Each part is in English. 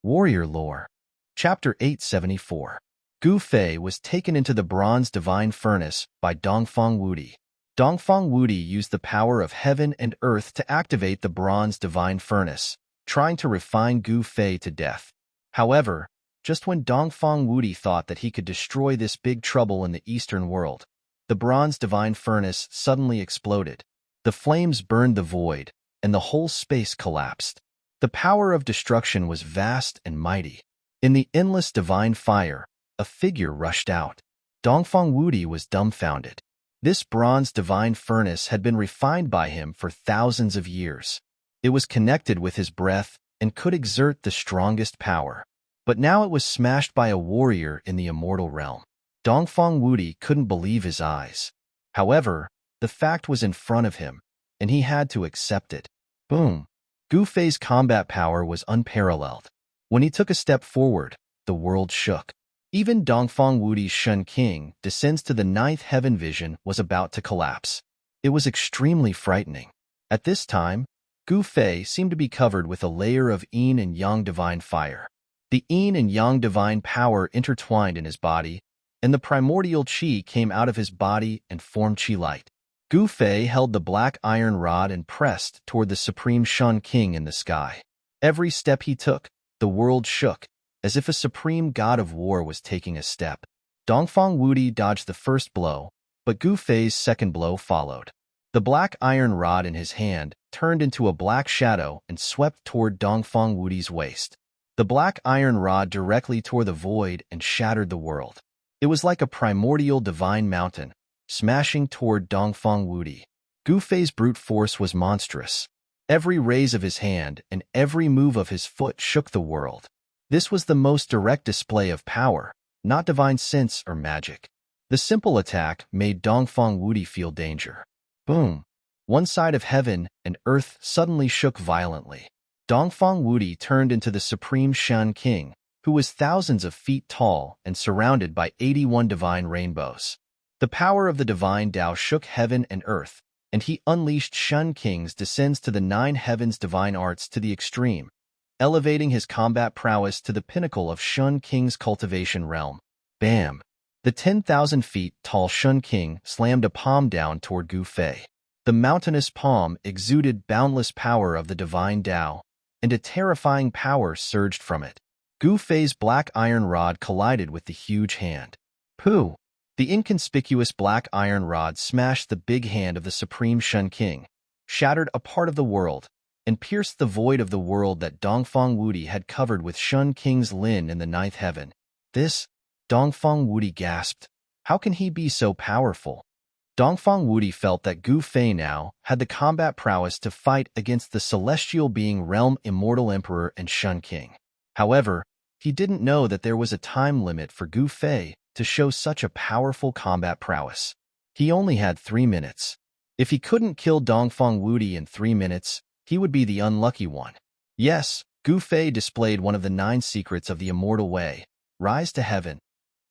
Warrior Lore. Chapter 874. Gu Fei was taken into the bronze divine furnace by Dongfang Wudi. Dongfang Wudi used the power of heaven and earth to activate the bronze divine furnace, trying to refine Gu Fei to death. However, just when Dongfang Wudi thought that he could destroy this big trouble in the eastern world, the bronze divine furnace suddenly exploded. The flames burned the void, and the whole space collapsed. The power of destruction was vast and mighty. In the endless divine fire, a figure rushed out. Dongfang Wudi was dumbfounded. This bronze divine furnace had been refined by him for thousands of years. It was connected with his breath and could exert the strongest power. But now it was smashed by a warrior in the immortal realm. Dongfang Wudi couldn't believe his eyes. However, the fact was in front of him, and he had to accept it. Boom! Gu Fei's combat power was unparalleled. When he took a step forward, the world shook. Even Dongfang Wudi's Shun King descends to the ninth heaven vision was about to collapse. It was extremely frightening. At this time, Gu Fei seemed to be covered with a layer of yin and yang divine fire. The yin and yang divine power intertwined in his body, and the primordial qi came out of his body and formed qi light. Gu Fei held the black iron rod and pressed toward the supreme Shun King in the sky. Every step he took, the world shook, as if a supreme god of war was taking a step. Dongfang Wudi dodged the first blow, but Gu Fei's second blow followed. The black iron rod in his hand turned into a black shadow and swept toward Dongfang Wudi's waist. The black iron rod directly tore the void and shattered the world. It was like a primordial divine mountain, smashing toward Dongfang Wudi. Gu Fei's brute force was monstrous. Every raise of his hand and every move of his foot shook the world. This was the most direct display of power, not divine sense or magic. The simple attack made Dongfang Wudi feel danger. Boom! One side of heaven and earth suddenly shook violently. Dongfang Wudi turned into the supreme Shun King, who was thousands of feet tall and surrounded by 81 divine rainbows. The power of the divine Tao shook heaven and earth, and he unleashed Shun King's descends to the nine heavens divine arts to the extreme, elevating his combat prowess to the pinnacle of Shun King's cultivation realm. Bam! The 10,000 feet tall Shun King slammed a palm down toward Gu Fei. The mountainous palm exuded boundless power of the divine Tao, and a terrifying power surged from it. Gu Fei's black iron rod collided with the huge hand. Pooh! The inconspicuous black iron rod smashed the big hand of the supreme Shun King, shattered a part of the world, and pierced the void of the world that Dongfang Wudi had covered with Shun King's Lin in the ninth heaven. This, Dongfang Wudi gasped. How can he be so powerful? Dongfang Wudi felt that Gu Fei now had the combat prowess to fight against the celestial being realm immortal emperor and Shun King. However, he didn't know that there was a time limit for Gu Fei to show such a powerful combat prowess. He only had 3 minutes. If he couldn't kill Dongfang Wudi in 3 minutes, he would be the unlucky one. Yes, Gu Fei displayed one of the 9 secrets of the immortal way, rise to heaven,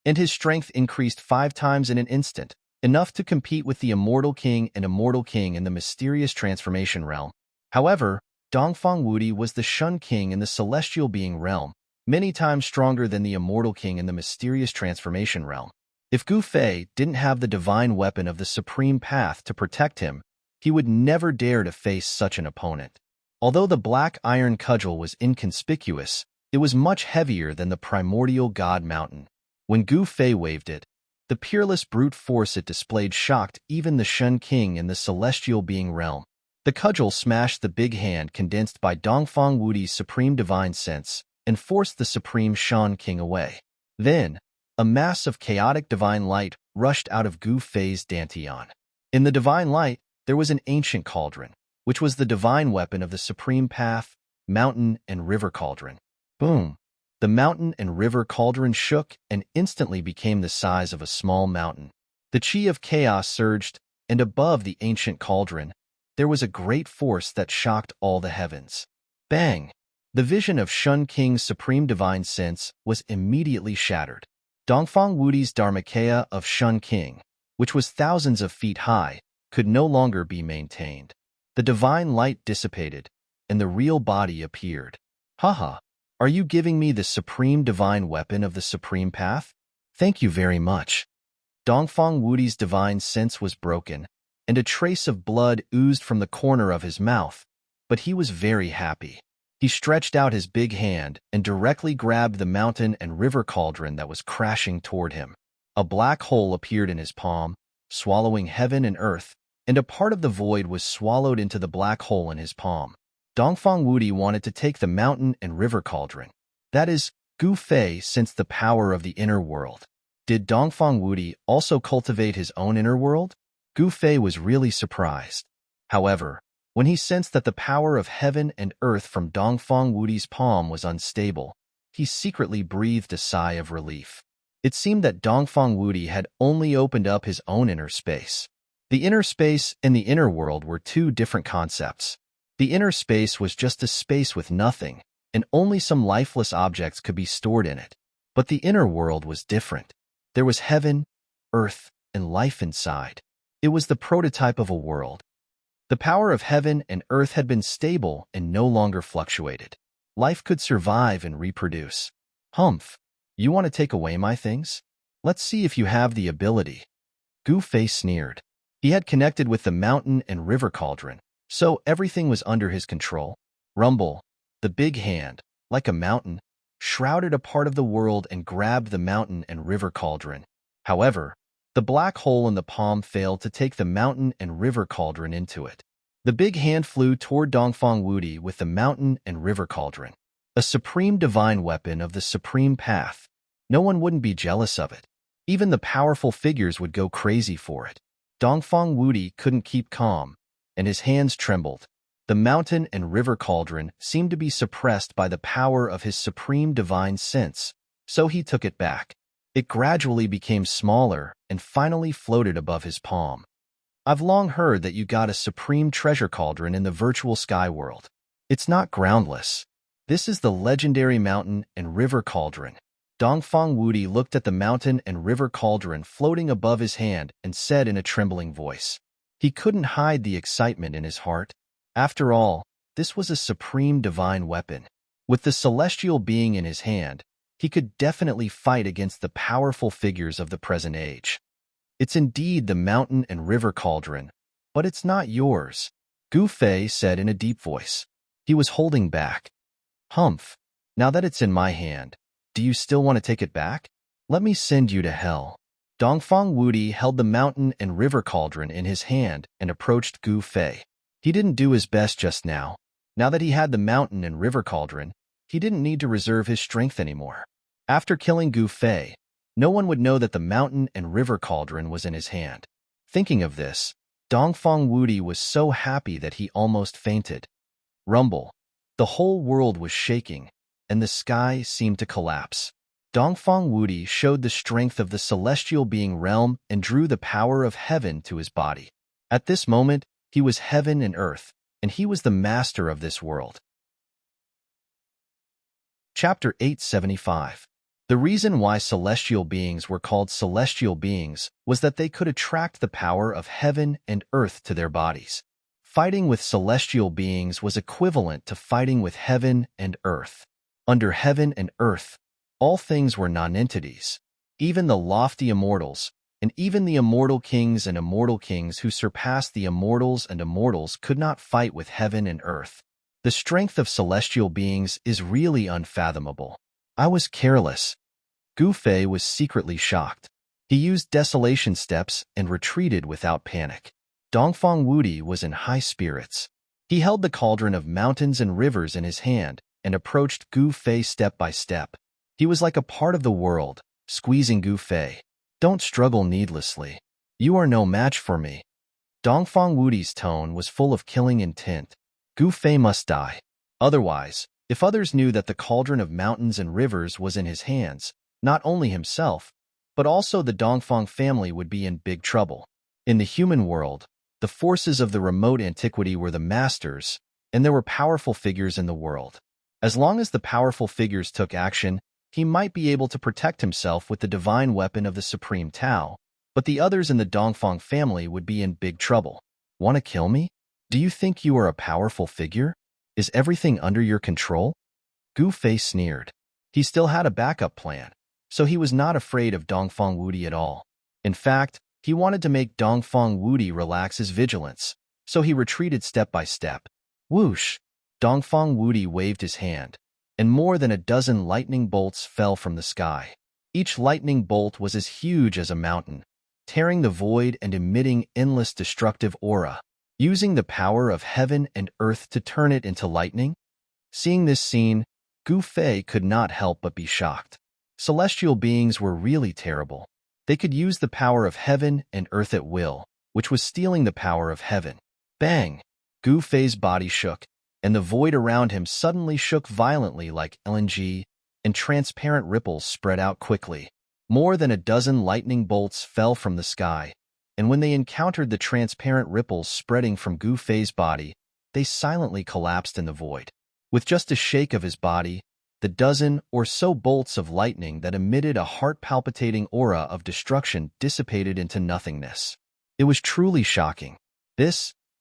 and his strength increased 5 times in an instant, enough to compete with the immortal king and immortal king in the mysterious transformation realm. However, Dongfang Wudi was the Shun King in the celestial being realm, many times stronger than the immortal king in the mysterious transformation realm. If Gu Fei didn't have the divine weapon of the supreme path to protect him, he would never dare to face such an opponent. Although the black iron cudgel was inconspicuous, it was much heavier than the primordial god mountain. When Gu Fei waved it, the peerless brute force it displayed shocked even the Shun King in the celestial being realm. The cudgel smashed the big hand condensed by Dongfang Wudi's supreme divine sense, and forced the supreme Shun King away. Then, a mass of chaotic divine light rushed out of Gu Fei's dantian. In the divine light, there was an ancient cauldron, which was the divine weapon of the supreme path, mountain, and river cauldron. Boom! The mountain and river cauldron shook and instantly became the size of a small mountain. The qi of chaos surged, and above the ancient cauldron, there was a great force that shocked all the heavens. Bang! The vision of Shun King's supreme divine sense was immediately shattered. Dongfang Wudi's Dharmakaya of Shun King, which was thousands of feet high, could no longer be maintained. The divine light dissipated, and the real body appeared. Haha! Are you giving me the supreme divine weapon of the supreme path? Thank you very much. Dongfang Wudi's divine sense was broken, and a trace of blood oozed from the corner of his mouth, but he was very happy. He stretched out his big hand and directly grabbed the mountain and river cauldron that was crashing toward him. A black hole appeared in his palm, swallowing heaven and earth, and a part of the void was swallowed into the black hole in his palm. Dongfang Wudi wanted to take the mountain and river cauldron. That is, Gu Fei sensed the power of the inner world. Did Dongfang Wudi also cultivate his own inner world? Gu Fei was really surprised. However, when he sensed that the power of heaven and earth from Dongfang Wudi's palm was unstable, he secretly breathed a sigh of relief. It seemed that Dongfang Wudi had only opened up his own inner space. The inner space and the inner world were two different concepts. The inner space was just a space with nothing, and only some lifeless objects could be stored in it. But the inner world was different. There was heaven, earth, and life inside. It was the prototype of a world. The power of heaven and earth had been stable and no longer fluctuated. Life could survive and reproduce. Humph, you want to take away my things? Let's see if you have the ability. Gu Fei sneered. He had connected with the mountain and river cauldron, so everything was under his control. Rumble, the big hand, like a mountain, shrouded a part of the world and grabbed the mountain and river cauldron. However, the black hole in the palm failed to take the mountain and river cauldron into it. The big hand flew toward Dongfang Wudi with the mountain and river cauldron, a supreme divine weapon of the supreme path. No one wouldn't be jealous of it. Even the powerful figures would go crazy for it. Dongfang Wudi couldn't keep calm, and his hands trembled. The mountain and river cauldron seemed to be suppressed by the power of his supreme divine sense, so he took it back. It gradually became smaller and finally floated above his palm. I've long heard that you got a supreme treasure cauldron in the virtual sky world. It's not groundless. This is the legendary mountain and river cauldron. Dongfang Wudi looked at the mountain and river cauldron floating above his hand and said in a trembling voice. He couldn't hide the excitement in his heart. After all, this was a supreme divine weapon. With the celestial being in his hand, he could definitely fight against the powerful figures of the present age. It's indeed the mountain and river cauldron, but it's not yours, Gu Fei said in a deep voice. He was holding back. Humph, now that it's in my hand, do you still want to take it back? Let me send you to hell. Dongfang Wudi held the mountain and river cauldron in his hand and approached Gu Fei. He didn't do his best just now. Now that he had the mountain and river cauldron, he didn't need to reserve his strength anymore. After killing Gu Fei, no one would know that the mountain and river cauldron was in his hand. Thinking of this, Dongfang Wudi was so happy that he almost fainted. Rumble. The whole world was shaking, and the sky seemed to collapse. Dongfang Wudi showed the strength of the celestial being realm and drew the power of heaven to his body. At this moment, he was heaven and earth, and he was the master of this world. Chapter 875. The reason why celestial beings were called celestial beings was that they could attract the power of heaven and earth to their bodies. Fighting with celestial beings was equivalent to fighting with heaven and earth. Under heaven and earth, all things were non-entities. Even the lofty immortals, and even the immortal kings and immortal kings who surpassed the immortals and immortals could not fight with heaven and earth. The strength of celestial beings is really unfathomable. I was careless. Gu Fei was secretly shocked. He used desolation steps and retreated without panic. Dongfang Wudi was in high spirits. He held the cauldron of mountains and rivers in his hand and approached Gu Fei step by step. He was like a part of the world, squeezing Gu Fei. Don't struggle needlessly. You are no match for me. Dongfang Wudi's tone was full of killing intent. Gu Fei must die. Otherwise, if others knew that the cauldron of mountains and rivers was in his hands, not only himself, but also the Dongfang family would be in big trouble. In the human world, the forces of the remote antiquity were the masters, and there were powerful figures in the world. As long as the powerful figures took action, he might be able to protect himself with the divine weapon of the Supreme Tao, but the others in the Dongfang family would be in big trouble. Want to kill me? Do you think you are a powerful figure? Is everything under your control? Gu Fei sneered. He still had a backup plan, so he was not afraid of Dongfang Wudi at all. In fact, he wanted to make Dongfang Wudi relax his vigilance, so he retreated step by step. Whoosh! Dongfang Wudi waved his hand, and more than a dozen lightning bolts fell from the sky. Each lightning bolt was as huge as a mountain, tearing the void and emitting endless destructive aura. Using the power of heaven and earth to turn it into lightning? Seeing this scene, Gu Fei could not help but be shocked. Celestial beings were really terrible. They could use the power of heaven and earth at will, which was stealing the power of heaven. Bang! Gu Fei's body shook, and the void around him suddenly shook violently like LNG, and transparent ripples spread out quickly. More than a dozen lightning bolts fell from the sky, and when they encountered the transparent ripples spreading from Gu Fei's body, they silently collapsed in the void. With just a shake of his body, the dozen or so bolts of lightning that emitted a heart-palpitating aura of destruction dissipated into nothingness. It was truly shocking.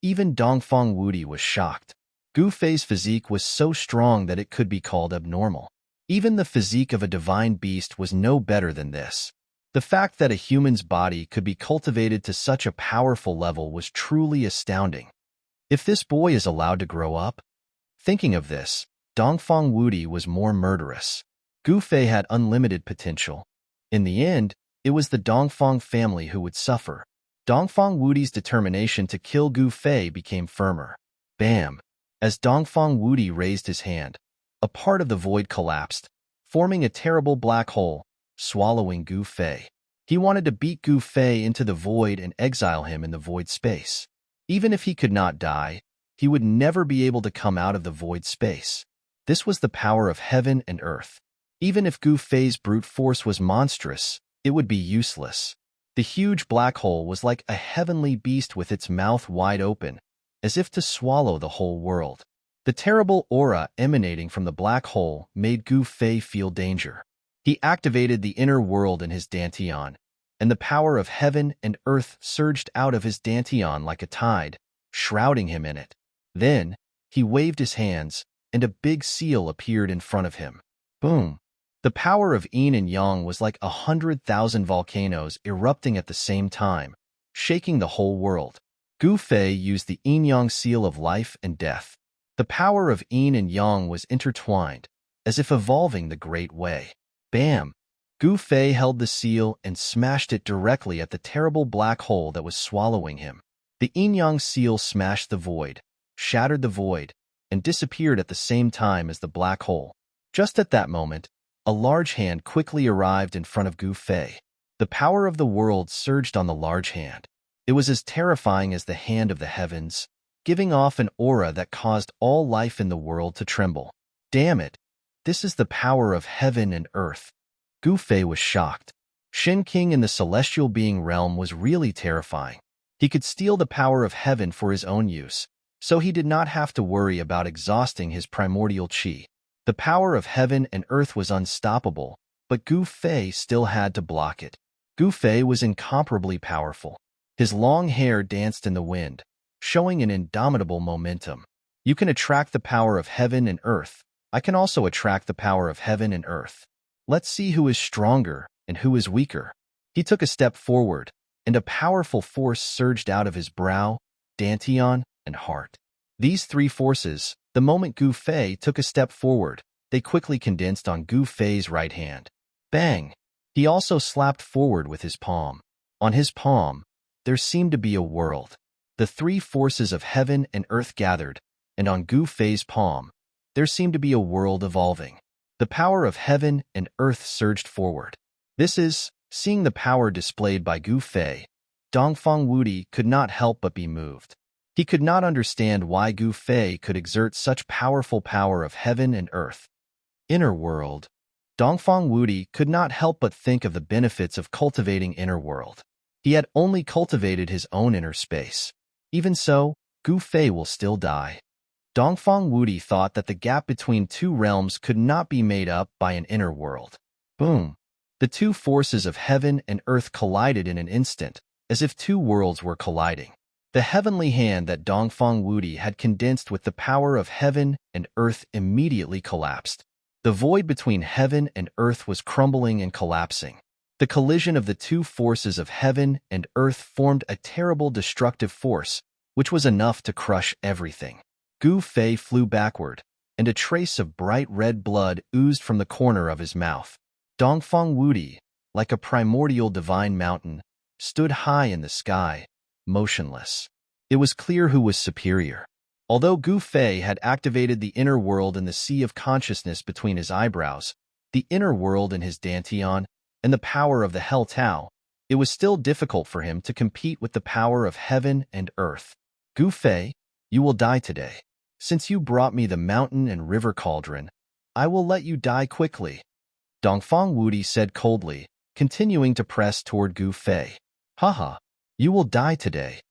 Even Dongfang Wudi was shocked. Gu Fei's physique was so strong that it could be called abnormal. Even the physique of a divine beast was no better than this. The fact that a human's body could be cultivated to such a powerful level was truly astounding. If this boy is allowed to grow up? Thinking of this, Dongfang Wudi was more murderous. Gu Fei had unlimited potential. In the end, it was the Dongfang family who would suffer. Dongfang Wudi's determination to kill Gu Fei became firmer. Bam! As Dongfang Wudi raised his hand, a part of the void collapsed, forming a terrible black hole, swallowing Gu Fei. He wanted to beat Gu Fei into the void and exile him in the void space. Even if he could not die, he would never be able to come out of the void space. This was the power of heaven and earth. Even if Gu Fei's brute force was monstrous, it would be useless. The huge black hole was like a heavenly beast with its mouth wide open, as if to swallow the whole world. The terrible aura emanating from the black hole made Gu Fei feel danger. He activated the inner world in his dantian, and the power of heaven and earth surged out of his dantian like a tide, shrouding him in it. Then, he waved his hands, and a big seal appeared in front of him. Boom! The power of yin and yang was like 100,000 volcanoes erupting at the same time, shaking the whole world. Gu Fei used the yin-yang seal of life and death. The power of yin and yang was intertwined, as if evolving the great way. Bam! Gu Fei held the seal and smashed it directly at the terrible black hole that was swallowing him. The yin-yang seal smashed the void, shattered the void, and disappeared at the same time as the black hole. Just at that moment, a large hand quickly arrived in front of Gu Fei. The power of the world surged on the large hand. It was as terrifying as the hand of the heavens, giving off an aura that caused all life in the world to tremble. Damn it! This is the power of heaven and earth. Gu Fei was shocked. Shen King in the celestial being realm was really terrifying. He could steal the power of heaven for his own use, so he did not have to worry about exhausting his primordial qi. The power of heaven and earth was unstoppable, but Gu Fei still had to block it. Gu Fei was incomparably powerful. His long hair danced in the wind, showing an indomitable momentum. You can attract the power of heaven and earth. I can also attract the power of heaven and earth. Let's see who is stronger and who is weaker. He took a step forward, and a powerful force surged out of his brow, dantian, and heart. These three forces, the moment Gu Fei took a step forward, they quickly condensed on Gu Fei's right hand. Bang! He also slapped forward with his palm. On his palm, there seemed to be a world. The three forces of heaven and earth gathered, and on Gu Fei's palm, there seemed to be a world evolving. The power of heaven and earth surged forward. Seeing the power displayed by Gu Fei, Dongfang Wudi could not help but be moved. He could not understand why Gu Fei could exert such powerful power of heaven and earth. Inner world. Dongfang Wudi could not help but think of the benefits of cultivating inner world. He had only cultivated his own inner space. Even so, Gu Fei will still die. Dongfang Wudi thought that the gap between two realms could not be made up by an inner world. Boom! The two forces of heaven and earth collided in an instant, as if two worlds were colliding. The heavenly hand that Dongfang Wudi had condensed with the power of heaven and earth immediately collapsed. The void between heaven and earth was crumbling and collapsing. The collision of the two forces of heaven and earth formed a terrible destructive force, which was enough to crush everything. Gu Fei flew backward, and a trace of bright red blood oozed from the corner of his mouth. Dongfang Wudi, like a primordial divine mountain, stood high in the sky, motionless. It was clear who was superior. Although Gu Fei had activated the inner world in the sea of consciousness between his eyebrows, the inner world in his dantian, and the power of the Hell Tao, it was still difficult for him to compete with the power of heaven and earth. Gu Fei, you will die today. Since you brought me the mountain and river cauldron, I will let you die quickly. Dongfang Wudi said coldly, continuing to press toward Gu Fei. Haha, you will die today.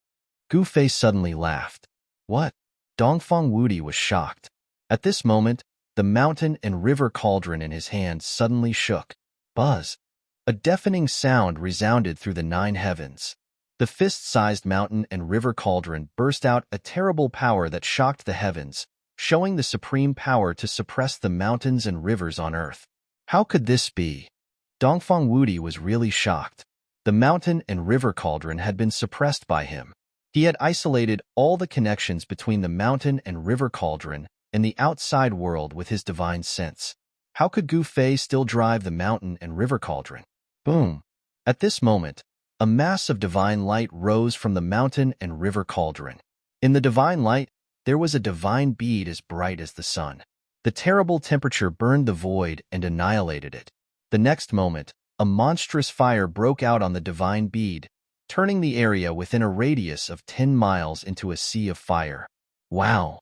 Gu Fei suddenly laughed. What? Dongfang Wudi was shocked. At this moment, the mountain and river cauldron in his hand suddenly shook. Buzz! A deafening sound resounded through the 9 heavens. The fist-sized mountain and river cauldron burst out a terrible power that shocked the heavens, showing the supreme power to suppress the mountains and rivers on earth. How could this be? Dongfang Wudi was really shocked. The mountain and river cauldron had been suppressed by him. He had isolated all the connections between the mountain and river cauldron and the outside world with his divine sense. How could Gu Fei still drive the mountain and river cauldron? Boom! At this moment, a mass of divine light rose from the mountain and river cauldron. In the divine light, there was a divine bead as bright as the sun. The terrible temperature burned the void and annihilated it. The next moment, a monstrous fire broke out on the divine bead, turning the area within a radius of 10 miles into a sea of fire. Wow!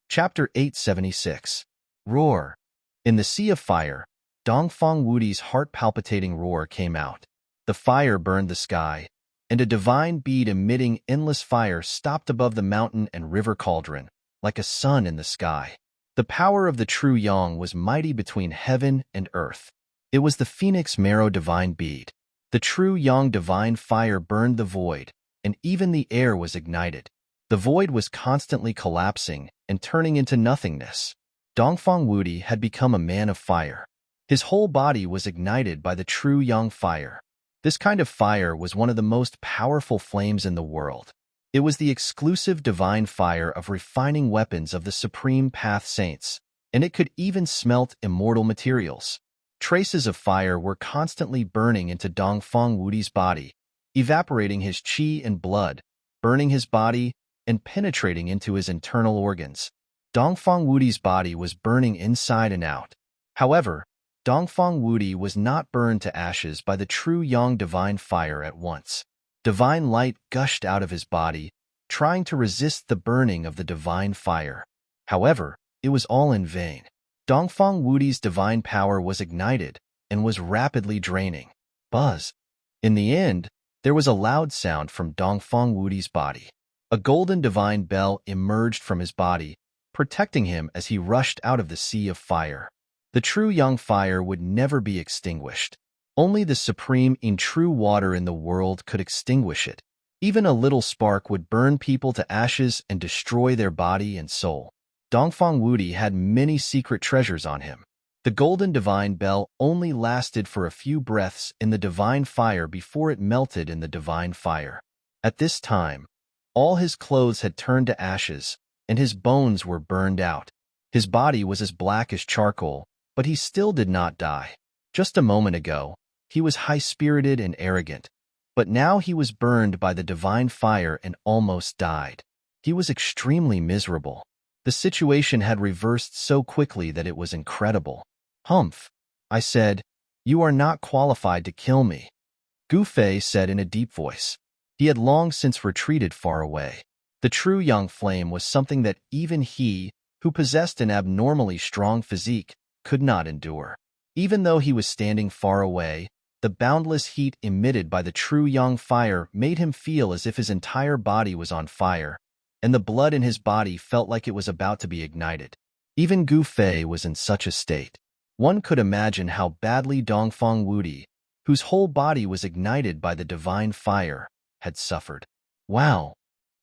Chapter 876. Roar. In the sea of fire, Dongfang Wudi's heart-palpitating roar came out. The fire burned the sky, and a divine bead emitting endless fire stopped above the mountain and river cauldron, like a sun in the sky. The power of the true Yang was mighty between heaven and earth. It was the phoenix marrow divine bead. The true Yang divine fire burned the void, and even the air was ignited. The void was constantly collapsing and turning into nothingness. Dongfang Wudi had become a man of fire. His whole body was ignited by the true Yang fire. This kind of fire was one of the most powerful flames in the world. It was the exclusive divine fire of refining weapons of the Supreme Path Saints, and it could even smelt immortal materials. Traces of fire were constantly burning into Dongfang Wudi's body, evaporating his qi and blood, burning his body, and penetrating into his internal organs. Dongfang Wudi's body was burning inside and out. However, Dongfang Wudi was not burned to ashes by the true Yang divine fire at once. Divine light gushed out of his body, trying to resist the burning of the divine fire. However, it was all in vain. Dongfang Wudi's divine power was ignited and was rapidly draining. Buzz! In the end, there was a loud sound from Dongfang Wudi's body. A golden divine bell emerged from his body, protecting him as he rushed out of the sea of fire. The true Yang fire would never be extinguished. Only the supreme and true water in the world could extinguish it. Even a little spark would burn people to ashes and destroy their body and soul. Dongfang Wudi had many secret treasures on him. The golden divine bell only lasted for a few breaths in the divine fire before it melted in the divine fire. At this time, all his clothes had turned to ashes, and his bones were burned out. His body was as black as charcoal, but he still did not die. Just a moment ago, he was high-spirited and arrogant, but now he was burned by the divine fire and almost died. He was extremely miserable. The situation had reversed so quickly that it was incredible. Humph! I said, you are not qualified to kill me. Gu Fei said in a deep voice. He had long since retreated far away. The true Yang flame was something that even he, who possessed an abnormally strong physique, could not endure. Even though he was standing far away, the boundless heat emitted by the true Yang fire made him feel as if his entire body was on fire, and the blood in his body felt like it was about to be ignited. Even Gu Fei was in such a state. One could imagine how badly Dongfang Wudi, whose whole body was ignited by the divine fire, had suffered. Wow!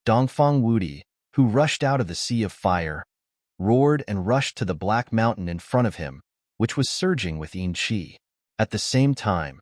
Dongfang Wudi, who rushed out of the sea of fire, roared and rushed to the black mountain in front of him, which was surging with yin qi. At the same time,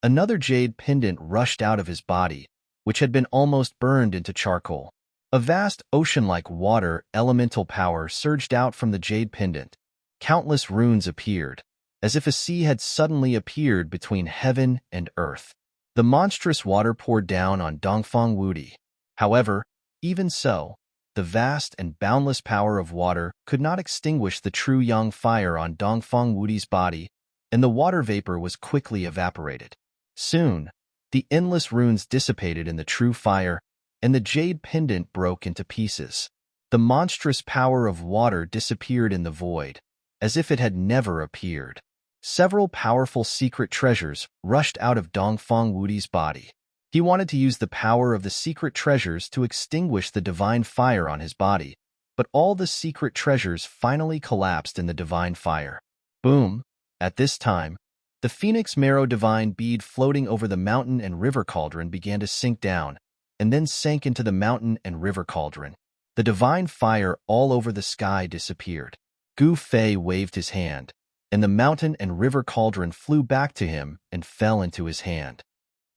another jade pendant rushed out of his body, which had been almost burned into charcoal. A vast ocean-like water elemental power surged out from the jade pendant. Countless runes appeared, as if a sea had suddenly appeared between heaven and earth. The monstrous water poured down on Dongfang Wudi. However, even so, the vast and boundless power of water could not extinguish the true yang fire on Dongfang Wudi's body, and the water vapor was quickly evaporated. Soon, the endless runes dissipated in the true fire, and the jade pendant broke into pieces. The monstrous power of water disappeared in the void, as if it had never appeared. Several powerful secret treasures rushed out of Dongfang Wudi's body. He wanted to use the power of the secret treasures to extinguish the divine fire on his body, but all the secret treasures finally collapsed in the divine fire. Boom! At this time, the phoenix marrow divine bead floating over the mountain and river cauldron began to sink down, and then sank into the mountain and river cauldron. The divine fire all over the sky disappeared. Gu Fei waved his hand, and the mountain and river cauldron flew back to him and fell into his hand.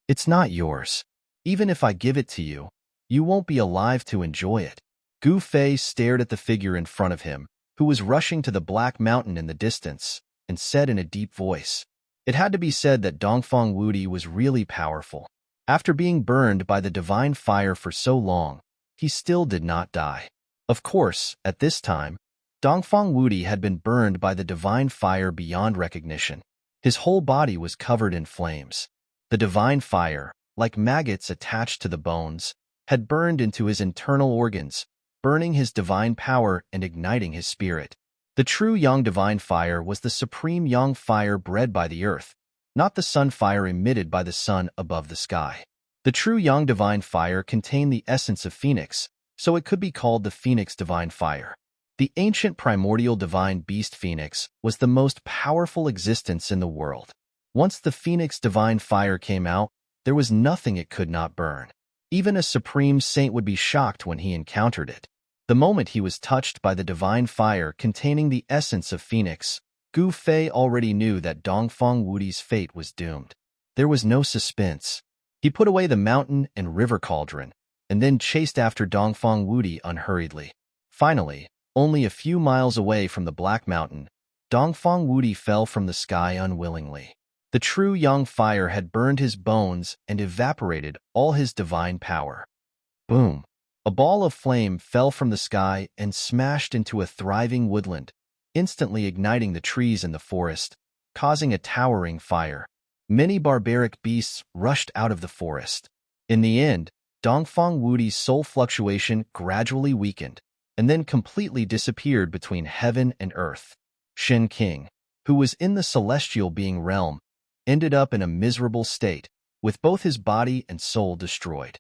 It's not yours. Even if I give it to you, you won't be alive to enjoy it. Gu Fei stared at the figure in front of him, who was rushing to the black mountain in the distance, and said in a deep voice. It had to be said that Dongfang Wudi was really powerful. After being burned by the divine fire for so long, he still did not die. Of course, at this time, Dongfang Wudi had been burned by the divine fire beyond recognition. His whole body was covered in flames. The divine fire, like maggots attached to the bones, had burned into his internal organs, burning his divine power and igniting his spirit. The true yang divine fire was the supreme yang fire bred by the earth, not the sun fire emitted by the sun above the sky. The true yang divine fire contained the essence of phoenix, so it could be called the phoenix divine fire. The ancient primordial divine beast phoenix was the most powerful existence in the world. Once the phoenix divine fire came out, there was nothing it could not burn. Even a supreme saint would be shocked when he encountered it. The moment he was touched by the divine fire containing the essence of phoenix, Gu Fei already knew that Dongfang Wudi's fate was doomed. There was no suspense. He put away the mountain and river cauldron, and then chased after Dongfang Wudi unhurriedly. Finally, only a few miles away from the Black Mountain, Dongfang Wudi fell from the sky unwillingly. The true yang fire had burned his bones and evaporated all his divine power. Boom! A ball of flame fell from the sky and smashed into a thriving woodland, instantly igniting the trees in the forest, causing a towering fire. Many barbaric beasts rushed out of the forest. In the end, Dongfang Wudi's soul fluctuation gradually weakened, and then completely disappeared between heaven and earth. Shen King, who was in the celestial being realm, ended up in a miserable state, with both his body and soul destroyed.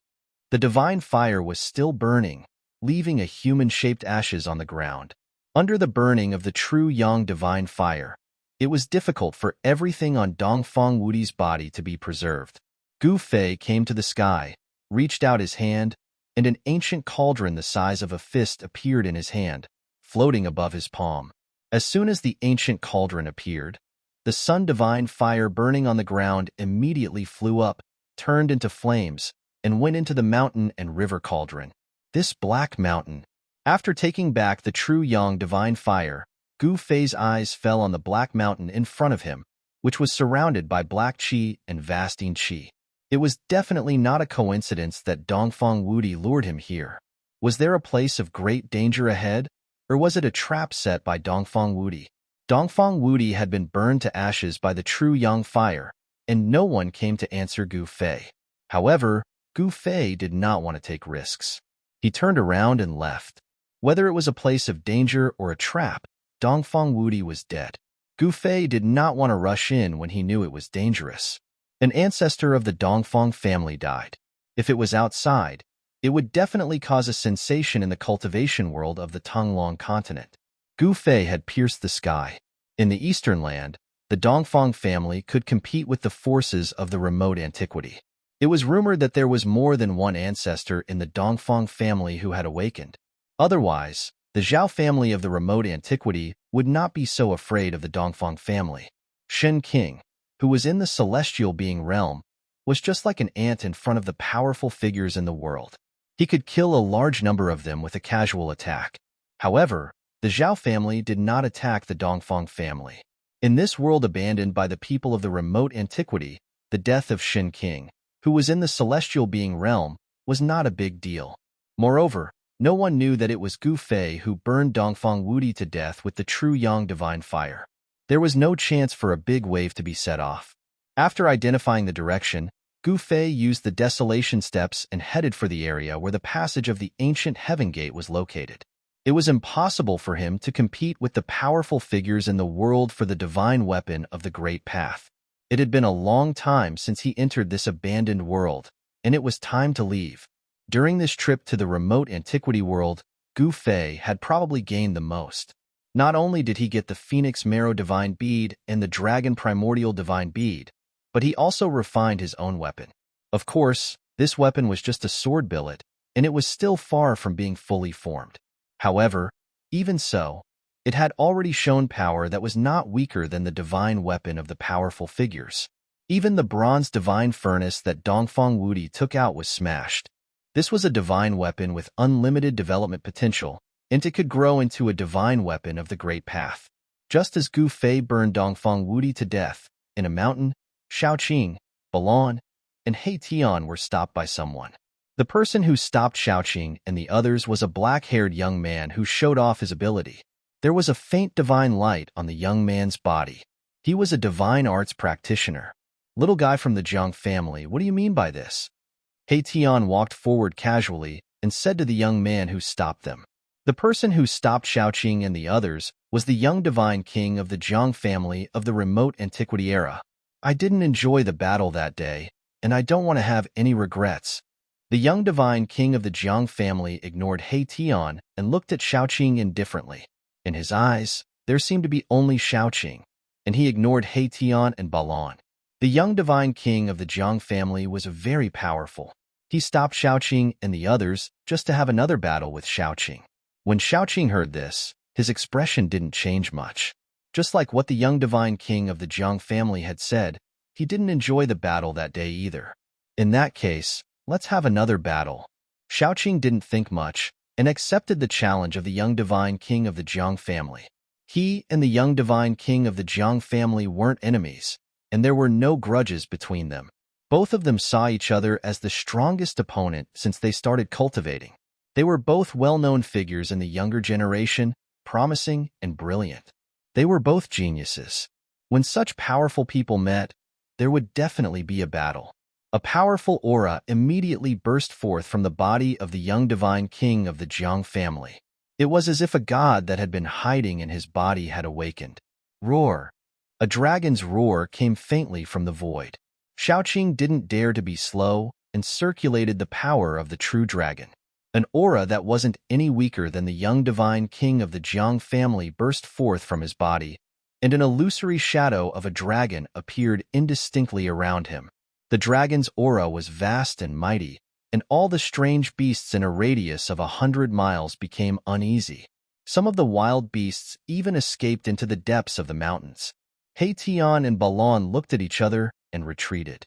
The divine fire was still burning, leaving a human-shaped ashes on the ground. Under the burning of the true yang divine fire, it was difficult for everything on Dongfang Wudi's body to be preserved. Gu Fei came to the sky, reached out his hand, and an ancient cauldron the size of a fist appeared in his hand, floating above his palm. As soon as the ancient cauldron appeared, the sun divine fire burning on the ground immediately flew up, turned into flames, and went into the mountain and river cauldron. This black mountain. After taking back the true yang divine fire, Gu Fei's eyes fell on the black mountain in front of him, which was surrounded by black qi and vast yin qi. It was definitely not a coincidence that Dongfang Wudi lured him here. Was there a place of great danger ahead, or was it a trap set by Dongfang Wudi? Dongfang Wudi had been burned to ashes by the true yang fire, and no one came to answer Gu Fei. However, Gu Fei did not want to take risks. He turned around and left. Whether it was a place of danger or a trap, Dongfang Wudi was dead. Gu Fei did not want to rush in when he knew it was dangerous. An ancestor of the Dongfang family died. If it was outside, it would definitely cause a sensation in the cultivation world of the Tonglong continent. Gu Fei had pierced the sky. In the eastern land, the Dongfang family could compete with the forces of the remote antiquity. It was rumored that there was more than one ancestor in the Dongfang family who had awakened. Otherwise, The Zhao family of the remote antiquity would not be so afraid of the Dongfang family. Shen King, who was in the celestial being realm, was just like an ant in front of the powerful figures in the world. He could kill a large number of them with a casual attack. However, the Zhao family did not attack the Dongfang family. In this world abandoned by the people of the remote antiquity, the death of Shen King, who was in the celestial being realm, was not a big deal. Moreover, no one knew that it was Gu Fei who burned Dongfang Wudi to death with the true Yang divine fire. There was no chance for a big wave to be set off. After identifying the direction, Gu Fei used the desolation steps and headed for the area where the passage of the ancient heaven gate was located. It was impossible for him to compete with the powerful figures in the world for the divine weapon of the Great Path. It had been a long time since he entered this abandoned world, and it was time to leave. During this trip to the remote antiquity world, Gu Fei had probably gained the most. Not only did he get the Phoenix Marrow Divine Bead and the Dragon Primordial Divine Bead, but he also refined his own weapon. Of course, this weapon was just a sword billet, and it was still far from being fully formed. However, even so, it had already shown power that was not weaker than the divine weapon of the powerful figures. Even the bronze divine furnace that Dongfang Wudi took out was smashed. This was a divine weapon with unlimited development potential, and it could grow into a divine weapon of the Great Path. Just as Gu Fei burned Dongfang Wudi to death, in a mountain, Shaoqing, Balon, and He Tian were stopped by someone. The person who stopped Shaoqing and the others was a black-haired young man who showed off his ability. There was a faint divine light on the young man's body. He was a divine arts practitioner. Little guy from the Jiang family, what do you mean by this? He Tian walked forward casually and said to the young man who stopped them. The person who stopped Shaoqing and the others was the young divine king of the Jiang family of the remote antiquity era. I didn't enjoy the battle that day, and I don't want to have any regrets. The young divine king of the Jiang family ignored He Tian and looked at Shaoqing indifferently. In his eyes, there seemed to be only Shaoqing, and he ignored He Tian and Balon. The young divine king of the Jiang family was very powerful. He stopped Shaoqing and the others just to have another battle with Shaoqing. When Shaoqing heard this, his expression didn't change much. Just like what the young divine king of the Jiang family had said, he didn't enjoy the battle that day either. In that case, let's have another battle. Shaoqing didn't think much and accepted the challenge of the young divine king of the Jiang family. He and the young divine king of the Jiang family weren't enemies, and there were no grudges between them. Both of them saw each other as the strongest opponent since they started cultivating. They were both well-known figures in the younger generation, promising and brilliant. They were both geniuses. When such powerful people met, there would definitely be a battle. A powerful aura immediately burst forth from the body of the young divine king of the Jiang family. It was as if a god that had been hiding in his body had awakened. Roar! A dragon's roar came faintly from the void. Shaoqing didn't dare to be slow and circulated the power of the true dragon. An aura that wasn't any weaker than the young divine king of the Jiang family burst forth from his body, and an illusory shadow of a dragon appeared indistinctly around him. The dragon's aura was vast and mighty, and all the strange beasts in a radius of 100 miles became uneasy. Some of the wild beasts even escaped into the depths of the mountains. He Tian and Balon looked at each other and retreated.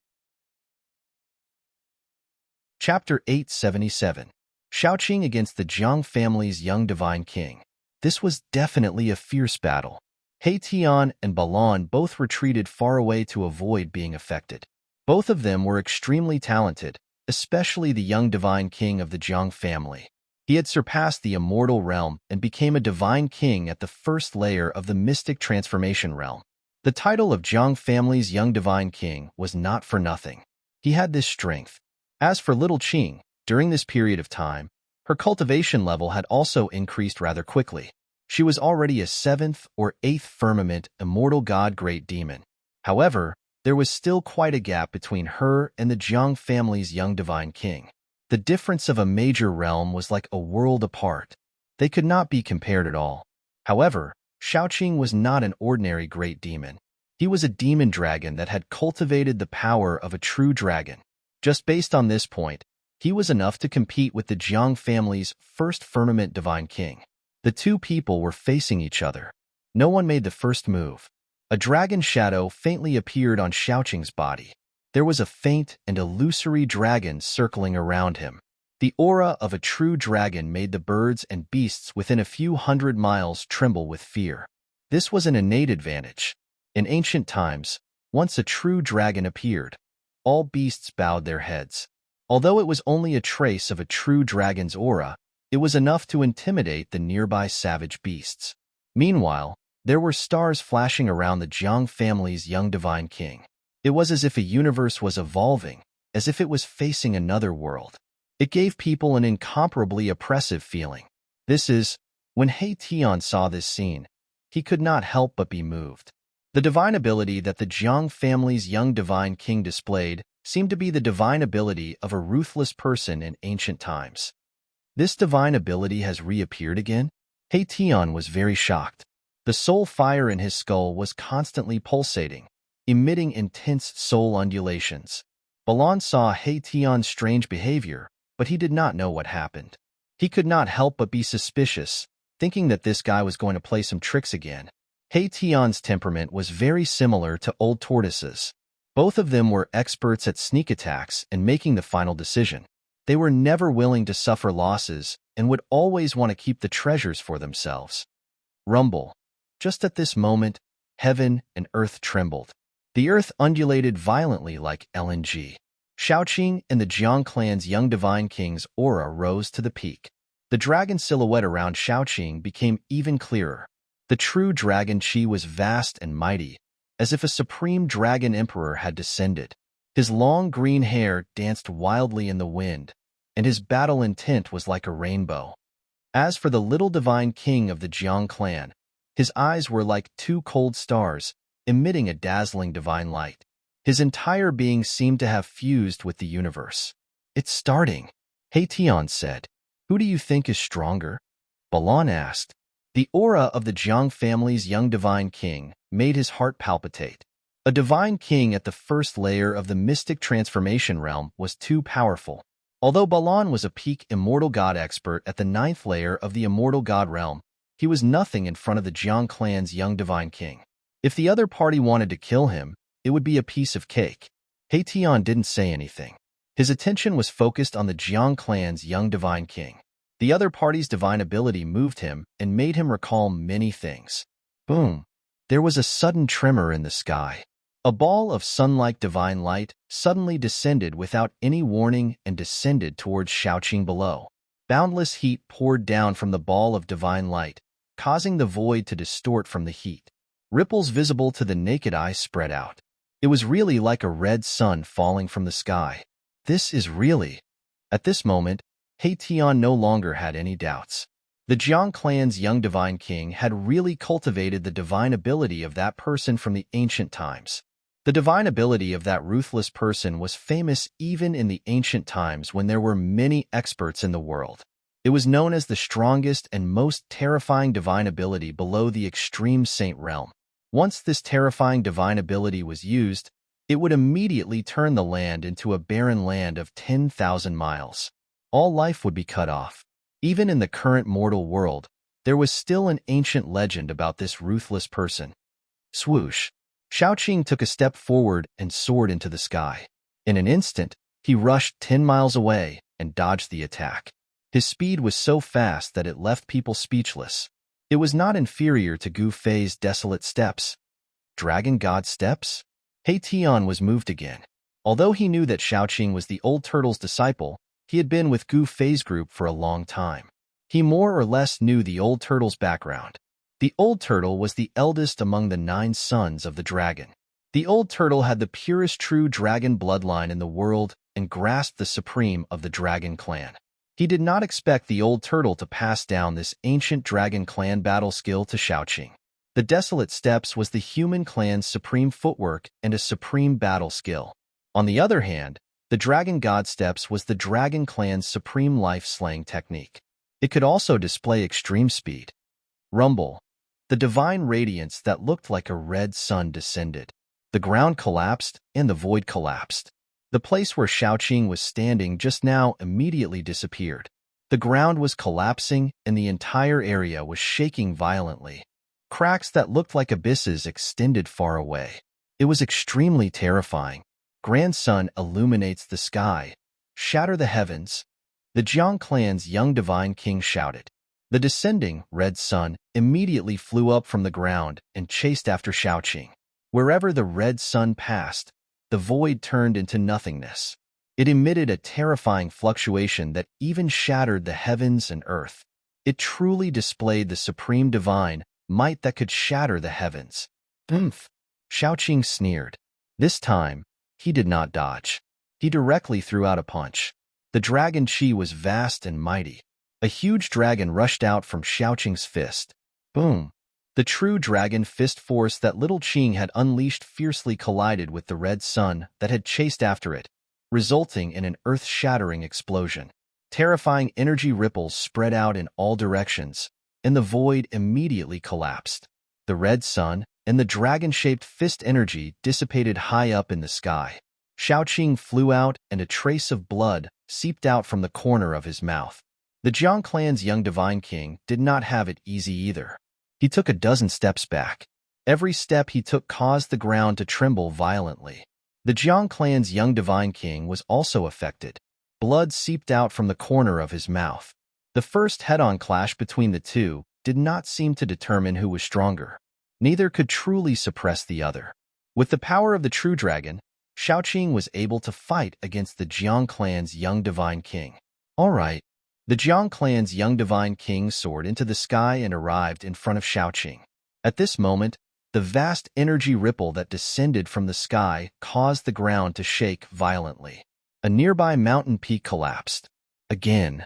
Chapter 877. Shaoqing against the Jiang family's young divine king. This was definitely a fierce battle. He Tian and Balon both retreated far away to avoid being affected. Both of them were extremely talented, especially the young divine king of the Jiang family. He had surpassed the immortal realm and became a divine king at the first layer of the mystic transformation realm. The title of Jiang family's young divine king was not for nothing. He had this strength. As for little Qing, during this period of time, her cultivation level had also increased rather quickly. She was already a 7th or 8th firmament immortal god great demon. However, there was still quite a gap between her and the Jiang family's young divine king. The difference of a major realm was like a world apart. They could not be compared at all. However, Shaoqing was not an ordinary great demon. He was a demon dragon that had cultivated the power of a true dragon. Just based on this point, he was enough to compete with the Jiang family's first firmament divine king. The two people were facing each other. No one made the first move. A dragon shadow faintly appeared on Xiaoqing's body. There was a faint and illusory dragon circling around him. The aura of a true dragon made the birds and beasts within a few hundred miles tremble with fear. This was an innate advantage. In ancient times, once a true dragon appeared, all beasts bowed their heads. Although it was only a trace of a true dragon's aura, it was enough to intimidate the nearby savage beasts. Meanwhile, there were stars flashing around the Jiang family's young divine king. It was as if a universe was evolving, as if it was facing another world. It gave people an incomparably oppressive feeling. When He Tian saw this scene, he could not help but be moved. The divine ability that the Jiang family's young divine king displayed seemed to be the divine ability of a ruthless person in ancient times. This divine ability has reappeared again? He Tian was very shocked. The soul fire in his skull was constantly pulsating, emitting intense soul undulations. Balan saw He Tian's strange behavior, but he did not know what happened. He could not help but be suspicious, thinking that this guy was going to play some tricks again. He Tian's temperament was very similar to Old Tortoise's. Both of them were experts at sneak attacks and making the final decision. They were never willing to suffer losses and would always want to keep the treasures for themselves. Rumble. Just at this moment, heaven and earth trembled. The earth undulated violently like LNG. Xiaoqing and the Jiang clan's young divine king's aura rose to the peak. The dragon silhouette around Xiaoqing became even clearer. The true dragon Qi was vast and mighty, as if a supreme dragon emperor had descended. His long green hair danced wildly in the wind, and his battle intent was like a rainbow. As for the little divine king of the Jiang clan, his eyes were like two cold stars, emitting a dazzling divine light. His entire being seemed to have fused with the universe. "It's starting," He Tian said. "Who do you think is stronger?" Balan asked. The aura of the Jiang family's young divine king made his heart palpitate. A divine king at the first layer of the mystic transformation realm was too powerful. Although Balan was a peak immortal god expert at the 9th layer of the immortal god realm, he was nothing in front of the Jiang clan's young divine king. If the other party wanted to kill him, it would be a piece of cake. He Tian didn't say anything. His attention was focused on the Jiang clan's young divine king. The other party's divine ability moved him and made him recall many things. Boom! There was a sudden tremor in the sky. A ball of sun-like divine light suddenly descended without any warning and descended towards Xiaoqing below. Boundless heat poured down from the ball of divine light, causing the void to distort from the heat. Ripples visible to the naked eye spread out. It was really like a red sun falling from the sky. This is really... At this moment, He Tian no longer had any doubts. The Jiang clan's young divine king had really cultivated the divine ability of that person from the ancient times. The divine ability of that ruthless person was famous even in the ancient times when there were many experts in the world. It was known as the strongest and most terrifying divine ability below the extreme saint realm. Once this terrifying divine ability was used, it would immediately turn the land into a barren land of 10,000 miles. All life would be cut off. Even in the current mortal world, there was still an ancient legend about this ruthless person. Swoosh! Xiaoqing took a step forward and soared into the sky. In an instant, he rushed 10 miles away and dodged the attack. His speed was so fast that it left people speechless. It was not inferior to Gu Fei's desolate steps. Dragon God steps? He Tian was moved again. Although he knew that Xiaoqing was the old turtle's disciple, he had been with Gu Fei's group for a long time. He more or less knew the old turtle's background. The old turtle was the eldest among the 9 sons of the dragon. The old turtle had the purest true dragon bloodline in the world and grasped the supreme of the dragon clan. He did not expect the old turtle to pass down this ancient dragon clan battle skill to Xiaoqing. The desolate steps was the human clan's supreme footwork and a supreme battle skill. On the other hand, the Dragon God Steps was the Dragon Clan's supreme life-slaying technique. It could also display extreme speed. Rumble. The divine radiance that looked like a red sun descended. The ground collapsed and the void collapsed. The place where Xiaoqing was standing just now immediately disappeared. The ground was collapsing and the entire area was shaking violently. Cracks that looked like abysses extended far away. It was extremely terrifying. Grand Sun illuminates the sky. Shatter the heavens. The Jiang clan's young divine king shouted. The descending red sun immediately flew up from the ground and chased after Shaoqing. Wherever the red sun passed, the void turned into nothingness. It emitted a terrifying fluctuation that even shattered the heavens and earth. It truly displayed the supreme divine might that could shatter the heavens. Oomph! Shaoqing sneered. This time, he did not dodge. He directly threw out a punch. The dragon chi was vast and mighty. A huge dragon rushed out from Shaoqing's fist. Boom! The true dragon fist force that little Qing had unleashed fiercely collided with the red sun that had chased after it, resulting in an earth-shattering explosion. Terrifying energy ripples spread out in all directions, and the void immediately collapsed. The red sun and the dragon-shaped fist energy dissipated high up in the sky. Shaoqing flew out and a trace of blood seeped out from the corner of his mouth. The Jiang clan's young divine king did not have it easy either. He took a dozen steps back. Every step he took caused the ground to tremble violently. The Jiang clan's young divine king was also affected. Blood seeped out from the corner of his mouth. The first head-on clash between the two did not seem to determine who was stronger. Neither could truly suppress the other. With the power of the true dragon, Shaoqing was able to fight against the Jiang clan's young divine king. All right. The Jiang clan's young divine king soared into the sky and arrived in front of Shaoqing. At this moment, the vast energy ripple that descended from the sky caused the ground to shake violently. A nearby mountain peak collapsed. Again.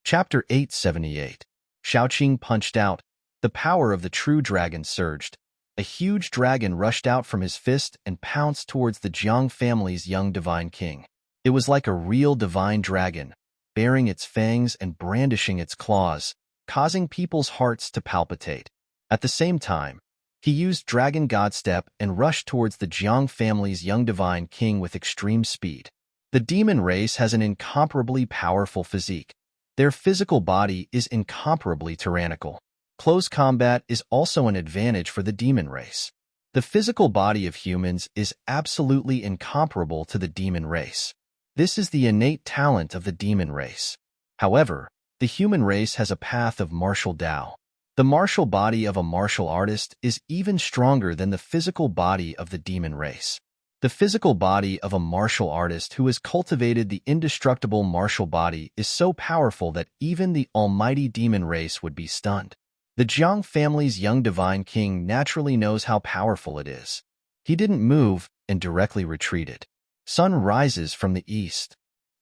Chapter 878. Shaoqing punched out. The power of the true dragon surged. A huge dragon rushed out from his fist and pounced towards the Jiang family's young divine king. It was like a real divine dragon, baring its fangs and brandishing its claws, causing people's hearts to palpitate. At the same time, he used Dragon God Step and rushed towards the Jiang family's young divine king with extreme speed. The demon race has an incomparably powerful physique. Their physical body is incomparably tyrannical. Close combat is also an advantage for the demon race. The physical body of humans is absolutely incomparable to the demon race. This is the innate talent of the demon race. However, the human race has a path of martial Tao. The martial body of a martial artist is even stronger than the physical body of the demon race. The physical body of a martial artist who has cultivated the indestructible martial body is so powerful that even the almighty demon race would be stunned. The Jiang family's young divine king naturally knows how powerful it is. He didn't move and directly retreated. Sun rises from the east.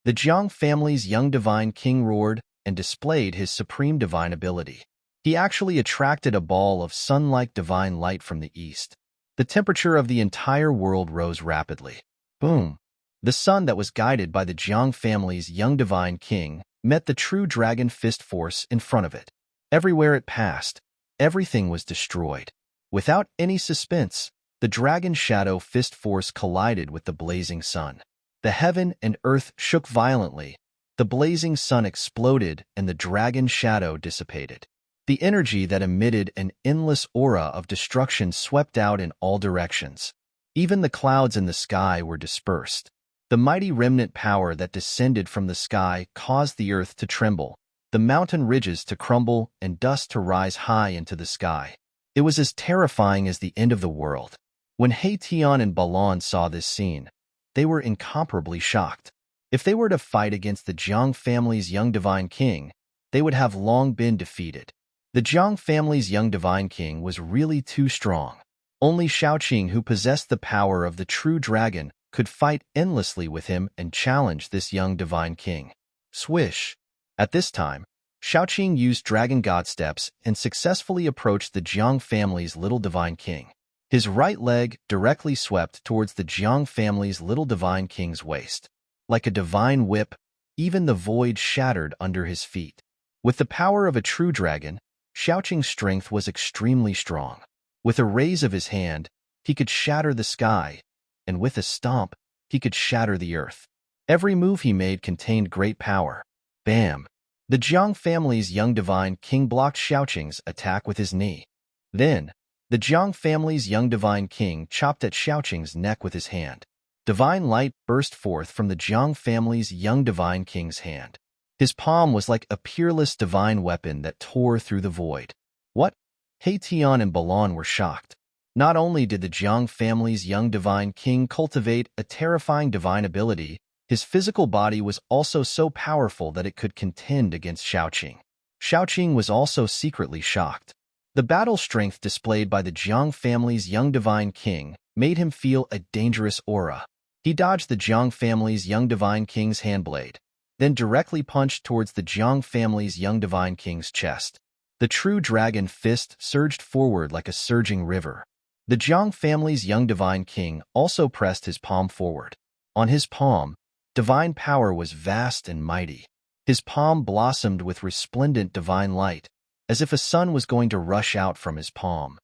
The Jiang family's young divine king roared and displayed his supreme divine ability. He actually attracted a ball of sun-like divine light from the east. The temperature of the entire world rose rapidly. Boom! The sun that was guided by the Jiang family's young divine king met the true dragon fist force in front of it. Everywhere it passed, everything was destroyed. Without any suspense, the dragon shadow fist force collided with the blazing sun. The heaven and earth shook violently. The blazing sun exploded and the dragon shadow dissipated. The energy that emitted an endless aura of destruction swept out in all directions. Even the clouds in the sky were dispersed. The mighty remnant power that descended from the sky caused the earth to tremble, the mountain ridges to crumble, and dust to rise high into the sky. It was as terrifying as the end of the world. When He Tian and Balan saw this scene, they were incomparably shocked. If they were to fight against the Jiang family's young divine king, they would have long been defeated. The Jiang family's young divine king was really too strong. Only Shaoqing, who possessed the power of the true dragon, could fight endlessly with him and challenge this young divine king. Swish! At this time, Shaoqing used Dragon God Steps and successfully approached the Jiang family's little divine king. His right leg directly swept towards the Jiang family's little divine king's waist. Like a divine whip, even the void shattered under his feet. With the power of a true dragon, Shaoqing's strength was extremely strong. With a raise of his hand, he could shatter the sky, and with a stomp, he could shatter the earth. Every move he made contained great power. Bam! The Jiang family's young divine king blocked Xiaoqing's attack with his knee. Then, the Jiang family's young divine king chopped at Xiaoqing's neck with his hand. Divine light burst forth from the Jiang family's young divine king's hand. His palm was like a peerless divine weapon that tore through the void. What? He Tian and Balan were shocked. Not only did the Jiang family's young divine king cultivate a terrifying divine ability, his physical body was also so powerful that it could contend against Xiaoqing. Xiaoqing was also secretly shocked. The battle strength displayed by the Jiang family's young divine king made him feel a dangerous aura. He dodged the Jiang family's young divine king's handblade, then directly punched towards the Jiang family's young divine king's chest. The true dragon fist surged forward like a surging river. The Jiang family's young divine king also pressed his palm forward. On his palm, divine power was vast and mighty. His palm blossomed with resplendent divine light, as if a sun was going to rush out from his palm.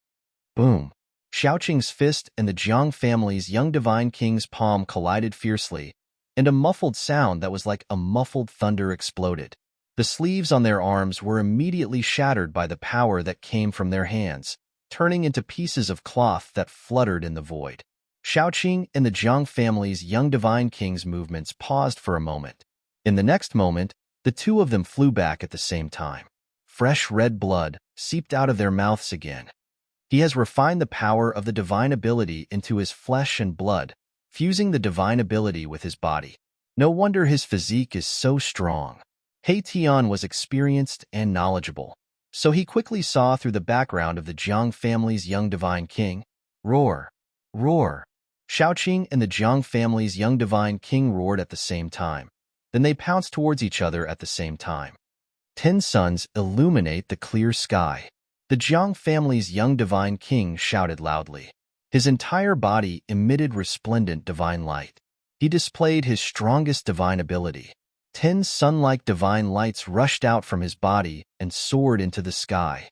Boom! Xiaoqing's fist and the Jiang family's young divine king's palm collided fiercely, and a muffled sound that was like a muffled thunder exploded. The sleeves on their arms were immediately shattered by the power that came from their hands, turning into pieces of cloth that fluttered in the void. Xiaoqing and the Jiang family's young divine king's movements paused for a moment. In the next moment, the two of them flew back at the same time. Fresh red blood seeped out of their mouths again. He has refined the power of the divine ability into his flesh and blood, fusing the divine ability with his body. No wonder his physique is so strong. He Tian was experienced and knowledgeable, so he quickly saw through the background of the Jiang family's young divine king. Roar! Roar! Xiaoqing and the Jiang family's young divine king roared at the same time. Then they pounced towards each other at the same time. 10 suns illuminate the clear sky. The Jiang family's young divine king shouted loudly. His entire body emitted resplendent divine light. He displayed his strongest divine ability. 10 sun-like divine lights rushed out from his body and soared into the sky.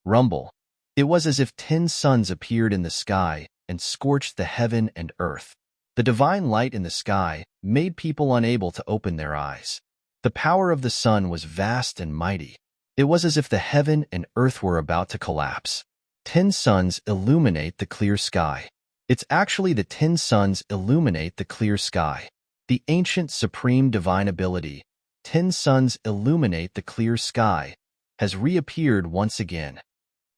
Rumble. It was as if 10 suns appeared in the sky and scorched the heaven and earth. The divine light in the sky made people unable to open their eyes. The power of the sun was vast and mighty. It was as if the heaven and earth were about to collapse. 10 suns illuminate the clear sky. It's actually the 10 suns illuminate the clear sky. The ancient supreme divine ability, 10 suns illuminate the clear sky, has reappeared once again.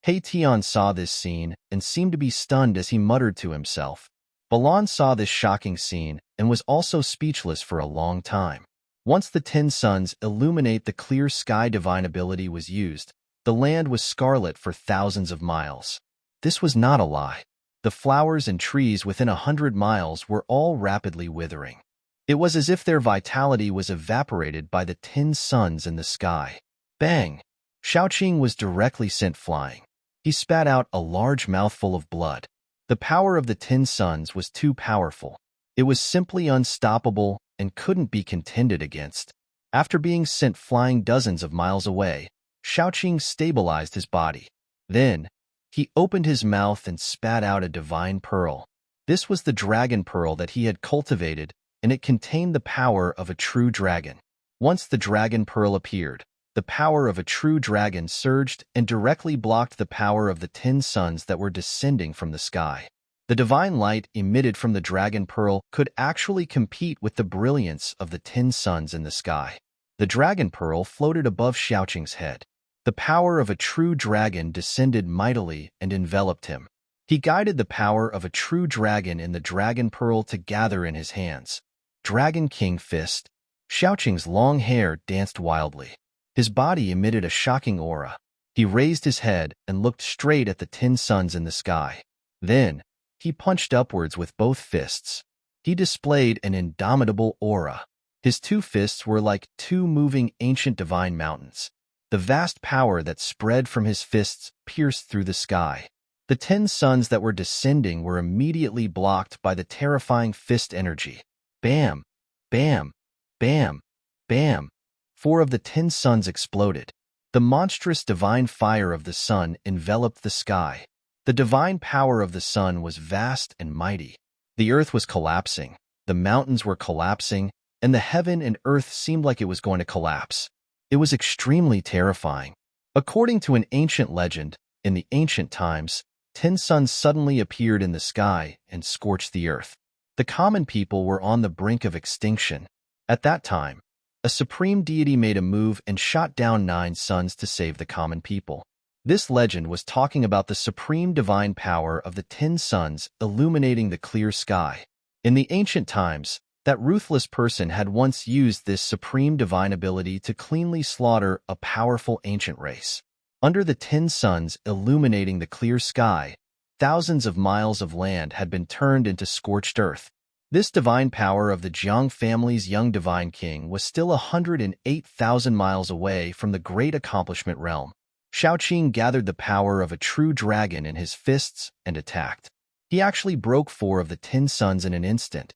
He Tian saw this scene and seemed to be stunned as he muttered to himself. Balan saw this shocking scene and was also speechless for a long time. Once the 10 suns illuminate the clear sky divine ability was used, the land was scarlet for thousands of miles. This was not a lie. The flowers and trees within 100 miles were all rapidly withering. It was as if their vitality was evaporated by the 10 suns in the sky. Bang! Xiaoqing was directly sent flying. He spat out a large mouthful of blood. The power of the 10 suns was too powerful. It was simply unstoppable and couldn't be contended against. After being sent flying dozens of miles away, Xiaoqing stabilized his body. Then, he opened his mouth and spat out a divine pearl. This was the dragon pearl that he had cultivated, and it contained the power of a true dragon. Once the dragon pearl appeared, the power of a true dragon surged and directly blocked the power of the 10 suns that were descending from the sky. The divine light emitted from the dragon pearl could actually compete with the brilliance of the 10 suns in the sky. The dragon pearl floated above Xiaoqing's head. The power of a true dragon descended mightily and enveloped him. He guided the power of a true dragon in the dragon pearl to gather in his hands. Dragon King Fist. Xiaoqing's long hair danced wildly. His body emitted a shocking aura. He raised his head and looked straight at the 10 suns in the sky. Then, he punched upwards with both fists. He displayed an indomitable aura. His 2 fists were like 2 moving ancient divine mountains. The vast power that spread from his fists pierced through the sky. The 10 suns that were descending were immediately blocked by the terrifying fist energy. Bam! Bam! Bam! Bam! 4 of the 10 suns exploded. The monstrous divine fire of the sun enveloped the sky. The divine power of the sun was vast and mighty. The earth was collapsing, the mountains were collapsing, and the heaven and earth seemed like it was going to collapse. It was extremely terrifying. According to an ancient legend, in the ancient times, 10 suns suddenly appeared in the sky and scorched the earth. The common people were on the brink of extinction. At that time, a supreme deity made a move and shot down 9 suns to save the common people. This legend was talking about the supreme divine power of the 10 suns illuminating the clear sky. In the ancient times, that ruthless person had once used this supreme divine ability to cleanly slaughter a powerful ancient race. Under the 10 suns illuminating the clear sky, thousands of miles of land had been turned into scorched earth. This divine power of the Jiang family's young divine king was still 108,000 miles away from the great accomplishment realm. Shaoqing gathered the power of a true dragon in his fists and attacked. He actually broke 4 of the 10 suns in an instant.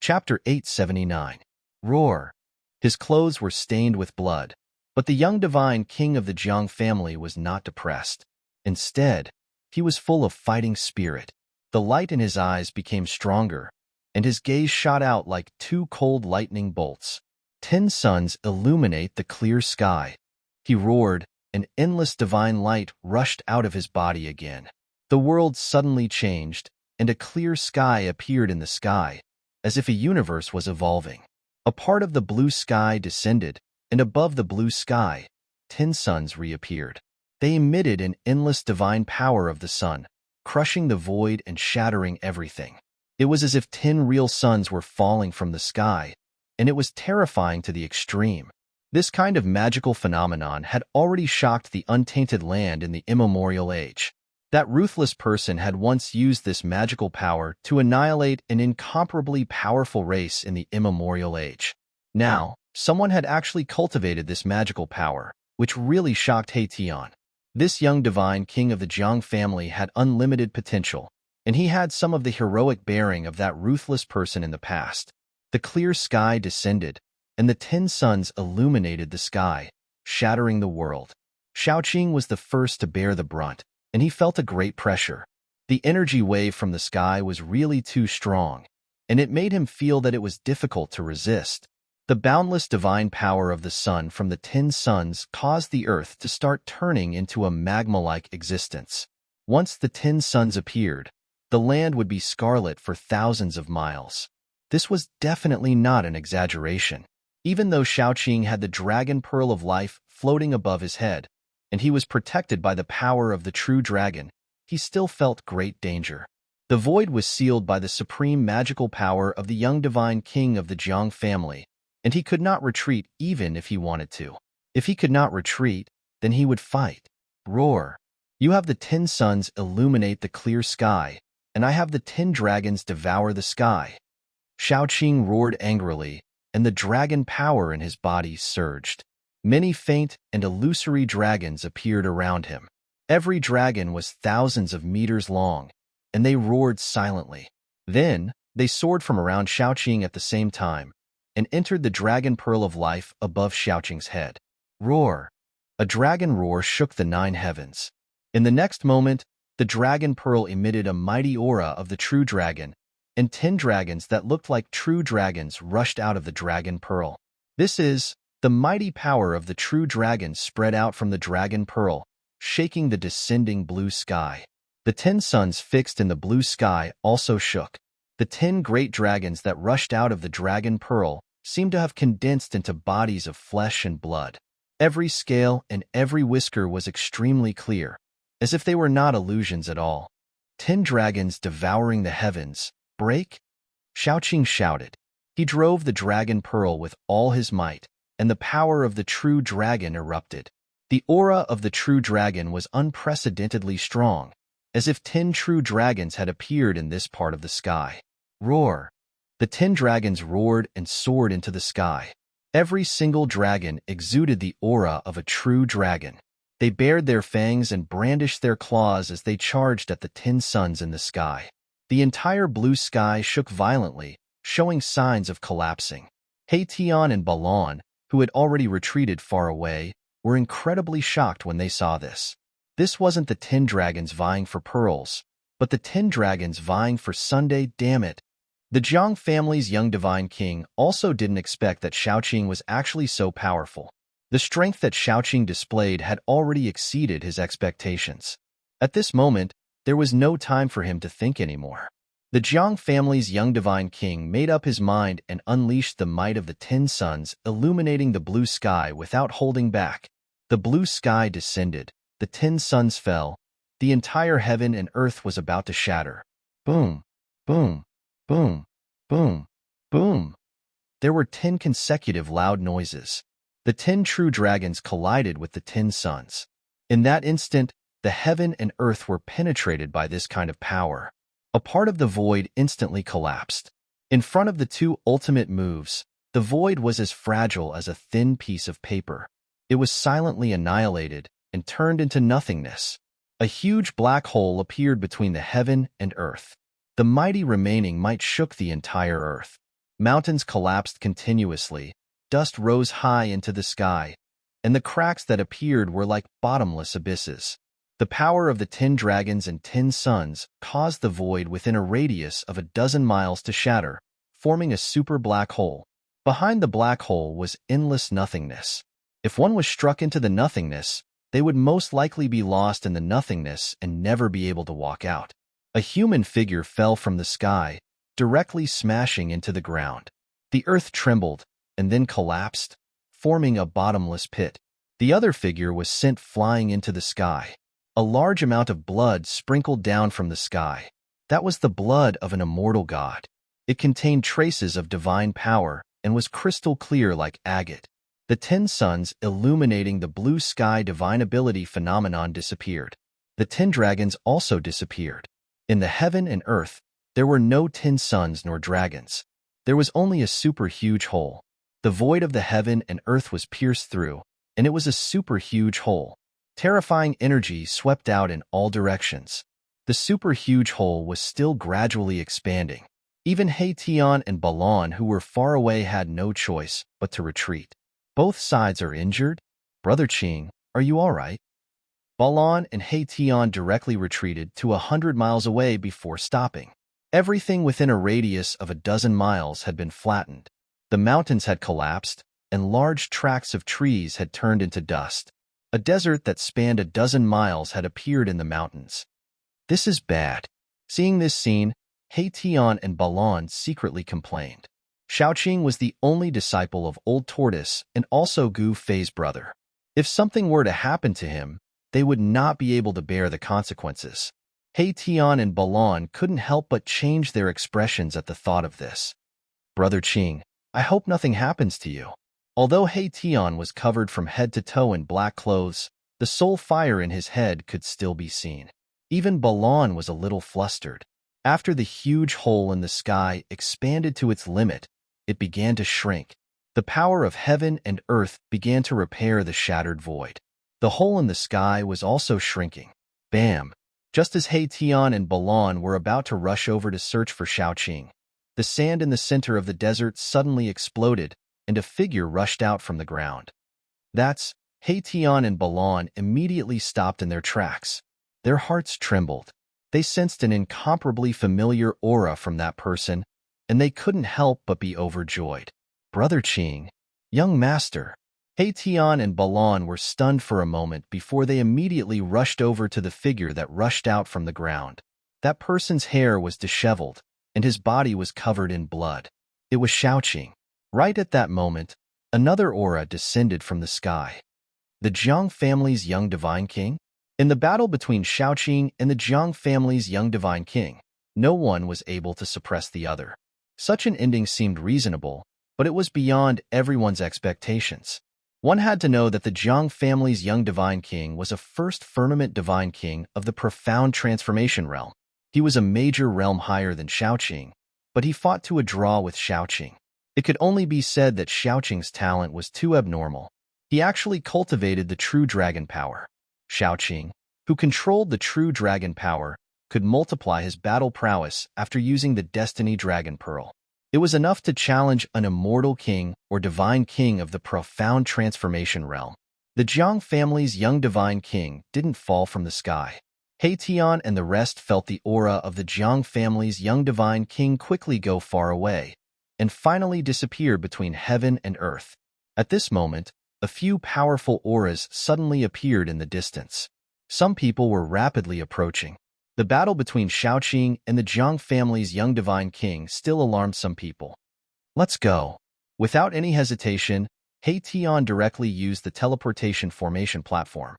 Chapter 879. Roar. His clothes were stained with blood, but the young divine king of the Jiang family was not depressed. Instead, he was full of fighting spirit. The light in his eyes became stronger, and his gaze shot out like 2 cold lightning bolts. 10 suns illuminate the clear sky. He roared, and endless divine light rushed out of his body again. The world suddenly changed, and a clear sky appeared in the sky, as if a universe was evolving. A part of the blue sky descended, and above the blue sky, 10 suns reappeared. They emitted an endless divine power of the sun, crushing the void and shattering everything. It was as if 10 real suns were falling from the sky, and it was terrifying to the extreme. This kind of magical phenomenon had already shocked the untainted land in the immemorial age. That ruthless person had once used this magical power to annihilate an incomparably powerful race in the immemorial age. Now, someone had actually cultivated this magical power, which really shocked He Tian. This young divine king of the Jiang family had unlimited potential, and he had some of the heroic bearing of that ruthless person in the past. The clear sky descended, and the 10 suns illuminated the sky, shattering the world. Shaoqing was the first to bear the brunt, and he felt a great pressure. The energy wave from the sky was really too strong, and it made him feel that it was difficult to resist. The boundless divine power of the sun from the 10 suns caused the earth to start turning into a magma-like existence. Once the 10 suns appeared, the land would be scarlet for thousands of miles. This was definitely not an exaggeration. Even though Shaoqing had the dragon pearl of life floating above his head, and he was protected by the power of the true dragon, he still felt great danger. The void was sealed by the supreme magical power of the young divine king of the Jiang family, and he could not retreat even if he wanted to. If he could not retreat, then he would fight. Roar. You have the 10 suns illuminate the clear sky, and I have the 10 dragons devour the sky. Shaoqing roared angrily, and the dragon power in his body surged. Many faint and illusory dragons appeared around him. Every dragon was thousands of meters long, and they roared silently. Then, they soared from around Shaoqing at the same time, and entered the dragon pearl of life above Shaoqing's head. Roar! A dragon roar shook the 9 heavens. In the next moment, the dragon pearl emitted a mighty aura of the true dragon, and 10 dragons that looked like true dragons rushed out of the dragon pearl. This is, the mighty power of the true dragon spread out from the dragon pearl, shaking the descending blue sky. The 10 suns fixed in the blue sky also shook. The 10 great dragons that rushed out of the dragon pearl seemed to have condensed into bodies of flesh and blood. Every scale and every whisker was extremely clear, as if they were not illusions at all. 10 dragons devouring the heavens. Break? Shaoqing shouted. He drove the dragon pearl with all his might, and the power of the true dragon erupted. The aura of the true dragon was unprecedentedly strong, as if 10 true dragons had appeared in this part of the sky. Roar! The 10 dragons roared and soared into the sky. Every single dragon exuded the aura of a true dragon. They bared their fangs and brandished their claws as they charged at the 10 suns in the sky. The entire blue sky shook violently, showing signs of collapsing. He Tian and Balan, who had already retreated far away, were incredibly shocked when they saw this. This wasn't the 10 dragons vying for pearls, but the 10 dragons vying for Sunday. Damn it! The Jiang family's young divine king also didn't expect that Shaoqing was actually so powerful. The strength that Shaoqing displayed had already exceeded his expectations. At this moment, there was no time for him to think anymore. The Jiang family's young divine king made up his mind and unleashed the might of the 10 suns, illuminating the blue sky without holding back. The blue sky descended, the 10 suns fell, the entire heaven and earth was about to shatter. Boom, boom, boom, boom, boom. There were 10 consecutive loud noises. The 10 true dragons collided with the 10 suns. In that instant, the heaven and earth were penetrated by this kind of power. A part of the void instantly collapsed. In front of the two ultimate moves, the void was as fragile as a thin piece of paper. It was silently annihilated and turned into nothingness. A huge black hole appeared between the heaven and earth. The mighty remaining might shook the entire earth. Mountains collapsed continuously, dust rose high into the sky, and the cracks that appeared were like bottomless abysses. The power of the 10 dragons and 10 suns caused the void within a radius of a dozen miles to shatter, forming a super black hole. Behind the black hole was endless nothingness. If one was struck into the nothingness, they would most likely be lost in the nothingness and never be able to walk out. A human figure fell from the sky, directly smashing into the ground. The earth trembled and then collapsed, forming a bottomless pit. The other figure was sent flying into the sky. A large amount of blood sprinkled down from the sky. That was the blood of an immortal god. It contained traces of divine power and was crystal clear like agate. The 10 suns illuminating the blue sky divine ability phenomenon disappeared. The 10 dragons also disappeared. In the heaven and earth, there were no 10 suns nor dragons. There was only a super huge hole. The void of the heaven and earth was pierced through, and it was a super huge hole. Terrifying energy swept out in all directions. The super huge hole was still gradually expanding. Even He Tian and Balan, who were far away, had no choice but to retreat. Both sides are injured? Brother Qing, are you all right? Balan and He Tian directly retreated to 100 miles away before stopping. Everything within a radius of a dozen miles had been flattened. The mountains had collapsed, and large tracts of trees had turned into dust. A desert that spanned a dozen miles had appeared in the mountains. This is bad. Seeing this scene, He Tian and Balan secretly complained. Shaoqing was the only disciple of Old Tortoise and also Gu Fei's brother. If something were to happen to him, they would not be able to bear the consequences. He Tian and Balan couldn't help but change their expressions at the thought of this. Brother Qing, I hope nothing happens to you. Although He Tian was covered from head to toe in black clothes, the soul fire in his head could still be seen. Even Balan was a little flustered. After the huge hole in the sky expanded to its limit, it began to shrink. The power of heaven and earth began to repair the shattered void. The hole in the sky was also shrinking. Bam! Just as He Tian and Balan were about to rush over to search for Shaoqing, the sand in the center of the desert suddenly exploded, and a figure rushed out from the ground. That's He Tian and Balan immediately stopped in their tracks. Their hearts trembled. They sensed an incomparably familiar aura from that person, and they couldn't help but be overjoyed. Brother Qing, young master. He Tian and Balan were stunned for a moment before they immediately rushed over to the figure that rushed out from the ground. That person's hair was disheveled, and his body was covered in blood. It was Shaoqing. Right at that moment, another aura descended from the sky. The Jiang family's young divine king? In the battle between Shaoqing and the Jiang family's young divine king, no one was able to suppress the other. Such an ending seemed reasonable, but it was beyond everyone's expectations. One had to know that the Jiang family's young divine king was a first firmament divine king of the profound transformation realm. He was a major realm higher than Shaoqing, but he fought to a draw with Shaoqing. It could only be said that Shaoqing's talent was too abnormal. He actually cultivated the true dragon power. Shaoqing, who controlled the true dragon power, could multiply his battle prowess after using the Destiny Dragon Pearl. It was enough to challenge an immortal king or divine king of the profound transformation realm. The Jiang family's young divine king didn't fall from the sky. Tian and the rest felt the aura of the Jiang family's young divine king quickly go far away, and finally disappear between heaven and earth. At this moment, a few powerful auras suddenly appeared in the distance. Some people were rapidly approaching. The battle between Shaoqing and the Jiang family's young divine king still alarmed some people. Let's go. Without any hesitation, Tian directly used the teleportation formation platform.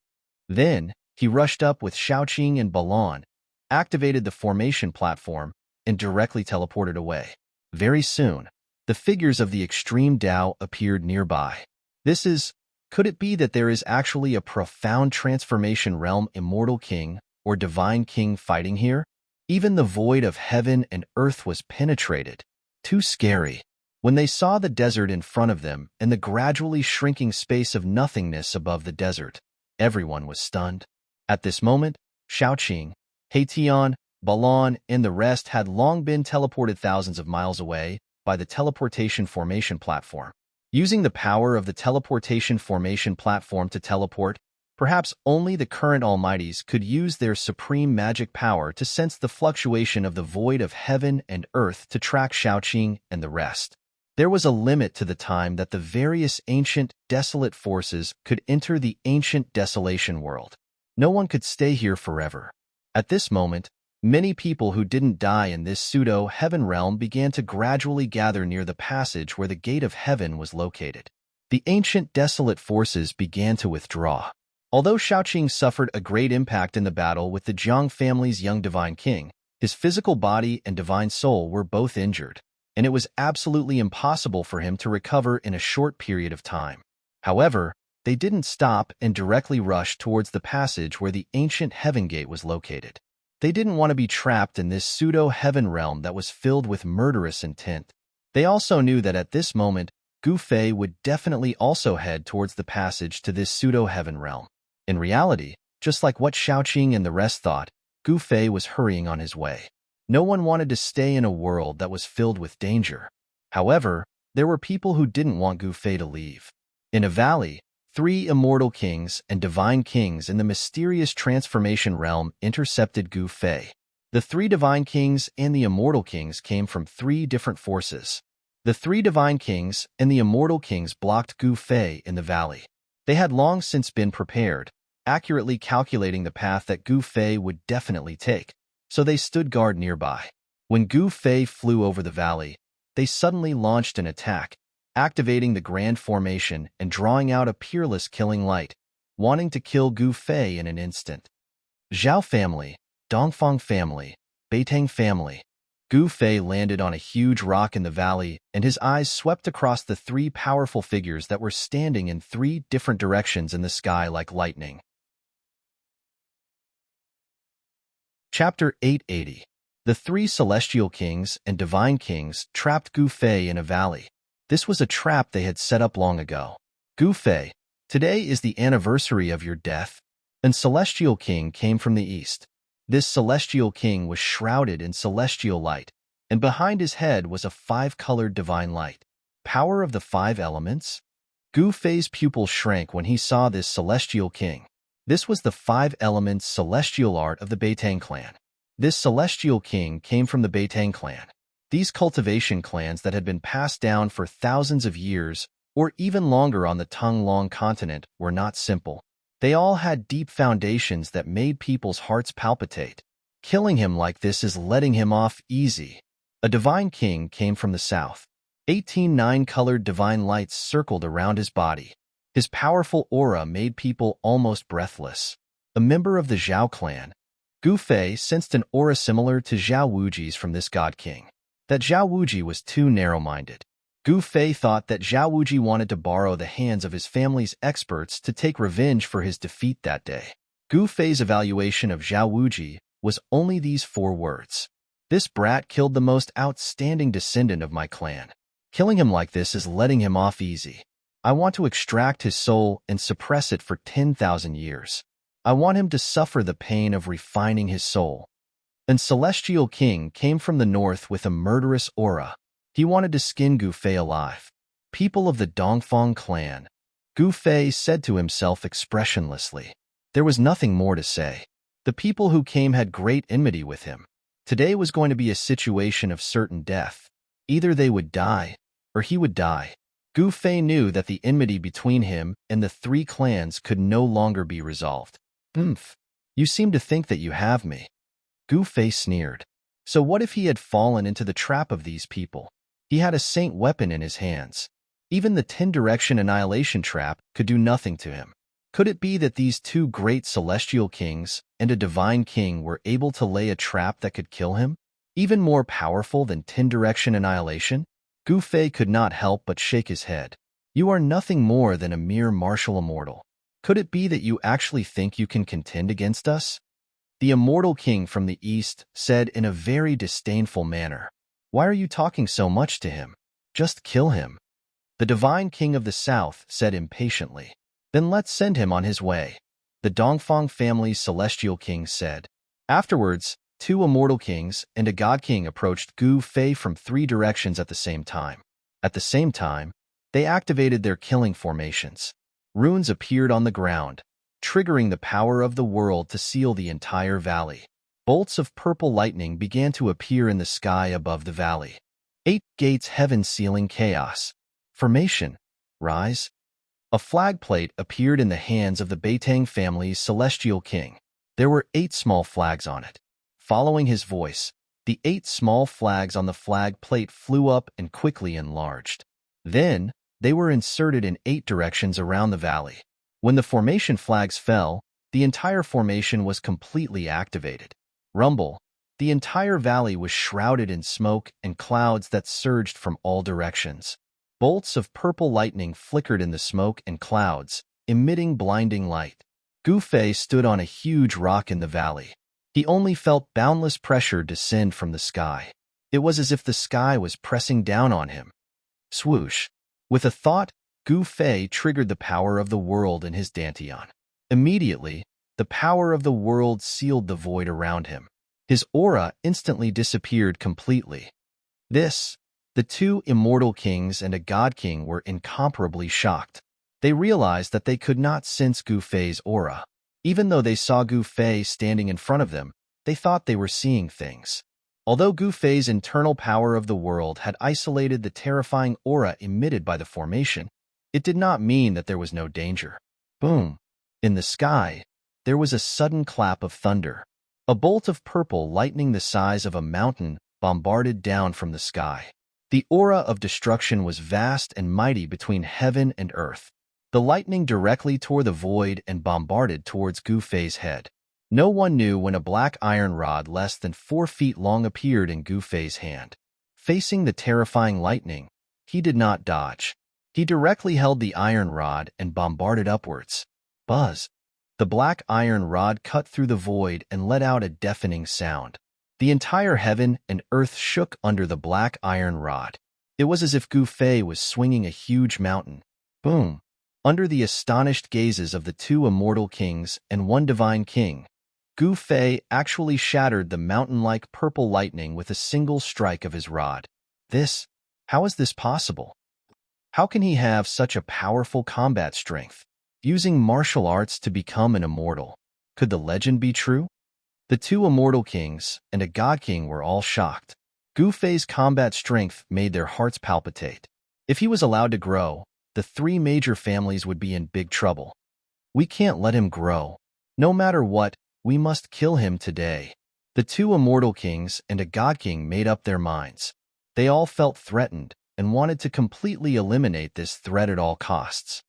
Then, he rushed up with Shaoqing and Balan, activated the formation platform, and directly teleported away. Very soon, the figures of the extreme Tao appeared nearby. Could it be that there is actually a profound transformation realm immortal king or divine king fighting here? Even the void of heaven and earth was penetrated. Too scary. When they saw the desert in front of them and the gradually shrinking space of nothingness above the desert, everyone was stunned. At this moment, Shaoqing, Tian, Balan, and the rest had long been teleported thousands of miles away by the teleportation formation platform. Using the power of the teleportation formation platform to teleport, perhaps only the current almighties could use their supreme magic power to sense the fluctuation of the void of heaven and earth to track Shaoqing and the rest. There was a limit to the time that the various ancient, desolate forces could enter the ancient desolation world. No one could stay here forever. At this moment, many people who didn't die in this pseudo-heaven realm began to gradually gather near the passage where the gate of heaven was located. The ancient desolate forces began to withdraw. Although Shaoqing suffered a great impact in the battle with the Jiang family's young divine king, his physical body and divine soul were both injured, and it was absolutely impossible for him to recover in a short period of time. However, they didn't stop and directly rush towards the passage where the ancient heaven gate was located. They didn't want to be trapped in this pseudo-heaven realm that was filled with murderous intent. They also knew that at this moment, Gu Fei would definitely also head towards the passage to this pseudo-heaven realm. In reality, just like what Shaoqing and the rest thought, Gu Fei was hurrying on his way. No one wanted to stay in a world that was filled with danger. However, there were people who didn't want Gu Fei to leave. In a valley, 3 immortal kings and divine kings in the mysterious transformation realm intercepted Gu Fei. The 3 divine kings and the immortal kings came from 3 different forces. The 3 divine kings and the immortal kings blocked Gu Fei in the valley. They had long since been prepared, accurately calculating the path that Gu Fei would definitely take, so they stood guard nearby. When Gu Fei flew over the valley, they suddenly launched an attack, activating the Grand Formation and drawing out a peerless killing light, wanting to kill Gu Fei in an instant. Zhao family, Dongfang family, Beitang family. Gu Fei landed on a huge rock in the valley, and his eyes swept across the 3 powerful figures that were standing in 3 different directions in the sky like lightning. Chapter 880. The 3 celestial kings and divine kings trapped Gu Fei in a valley. This was a trap they had set up long ago. Gu Fei, today is the anniversary of your death. An celestial king came from the east. This celestial king was shrouded in celestial light, and behind his head was a 5-colored divine light. Power of the 5 elements? Gu Fei's pupils shrank when he saw this celestial king. This was the 5 elements celestial art of the Beitang clan. This celestial king came from the Beitang clan. These cultivation clans that had been passed down for thousands of years or even longer on the Tonglong continent were not simple. They all had deep foundations that made people's hearts palpitate. Killing him like this is letting him off easy. A divine king came from the south. 18 9-colored divine lights circled around his body. His powerful aura made people almost breathless. A member of the Zhao clan, Gu Fei sensed an aura similar to Zhao Wuji's from this god king. That Zhao Wuji was too narrow-minded. Gu Fei thought that Zhao Wuji wanted to borrow the hands of his family's experts to take revenge for his defeat that day. Gu Fei's evaluation of Zhao Wuji was only these 4 words. This brat killed the most outstanding descendant of my clan. Killing him like this is letting him off easy. I want to extract his soul and suppress it for 10,000 years. I want him to suffer the pain of refining his soul. An celestial king came from the north with a murderous aura. He wanted to skin Gu Fei alive. People of the Dongfang clan, Gu Fei said to himself expressionlessly. There was nothing more to say. The people who came had great enmity with him. Today was going to be a situation of certain death. Either they would die, or he would die. Gu Fei knew that the enmity between him and the three clans could no longer be resolved. "Umph, you seem to think that you have me." Gu Fei sneered. So what if he had fallen into the trap of these people? He had a saint weapon in his hands. Even the 10-direction annihilation trap could do nothing to him. Could it be that these two great celestial kings and a divine king were able to lay a trap that could kill him? Even more powerful than 10-direction annihilation? Gu Fei could not help but shake his head. You are nothing more than a mere martial immortal. Could it be that you actually think you can contend against us? The immortal king from the east said in a very disdainful manner. Why are you talking so much to him? Just kill him. The divine king of the south said impatiently. Then let's send him on his way. The Dongfang family's celestial king said. Afterwards, two immortal kings and a god king approached Gu Fei from 3 directions at the same time. At the same time, they activated their killing formations. Runes appeared on the ground, triggering the power of the world to seal the entire valley. Bolts of purple lightning began to appear in the sky above the valley. 8 gates heaven sealing chaos. Formation. Rise. A flag plate appeared in the hands of the Beitang family's celestial king. There were 8 small flags on it. Following his voice, the 8 small flags on the flag plate flew up and quickly enlarged. Then, they were inserted in 8 directions around the valley. When the formation flags fell, the entire formation was completely activated. Rumble. The entire valley was shrouded in smoke and clouds that surged from all directions. Bolts of purple lightning flickered in the smoke and clouds, emitting blinding light. Gu Fei stood on a huge rock in the valley. He only felt boundless pressure descend from the sky. It was as if the sky was pressing down on him. Swoosh. With a thought, Gu Fei triggered the power of the world in his dantian. Immediately, the power of the world sealed the void around him. His aura instantly disappeared completely. The 2 immortal kings and a god king were incomparably shocked. They realized that they could not sense Gu Fei's aura. Even though they saw Gu Fei standing in front of them, they thought they were seeing things. Although Gu Fei's internal power of the world had isolated the terrifying aura emitted by the formation, it did not mean that there was no danger. Boom! In the sky, there was a sudden clap of thunder. A bolt of purple lightning the size of a mountain bombarded down from the sky. The aura of destruction was vast and mighty between heaven and earth. The lightning directly tore the void and bombarded towards Gu Fei's head. No one knew when a black iron rod less than 4 feet long appeared in Gu Fei's hand. Facing the terrifying lightning, he did not dodge. He directly held the iron rod and bombarded upwards. Buzz! The black iron rod cut through the void and let out a deafening sound. The entire heaven and earth shook under the black iron rod. It was as if Gu Fei was swinging a huge mountain. Boom! Under the astonished gazes of the 2 immortal kings and 1 divine king, Gu Fei actually shattered the mountain-like purple lightning with a single strike of his rod. How is this possible? How can he have such a powerful combat strength? Using martial arts to become an immortal. Could the legend be true? The 2 immortal kings and a god king were all shocked. Gu Fei's combat strength made their hearts palpitate. If he was allowed to grow, the 3 major families would be in big trouble. We can't let him grow. No matter what, we must kill him today. The 2 immortal kings and a god king made up their minds. They all felt threatened and wanted to completely eliminate this threat at all costs.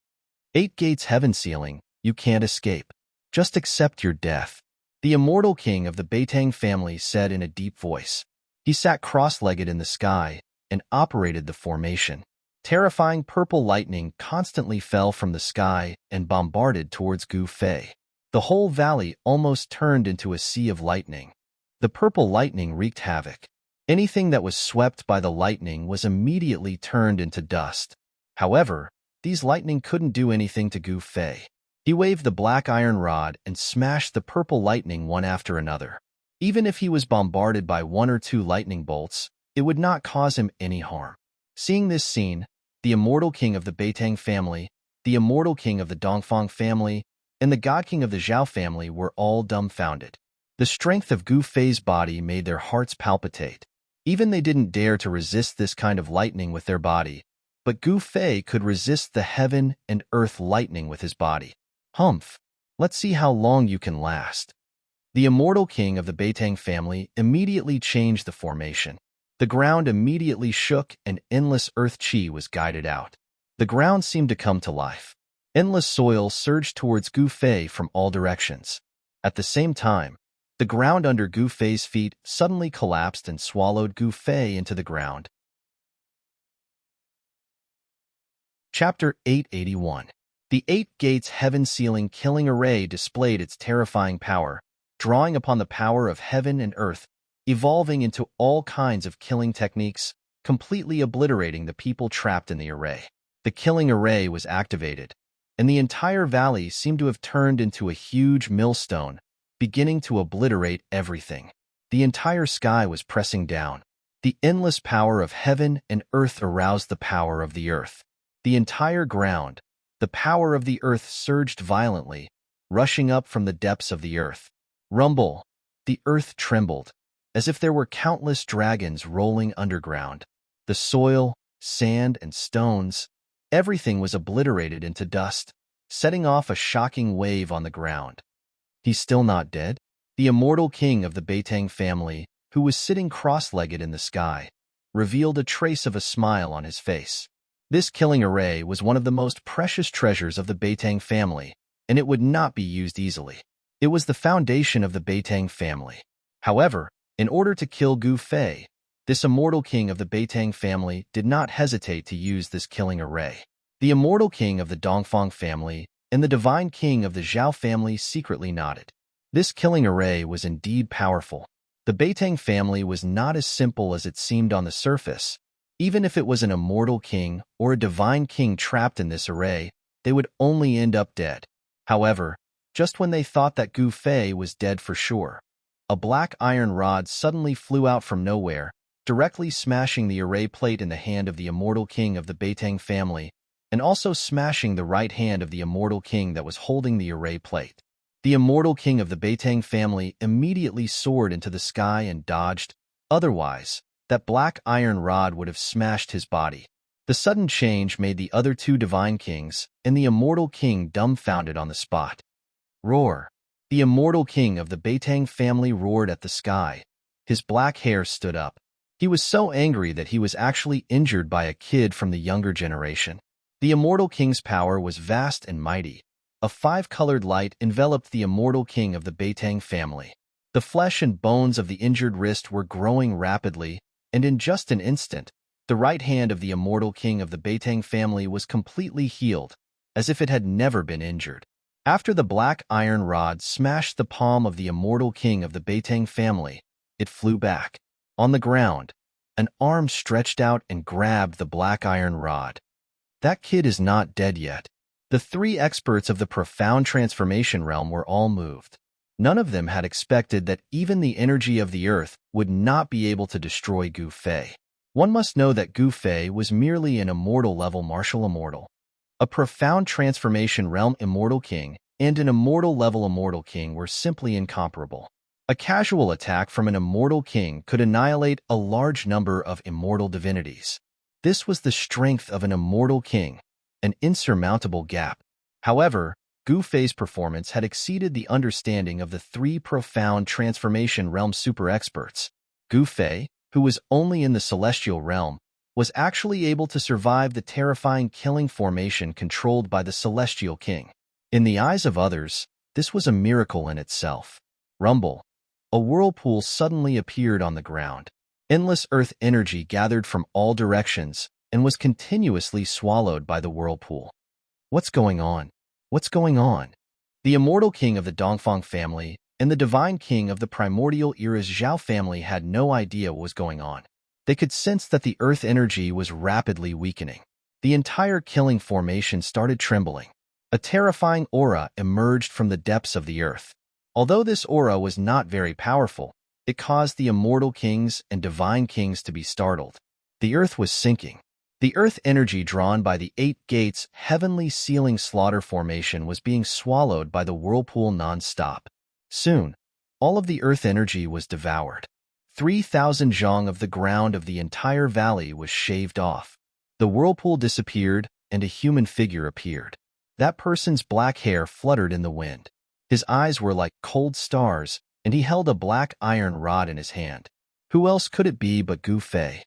8 gates heaven sealing, you can't escape. Just accept your death. The immortal king of the Beitang family said in a deep voice. He sat cross-legged in the sky and operated the formation. Terrifying purple lightning constantly fell from the sky and bombarded towards Gu Fei. The whole valley almost turned into a sea of lightning. The purple lightning wreaked havoc. Anything that was swept by the lightning was immediately turned into dust. However, these lightning couldn't do anything to Gu Fei. He waved the black iron rod and smashed the purple lightning one after another. Even if he was bombarded by 1 or 2 lightning bolts, it would not cause him any harm. Seeing this scene, the immortal king of the Beitang family, the immortal king of the Dongfang family, and the god king of the Zhao family were all dumbfounded. The strength of Gu Fei's body made their hearts palpitate. Even they didn't dare to resist this kind of lightning with their body, but Gu Fei could resist the heaven and earth lightning with his body. Humph! Let's see how long you can last. The immortal king of the Beitang family immediately changed the formation. The ground immediately shook and endless earth qi was guided out. The ground seemed to come to life. Endless soil surged towards Gu Fei from all directions. At the same time, the ground under Gu Fei's feet suddenly collapsed and swallowed Gu Fei into the ground. Chapter 881. The Eight Gates heaven-sealing killing array displayed its terrifying power, drawing upon the power of heaven and earth, evolving into all kinds of killing techniques, completely obliterating the people trapped in the array. The killing array was activated, and the entire valley seemed to have turned into a huge millstone, beginning to obliterate everything. The entire sky was pressing down. The endless power of heaven and earth aroused the power of the earth. The entire ground, the power of the earth surged violently, rushing up from the depths of the earth. Rumble! The earth trembled, as if there were countless dragons rolling underground. The soil, sand, and stones, everything was obliterated into dust, setting off a shocking wave on the ground. He's still not dead? The immortal king of the Beitang family, who was sitting cross-legged in the sky, revealed a trace of a smile on his face. This killing array was one of the most precious treasures of the Beitang family, and it would not be used easily. It was the foundation of the Beitang family. However, in order to kill Gu Fei, this immortal king of the Beitang family did not hesitate to use this killing array. The immortal king of the Dongfang family and the divine king of the Zhao family secretly nodded. This killing array was indeed powerful. The Beitang family was not as simple as it seemed on the surface. Even if it was an immortal king or a divine king trapped in this array, they would only end up dead. However, just when they thought that Gu Fei was dead for sure, a black iron rod suddenly flew out from nowhere, directly smashing the array plate in the hand of the immortal king of the Beitang family, and also smashing the right hand of the immortal king that was holding the array plate. The immortal king of the Beitang family immediately soared into the sky and dodged. Otherwise, that black iron rod would have smashed his body. The sudden change made the other two divine kings and the immortal king dumbfounded on the spot. Roar! The immortal king of the Beitang family roared at the sky. His black hair stood up. He was so angry that he was actually injured by a kid from the younger generation. The immortal king's power was vast and mighty. A five-colored light enveloped the immortal king of the Beitang family. The flesh and bones of the injured wrist were growing rapidly, and in just an instant, the right hand of the immortal king of the Beitang family was completely healed, as if it had never been injured. After the black iron rod smashed the palm of the immortal king of the Beitang family, it flew back. On the ground, an arm stretched out and grabbed the black iron rod. That kid is not dead yet. The three experts of the profound transformation realm were all moved. None of them had expected that even the energy of the earth would not be able to destroy Gu Fei. One must know that Gu Fei was merely an immortal-level martial immortal. A profound transformation realm immortal king and an immortal-level immortal king were simply incomparable. A casual attack from an immortal king could annihilate a large number of immortal divinities. This was the strength of an immortal king, an insurmountable gap. However, Gu Fei's performance had exceeded the understanding of the three profound transformation realm super experts. Gu Fei, who was only in the celestial realm, was actually able to survive the terrifying killing formation controlled by the celestial king. In the eyes of others, this was a miracle in itself. Rumble! A whirlpool suddenly appeared on the ground. Endless earth energy gathered from all directions and was continuously swallowed by the whirlpool. What's going on? What's going on? The immortal king of the Dongfang family and the divine king of the primordial era's Zhao family had no idea what was going on. They could sense that the earth energy was rapidly weakening. The entire killing formation started trembling. A terrifying aura emerged from the depths of the earth. Although this aura was not very powerful, it caused the immortal kings and divine kings to be startled. The earth was sinking. The earth energy drawn by the Eight Gates heavenly sealing slaughter formation was being swallowed by the whirlpool non-stop. Soon, All of the earth energy was devoured. 3,000 zhang of the ground of the entire valley was shaved off. The whirlpool disappeared, and a human figure appeared. That person's black hair fluttered in the wind. His eyes were like cold stars, and he held a black iron rod in his hand. Who else could it be but Gu Fei?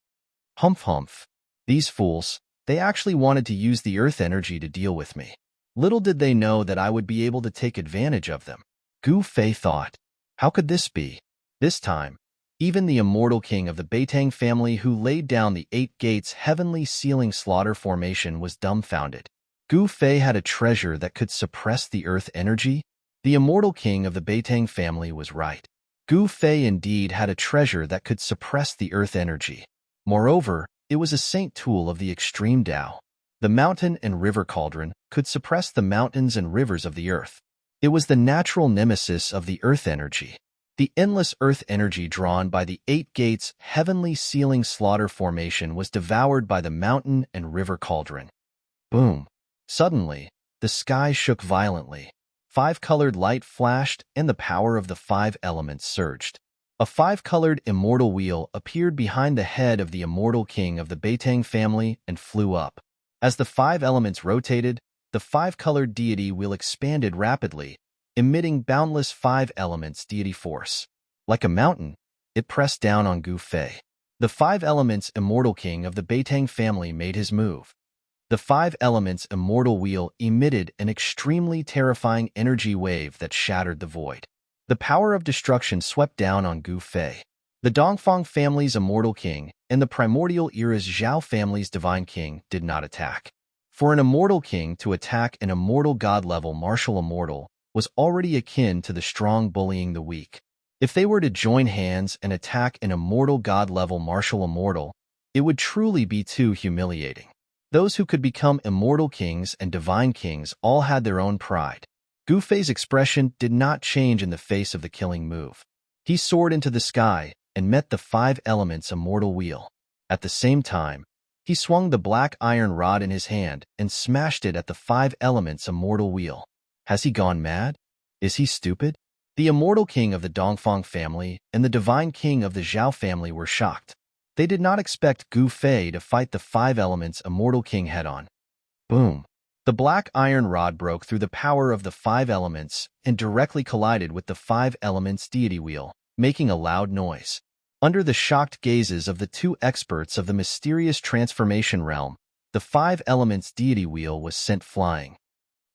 Humph humph. These fools, they actually wanted to use the earth energy to deal with me. Little did they know that I would be able to take advantage of them. Gu Fei thought, how could this be? This time, even the immortal king of the Beitang family who laid down the 8 gates heavenly sealing slaughter formation was dumbfounded. Gu Fei had a treasure that could suppress the earth energy? The immortal king of the Beitang family was right. Gu Fei indeed had a treasure that could suppress the earth energy. Moreover, it was a saint tool of the extreme Tao. The mountain and river cauldron could suppress the mountains and rivers of the earth. It was the natural nemesis of the earth energy. The endless earth energy drawn by the 8 gates heavenly sealing slaughter formation was devoured by the mountain and river cauldron. Boom! Suddenly, the sky shook violently. 5-colored light flashed, and the power of the 5 elements surged. A 5-colored immortal wheel appeared behind the head of the immortal king of the Beitang family and flew up. As the 5 elements rotated, the 5-colored deity wheel expanded rapidly, emitting boundless 5 elements deity force. Like a mountain, it pressed down on Gu Fei. The 5 elements immortal king of the Beitang family made his move. The 5 elements immortal wheel emitted an extremely terrifying energy wave that shattered the void. The power of destruction swept down on Gu Fei. The Dongfang family's immortal king and the primordial era's Zhao family's divine king did not attack. For an immortal king to attack an immortal god-level martial immortal was already akin to the strong bullying the weak. If they were to join hands and attack an immortal god-level martial immortal, it would truly be too humiliating. Those who could become immortal kings and divine kings all had their own pride. Gu Fei's expression did not change in the face of the killing move. He soared into the sky and met the 5 elements immortal wheel. At the same time, he swung the black iron rod in his hand and smashed it at the 5 elements immortal wheel. Has he gone mad? Is he stupid? The immortal king of the Dongfang family and the divine king of the Zhao family were shocked. They did not expect Gu Fei to fight the 5 elements immortal king head-on. Boom! The black iron rod broke through the power of the 5 elements and directly collided with the 5 elements deity wheel, making a loud noise. Under the shocked gazes of the 2 experts of the mysterious transformation realm, the 5 elements deity wheel was sent flying.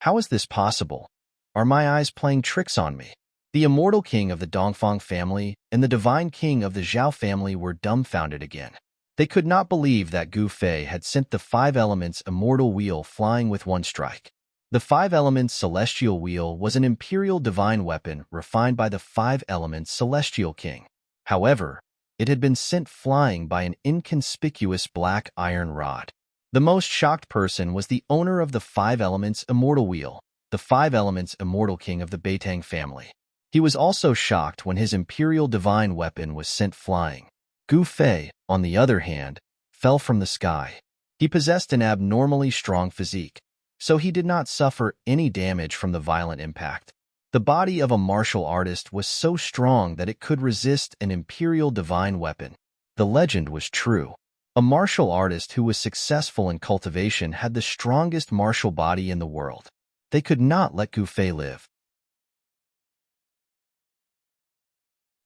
How is this possible? Are my eyes playing tricks on me? The immortal king of the Dongfang family and the divine king of the Zhao family were dumbfounded again. They could not believe that Gu Fei had sent the 5 elements immortal wheel flying with one strike. The 5 elements celestial wheel was an imperial divine weapon refined by the 5 elements celestial king. However, it had been sent flying by an inconspicuous black iron rod. The most shocked person was the owner of the 5 elements immortal wheel, the 5 elements immortal king of the Beitang family. He was also shocked when his imperial divine weapon was sent flying. Gu Fei, on the other hand, fell from the sky. He possessed an abnormally strong physique, so he did not suffer any damage from the violent impact. The body of a martial artist was so strong that it could resist an imperial divine weapon. The legend was true. A martial artist who was successful in cultivation had the strongest martial body in the world. They could not let Gu Fei live.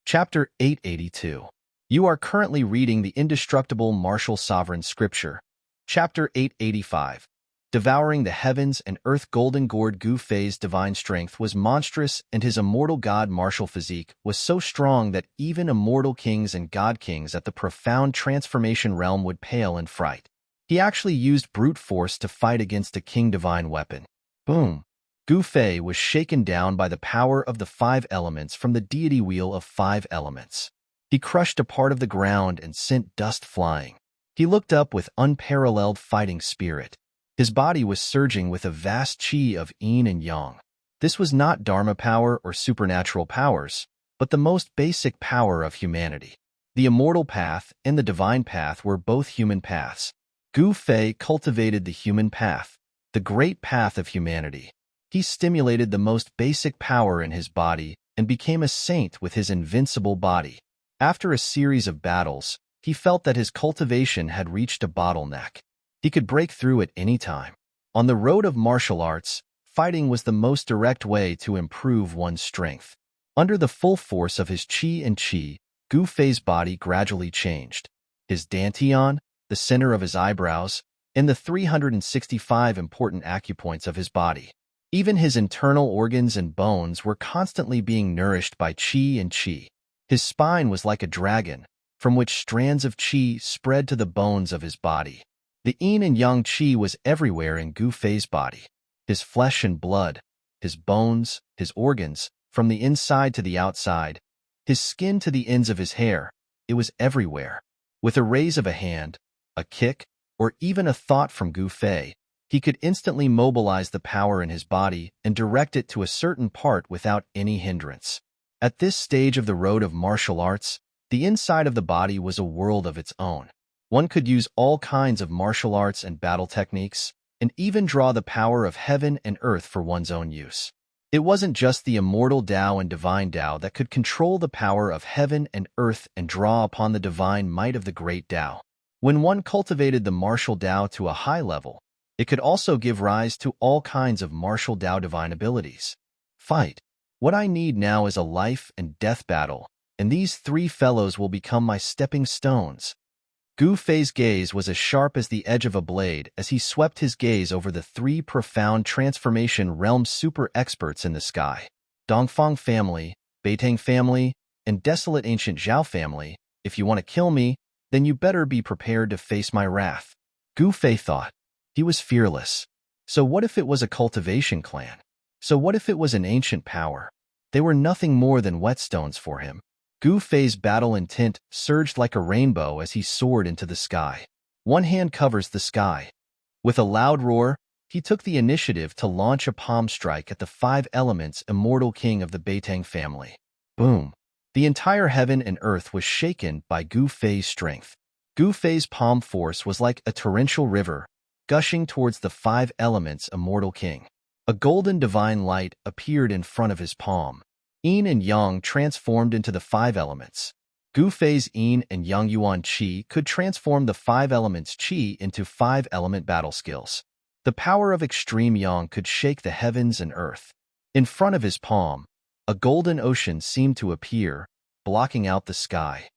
Chapter 882. You are currently reading the Indestructible Martial Sovereign Scripture. Chapter 885. Devouring the heavens and earth. Golden Gourd. Gu Fei's divine strength was monstrous, and his immortal god martial physique was so strong that even immortal kings and god kings at the profound transformation realm would pale in fright. He actually used brute force to fight against a king divine weapon. Boom! Gu Fei was shaken down by the power of the 5 elements from the deity wheel of 5 elements. He crushed a part of the ground and sent dust flying. He looked up with unparalleled fighting spirit. His body was surging with a vast qi of yin and yang. This was not dharma power or supernatural powers, but the most basic power of humanity. The immortal path and the divine path were both human paths. Gu Fei cultivated the human path, the great path of humanity. He stimulated the most basic power in his body and became a saint with his invincible body. After a series of battles, he felt that his cultivation had reached a bottleneck. He could break through at any time. On the road of martial arts, fighting was the most direct way to improve one's strength. Under the full force of his qi, Gu Fei's body gradually changed. His dantian, the center of his eyebrows, and the 365 important acupoints of his body. Even his internal organs and bones were constantly being nourished by qi. His spine was like a dragon, from which strands of qi spread to the bones of his body. The yin and yang qi was everywhere in Gu Fei's body. His flesh and blood, his bones, his organs, from the inside to the outside, his skin to the ends of his hair, it was everywhere. With a raise of a hand, a kick, or even a thought from Gu Fei, he could instantly mobilize the power in his body and direct it to a certain part without any hindrance. At this stage of the road of martial arts, the inside of the body was a world of its own. One could use all kinds of martial arts and battle techniques, and even draw the power of heaven and earth for one's own use. It wasn't just the immortal Tao and divine Tao that could control the power of heaven and earth and draw upon the divine might of the great Tao. When one cultivated the martial Tao to a high level, it could also give rise to all kinds of martial Tao divine abilities. Fight. What I need now is a life and death battle, and these three fellows will become my stepping stones. Gu Fei's gaze was as sharp as the edge of a blade as he swept his gaze over the three profound transformation realm super experts in the sky. Dongfang family, Beitang family, and desolate ancient Zhao family. If you want to kill me, then you better be prepared to face my wrath. Gu Fei thought. He was fearless. So what if it was a cultivation clan? So what if it was an ancient power? They were nothing more than whetstones for him. Gu Fei's battle intent surged like a rainbow as he soared into the sky. One hand covers the sky. With a loud roar, he took the initiative to launch a palm strike at the five elements immortal king of the Beitang family. Boom! The entire heaven and earth was shaken by Gu Fei's strength. Gu Fei's palm force was like a torrential river, gushing towards the five elements immortal king. A golden divine light appeared in front of his palm. Yin and Yang transformed into the five elements. Gu Fei's Yin and Yang Yuan Qi could transform the five elements Qi into five-element battle skills. The power of extreme Yang could shake the heavens and earth. In front of his palm, a golden ocean seemed to appear, blocking out the sky.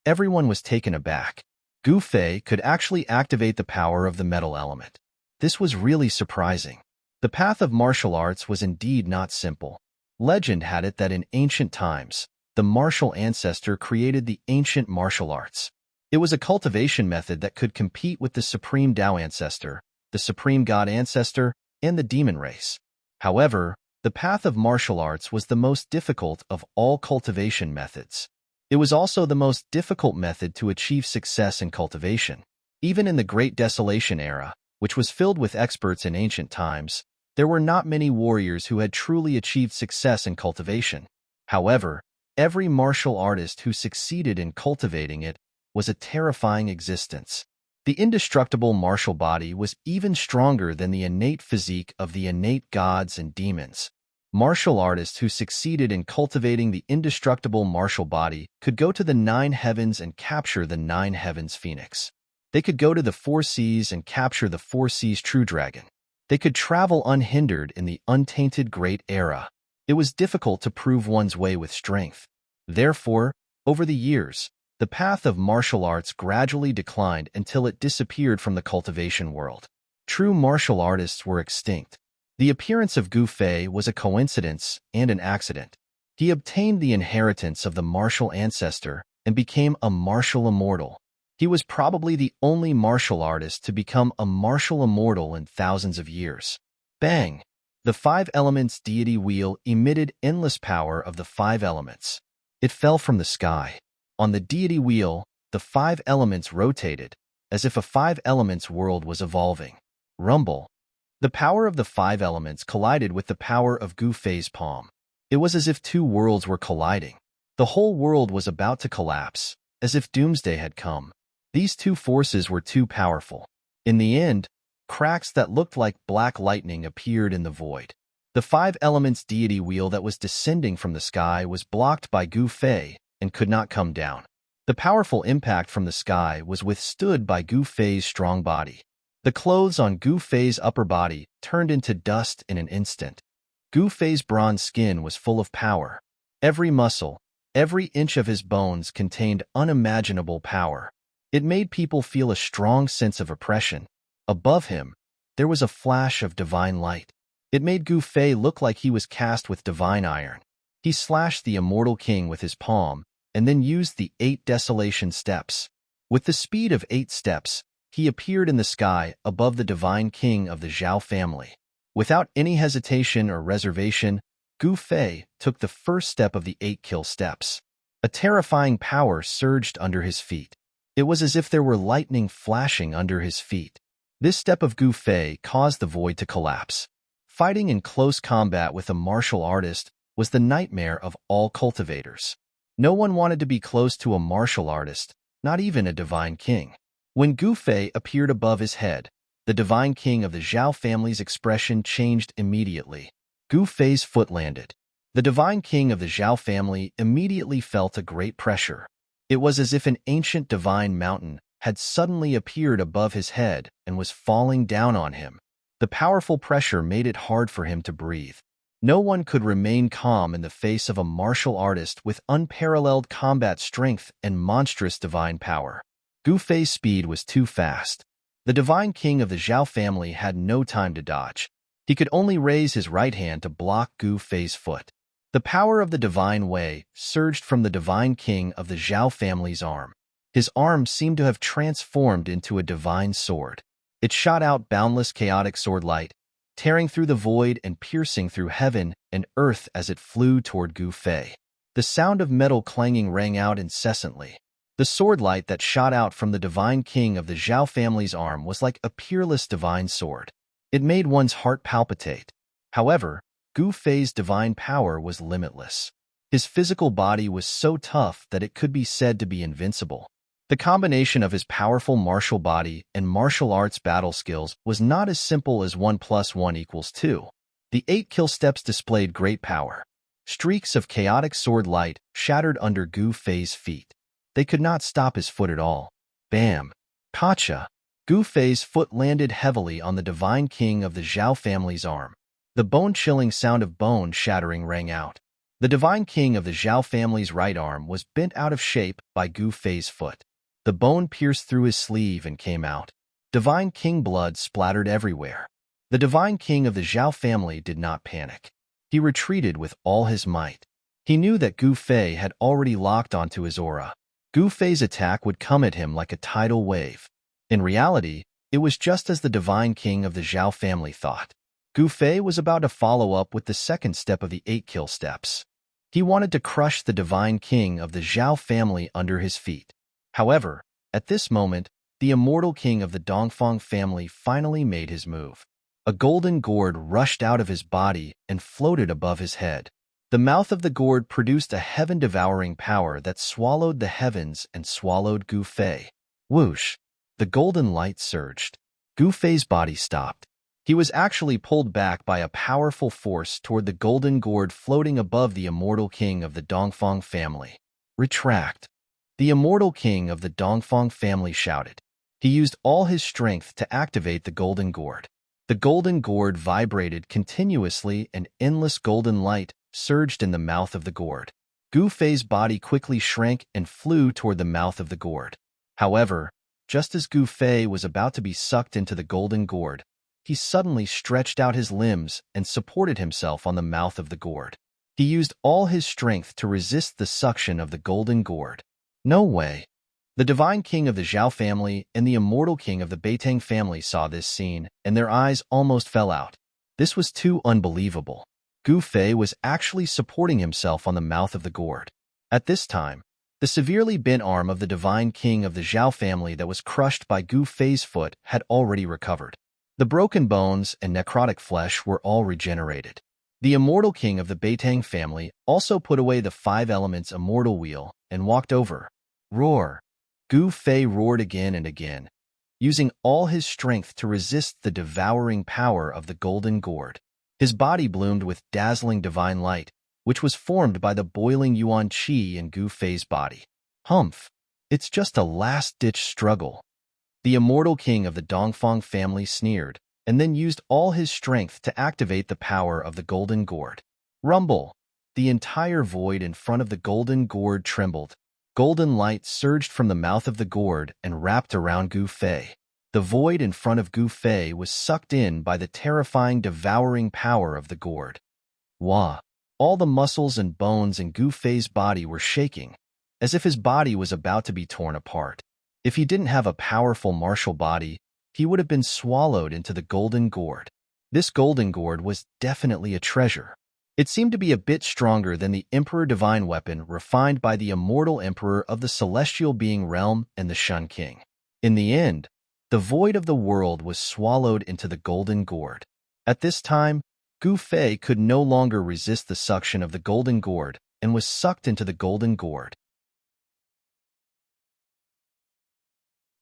Everyone was taken aback. Gu Fei could actually activate the power of the metal element. This was really surprising. The path of martial arts was indeed not simple. Legend had it that in ancient times, the martial ancestor created the ancient martial arts. It was a cultivation method that could compete with the supreme Tao ancestor, the supreme God ancestor, and the demon race. However, the path of martial arts was the most difficult of all cultivation methods. It was also the most difficult method to achieve success in cultivation. Even in the Great Desolation era, which was filled with experts in ancient times, there were not many warriors who had truly achieved success in cultivation. However, every martial artist who succeeded in cultivating it was a terrifying existence. The indestructible martial body was even stronger than the innate physique of the innate gods and demons. Martial artists who succeeded in cultivating the indestructible martial body could go to the 9 heavens and capture the 9 heavens phoenix. They could go to the 4 seas and capture the 4 seas true dragon. They could travel unhindered in the untainted great era. It was difficult to prove one's way with strength. Therefore, over the years, the path of martial arts gradually declined until it disappeared from the cultivation world. True martial artists were extinct. The appearance of Gu Fei was a coincidence and an accident. He obtained the inheritance of the martial ancestor and became a martial immortal. He was probably the only martial artist to become a martial immortal in thousands of years. Bang! The 5 elements deity wheel emitted endless power of the 5 elements. It fell from the sky. On the deity wheel, the 5 elements rotated, as if a 5 elements world was evolving. Rumble. The power of the 5 elements collided with the power of Gu Fei's palm. It was as if 2 worlds were colliding. The whole world was about to collapse, as if doomsday had come. These 2 forces were too powerful. In the end, cracks that looked like black lightning appeared in the void. The five elements deity wheel that was descending from the sky was blocked by Gu Fei and could not come down. The powerful impact from the sky was withstood by Gu Fei's strong body. The clothes on Gu Fei's upper body turned into dust in an instant. Gu Fei's bronze skin was full of power. Every muscle, every inch of his bones contained unimaginable power. It made people feel a strong sense of oppression. Above him, there was a flash of divine light. It made Gu Fei look like he was cast with divine iron. He slashed the immortal king with his palm, and then used the 8 desolation steps. With the speed of 8 steps, he appeared in the sky above the divine king of the Zhao family. Without any hesitation or reservation, Gu Fei took the first step of the 8 kill steps. A terrifying power surged under his feet. It was as if there were lightning flashing under his feet. This step of Gu Fei caused the void to collapse. Fighting in close combat with a martial artist was the nightmare of all cultivators. No one wanted to be close to a martial artist, not even a divine king. When Gu Fei appeared above his head, the divine king of the Zhao family's expression changed immediately. Gu Fei's foot landed. The divine king of the Zhao family immediately felt a great pressure. It was as if an ancient divine mountain had suddenly appeared above his head and was falling down on him. The powerful pressure made it hard for him to breathe. No one could remain calm in the face of a martial artist with unparalleled combat strength and monstrous divine power. Gu Fei's speed was too fast. The divine king of the Zhao family had no time to dodge. He could only raise his right hand to block Gu Fei's foot. The power of the divine way surged from the divine king of the Zhao family's arm. His arm seemed to have transformed into a divine sword. It shot out boundless chaotic sword light, tearing through the void and piercing through heaven and earth as it flew toward Gu Fei. The sound of metal clanging rang out incessantly. The sword light that shot out from the divine king of the Zhao family's arm was like a peerless divine sword. It made one's heart palpitate. However, Gu Fei's divine power was limitless. His physical body was so tough that it could be said to be invincible. The combination of his powerful martial body and martial arts battle skills was not as simple as 1 + 1 = 2. The 8 kill steps displayed great power. Streaks of chaotic sword light shattered under Gu Fei's feet. They could not stop his foot at all. Bam! Pacha! Gu Fei's foot landed heavily on the divine king of the Zhao family's arm. The bone-chilling sound of bone shattering rang out. The divine king of the Zhao family's right arm was bent out of shape by Gu Fei's foot. The bone pierced through his sleeve and came out. Divine king blood splattered everywhere. The divine king of the Zhao family did not panic. He retreated with all his might. He knew that Gu Fei had already locked onto his aura. Gu Fei's attack would come at him like a tidal wave. In reality, it was just as the divine king of the Zhao family thought. Gu Fei was about to follow up with the second step of the 8 kill steps. He wanted to crush the divine king of the Zhao family under his feet. However, at this moment, the immortal king of the Dongfang family finally made his move. A golden gourd rushed out of his body and floated above his head. The mouth of the gourd produced a heaven-devouring power that swallowed the heavens and swallowed Gu Fei. Whoosh! The golden light surged. Gu Fei's body stopped. He was actually pulled back by a powerful force toward the golden gourd floating above the immortal king of the Dongfang family. Retract! The immortal king of the Dongfang family shouted. He used all his strength to activate the golden gourd. The golden gourd vibrated continuously and endless golden light surged in the mouth of the gourd. Gu Fei's body quickly shrank and flew toward the mouth of the gourd. However, just as Gu Fei was about to be sucked into the golden gourd, he suddenly stretched out his limbs and supported himself on the mouth of the gourd. He used all his strength to resist the suction of the golden gourd. No way! The divine king of the Zhao family and the immortal king of the Beitang family saw this scene, and their eyes almost fell out. This was too unbelievable. Gu Fei was actually supporting himself on the mouth of the gourd. At this time, the severely bent arm of the divine king of the Zhao family that was crushed by Gu Fei's foot had already recovered. The broken bones and necrotic flesh were all regenerated. The immortal king of the Beitang family also put away the 5 elements immortal wheel and walked over. Roar! Gu Fei roared again and again, using all his strength to resist the devouring power of the golden gourd. His body bloomed with dazzling divine light, which was formed by the boiling yuan qi in Gu Fei's body. Humph! It's just a last-ditch struggle. The immortal king of the Dongfang family sneered, and then used all his strength to activate the power of the golden gourd. Rumble! The entire void in front of the golden gourd trembled. Golden light surged from the mouth of the gourd and wrapped around Gu Fei. The void in front of Gu Fei was sucked in by the terrifying, devouring power of the gourd. Wah! All the muscles and bones in Gu Fei's body were shaking, as if his body was about to be torn apart. If he didn't have a powerful martial body, he would have been swallowed into the golden gourd. This golden gourd was definitely a treasure. It seemed to be a bit stronger than the Emperor Divine Weapon refined by the immortal Emperor of the Celestial Being Realm and the Shun King. In the end, the void of the world was swallowed into the golden gourd. At this time, Gu Fei could no longer resist the suction of the golden gourd and was sucked into the golden gourd.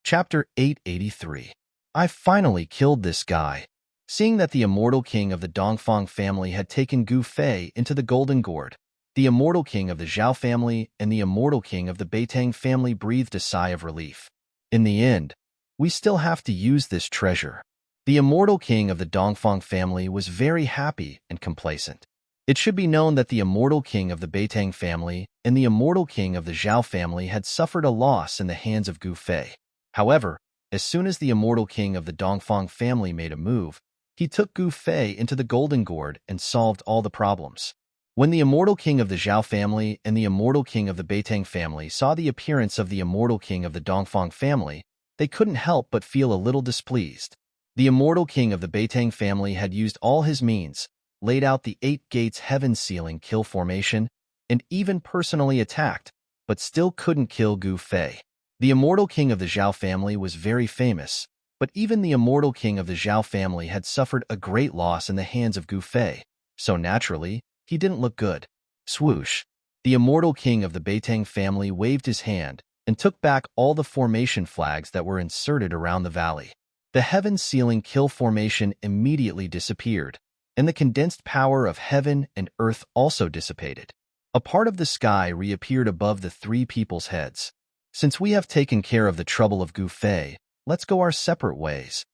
Chapter 883. I finally killed this guy. Seeing that the immortal king of the Dongfang family had taken Gu Fei into the golden gourd, the immortal king of the Zhao family and the immortal king of the Beitang family breathed a sigh of relief. In the end, we still have to use this treasure. The immortal king of the Dongfang family was very happy and complacent. It should be known that the immortal king of the Beitang family and the immortal king of the Zhao family had suffered a loss in the hands of Gu Fei. However, as soon as the immortal king of the Dongfang family made a move, he took Gu Fei into the golden gourd and solved all the problems. When the immortal king of the Zhao family and the immortal king of the Beitang family saw the appearance of the immortal king of the Dongfang family, they couldn't help but feel a little displeased. The immortal king of the Beitang family had used all his means, laid out the 8 gates heaven sealing kill formation, and even personally attacked, but still couldn't kill Gu Fei. The immortal king of the Zhao family was very famous, but even the immortal king of the Zhao family had suffered a great loss in the hands of Gu Fei, so naturally, he didn't look good. Swoosh! The immortal king of the Beitang family waved his hand and took back all the formation flags that were inserted around the valley. The heaven-sealing kill formation immediately disappeared, and the condensed power of heaven and earth also dissipated. A part of the sky reappeared above the 3 people's heads. Since we have taken care of the trouble of Gu Fei, let's go our separate ways,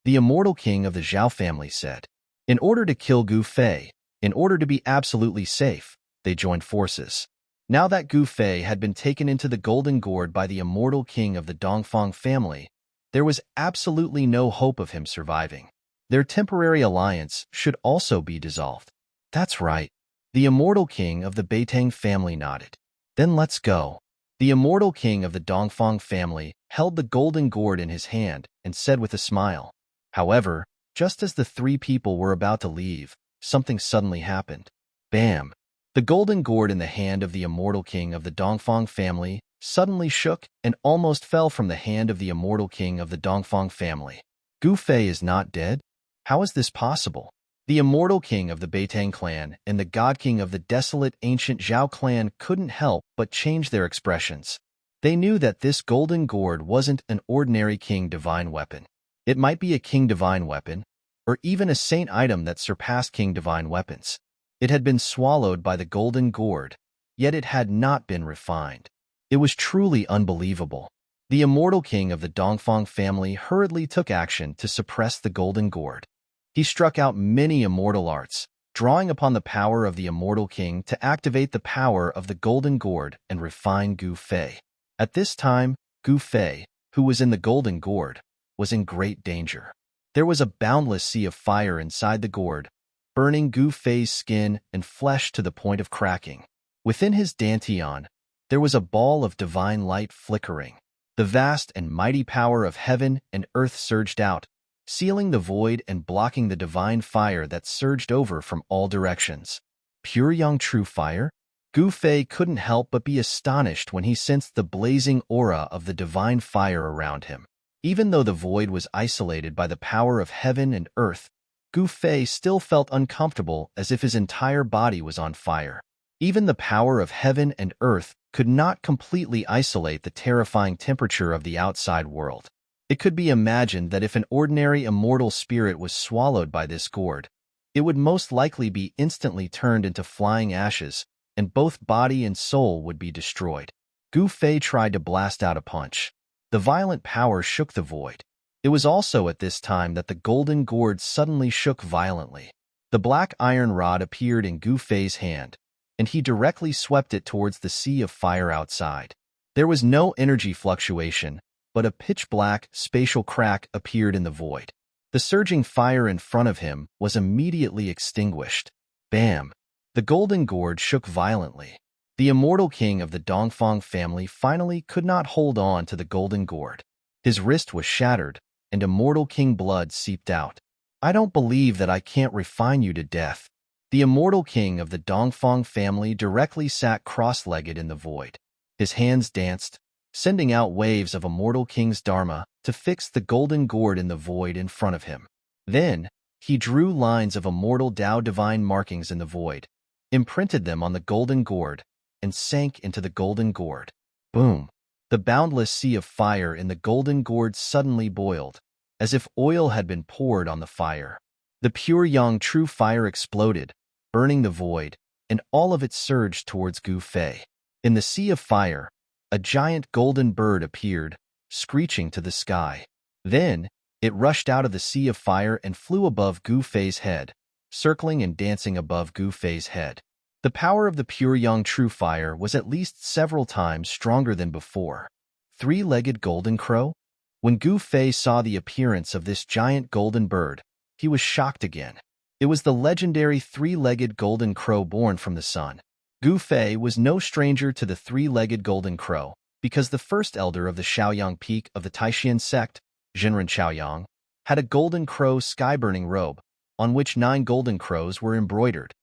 the immortal king of the Zhao family said. In order to kill Gu Fei, in order to be absolutely safe, they joined forces. Now that Gu Fei had been taken into the golden gourd by the immortal king of the Dongfang family, there was absolutely no hope of him surviving. Their temporary alliance should also be dissolved. That's right. The immortal king of the Beitang family nodded. Then let's go. The immortal king of the Dongfang family held the golden gourd in his hand and said with a smile. However, just as the 3 people were about to leave, something suddenly happened. Bam! The golden gourd in the hand of the immortal king of the Dongfang family suddenly shook and almost fell from the hand of the immortal king of the Dongfang family. Gu Fei is not dead? How is this possible? The immortal king of the Beitang clan and the god king of the desolate ancient Zhao clan couldn't help but change their expressions. They knew that this golden gourd wasn't an ordinary king divine weapon. It might be a king divine weapon, or even a saint item that surpassed king divine weapons. It had been swallowed by the golden gourd, yet it had not been refined. It was truly unbelievable. The immortal king of the Dongfang family hurriedly took action to suppress the golden gourd. He struck out many immortal arts, drawing upon the power of the immortal king to activate the power of the golden gourd and refine Gu Fei. At this time, Gu Fei, who was in the golden gourd, was in great danger. There was a boundless sea of fire inside the gourd, burning Gu Fei's skin and flesh to the point of cracking. Within his dantian, there was a ball of divine light flickering. The vast and mighty power of heaven and earth surged out, sealing the void and blocking the divine fire that surged over from all directions. Pure young true fire? Gu Fei couldn't help but be astonished when he sensed the blazing aura of the divine fire around him. Even though the void was isolated by the power of heaven and earth, Gu Fei still felt uncomfortable as if his entire body was on fire. Even the power of heaven and earth could not completely isolate the terrifying temperature of the outside world. It could be imagined that if an ordinary immortal spirit was swallowed by this gourd, it would most likely be instantly turned into flying ashes, and both body and soul would be destroyed. Gu Fei tried to blast out a punch. The violent power shook the void. It was also at this time that the golden gourd suddenly shook violently. The black iron rod appeared in Gu Fei's hand, and he directly swept it towards the sea of fire outside. There was no energy fluctuation, but a pitch-black, spatial crack appeared in the void. The surging fire in front of him was immediately extinguished. Bam! The golden gourd shook violently. The immortal king of the Dongfang family finally could not hold on to the golden gourd. His wrist was shattered, and immortal king blood seeped out. I don't believe that I can't refine you to death. The immortal king of the Dongfang family directly sat cross-legged in the void. His hands danced, sending out waves of immortal king's dharma to fix the golden gourd in the void in front of him. Then, he drew lines of immortal Tao divine markings in the void, imprinted them on the golden gourd, and sank into the golden gourd. Boom! The boundless sea of fire in the golden gourd suddenly boiled, as if oil had been poured on the fire. The pure yang true fire exploded, burning the void, and all of it surged towards Gu Fei. In the sea of fire, a giant golden bird appeared, screeching to the sky. Then, it rushed out of the sea of fire and flew above Gu Fei's head, circling and dancing above Gu Fei's head. The power of the pure yang true fire was at least several times stronger than before. Three-legged golden crow? When Gu Fei saw the appearance of this giant golden bird, he was shocked again. It was the legendary three-legged golden crow born from the sun. Gu Fei was no stranger to the three-legged golden crow, because the first elder of the Shaoyang peak of the Taishan sect, Jinren Shaoyang, had a golden crow sky-burning robe, on which 9 golden crows were embroidered.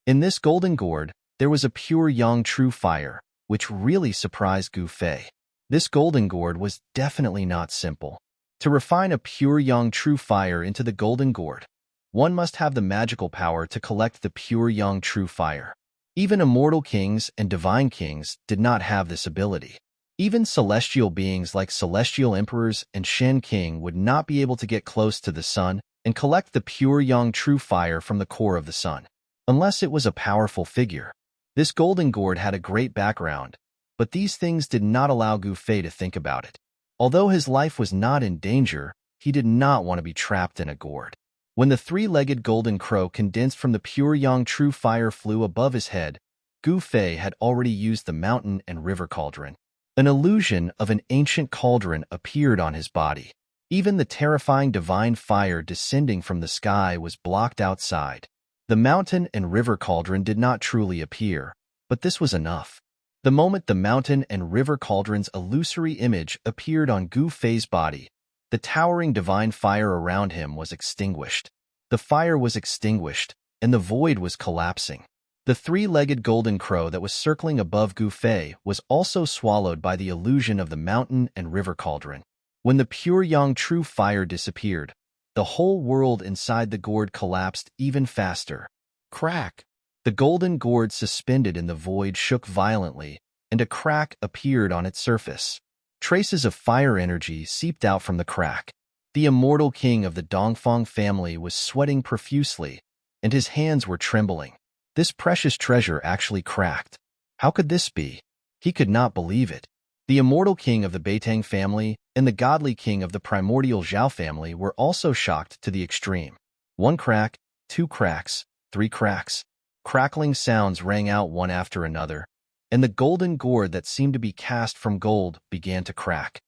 In this golden gourd, there was a pure yang true fire, which really surprised Gu Fei. This golden gourd was definitely not simple. To refine a pure yang true fire into the golden gourd, one must have the magical power to collect the pure yang true fire. Even immortal kings and divine kings did not have this ability. Even celestial beings like celestial emperors and Shen King would not be able to get close to the sun and collect the pure yang true fire from the core of the sun, unless it was a powerful figure. This golden gourd had a great background, but these things did not allow Gu Fei to think about it. Although his life was not in danger, he did not want to be trapped in a gourd. When the three-legged golden crow condensed from the pure yang true fire flew above his head, Gu Fei had already used the mountain and river cauldron. An illusion of an ancient cauldron appeared on his body. Even the terrifying divine fire descending from the sky was blocked outside. The mountain and river cauldron did not truly appear, but this was enough. The moment the mountain and river cauldron's illusory image appeared on Gu Fei's body, the towering divine fire around him was extinguished. The fire was extinguished, and the void was collapsing. The three-legged golden crow that was circling above Gu Fei was also swallowed by the illusion of the mountain and river cauldron. When the pure yang true fire disappeared, the whole world inside the gourd collapsed even faster. Crack! The golden gourd suspended in the void shook violently, and a crack appeared on its surface. Traces of fire energy seeped out from the crack. The immortal king of the Dongfang family was sweating profusely, and his hands were trembling. This precious treasure actually cracked. How could this be? He could not believe it. The immortal king of the Beitang family and the godly king of the primordial Zhao family were also shocked to the extreme. 1 crack, 2 cracks, 3 cracks. Crackling sounds rang out one after another, and the golden gourd that seemed to be cast from gold began to crack.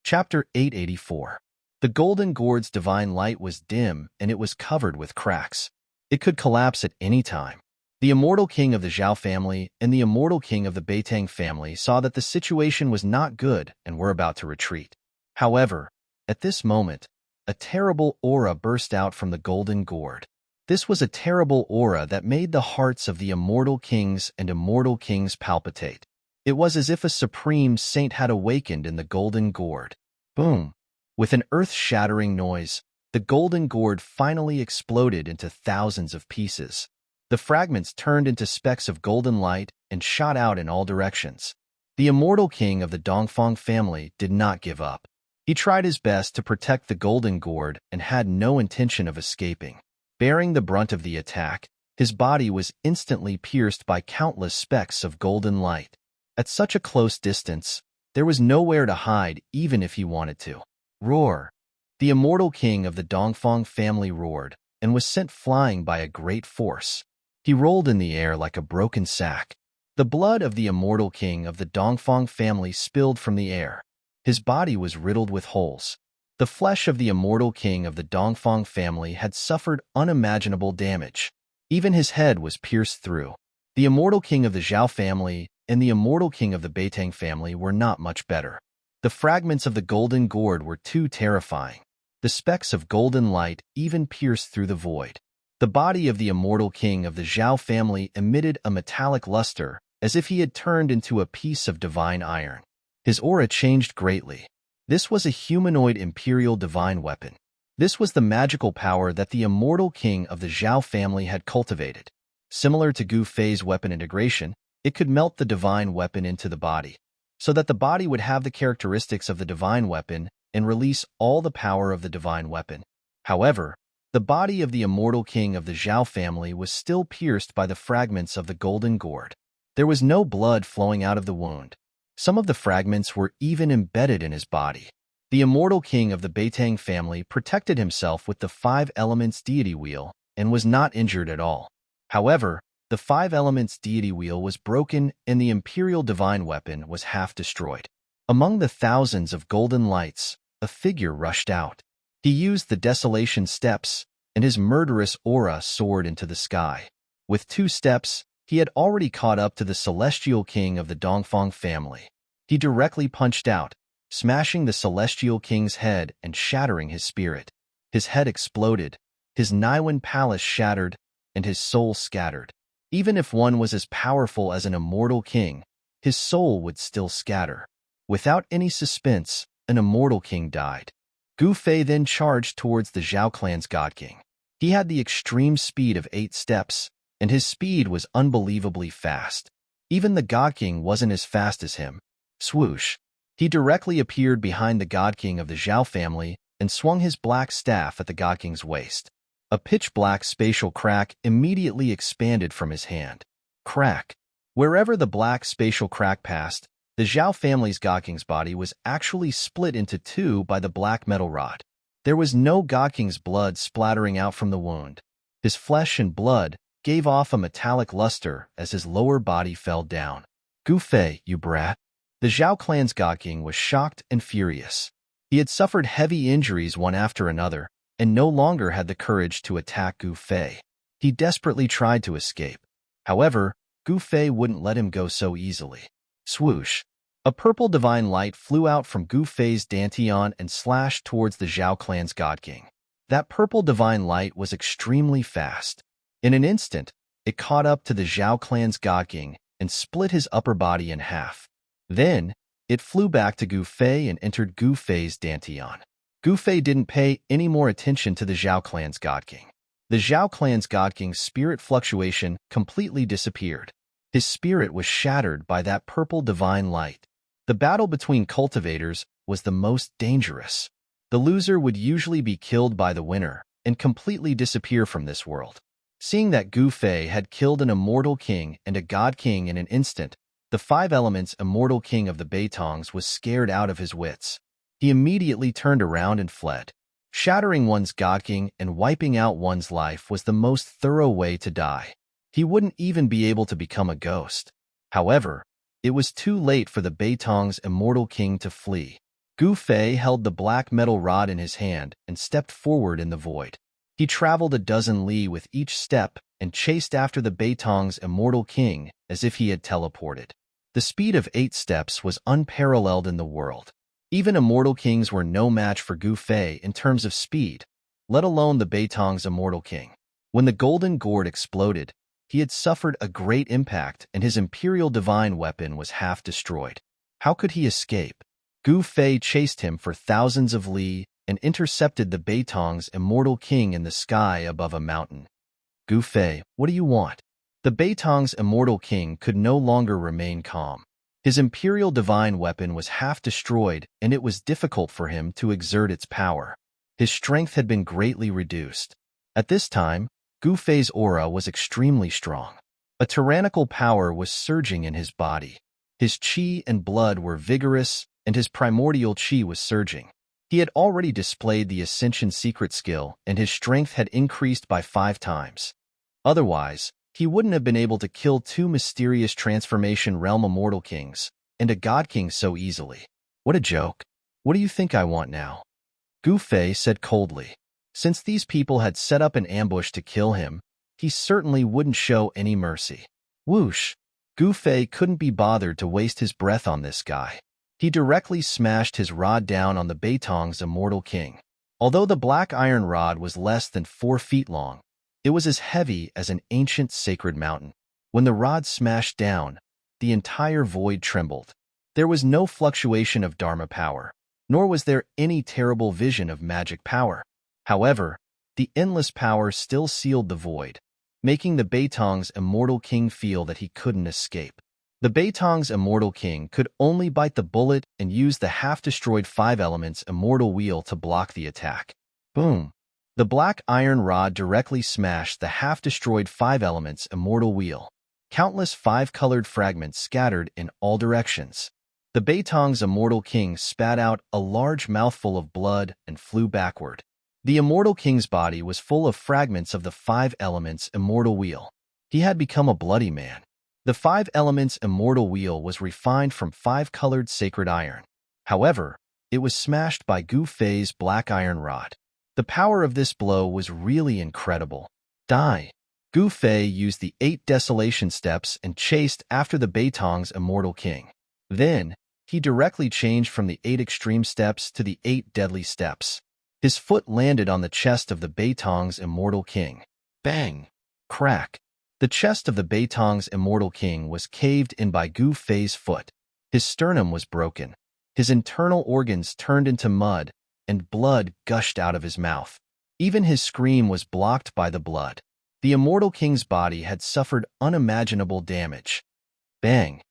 Chapter 884. The golden gourd's divine light was dim and it was covered with cracks. It could collapse at any time. The immortal king of the Zhao family and the immortal king of the Beitang family saw that the situation was not good and were about to retreat. However, at this moment, a terrible aura burst out from the golden gourd. This was a terrible aura that made the hearts of the immortal kings and immortal kings palpitate. It was as if a supreme saint had awakened in the golden gourd. Boom! With an earth-shattering noise, the golden gourd finally exploded into thousands of pieces. The fragments turned into specks of golden light and shot out in all directions. The immortal king of the Dongfang family did not give up. He tried his best to protect the golden gourd and had no intention of escaping. Bearing the brunt of the attack, his body was instantly pierced by countless specks of golden light. At such a close distance, there was nowhere to hide even if he wanted to. Roar! The immortal king of the Dongfang family roared and was sent flying by a great force. He rolled in the air like a broken sack. The blood of the immortal king of the Dongfang family spilled from the air. His body was riddled with holes. The flesh of the immortal king of the Dongfang family had suffered unimaginable damage. Even his head was pierced through. The immortal king of the Zhao family and the immortal king of the Beitang family were not much better. The fragments of the golden gourd were too terrifying. The specks of golden light even pierced through the void. The body of the immortal king of the Zhao family emitted a metallic luster, as if he had turned into a piece of divine iron. His aura changed greatly. This was a humanoid imperial divine weapon. This was the magical power that the immortal king of the Zhao family had cultivated. Similar to Gu Fei's weapon integration, it could melt the divine weapon into the body, so that the body would have the characteristics of the divine weapon and release all the power of the divine weapon. However, the body of the immortal king of the Zhao family was still pierced by the fragments of the golden gourd. There was no blood flowing out of the wound. Some of the fragments were even embedded in his body. The immortal king of the Beitang family protected himself with the 5 elements deity wheel and was not injured at all. However, the 5 elements deity wheel was broken and the imperial divine weapon was half destroyed. Among the thousands of golden lights, a figure rushed out. He used the desolation steps, and his murderous aura soared into the sky. With 2 steps, he had already caught up to the celestial king of the Dongfang family. He directly punched out, smashing the celestial king's head and shattering his spirit. His head exploded, his Niwen palace shattered, and his soul scattered. Even if one was as powerful as an immortal king, his soul would still scatter. Without any suspense, an immortal king died. Gu Fei then charged towards the Zhao clan's god king. He had the extreme speed of 8 steps, and his speed was unbelievably fast. Even the god king wasn't as fast as him. Swoosh! He directly appeared behind the god king of the Zhao family and swung his black staff at the god king's waist. A pitch-black spatial crack immediately expanded from his hand. Crack! Wherever the black spatial crack passed, the Zhao family's god king's body was actually split into 2 by the black metal rod. There was no god king's blood splattering out from the wound. His flesh and blood gave off a metallic luster as his lower body fell down. Gu Fei, you brat! The Zhao clan's god king was shocked and furious. He had suffered heavy injuries one after another, and no longer had the courage to attack Gu Fei. He desperately tried to escape. However, Gu Fei wouldn't let him go so easily. Swoosh! A purple divine light flew out from Gu Fei's dantian and slashed towards the Zhao clan's god king. That purple divine light was extremely fast. In an instant, it caught up to the Zhao clan's god king and split his upper body in half. Then, it flew back to Gu Fei and entered Gu Fei's dantian. Gu Fei didn't pay any more attention to the Zhao clan's god king. The Zhao clan's god king's spirit fluctuation completely disappeared. His spirit was shattered by that purple divine light. The battle between cultivators was the most dangerous. The loser would usually be killed by the winner and completely disappear from this world. Seeing that Gu Fei had killed an immortal king and a god king in an instant, the 5 elements immortal king of the Beitongs was scared out of his wits. He immediately turned around and fled. Shattering one's god king and wiping out one's life was the most thorough way to die. He wouldn't even be able to become a ghost. However, it was too late for the Beitong's immortal king to flee. Gu Fei held the black metal rod in his hand and stepped forward in the void. He traveled a dozen li with each step and chased after the Beitong's immortal king as if he had teleported. The speed of 8 steps was unparalleled in the world. Even immortal kings were no match for Gu Fei in terms of speed, let alone the Beitong's immortal king. When the golden gourd exploded, he had suffered a great impact and his imperial divine weapon was half destroyed. How could he escape? Gu Fei chased him for thousands of li and intercepted the Beitong's immortal king in the sky above a mountain. Gu Fei, what do you want? The Beitong's immortal king could no longer remain calm. His imperial divine weapon was half destroyed, and it was difficult for him to exert its power. His strength had been greatly reduced. At this time, Gu Fei's aura was extremely strong. A tyrannical power was surging in his body. His qi and blood were vigorous, and his primordial qi was surging. He had already displayed the Ascension secret skill, and his strength had increased by 5 times. Otherwise, he wouldn't have been able to kill 2 mysterious transformation realm immortal kings and a god king so easily. What a joke. What do you think I want now? Gu Fei said coldly. Since these people had set up an ambush to kill him, he certainly wouldn't show any mercy. Whoosh! Gu Fei couldn't be bothered to waste his breath on this guy. He directly smashed his rod down on the Beitong's immortal king. Although the black iron rod was less than 4 feet long, it was as heavy as an ancient sacred mountain. When the rod smashed down, the entire void trembled. There was no fluctuation of Dharma power, nor was there any terrible vision of magic power. However, the endless power still sealed the void, making the Beitong's immortal king feel that he couldn't escape. The Beitong's immortal king could only bite the bullet and use the half-destroyed 5 elements immortal wheel to block the attack. Boom! The black iron rod directly smashed the half-destroyed 5 elements immortal wheel. Countless 5-colored fragments scattered in all directions. The Beitong's immortal king spat out a large mouthful of blood and flew backward. The immortal king's body was full of fragments of the 5 elements immortal wheel. He had become a bloody man. The 5 elements immortal wheel was refined from 5-colored sacred iron. However, it was smashed by Gu Fei's black iron rod. The power of this blow was really incredible. Die! Gu Fei used the 8 desolation steps and chased after the Beitong's immortal king. Then, he directly changed from the 8 extreme steps to the 8 deadly steps. His foot landed on the chest of the Beitong's immortal king. Bang! Crack! The chest of the Beitong's immortal king was caved in by Gu Fei's foot. His sternum was broken. His internal organs turned into mud, and blood gushed out of his mouth. Even his scream was blocked by the blood. The immortal king's body had suffered unimaginable damage. Bang!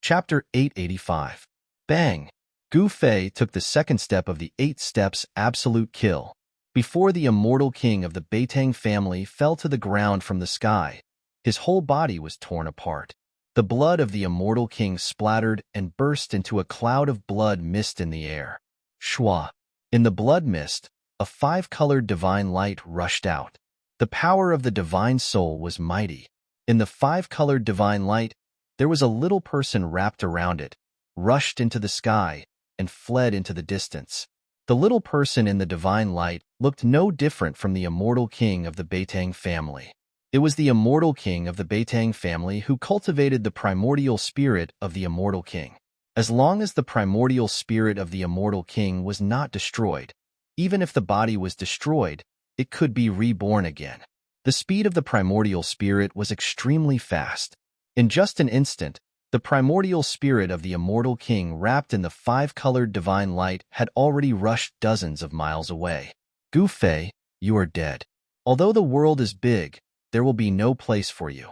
Chapter 885. Bang! Gu Fei took the second step of the 8 steps absolute kill. Before the immortal king of the Beitang family fell to the ground from the sky, his whole body was torn apart. The blood of the immortal king splattered and burst into a cloud of blood mist in the air. Shwa! In the blood mist, a 5-colored divine light rushed out. The power of the divine soul was mighty. In the 5-colored divine light, there was a little person wrapped around it, rushed into the sky, and fled into the distance. The little person in the divine light looked no different from the immortal king of the Beitang family. It was the immortal king of the Beitang family who cultivated the primordial spirit of the immortal king. As long as the primordial spirit of the immortal king was not destroyed, even if the body was destroyed, it could be reborn again. The speed of the primordial spirit was extremely fast. In just an instant, the primordial spirit of the immortal king wrapped in the 5-colored divine light had already rushed dozens of miles away. Gu Fei, you are dead. Although the world is big, there will be no place for you.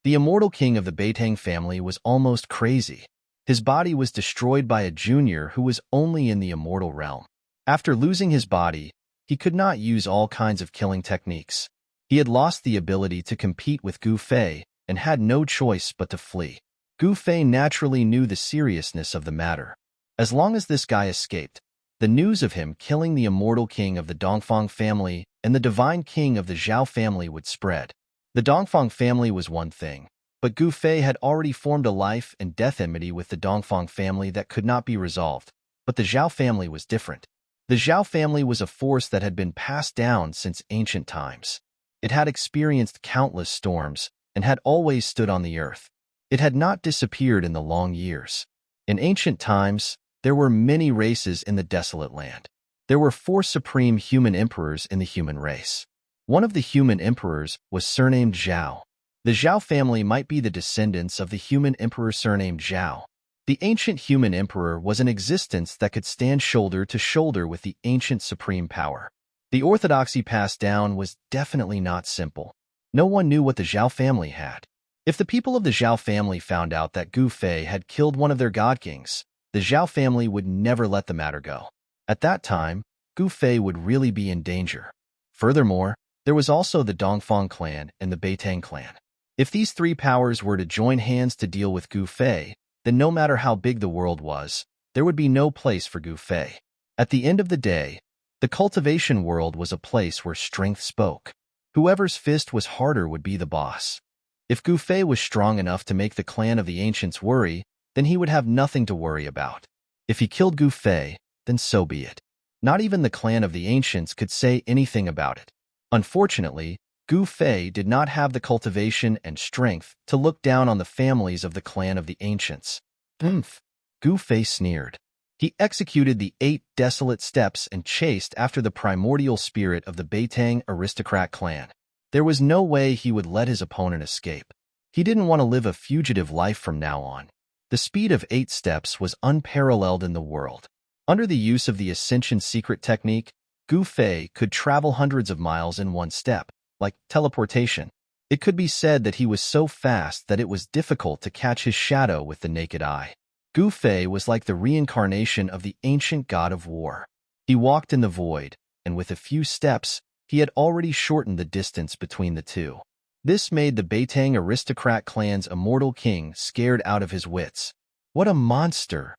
The immortal king of the Beitang family was almost crazy. His body was destroyed by a junior who was only in the immortal realm. After losing his body, he could not use all kinds of killing techniques. He had lost the ability to compete with Gu Fei and had no choice but to flee. Gu Fei naturally knew the seriousness of the matter. As long as this guy escaped, the news of him killing the immortal king of the Dongfang family and the divine king of the Zhao family would spread. The Dongfang family was one thing, but Gu Fei had already formed a life and death enmity with the Dongfang family that could not be resolved. But the Zhao family was different. The Zhao family was a force that had been passed down since ancient times. It had experienced countless storms and had always stood on the earth. It had not disappeared in the long years. In ancient times, there were many races in the desolate land. There were 4 supreme human emperors in the human race. One of the human emperors was surnamed Zhao. The Zhao family might be the descendants of the human emperor surnamed Zhao. The ancient human emperor was an existence that could stand shoulder to shoulder with the ancient supreme power. The orthodoxy passed down was definitely not simple. No one knew what the Zhao family had. If the people of the Zhao family found out that Gu Fei had killed one of their god kings, the Zhao family would never let the matter go. At that time, Gu Fei would really be in danger. Furthermore, there was also the Dongfang clan and the Beitang clan. If these three powers were to join hands to deal with Gu Fei, then no matter how big the world was, there would be no place for Gu Fei. At the end of the day, the cultivation world was a place where strength spoke. Whoever's fist was harder would be the boss. If Gu Fei was strong enough to make the clan of the ancients worry, then he would have nothing to worry about. If he killed Gu Fei, then so be it. Not even the clan of the ancients could say anything about it. Unfortunately, Gu Fei did not have the cultivation and strength to look down on the families of the clan of the ancients. Gu Fei sneered. He executed the 8 desolate steps and chased after the primordial spirit of the Beitang aristocrat clan. There was no way he would let his opponent escape. He didn't want to live a fugitive life from now on. The speed of 8 steps was unparalleled in the world. Under the use of the Ascension secret technique, Gu Fei could travel hundreds of miles in one step, like teleportation. It could be said that he was so fast that it was difficult to catch his shadow with the naked eye. Gu Fei was like the reincarnation of the ancient god of war. He walked in the void, and with a few steps, he had already shortened the distance between the two. This made the Beitang aristocrat clan's immortal king scared out of his wits. What a monster!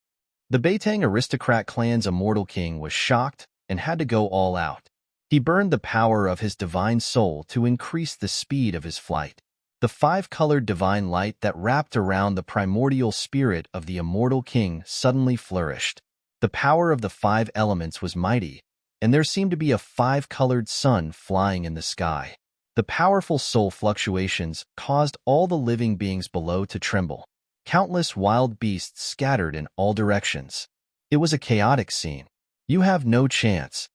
The Beitang aristocrat clan's immortal king was shocked and had to go all out. He burned the power of his divine soul to increase the speed of his flight. The 5-colored divine light that wrapped around the primordial spirit of the immortal king suddenly flourished. The power of the 5 elements was mighty, and there seemed to be a 5-colored sun flying in the sky. The powerful soul fluctuations caused all the living beings below to tremble. Countless wild beasts scattered in all directions. It was a chaotic scene. You have no chance,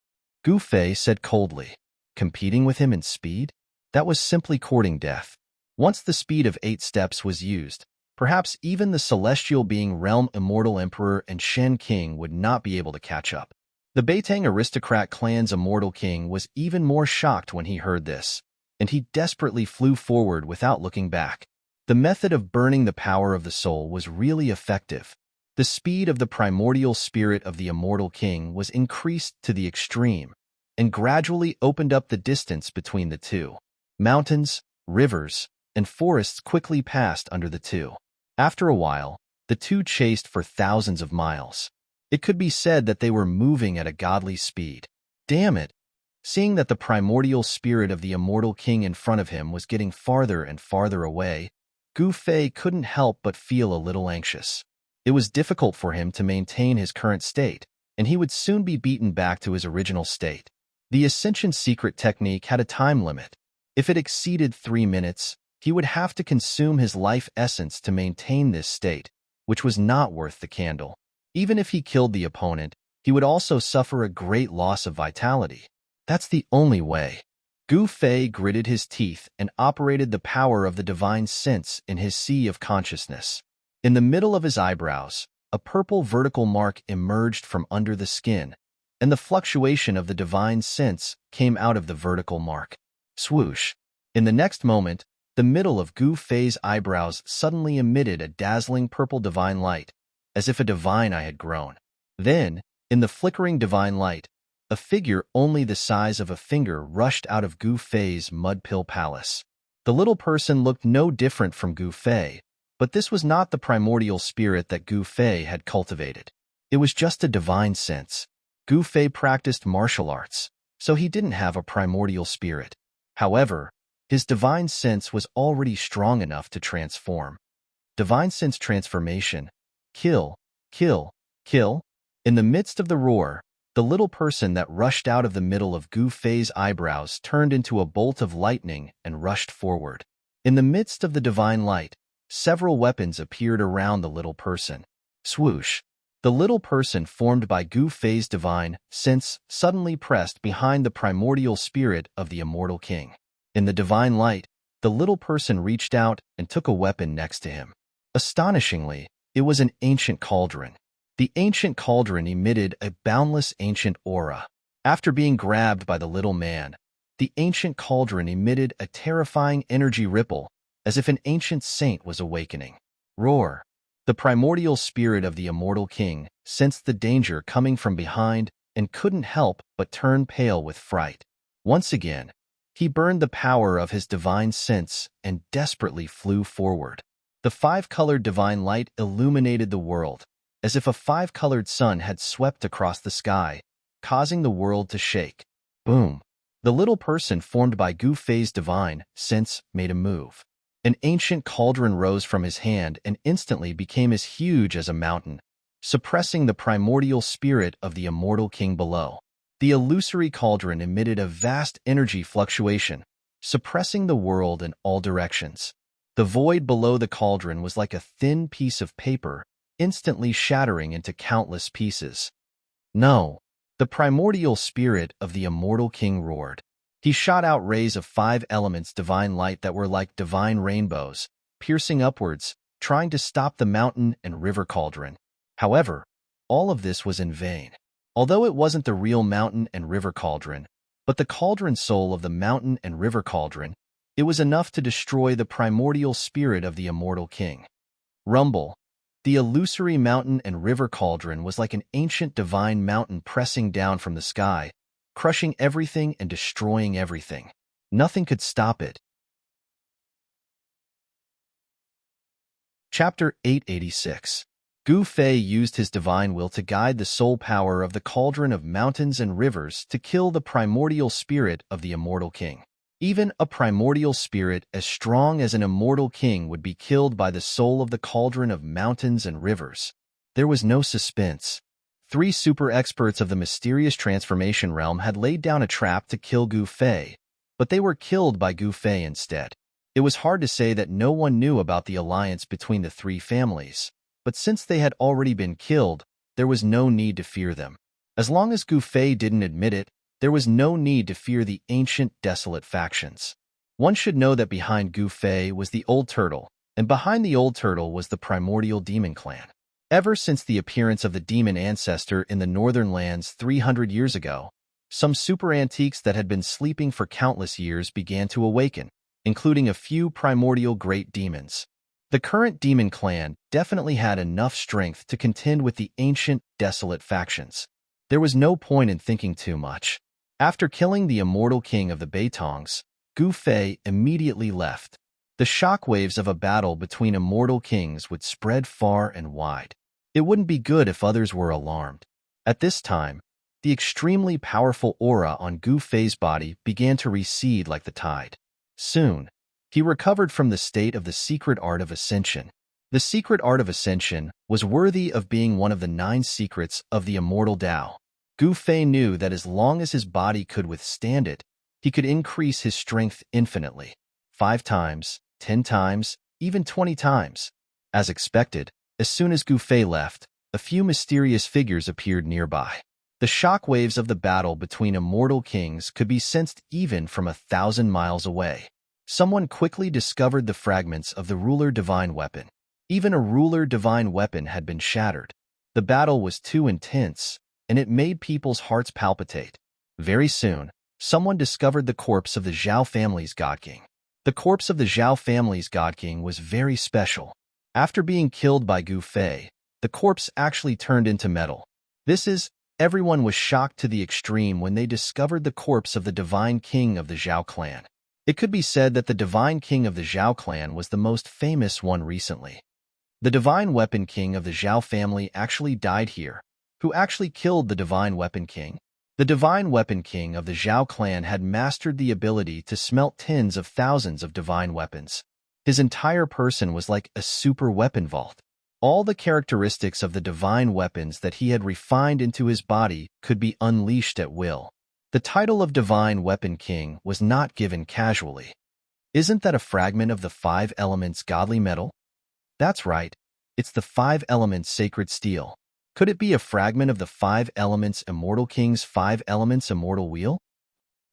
Gu Fei said coldly. Competing with him in speed? That was simply courting death. Once the speed of 8 steps was used, perhaps even the celestial being realm immortal emperor and Shen king would not be able to catch up. The Beitang aristocrat clan's immortal king was even more shocked when he heard this, and he desperately flew forward without looking back. The method of burning the power of the soul was really effective. The speed of the primordial spirit of the immortal king was increased to the extreme, and gradually opened up the distance between the two. Mountains, rivers, and forests quickly passed under the two. After a while, the two chased for thousands of miles. It could be said that they were moving at a godly speed. Damn it! Seeing that the primordial spirit of the immortal king in front of him was getting farther and farther away, Gu Fei couldn't help but feel a little anxious. It was difficult for him to maintain his current state, and he would soon be beaten back to his original state. The Ascension secret technique had a time limit. If it exceeded 3 minutes, he would have to consume his life essence to maintain this state, which was not worth the candle. Even if he killed the opponent, he would also suffer a great loss of vitality. That's the only way. Gu Fei gritted his teeth and operated the power of the divine sense in his sea of consciousness. In the middle of his eyebrows, a purple vertical mark emerged from under the skin, and the fluctuation of the divine sense came out of the vertical mark. Swoosh! In the next moment, the middle of Gu Fei's eyebrows suddenly emitted a dazzling purple divine light, as if a divine eye had grown. Then, in the flickering divine light, a figure only the size of a finger rushed out of Gu Fei's mud pill palace. The little person looked no different from Gu Fei, but this was not the primordial spirit that Gu Fei had cultivated. It was just a divine sense. Gu Fei practiced martial arts, so he didn't have a primordial spirit. However, his divine sense was already strong enough to transform. Divine sense transformation. Kill, kill, kill. In the midst of the roar, the little person that rushed out of the middle of Gu Fei's eyebrows turned into a bolt of lightning and rushed forward. In the midst of the divine light, several weapons appeared around the little person. Swoosh! The little person formed by Gu Fei's divine sense suddenly pressed behind the primordial spirit of the immortal king. In the divine light, the little person reached out and took a weapon next to him. Astonishingly, it was an ancient cauldron. The ancient cauldron emitted a boundless ancient aura. After being grabbed by the little man, the ancient cauldron emitted a terrifying energy ripple as if an ancient saint was awakening. Roar! The primordial spirit of the immortal king sensed the danger coming from behind and couldn't help but turn pale with fright. Once again, he burned the power of his divine sense and desperately flew forward. The five-colored divine light illuminated the world, as if a five-colored sun had swept across the sky, causing the world to shake. Boom! The little person formed by Gu Fei's divine sense made a move. An ancient cauldron rose from his hand and instantly became as huge as a mountain, suppressing the primordial spirit of the immortal king below. The illusory cauldron emitted a vast energy fluctuation, suppressing the world in all directions. The void below the cauldron was like a thin piece of paper, instantly shattering into countless pieces. No! The primordial spirit of the immortal king roared. He shot out rays of five elements divine light that were like divine rainbows, piercing upwards, trying to stop the mountain and river cauldron. However, all of this was in vain. Although it wasn't the real mountain and river cauldron, but the cauldron soul of the mountain and river cauldron, it was enough to destroy the primordial spirit of the immortal king. Rumble! The illusory mountain and river cauldron was like an ancient divine mountain pressing down from the sky, crushing everything and destroying everything. Nothing could stop it. Chapter 886. Gu Fei used his divine will to guide the soul power of the cauldron of mountains and rivers to kill the primordial spirit of the immortal king. Even a primordial spirit as strong as an immortal king would be killed by the soul of the cauldron of mountains and rivers. There was no suspense. 3 super experts of the mysterious transformation realm had laid down a trap to kill Gu Fei, but they were killed by Gu Fei instead. It was hard to say that no one knew about the alliance between the 3 families, but since they had already been killed, there was no need to fear them. As long as Gu Fei didn't admit it, there was no need to fear the ancient, desolate factions. One should know that behind Gu Fei was the Old Turtle, and behind the Old Turtle was the primordial demon clan. Ever since the appearance of the demon ancestor in the northern lands 300 years ago, some super antiques that had been sleeping for countless years began to awaken, including a few primordial great demons. The current demon clan definitely had enough strength to contend with the ancient, desolate factions. There was no point in thinking too much. After killing the immortal king of the Beitongs, Gu Fei immediately left. The shockwaves of a battle between immortal kings would spread far and wide. It wouldn't be good if others were alarmed. At this time, the extremely powerful aura on Gu Fei's body began to recede like the tide. Soon, he recovered from the state of the secret art of ascension. The secret art of ascension was worthy of being one of the 9 secrets of the immortal Tao. Gu Fei knew that as long as his body could withstand it, he could increase his strength infinitely. 5 times, 10 times, even 20 times. As expected, as soon as Gu Fei left, a few mysterious figures appeared nearby. The shockwaves of the battle between immortal kings could be sensed even from 1,000 miles away. Someone quickly discovered the fragments of the ruler divine weapon. Even a ruler divine weapon had been shattered. The battle was too intense, and it made people's hearts palpitate. Very soon, someone discovered the corpse of the Zhao family's God King. The corpse of the Zhao family's God King was very special. After being killed by Gu Fei, the corpse actually turned into metal. Everyone was shocked to the extreme when they discovered the corpse of the divine king of the Zhao clan. It could be said that the divine king of the Zhao clan was the most famous one recently. The divine weapon king of the Zhao family actually died here. Who actually killed the divine weapon king? The divine weapon king of the Zhao clan had mastered the ability to smelt tens of thousands of divine weapons. His entire person was like a super weapon vault. All the characteristics of the divine weapons that he had refined into his body could be unleashed at will. The title of Divine Weapon King was not given casually. Isn't that a fragment of the 5 elements godly metal? That's right, it's the 5 elements sacred steel. Could it be a fragment of the 5 elements immortal king's 5 elements immortal wheel?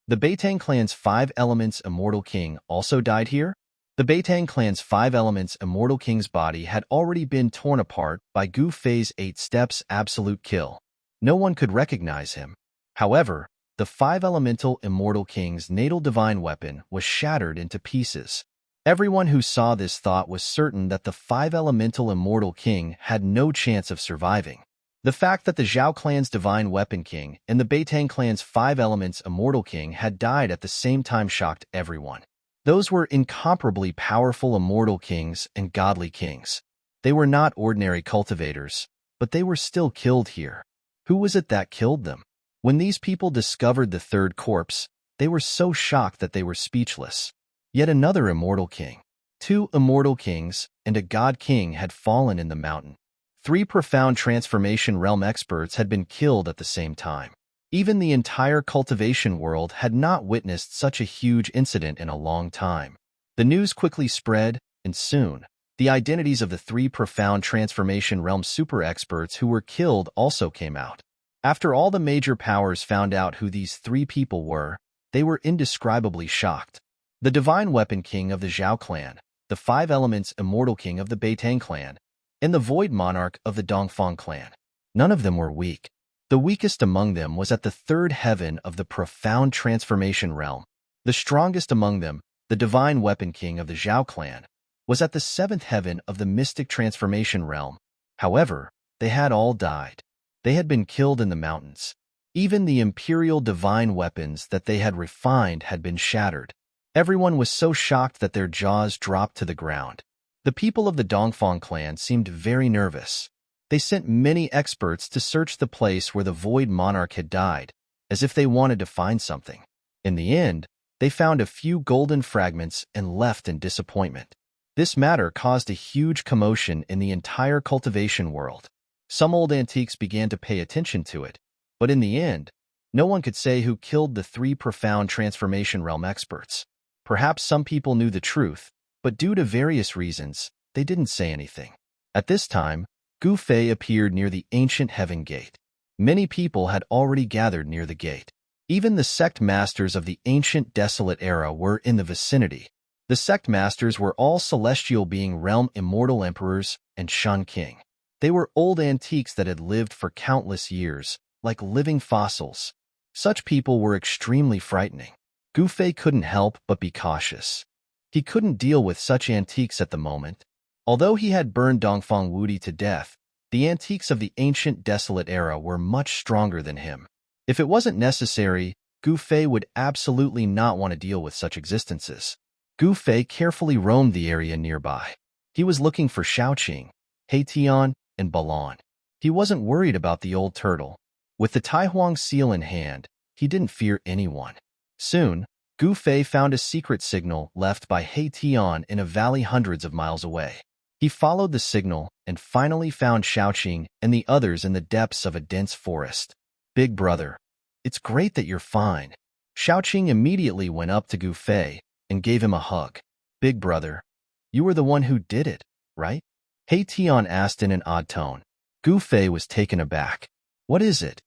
The Beitang clan's 5 elements immortal king also died here? The Beitang clan's 5 elements immortal king's body had already been torn apart by Gu Fei's 8 steps absolute kill. No one could recognize him. However, the 5 elemental immortal king's natal divine weapon was shattered into pieces. Everyone who saw this thought was certain that the five-elemental immortal king had no chance of surviving. The fact that the Zhao clan's divine weapon king and the Beitang clan's five elements immortal king had died at the same time shocked everyone. Those were incomparably powerful immortal kings and godly kings. They were not ordinary cultivators, but they were still killed here. Who was it that killed them? When these people discovered the third corpse, they were so shocked that they were speechless. Yet another immortal king. Two immortal kings and a god king had fallen in the mountain. Three profound transformation realm experts had been killed at the same time. Even the entire cultivation world had not witnessed such a huge incident in a long time. The news quickly spread, and soon, the identities of the three profound transformation realm super experts who were killed also came out. After all the major powers found out who these three people were, they were indescribably shocked. The Divine Weapon King of the Zhao clan, the Five Elements Immortal King of the Beitang clan, and the Void Monarch of the Dongfang clan. None of them were weak. The weakest among them was at the third heaven of the profound transformation realm. The strongest among them, the Divine Weapon King of the Zhao clan, was at the seventh heaven of the mystic transformation realm. However, they had all died. They had been killed in the mountains. Even the imperial divine weapons that they had refined had been shattered. Everyone was so shocked that their jaws dropped to the ground. The people of the Dongfang clan seemed very nervous. They sent many experts to search the place where the Void Monarch had died, as if they wanted to find something. In the end, they found a few golden fragments and left in disappointment. This matter caused a huge commotion in the entire cultivation world. Some old antiques began to pay attention to it, but in the end, no one could say who killed the three profound transformation realm experts. Perhaps some people knew the truth, but due to various reasons, they didn't say anything. At this time, Gu Fei appeared near the ancient heaven gate. Many people had already gathered near the gate. Even the sect masters of the ancient desolate era were in the vicinity. The sect masters were all celestial being realm immortal emperors and Shan King. They were old antiques that had lived for countless years, like living fossils. Such people were extremely frightening. Gu Fei couldn't help but be cautious. He couldn't deal with such antiques at the moment. Although he had burned Dongfang Wudi to death, the antiques of the ancient desolate era were much stronger than him. If it wasn't necessary, Gu Fei would absolutely not want to deal with such existences. Gu Fei carefully roamed the area nearby. He was looking for Shaoqing, Heitian, and Balan. He wasn't worried about the old turtle. With the Taihuang seal in hand, he didn't fear anyone. Soon, Gu Fei found a secret signal left by Heitian in a valley hundreds of miles away. He followed the signal and finally found Shaoqing and the others in the depths of a dense forest. Big brother, it's great that you're fine. Shaoqing immediately went up to Gu Fei and gave him a hug. Big brother, you were the one who did it, right? Heitian asked in an odd tone. Gu Fei was taken aback. What is it?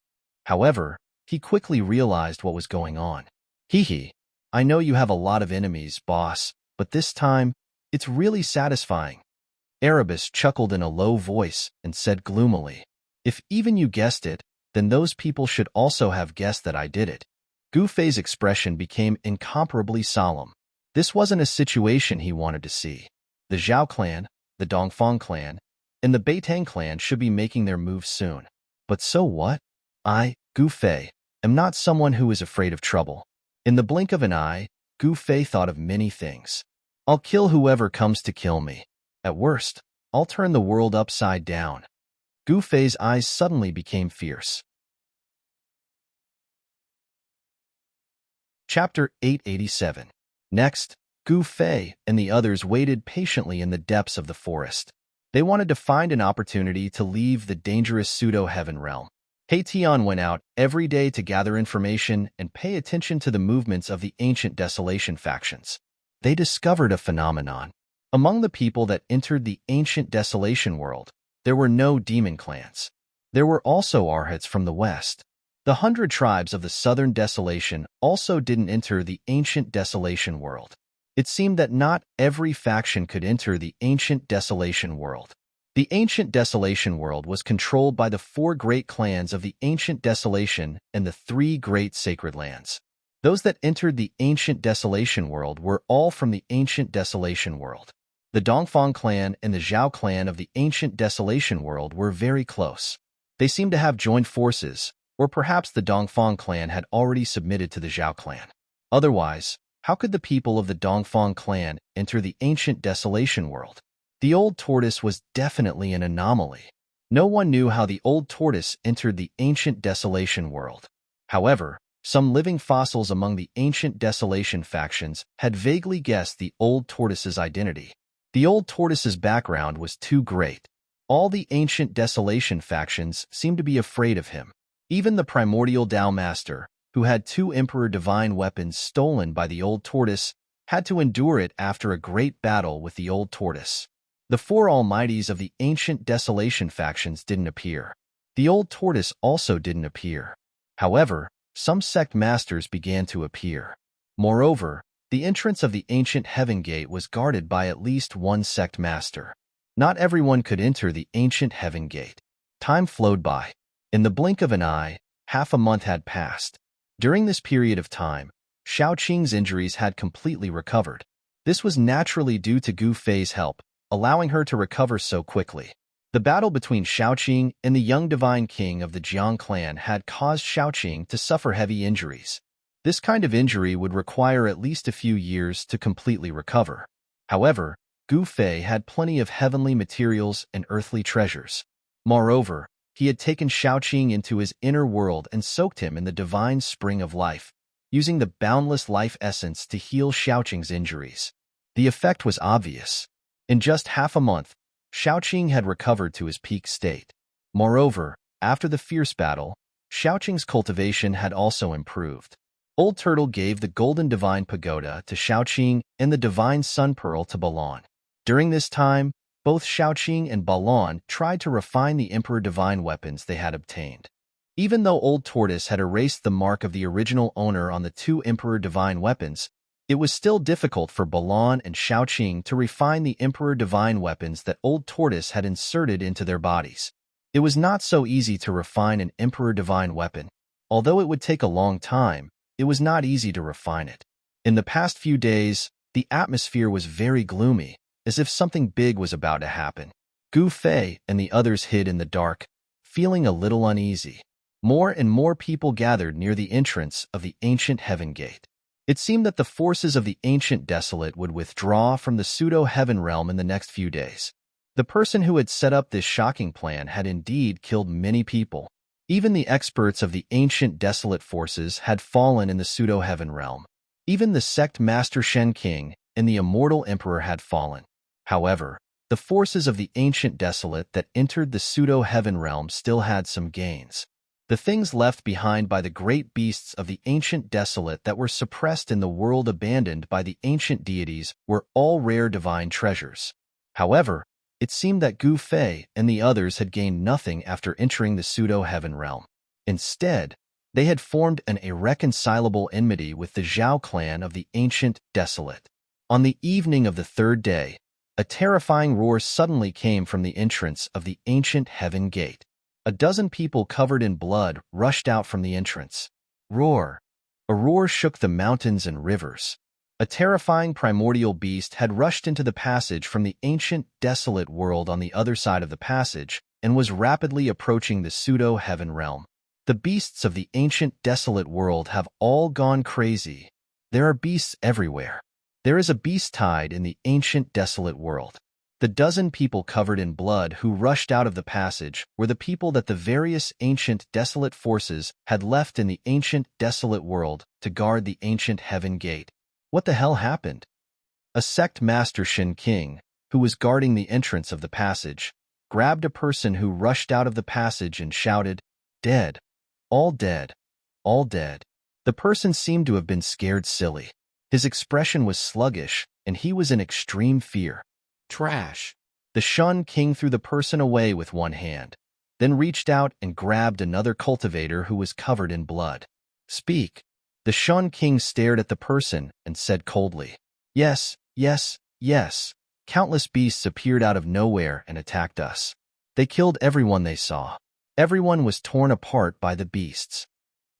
However, he quickly realized what was going on. Hee, I know you have a lot of enemies, boss, but this time, it's really satisfying. Erebus chuckled in a low voice and said gloomily, if even you guessed it, then those people should also have guessed that I did it. Gu Fei's expression became incomparably solemn. This wasn't a situation he wanted to see. The Zhao clan, the Dongfang clan, and the Beitang clan should be making their move soon. But so what? I, Gu Fei, am not someone who is afraid of trouble. In the blink of an eye, Gu Fei thought of many things. I'll kill whoever comes to kill me. At worst, I'll turn the world upside down. Gu Fei's eyes suddenly became fierce. Chapter 887. Next, Gu Fei and the others waited patiently in the depths of the forest. They wanted to find an opportunity to leave the dangerous pseudo-heaven realm. Heitian went out every day to gather information and pay attention to the movements of the ancient desolation factions. They discovered a phenomenon. Among the people that entered the ancient desolation world, there were no demon clans. There were also Arhats from the west. The 100 tribes of the southern desolation also didn't enter the ancient desolation world. It seemed that not every faction could enter the ancient desolation world. The ancient desolation world was controlled by the 4 great clans of the ancient desolation and the 3 great sacred lands. Those that entered the ancient desolation world were all from the ancient desolation world. The Dongfang clan and the Zhao clan of the ancient desolation world were very close. They seemed to have joined forces, or perhaps the Dongfang clan had already submitted to the Zhao clan. Otherwise, how could the people of the Dongfang clan enter the ancient desolation world? The old tortoise was definitely an anomaly. No one knew how the old tortoise entered the ancient desolation world. However, some living fossils among the ancient desolation factions had vaguely guessed the old tortoise's identity. The old tortoise's background was too great. All the ancient desolation factions seemed to be afraid of him. Even the primordial Tao Master, who had 2 Emperor Divine weapons stolen by the old tortoise, had to endure it after a great battle with the old tortoise. The 4 almighties of the ancient desolation factions didn't appear. The old tortoise also didn't appear. However, some sect masters began to appear. Moreover, the entrance of the ancient heaven gate was guarded by at least 1 sect master. Not everyone could enter the ancient heaven gate. Time flowed by. In the blink of an eye, half a month had passed. During this period of time, Shaoqing's injuries had completely recovered. This was naturally due to Gu Fei's help, allowing her to recover so quickly. The battle between Shaoqing and the young divine king of the Jiang clan had caused Shaoqing to suffer heavy injuries. This kind of injury would require at least a few years to completely recover. However, Gu Fei had plenty of heavenly materials and earthly treasures. Moreover, he had taken Shaoqing into his inner world and soaked him in the divine spring of life, using the boundless life essence to heal Shaoqing's injuries. The effect was obvious. In just half a month, Shaoqing had recovered to his peak state. Moreover, after the fierce battle, Shaoqing's cultivation had also improved. Old Turtle gave the Golden Divine Pagoda to Shaoqing and the Divine Sun Pearl to Balan. During this time, both Shaoqing and Balan tried to refine the Emperor Divine weapons they had obtained. Even though Old Tortoise had erased the mark of the original owner on the 2 Emperor Divine weapons, it was still difficult for Balan and Shaoqing to refine the Emperor Divine weapons that Old Tortoise had inserted into their bodies. It was not so easy to refine an Emperor Divine weapon. Although it would take a long time, it was not easy to refine it. In the past few days, the atmosphere was very gloomy, as if something big was about to happen. Gu Fei and the others hid in the dark, feeling a little uneasy. More and more people gathered near the entrance of the ancient heaven gate. It seemed that the forces of the ancient desolate would withdraw from the pseudo-heaven realm in the next few days. The person who had set up this shocking plan had indeed killed many people. Even the experts of the ancient desolate forces had fallen in the pseudo-heaven realm. Even the sect master Shen King and the immortal emperor had fallen. However, the forces of the ancient desolate that entered the pseudo-heaven realm still had some gains. The things left behind by the great beasts of the ancient desolate that were suppressed in the world abandoned by the ancient deities were all rare divine treasures. However, it seemed that Gu Fei and the others had gained nothing after entering the pseudo-heaven realm. Instead, they had formed an irreconcilable enmity with the Zhao clan of the ancient desolate. On the evening of the 3rd day, a terrifying roar suddenly came from the entrance of the ancient heaven gate. A dozen people covered in blood rushed out from the entrance. Roar! A roar shook the mountains and rivers. A terrifying primordial beast had rushed into the passage from the ancient desolate world on the other side of the passage and was rapidly approaching the pseudo-heaven realm. The beasts of the ancient desolate world have all gone crazy. There are beasts everywhere. There is a beast tide in the ancient desolate world. The dozen people covered in blood who rushed out of the passage were the people that the various ancient desolate forces had left in the ancient desolate world to guard the ancient heaven gate. What the hell happened? A sect master Shen King, who was guarding the entrance of the passage, grabbed a person who rushed out of the passage and shouted, "Dead! All dead! All dead!" The person seemed to have been scared silly. His expression was sluggish, and he was in extreme fear. Trash! The Shen King threw the person away with one hand, then reached out and grabbed another cultivator who was covered in blood. Speak! The Shen King stared at the person and said coldly, "Yes, yes, yes. Countless beasts appeared out of nowhere and attacked us. They killed everyone they saw. Everyone was torn apart by the beasts."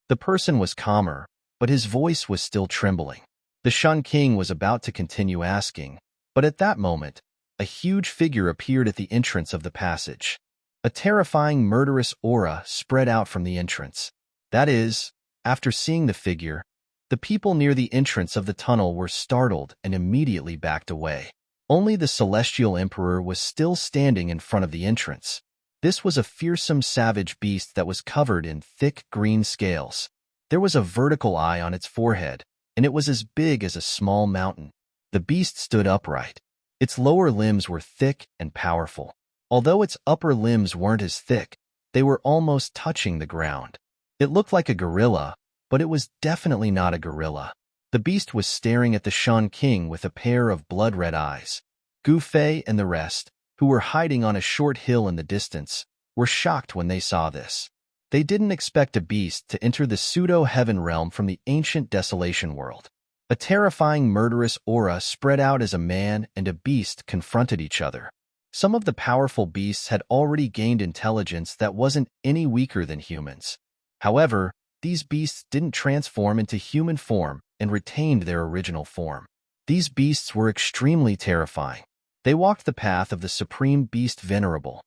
The person was calmer, but his voice was still trembling. The Shun King was about to continue asking, but at that moment, a huge figure appeared at the entrance of the passage. A terrifying, murderous aura spread out from the entrance. That is, after seeing the figure, the people near the entrance of the tunnel were startled and immediately backed away. Only the Celestial Emperor was still standing in front of the entrance. This was a fearsome savage beast that was covered in thick green scales. There was a vertical eye on its forehead, and it was as big as a small mountain. The beast stood upright. Its lower limbs were thick and powerful. Although its upper limbs weren't as thick, they were almost touching the ground. It looked like a gorilla, but it was definitely not a gorilla. The beast was staring at the Shun King with a pair of blood-red eyes. Gu Fei and the rest, who were hiding on a short hill in the distance, were shocked when they saw this. They didn't expect a beast to enter the pseudo-heaven realm from the ancient desolation world. A terrifying murderous aura spread out as a man and a beast confronted each other. Some of the powerful beasts had already gained intelligence that wasn't any weaker than humans. However, these beasts didn't transform into human form and retained their original form. These beasts were extremely terrifying. They walked the path of the supreme beast Venerable.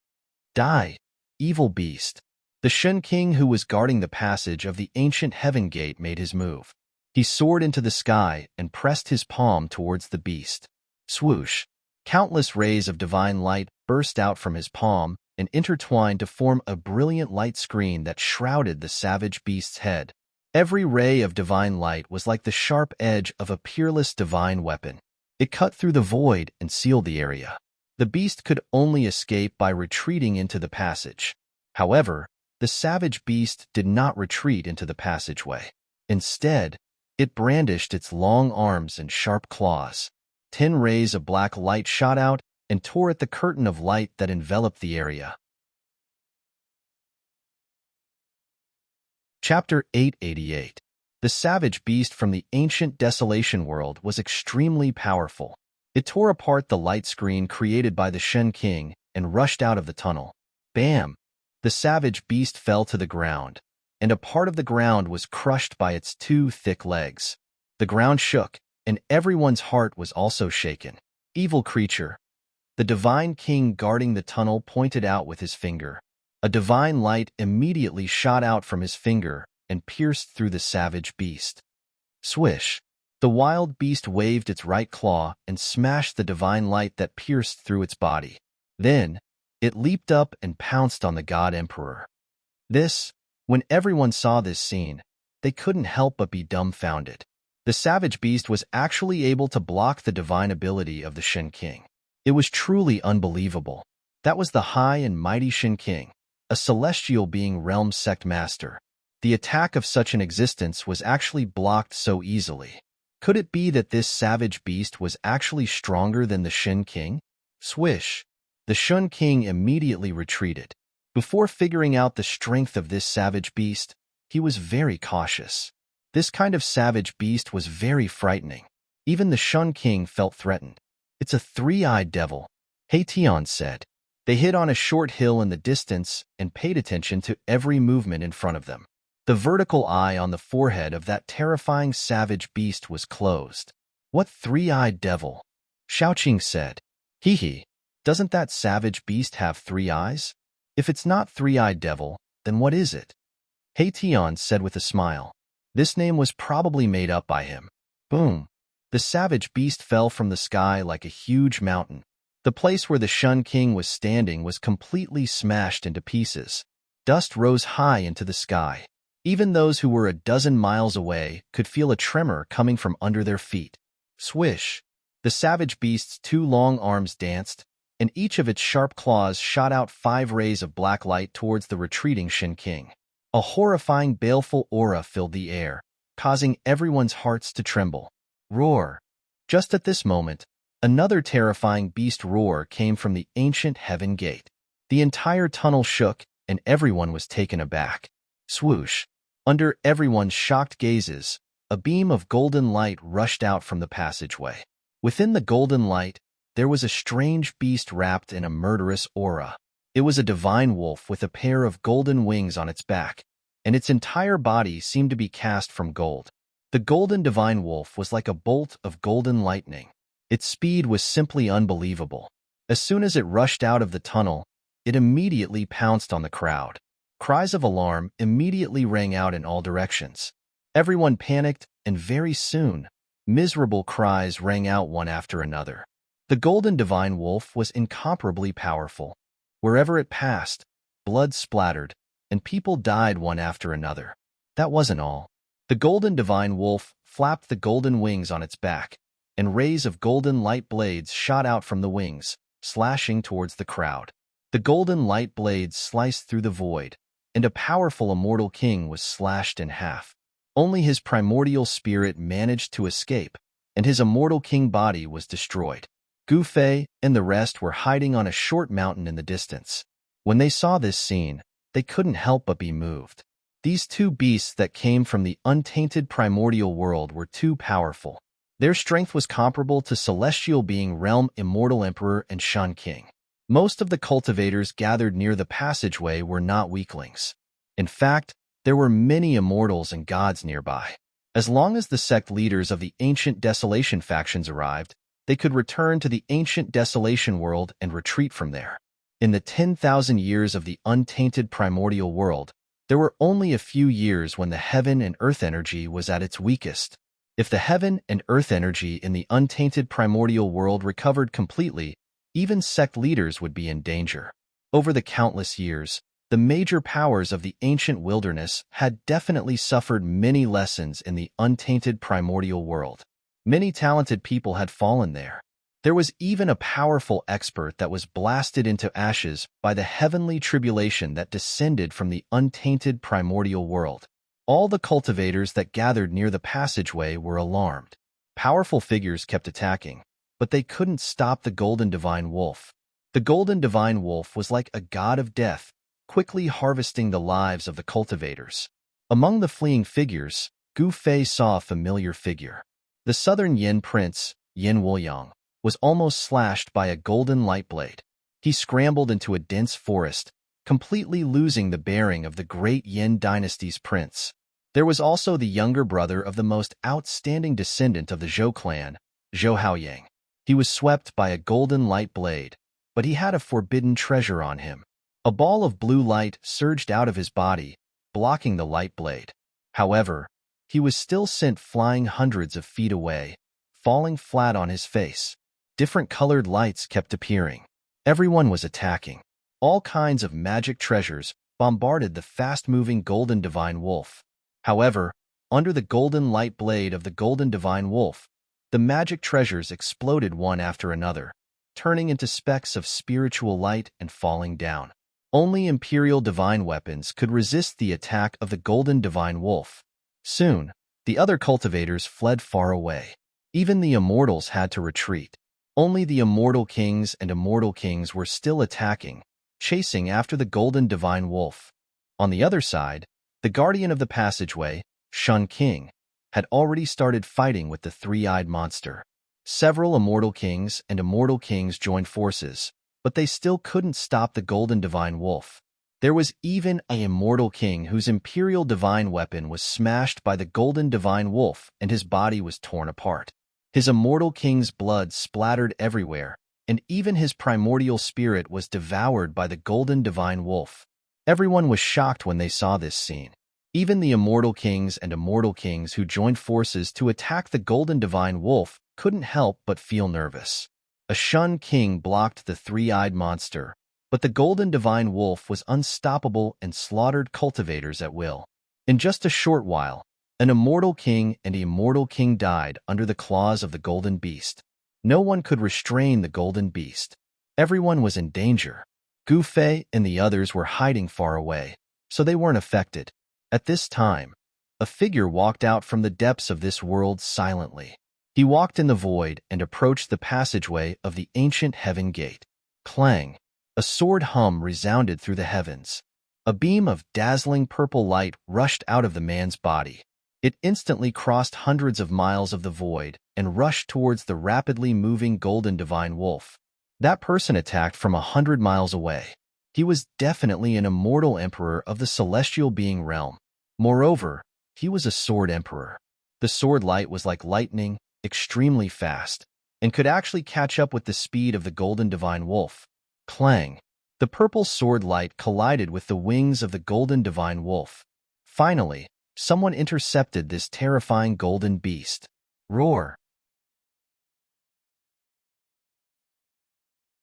Die, evil beast. The Shun King who was guarding the passage of the ancient heaven gate made his move. He soared into the sky and pressed his palm towards the beast. Swoosh! Countless rays of divine light burst out from his palm and intertwined to form a brilliant light screen that shrouded the savage beast's head. Every ray of divine light was like the sharp edge of a peerless divine weapon. It cut through the void and sealed the area. The beast could only escape by retreating into the passage. However, the savage beast did not retreat into the passageway. Instead, it brandished its long arms and sharp claws. 10 rays of black light shot out and tore at the curtain of light that enveloped the area. Chapter 888. The savage beast from the ancient desolation world was extremely powerful. It tore apart the light screen created by the Shun King and rushed out of the tunnel. Bam! The savage beast fell to the ground, and a part of the ground was crushed by its 2 thick legs. The ground shook, and everyone's heart was also shaken. Evil creature. The divine king guarding the tunnel pointed out with his finger. A divine light immediately shot out from his finger and pierced through the savage beast. Swish! The wild beast waved its right claw and smashed the divine light that pierced through its body. Then, it leaped up and pounced on the god emperor. When everyone saw this scene, they couldn't help but be dumbfounded. The savage beast was actually able to block the divine ability of the Shun King. It was truly unbelievable. That was the high and mighty Shun King, a celestial being realm sect master. The attack of such an existence was actually blocked so easily. Could it be that this savage beast was actually stronger than the Shun King? Swish! The Shun King immediately retreated. Before figuring out the strength of this savage beast, he was very cautious. This kind of savage beast was very frightening. Even the Shun King felt threatened. It's a 3-eyed devil, Heition said. They hid on a short hill in the distance and paid attention to every movement in front of them. The vertical eye on the forehead of that terrifying savage beast was closed. What 3-eyed devil? Xiaoqing said. Hee, doesn't that savage beast have 3 eyes? If it's not 3-eyed devil, then what is it? Heition said with a smile. This name was probably made up by him. Boom! The savage beast fell from the sky like a huge mountain. The place where the Shun King was standing was completely smashed into pieces. Dust rose high into the sky. Even those who were a dozen miles away could feel a tremor coming from under their feet. Swish! The savage beast's 2 long arms danced, and each of its sharp claws shot out 5 rays of black light towards the retreating Shun King. A horrifying, baleful aura filled the air, causing everyone's hearts to tremble. Roar! Just at this moment, another terrifying beast roar came from the ancient heaven gate. The entire tunnel shook, and everyone was taken aback. Swoosh! Under everyone's shocked gazes, a beam of golden light rushed out from the passageway. Within the golden light, there was a strange beast wrapped in a murderous aura. It was a divine wolf with a pair of golden wings on its back, and its entire body seemed to be cast from gold. The golden divine wolf was like a bolt of golden lightning. Its speed was simply unbelievable. As soon as it rushed out of the tunnel, it immediately pounced on the crowd. Cries of alarm immediately rang out in all directions. Everyone panicked, and very soon, miserable cries rang out one after another. The golden divine wolf was incomparably powerful. Wherever it passed, blood splattered, and people died one after another. That wasn't all. The golden divine wolf flapped the golden wings on its back, and rays of golden light blades shot out from the wings, slashing towards the crowd. The golden light blades sliced through the void, and a powerful immortal king was slashed in half. Only his primordial spirit managed to escape, and his immortal king body was destroyed. Gu Fei and the rest were hiding on a short mountain in the distance. When they saw this scene, they couldn't help but be moved. These two beasts that came from the untainted primordial world were too powerful. Their strength was comparable to celestial being Realm Immortal Emperor and Shun King. Most of the cultivators gathered near the passageway were not weaklings. In fact, there were many immortals and gods nearby. As long as the sect leaders of the ancient desolation factions arrived, they could return to the ancient desolation world and retreat from there. In the 10,000 years of the untainted primordial world, there were only a few years when the heaven and earth energy was at its weakest. If the heaven and earth energy in the untainted primordial world recovered completely, even sect leaders would be in danger. Over the countless years, the major powers of the ancient wilderness had definitely suffered many lessons in the untainted primordial world. Many talented people had fallen there. There was even a powerful expert that was blasted into ashes by the heavenly tribulation that descended from the untainted primordial world. All the cultivators that gathered near the passageway were alarmed. Powerful figures kept attacking, but they couldn't stop the golden divine wolf. The golden divine wolf was like a god of death, quickly harvesting the lives of the cultivators. Among the fleeing figures, Gu Fei saw a familiar figure. The southern Yin prince, Yin Wuliang, was almost slashed by a golden light blade. He scrambled into a dense forest, completely losing the bearing of the great Yin dynasty's prince. There was also the younger brother of the most outstanding descendant of the Zhou clan, Zhou Haoyang. He was swept by a golden light blade, but he had a forbidden treasure on him. A ball of blue light surged out of his body, blocking the light blade. However, he was still sent flying hundreds of feet away, falling flat on his face. Different colored lights kept appearing. Everyone was attacking. All kinds of magic treasures bombarded the fast-moving golden divine wolf. However, under the golden light blade of the golden divine wolf, the magic treasures exploded one after another, turning into specks of spiritual light and falling down. Only imperial divine weapons could resist the attack of the golden divine wolf. Soon, the other cultivators fled far away. Even the immortals had to retreat. Only the immortal kings and immortal kings were still attacking, chasing after the golden divine wolf. On the other side, the guardian of the passageway, Shun King, had already started fighting with the three-eyed monster. Several immortal kings and immortal kings joined forces, but they still couldn't stop the golden divine wolf. There was even an immortal king whose imperial divine weapon was smashed by the golden divine wolf and his body was torn apart. His immortal king's blood splattered everywhere, and even his primordial spirit was devoured by the golden divine wolf. Everyone was shocked when they saw this scene. Even the immortal kings and immortal kings who joined forces to attack the golden divine wolf couldn't help but feel nervous. A Shun King blocked the three-eyed monster, but the golden divine wolf was unstoppable and slaughtered cultivators at will. In just a short while, an immortal king and immortal king died under the claws of the golden beast. No one could restrain the golden beast. Everyone was in danger. Gu Fei and the others were hiding far away, so they weren't affected. At this time, a figure walked out from the depths of this world silently. He walked in the void and approached the passageway of the ancient heaven gate. Clang! A sword hum resounded through the heavens. A beam of dazzling purple light rushed out of the man's body. It instantly crossed hundreds of miles of the void and rushed towards the rapidly moving golden divine wolf. That person attacked from 100 miles away. He was definitely an immortal emperor of the celestial being realm. Moreover, he was a sword emperor. The sword light was like lightning, extremely fast, and could actually catch up with the speed of the golden divine wolf. Clang! The purple sword light collided with the wings of the golden divine wolf. Finally, someone intercepted this terrifying golden beast. Roar!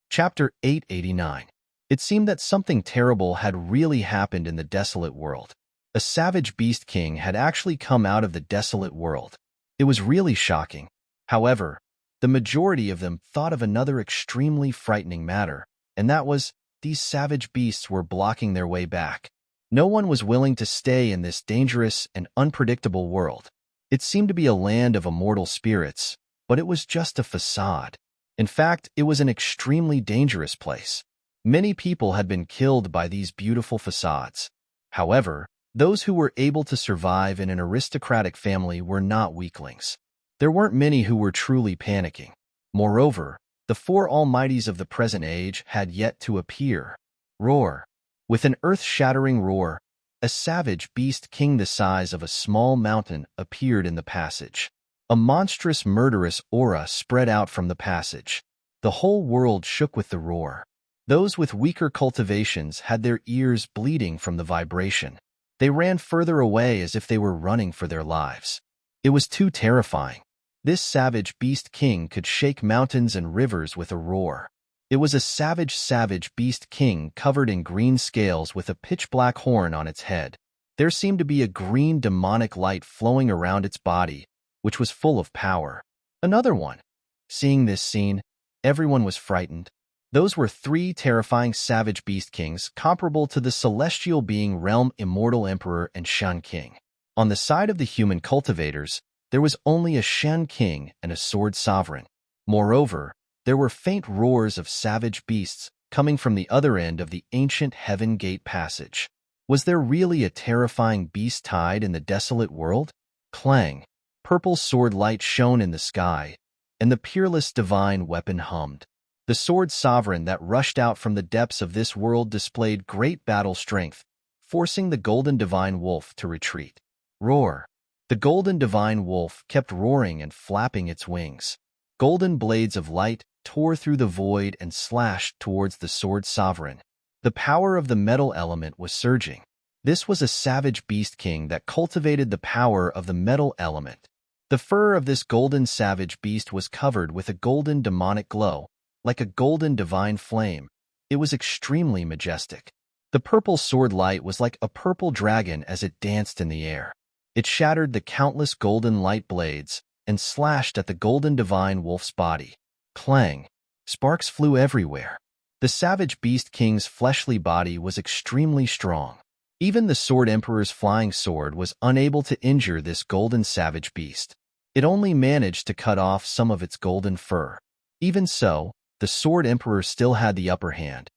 Chapter 889. It seemed that something terrible had really happened in the desolate world. A savage beast king had actually come out of the desolate world. It was really shocking. However, the majority of them thought of another extremely frightening matter, and that was, these savage beasts were blocking their way back. No one was willing to stay in this dangerous and unpredictable world. It seemed to be a land of immortal spirits, but it was just a facade. In fact, it was an extremely dangerous place. Many people had been killed by these beautiful facades. However, those who were able to survive in an aristocratic family were not weaklings. There weren't many who were truly panicking. Moreover, the four almighties of the present age had yet to appear. Roar! With an earth-shattering roar, a savage beast king the size of a small mountain appeared in the passage. A monstrous, murderous aura spread out from the passage. The whole world shook with the roar. Those with weaker cultivations had their ears bleeding from the vibration. They ran further away as if they were running for their lives. It was too terrifying. This savage beast king could shake mountains and rivers with a roar. It was a savage beast king covered in green scales with a pitch-black horn on its head. There seemed to be a green demonic light flowing around its body, which was full of power. Another one. Seeing this scene, everyone was frightened. Those were three terrifying savage beast kings comparable to the celestial being Realm Immortal Emperor and Shen King. On the side of the human cultivators, there was only a Shen King and a Sword Sovereign. Moreover, there were faint roars of savage beasts coming from the other end of the ancient Heaven Gate passage. Was there really a terrifying beast tide in the desolate world? Clang! Purple sword light shone in the sky, and the peerless divine weapon hummed. The sword sovereign that rushed out from the depths of this world displayed great battle strength, forcing the golden divine wolf to retreat. Roar! The golden divine wolf kept roaring and flapping its wings. Golden blades of light tore through the void and slashed towards the sword sovereign. The power of the metal element was surging. This was a savage beast king that cultivated the power of the metal element. The fur of this golden savage beast was covered with a golden demonic glow, like a golden divine flame. It was extremely majestic. The purple sword light was like a purple dragon as it danced in the air. It shattered the countless golden light blades and slashed at the golden divine wolf's body. Clang! Sparks flew everywhere. The savage beast king's fleshly body was extremely strong. Even the sword emperor's flying sword was unable to injure this golden savage beast. It only managed to cut off some of its golden fur. Even so, the sword emperor still had the upper hand.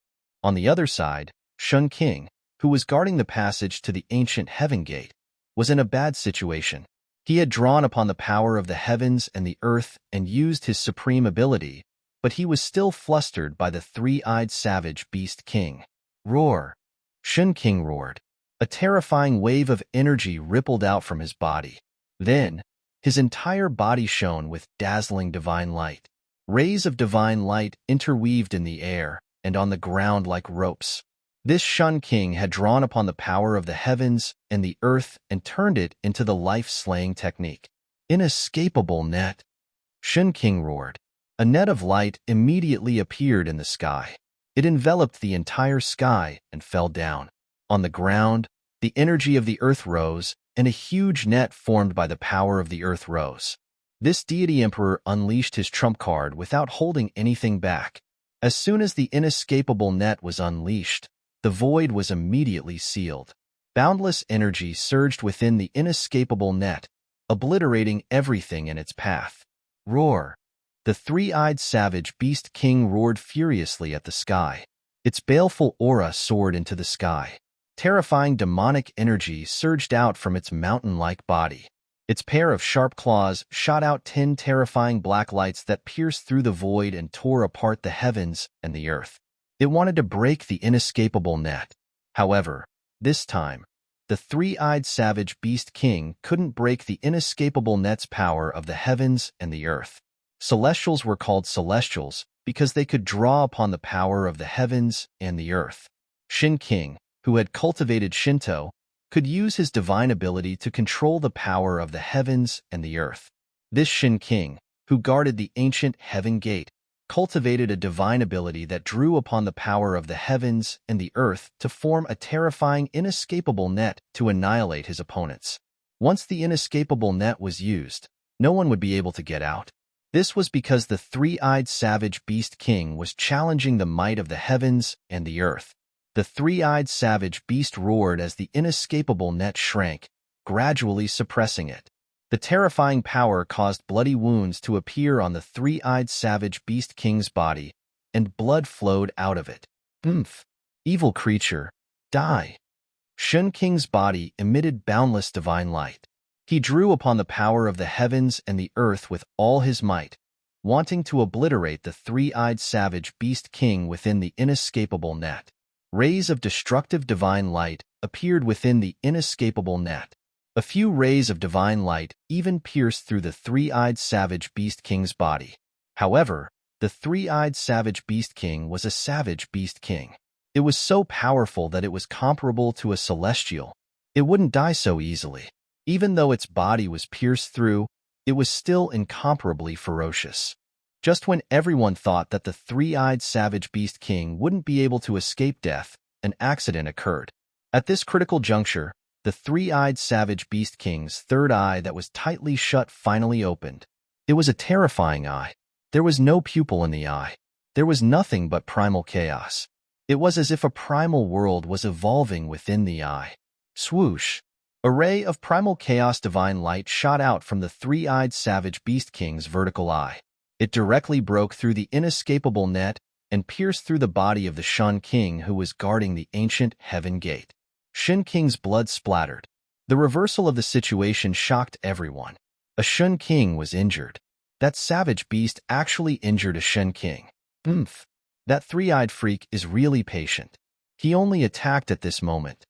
On the other side, Shen King, who was guarding the passage to the ancient Heaven Gate, was in a bad situation. He had drawn upon the power of the heavens and the earth and used his supreme ability, but he was still flustered by the three-eyed savage beast king. Roar! Shen King roared. A terrifying wave of energy rippled out from his body. Then, his entire body shone with dazzling divine light. Rays of divine light interweaved in the air and on the ground like ropes. This Shen King had drawn upon the power of the heavens and the earth and turned it into the life-slaying technique. Inescapable net! Shen King roared. A net of light immediately appeared in the sky. It enveloped the entire sky and fell down. On the ground, the energy of the earth rose, and a huge net formed by the power of the earth rose. This deity emperor unleashed his trump card without holding anything back. As soon as the inescapable net was unleashed, the void was immediately sealed. Boundless energy surged within the inescapable net, obliterating everything in its path. Roar! The three-eyed savage beast king roared furiously at the sky. Its baleful aura soared into the sky. Terrifying demonic energy surged out from its mountain-like body. Its pair of sharp claws shot out 10 terrifying black lights that pierced through the void and tore apart the heavens and the earth. It wanted to break the inescapable net. However, this time, the three-eyed savage beast king couldn't break the inescapable net's power of the heavens and the earth. Celestials were called celestials because they could draw upon the power of the heavens and the earth. Shin King, who had cultivated Shinto, could use his divine ability to control the power of the heavens and the earth. This Shin King, who guarded the ancient heaven gate, cultivated a divine ability that drew upon the power of the heavens and the earth to form a terrifying, inescapable net to annihilate his opponents. Once the inescapable net was used, no one would be able to get out. This was because the three-eyed savage beast king was challenging the might of the heavens and the earth. The three-eyed savage beast roared as the inescapable net shrank, gradually suppressing it. The terrifying power caused bloody wounds to appear on the three-eyed savage beast king's body, and blood flowed out of it. Evil creature, die. Shun King's body emitted boundless divine light. He drew upon the power of the heavens and the earth with all his might, wanting to obliterate the three-eyed savage beast king within the inescapable net. Rays of destructive divine light appeared within the inescapable net. A few rays of divine light even pierced through the three-eyed savage beast king's body. However, the three-eyed savage beast king was a savage beast king. It was so powerful that it was comparable to a celestial. It wouldn't die so easily. Even though its body was pierced through, it was still incomparably ferocious. Just when everyone thought that the three-eyed savage beast king wouldn't be able to escape death, an accident occurred. At this critical juncture, the three-eyed savage beast king's third eye that was tightly shut finally opened. It was a terrifying eye. There was no pupil in the eye. There was nothing but primal chaos. It was as if a primal world was evolving within the eye. Swoosh! A ray of primal chaos divine light shot out from the three-eyed savage beast king's vertical eye. It directly broke through the inescapable net and pierced through the body of the Shun King who was guarding the ancient heaven gate. Shin King's blood splattered. The reversal of the situation shocked everyone. A Shun King was injured. That savage beast actually injured a Shin King. That three-eyed freak is really patient. He only attacked at this moment.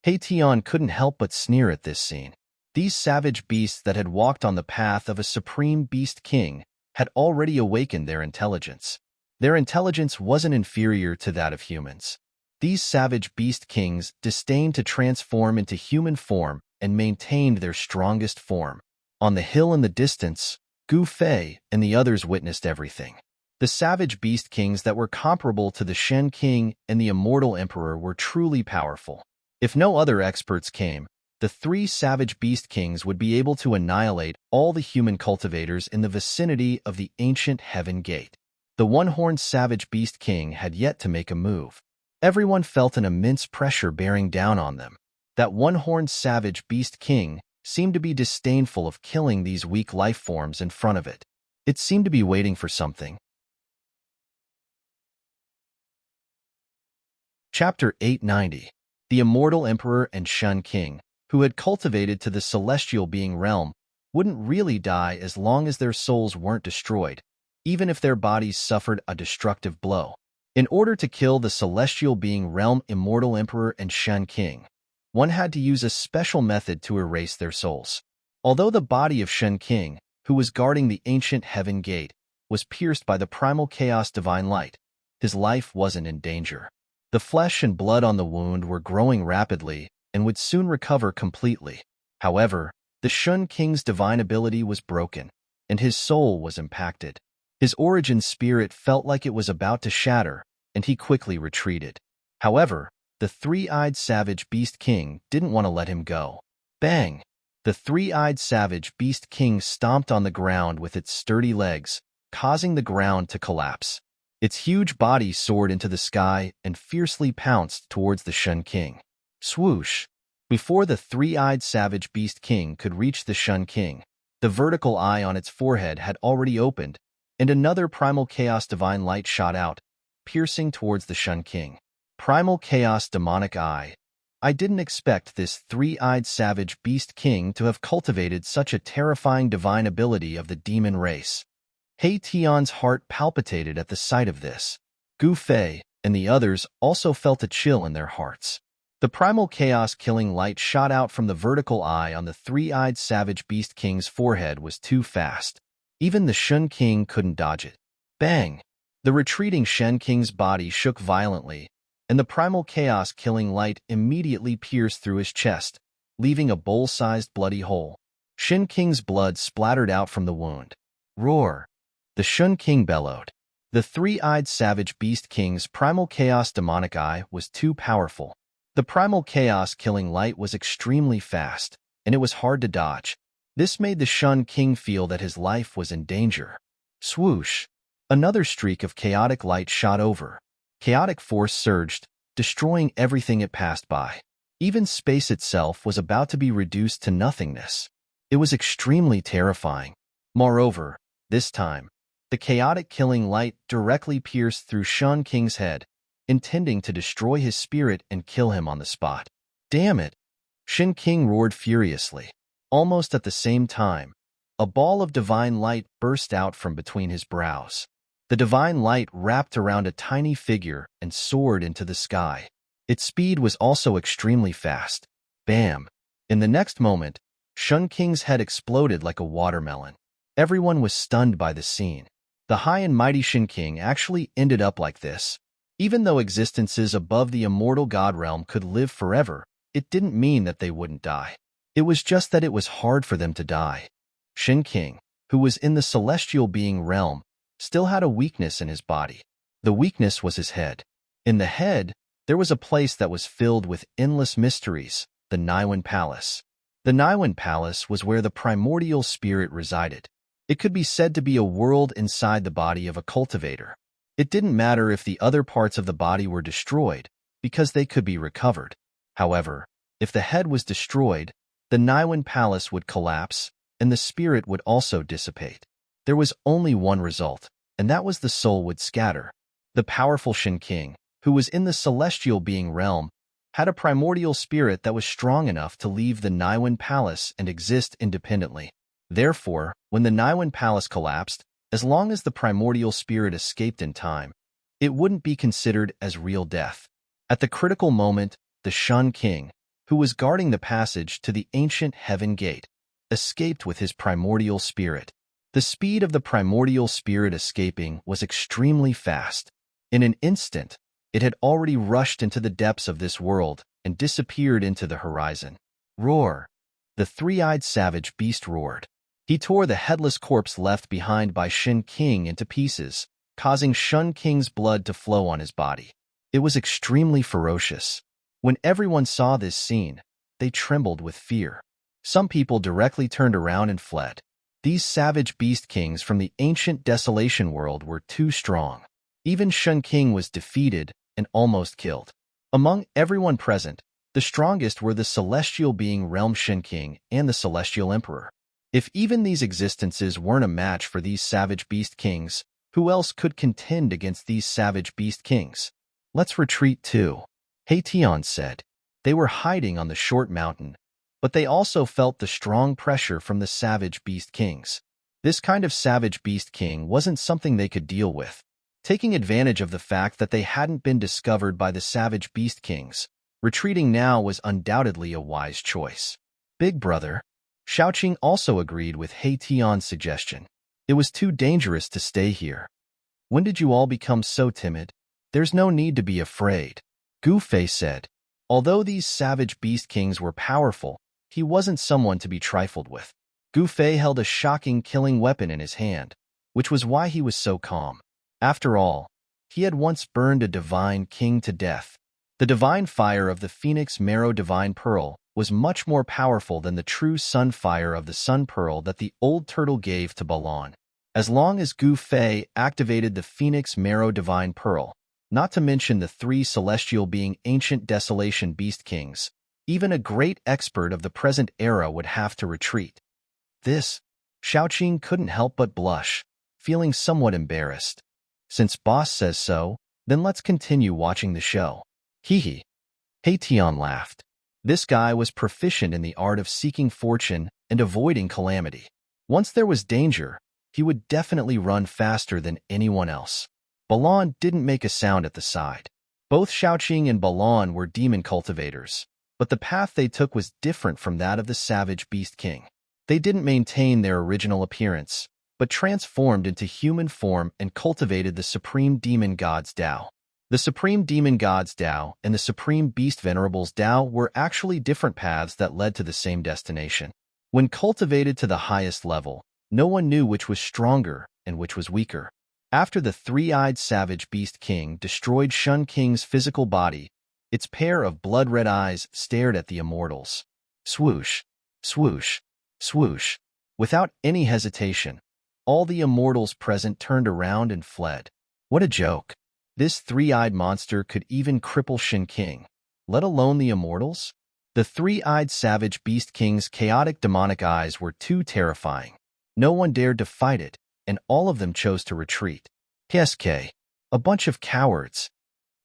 Heition couldn't help but sneer at this scene. These savage beasts that had walked on the path of a supreme beast king had already awakened their intelligence. Their intelligence wasn't inferior to that of humans. These savage beast kings disdained to transform into human form and maintained their strongest form. On the hill in the distance, Gu Fei and the others witnessed everything. The savage beast kings that were comparable to the Shen King and the immortal emperor were truly powerful. If no other experts came, the three savage beast kings would be able to annihilate all the human cultivators in the vicinity of the ancient heaven gate. The one-horned savage beast king had yet to make a move. Everyone felt an immense pressure bearing down on them. That one-horned savage beast king seemed to be disdainful of killing these weak life forms in front of it. It seemed to be waiting for something. Chapter 890. The Immortal Emperor and Shun King, who had cultivated to the celestial being realm, wouldn't really die as long as their souls weren't destroyed, even if their bodies suffered a destructive blow. In order to kill the celestial being realm Immortal Emperor and Shun King, one had to use a special method to erase their souls. Although the body of Shun King, who was guarding the ancient heaven gate, was pierced by the primal chaos divine light, his life wasn't in danger. The flesh and blood on the wound were growing rapidly and would soon recover completely. However, the Shun King's divine ability was broken, and his soul was impacted. His origin spirit felt like it was about to shatter, and he quickly retreated. However, the three-eyed savage beast king didn't want to let him go. Bang! The three-eyed savage beast king stomped on the ground with its sturdy legs, causing the ground to collapse. Its huge body soared into the sky and fiercely pounced towards the Shun King. Swoosh! Before the three-eyed savage beast king could reach the Shun King, the vertical eye on its forehead had already opened, and another primal chaos divine light shot out, piercing towards the Shun King. Primal chaos demonic eye. I didn't expect this three-eyed savage beast king to have cultivated such a terrifying divine ability of the demon race. Heition's heart palpitated at the sight of this. Gu Fei and the others also felt a chill in their hearts. The primal chaos-killing light shot out from the vertical eye on the three-eyed savage beast king's forehead was too fast. Even the Shun King couldn't dodge it. Bang! The retreating Shen King's body shook violently, and the primal chaos-killing light immediately pierced through his chest, leaving a bowl-sized bloody hole. Shen King's blood splattered out from the wound. Roar! The Shun King bellowed. The three-eyed savage beast king's primal chaos demonic eye was too powerful. The primal chaos-killing light was extremely fast, and it was hard to dodge. This made the Shun King feel that his life was in danger. Swoosh! Another streak of chaotic light shot over. Chaotic force surged, destroying everything it passed by. Even space itself was about to be reduced to nothingness. It was extremely terrifying. Moreover, this time, the chaotic killing light directly pierced through Shun King's head, intending to destroy his spirit and kill him on the spot. Damn it! Shen King roared furiously. Almost at the same time, a ball of divine light burst out from between his brows. The divine light wrapped around a tiny figure and soared into the sky. Its speed was also extremely fast. Bam! In the next moment, Shun King's head exploded like a watermelon. Everyone was stunned by the scene. The high and mighty Shen King actually ended up like this. Even though existences above the immortal god realm could live forever, it didn't mean that they wouldn't die. It was just that it was hard for them to die. Shen King, who was in the celestial being realm, still had a weakness in his body. The weakness was his head. In the head, there was a place that was filled with endless mysteries, the Niwen Palace. The Niwen Palace was where the primordial spirit resided. It could be said to be a world inside the body of a cultivator. It didn't matter if the other parts of the body were destroyed, because they could be recovered. However, if the head was destroyed, the Niwen Palace would collapse, and the spirit would also dissipate. There was only one result, and that was the soul would scatter. The powerful Shen King, who was in the celestial being realm, had a primordial spirit that was strong enough to leave the Niwen Palace and exist independently. Therefore, when the Niwen Palace collapsed, as long as the primordial spirit escaped in time, it wouldn't be considered as real death. At the critical moment, the Shun King, who was guarding the passage to the ancient heaven gate, escaped with his primordial spirit. The speed of the primordial spirit escaping was extremely fast. In an instant, it had already rushed into the depths of this world and disappeared into the horizon. Roar! The three-eyed savage beast roared. He tore the headless corpse left behind by Shen King into pieces, causing Shun King's blood to flow on his body. It was extremely ferocious. When everyone saw this scene, they trembled with fear. Some people directly turned around and fled. These savage beast kings from the ancient desolation world were too strong. Even Shun King was defeated and almost killed. Among everyone present, the strongest were the celestial being realm Shen King and the celestial emperor. If even these existences weren't a match for these savage beast kings, who else could contend against these savage beast kings? Let's retreat too, Heition said. They were hiding on the short mountain, but they also felt the strong pressure from the savage beast kings. This kind of savage beast king wasn't something they could deal with. Taking advantage of the fact that they hadn't been discovered by the savage beast kings, retreating now was undoubtedly a wise choice. Big brother, Xiaoqing also agreed with Heition's suggestion. It was too dangerous to stay here. When did you all become so timid? There's no need to be afraid, Gu Fei said. Although these savage beast kings were powerful, he wasn't someone to be trifled with. Gu Fei held a shocking killing weapon in his hand, which was why he was so calm. After all, he had once burned a divine king to death. The divine fire of the Phoenix Marrow Divine Pearl was much more powerful than the true sun fire of the Sun Pearl that the old turtle gave to Balon. As long as Gu Fei activated the Phoenix Marrow Divine Pearl, not to mention the three celestial being ancient desolation beast kings, even a great expert of the present era would have to retreat. This, Xiaoqing couldn't help but blush, feeling somewhat embarrassed. Since boss says so, then let's continue watching the show. Hee. Heition laughed. This guy was proficient in the art of seeking fortune and avoiding calamity. Once there was danger, he would definitely run faster than anyone else. Balon didn't make a sound at the side. Both Shaoqing and Balan were demon cultivators, but the path they took was different from that of the savage Beast King. They didn't maintain their original appearance, but transformed into human form and cultivated the Supreme Demon God's Tao. The Supreme Demon God's Tao and the Supreme Beast Venerable's Tao were actually different paths that led to the same destination. When cultivated to the highest level, no one knew which was stronger and which was weaker. After the three-eyed savage Beast King destroyed Shun King's physical body, its pair of blood-red eyes stared at the immortals. Swoosh, swoosh, swoosh. Without any hesitation, all the immortals present turned around and fled. What a joke! This three-eyed monster could even cripple Shin King, let alone the immortals? The three-eyed savage Beast King's chaotic demonic eyes were too terrifying. No one dared to fight it, and all of them chose to retreat. PSK, a bunch of cowards.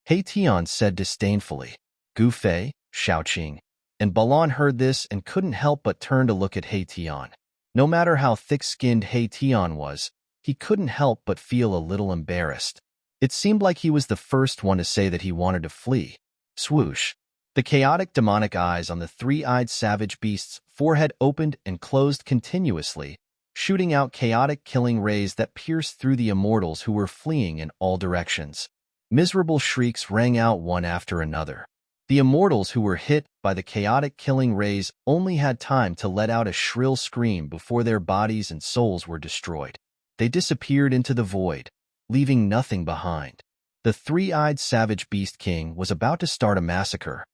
He Tian said disdainfully. Gu Fei, Shaoqing, and Balan heard this and couldn't help but turn to look at He Tian. No matter how thick-skinned He Tian was, he couldn't help but feel a little embarrassed. It seemed like he was the first one to say that he wanted to flee. Swoosh. The chaotic demonic eyes on the three-eyed savage beast's forehead opened and closed continuously, shooting out chaotic killing rays that pierced through the immortals who were fleeing in all directions. Miserable shrieks rang out one after another. The immortals who were hit by the chaotic killing rays only had time to let out a shrill scream before their bodies and souls were destroyed. They disappeared into the void, leaving nothing behind. The three-eyed savage Beast King was about to start a massacre.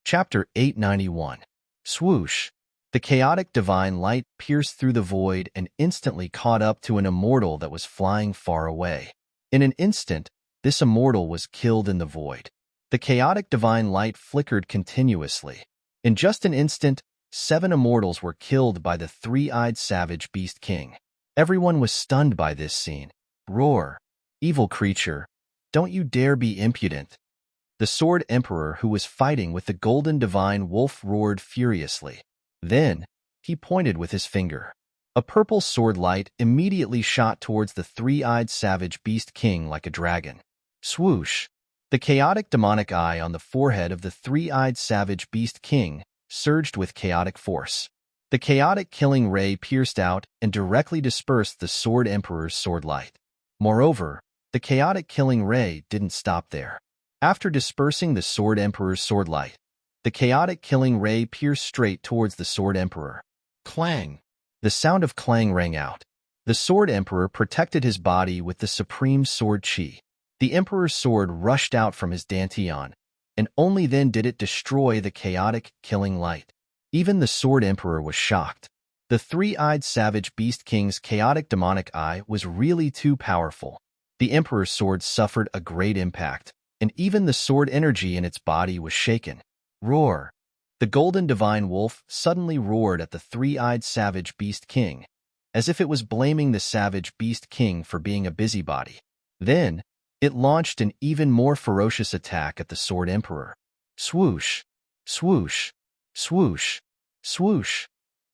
Chapter 891. Swoosh. The chaotic divine light pierced through the void and instantly caught up to an immortal that was flying far away. In an instant, this immortal was killed in the void. The chaotic divine light flickered continuously. In just an instant, 7 immortals were killed by the three-eyed savage Beast King. Everyone was stunned by this scene. Roar! Evil creature, don't you dare be impudent! The Sword Emperor who was fighting with the Golden Divine Wolf roared furiously. Then, he pointed with his finger. A purple sword light immediately shot towards the three-eyed savage Beast King like a dragon. Swoosh! The chaotic demonic eye on the forehead of the three-eyed savage Beast King surged with chaotic force. The chaotic killing ray pierced out and directly dispersed the Sword Emperor's sword light. Moreover, the chaotic killing ray didn't stop there. After dispersing the Sword Emperor's sword light, the chaotic killing ray pierced straight towards the Sword Emperor. Clang! The sound of clang rang out. The Sword Emperor protected his body with the supreme sword chi. The Emperor's sword rushed out from his dantian, and only then did it destroy the chaotic killing light. Even the Sword Emperor was shocked. The three-eyed savage Beast King's chaotic demonic eye was really too powerful. The Emperor's sword suffered a great impact, and even the sword energy in its body was shaken. Roar! The Golden Divine Wolf suddenly roared at the three-eyed savage Beast King, as if it was blaming the savage Beast King for being a busybody. Then, it launched an even more ferocious attack at the Sword Emperor. Swoosh! Swoosh! Swoosh! Swoosh!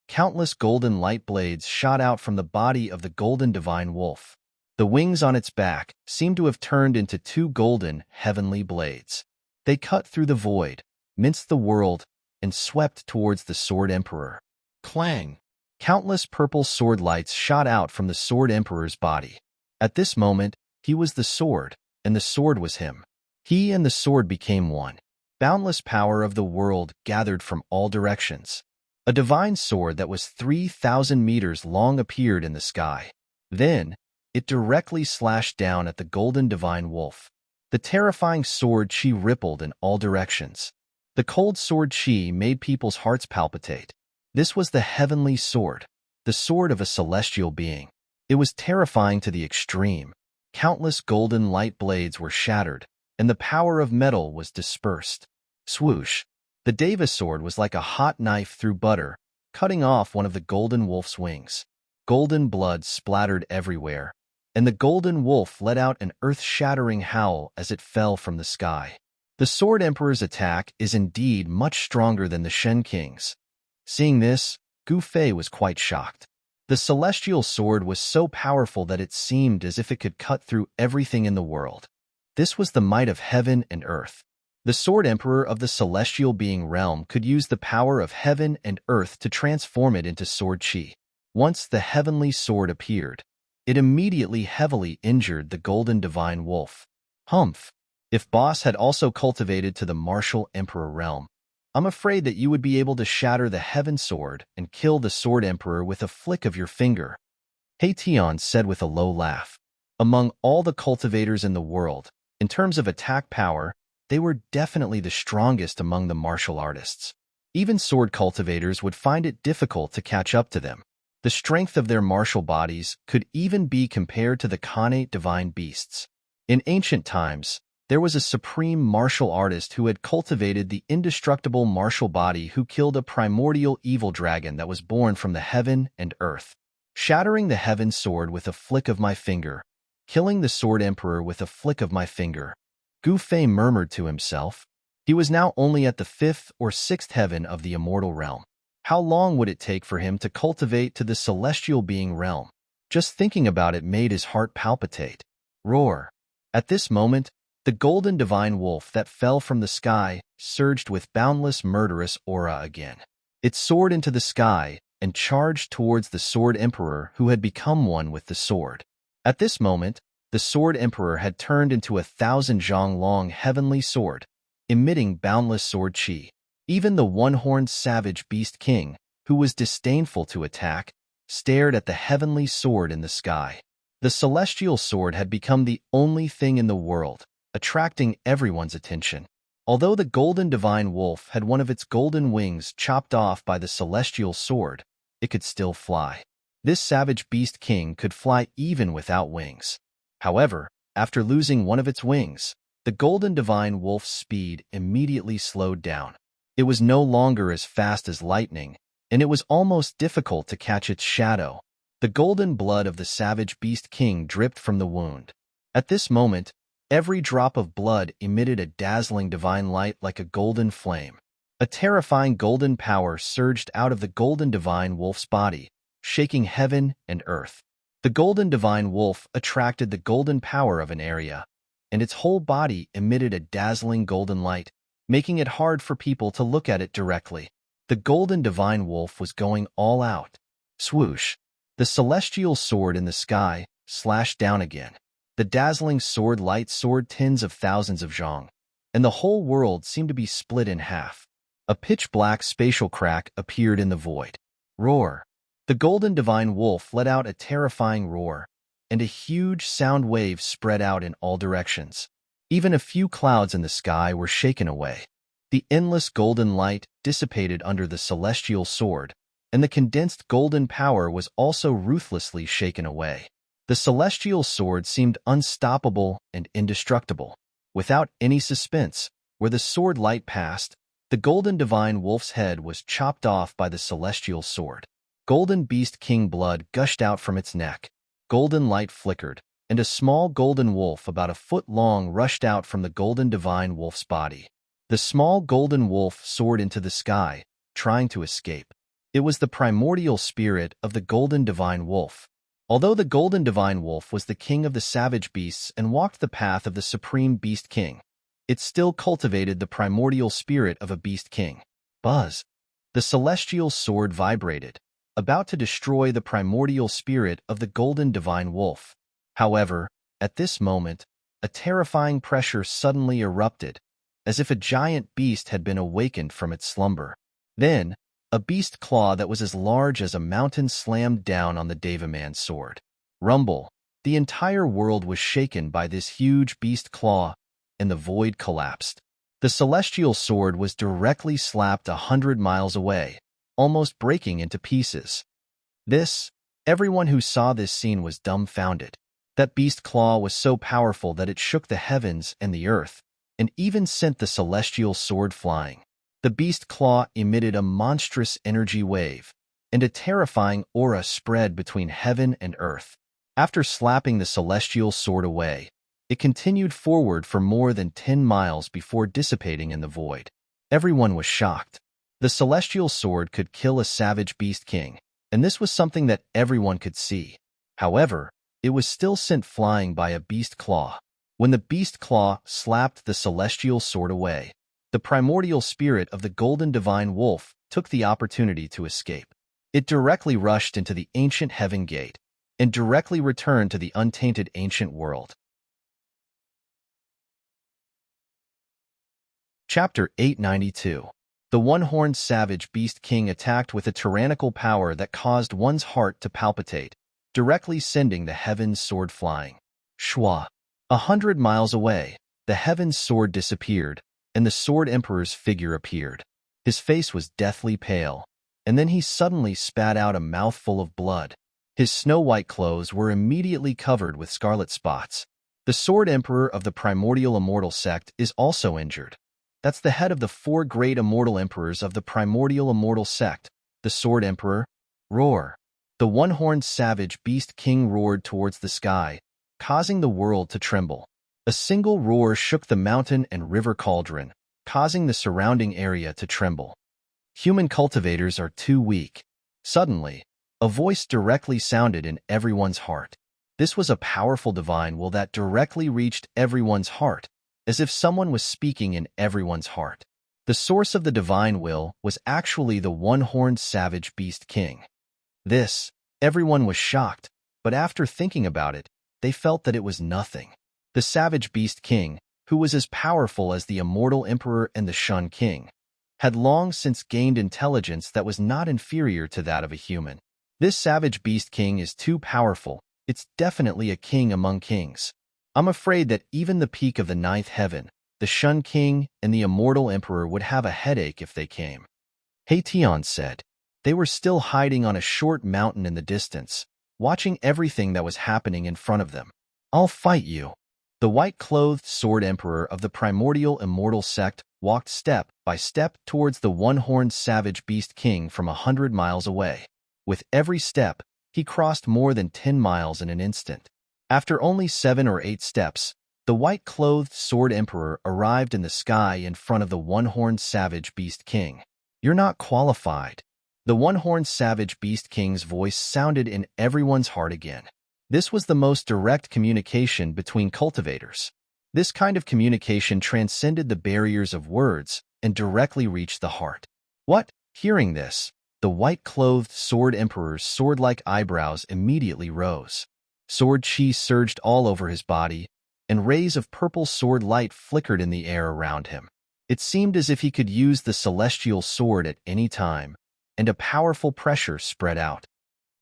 Countless golden light blades shot out from the body of the Golden Divine Wolf. The wings on its back seemed to have turned into 2 golden, heavenly blades. They cut through the void, minced the world, and swept towards the Sword Emperor. Clang! Countless purple sword lights shot out from the Sword Emperor's body. At this moment, he was the sword, and the sword was him. He and the sword became one. Boundless power of the world gathered from all directions. A divine sword that was 3,000 meters long appeared in the sky. Then, it directly slashed down at the Golden Divine Wolf. The terrifying sword chi rippled in all directions. The cold sword chi made people's hearts palpitate. This was the heavenly sword, the sword of a celestial being. It was terrifying to the extreme. Countless golden light blades were shattered, and the power of metal was dispersed. Swoosh! The Deva sword was like a hot knife through butter, cutting off one of the Golden Wolf's wings. Golden blood splattered everywhere, and the Golden Wolf let out an earth-shattering howl as it fell from the sky. The Sword Emperor's attack is indeed much stronger than the Shen King's. Seeing this, Gu Fei was quite shocked. The celestial sword was so powerful that it seemed as if it could cut through everything in the world. This was the might of heaven and earth. The Sword Emperor of the celestial being realm could use the power of heaven and earth to transform it into sword chi. Once the heavenly sword appeared, it immediately heavily injured the golden divine wolf. Humph! If Boss had also cultivated to the martial emperor realm, I'm afraid that you would be able to shatter the heaven sword and kill the Sword Emperor with a flick of your finger, Heition said with a low laugh. Among all the cultivators in the world, in terms of attack power, they were definitely the strongest among the martial artists. Even sword cultivators would find it difficult to catch up to them. The strength of their martial bodies could even be compared to the Khanate divine beasts. In ancient times, there was a supreme martial artist who had cultivated the indestructible martial body who killed a primordial evil dragon that was born from the heaven and earth. Shattering the heaven sword with a flick of my finger, killing the Sword Emperor with a flick of my finger, Gu Fei murmured to himself. He was now only at the 5th or 6th heaven of the immortal realm. How long would it take for him to cultivate to the celestial being realm? Just thinking about it made his heart palpitate. Roar! At this moment, the golden divine wolf that fell from the sky surged with boundless murderous aura again. It soared into the sky and charged towards the Sword Emperor who had become one with the sword. At this moment, the Sword Emperor had turned into 1,000 zhang-long heavenly sword, emitting boundless sword chi. Even the one-horned savage beast king, who was disdainful to attack, stared at the heavenly sword in the sky. The celestial sword had become the only thing in the world, attracting everyone's attention. Although the golden divine wolf had one of its golden wings chopped off by the celestial sword, it could still fly. This savage beast king could fly even without wings. However, after losing one of its wings, the golden divine wolf's speed immediately slowed down. It was no longer as fast as lightning, and it was almost difficult to catch its shadow. The golden blood of the savage beast king dripped from the wound. At this moment, every drop of blood emitted a dazzling divine light like a golden flame. A terrifying golden power surged out of the golden divine wolf's body, shaking heaven and earth. The golden divine wolf attracted the golden power of an area, and its whole body emitted a dazzling golden light, making it hard for people to look at it directly. The golden divine wolf was going all out. Swoosh! The celestial sword in the sky slashed down again. The dazzling sword light soared tens of thousands of zhang, and the whole world seemed to be split in half. A pitch-black spatial crack appeared in the void. Roar! The golden divine wolf let out a terrifying roar, and a huge sound wave spread out in all directions. Even a few clouds in the sky were shaken away. The endless golden light dissipated under the celestial sword, and the condensed golden power was also ruthlessly shaken away. The celestial sword seemed unstoppable and indestructible. Without any suspense, where the sword light passed, the golden divine wolf's head was chopped off by the celestial sword. Golden beast king blood gushed out from its neck. Golden light flickered, and a small golden wolf about a foot long rushed out from the golden divine wolf's body. The small golden wolf soared into the sky, trying to escape. It was the primordial spirit of the golden divine wolf. Although the golden divine wolf was the king of the savage beasts and walked the path of the supreme beast king, it still cultivated the primordial spirit of a beast king. Buzz! The celestial sword vibrated, about to destroy the primordial spirit of the golden divine wolf. However, at this moment, a terrifying pressure suddenly erupted, as if a giant beast had been awakened from its slumber. Then, a beast claw that was as large as a mountain slammed down on the Devaman's sword. Rumble! The entire world was shaken by this huge beast claw, and the void collapsed. The celestial sword was directly slapped 100 miles away, almost breaking into pieces. Everyone who saw this scene was dumbfounded. That beast claw was so powerful that it shook the heavens and the earth, and even sent the celestial sword flying. The beast claw emitted a monstrous energy wave, and a terrifying aura spread between heaven and earth. After slapping the celestial sword away, it continued forward for more than 10 miles before dissipating in the void. Everyone was shocked. The celestial sword could kill a savage beast king, and this was something that everyone could see. However, it was still sent flying by a beast claw. When the beast claw slapped the celestial sword away, the primordial spirit of the golden divine wolf took the opportunity to escape. It directly rushed into the ancient heaven gate and directly returned to the untainted ancient world. Chapter 892. The one-horned savage beast king attacked with a tyrannical power that caused one's heart to palpitate, directly sending the heaven's sword flying. Shwa. 100 miles away, the heaven's sword disappeared, and the sword emperor's figure appeared. His face was deathly pale, and then he suddenly spat out a mouthful of blood. His snow-white clothes were immediately covered with scarlet spots. The sword emperor of the primordial immortal sect is also injured. That's the head of the 4 great immortal emperors of the primordial immortal sect, the sword emperor. Roar. The one-horned savage beast king roared towards the sky, causing the world to tremble. A single roar shook the mountain and river cauldron, causing the surrounding area to tremble. Human cultivators are too weak. Suddenly, a voice directly sounded in everyone's heart. This was a powerful divine will that directly reached everyone's heart, as if someone was speaking in everyone's heart. The source of the divine will was actually the one-horned savage beast king. Everyone was shocked, but after thinking about it, they felt that it was nothing. The savage beast king, who was as powerful as the immortal emperor and the Shun king, had long since gained intelligence that was not inferior to that of a human. This savage beast king is too powerful. It's definitely a king among kings. I'm afraid that even the peak of the 9th heaven, the Shun king and the immortal emperor would have a headache if they came. Heition said. They were still hiding on a short mountain in the distance, watching everything that was happening in front of them. I'll fight you. The white-clothed sword emperor of the primordial immortal sect walked step by step towards the one-horned savage beast king from 100 miles away. With every step, he crossed more than 10 miles in an instant. After only 7 or 8 steps, the white-clothed sword emperor arrived in the sky in front of the one-horned savage beast king. You're not qualified. The one-horned savage beast king's voice sounded in everyone's heart again. This was the most direct communication between cultivators. This kind of communication transcended the barriers of words and directly reached the heart. What? Hearing this, the white-clothed sword emperor's sword-like eyebrows immediately rose. Sword chi surged all over his body, and rays of purple sword light flickered in the air around him. It seemed as if he could use the celestial sword at any time, and a powerful pressure spread out.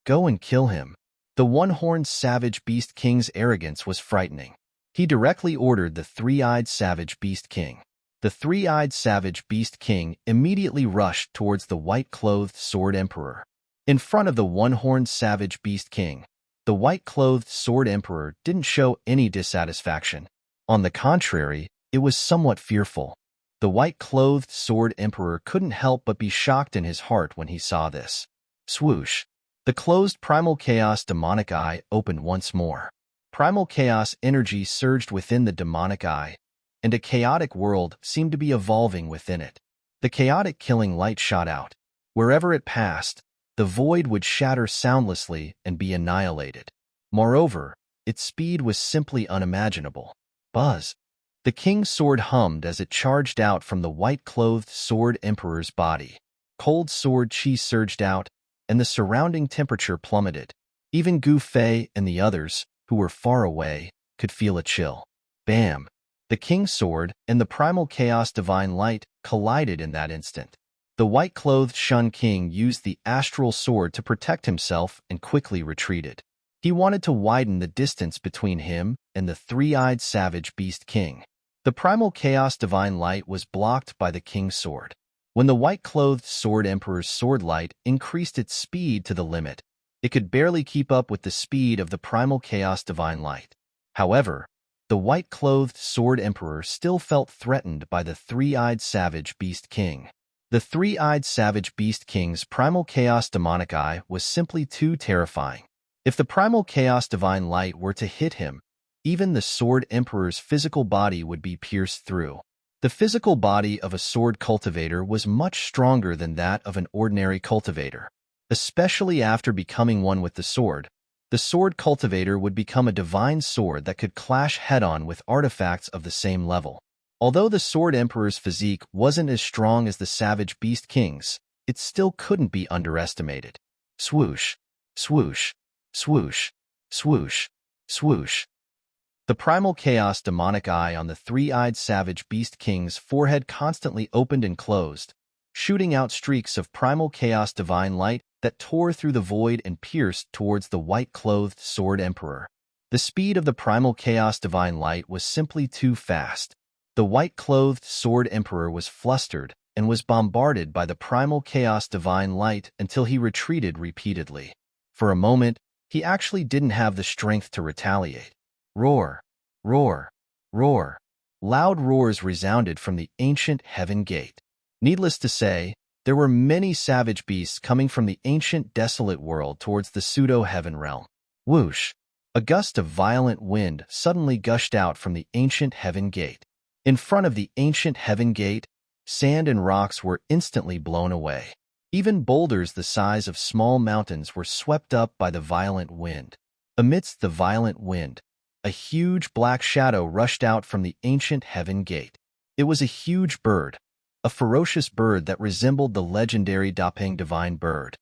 Go and kill him. The one-horned savage beast king's arrogance was frightening. He directly ordered the three-eyed savage beast king. The three-eyed savage beast king immediately rushed towards the white-clothed sword emperor. In front of the one-horned savage beast king, the white-clothed sword emperor didn't show any dissatisfaction. On the contrary, it was somewhat fearful. The white-clothed sword emperor couldn't help but be shocked in his heart when he saw this. Swoosh! The closed primal chaos demonic eye opened once more. Primal chaos energy surged within the demonic eye, and a chaotic world seemed to be evolving within it. The chaotic killing light shot out. Wherever it passed, the void would shatter soundlessly and be annihilated. Moreover, its speed was simply unimaginable. Buzz! The king's sword hummed as it charged out from the white-clothed sword emperor's body. Cold sword chi surged out, and the surrounding temperature plummeted. Even Gu Fei and the others, who were far away, could feel a chill. Bam! The king's sword and the primal chaos divine light collided in that instant. The white-clothed Shun king used the astral sword to protect himself and quickly retreated. He wanted to widen the distance between him and the three-eyed savage beast king. The primal chaos divine light was blocked by the king's sword. When the white-clothed sword emperor's sword light increased its speed to the limit, it could barely keep up with the speed of the primal chaos divine light. However, the white-clothed sword emperor still felt threatened by the three-eyed savage beast king. The three-eyed savage beast king's primal chaos demonic eye was simply too terrifying. If the primal chaos divine light were to hit him, even the sword emperor's physical body would be pierced through. The physical body of a sword cultivator was much stronger than that of an ordinary cultivator. especially after becoming one with the sword. The sword cultivator would become a divine sword that could clash head-on with artifacts of the same level. Although the Sword Emperor's physique wasn't as strong as the Savage Beast King's, it still couldn't be underestimated. Swoosh, swoosh, swoosh, swoosh, swoosh. The primal chaos demonic eye on the three-eyed Savage Beast King's forehead constantly opened and closed, shooting out streaks of primal chaos divine light that tore through the void and pierced towards the white-clothed Sword Emperor. The speed of the primal chaos divine light was simply too fast. The white-clothed Sword Emperor was flustered and was bombarded by the primal chaos divine light until he retreated repeatedly. For a moment, he actually didn't have the strength to retaliate. Roar, roar, roar. Loud roars resounded from the ancient heaven gate. Needless to say, there were many savage beasts coming from the ancient desolate world towards the pseudo-heaven realm. Whoosh! A gust of violent wind suddenly gushed out from the ancient heaven gate. In front of the ancient heaven gate, sand and rocks were instantly blown away. Even boulders the size of small mountains were swept up by the violent wind. Amidst the violent wind, a huge black shadow rushed out from the ancient heaven gate. It was a huge bird, a ferocious bird that resembled the legendary Dapeng divine bird.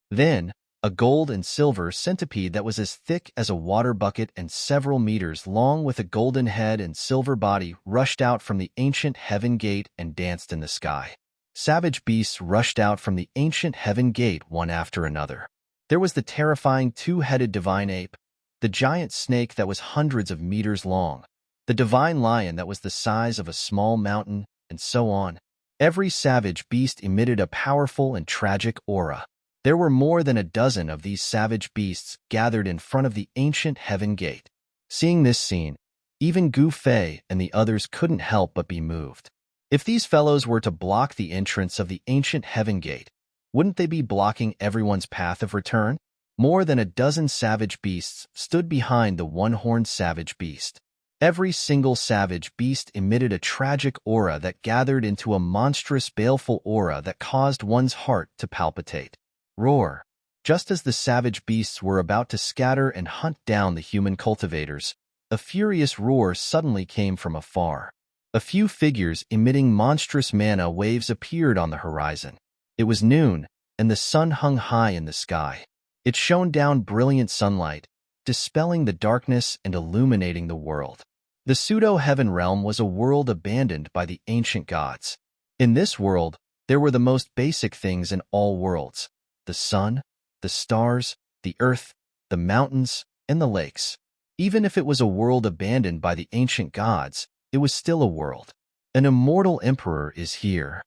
Then, a gold and silver centipede that was as thick as a water bucket and several meters long with a golden head and silver body rushed out from the ancient heaven gate and danced in the sky. Savage beasts rushed out from the ancient heaven gate one after another. There was the terrifying two-headed divine ape, the giant snake that was hundreds of meters long, the divine lion that was the size of a small mountain, and so on. Every savage beast emitted a powerful and tragic aura. There were more than a dozen of these savage beasts gathered in front of the ancient heaven gate. Seeing this scene, even Gu Fei and the others couldn't help but be moved. If these fellows were to block the entrance of the ancient heaven gate, wouldn't they be blocking everyone's path of return? More than a dozen savage beasts stood behind the one-horned savage beast. Every single savage beast emitted a tragic aura that gathered into a monstrous, baleful aura that caused one's heart to palpitate. Roar! Just as the savage beasts were about to scatter and hunt down the human cultivators, a furious roar suddenly came from afar. A few figures emitting monstrous mana waves appeared on the horizon. It was noon, and the sun hung high in the sky. It shone down brilliant sunlight, dispelling the darkness and illuminating the world. The pseudo-heaven realm was a world abandoned by the ancient gods. In this world, there were the most basic things in all worlds: the sun, the stars, the earth, the mountains, and the lakes. Even if it was a world abandoned by the ancient gods, it was still a world. An immortal emperor is here.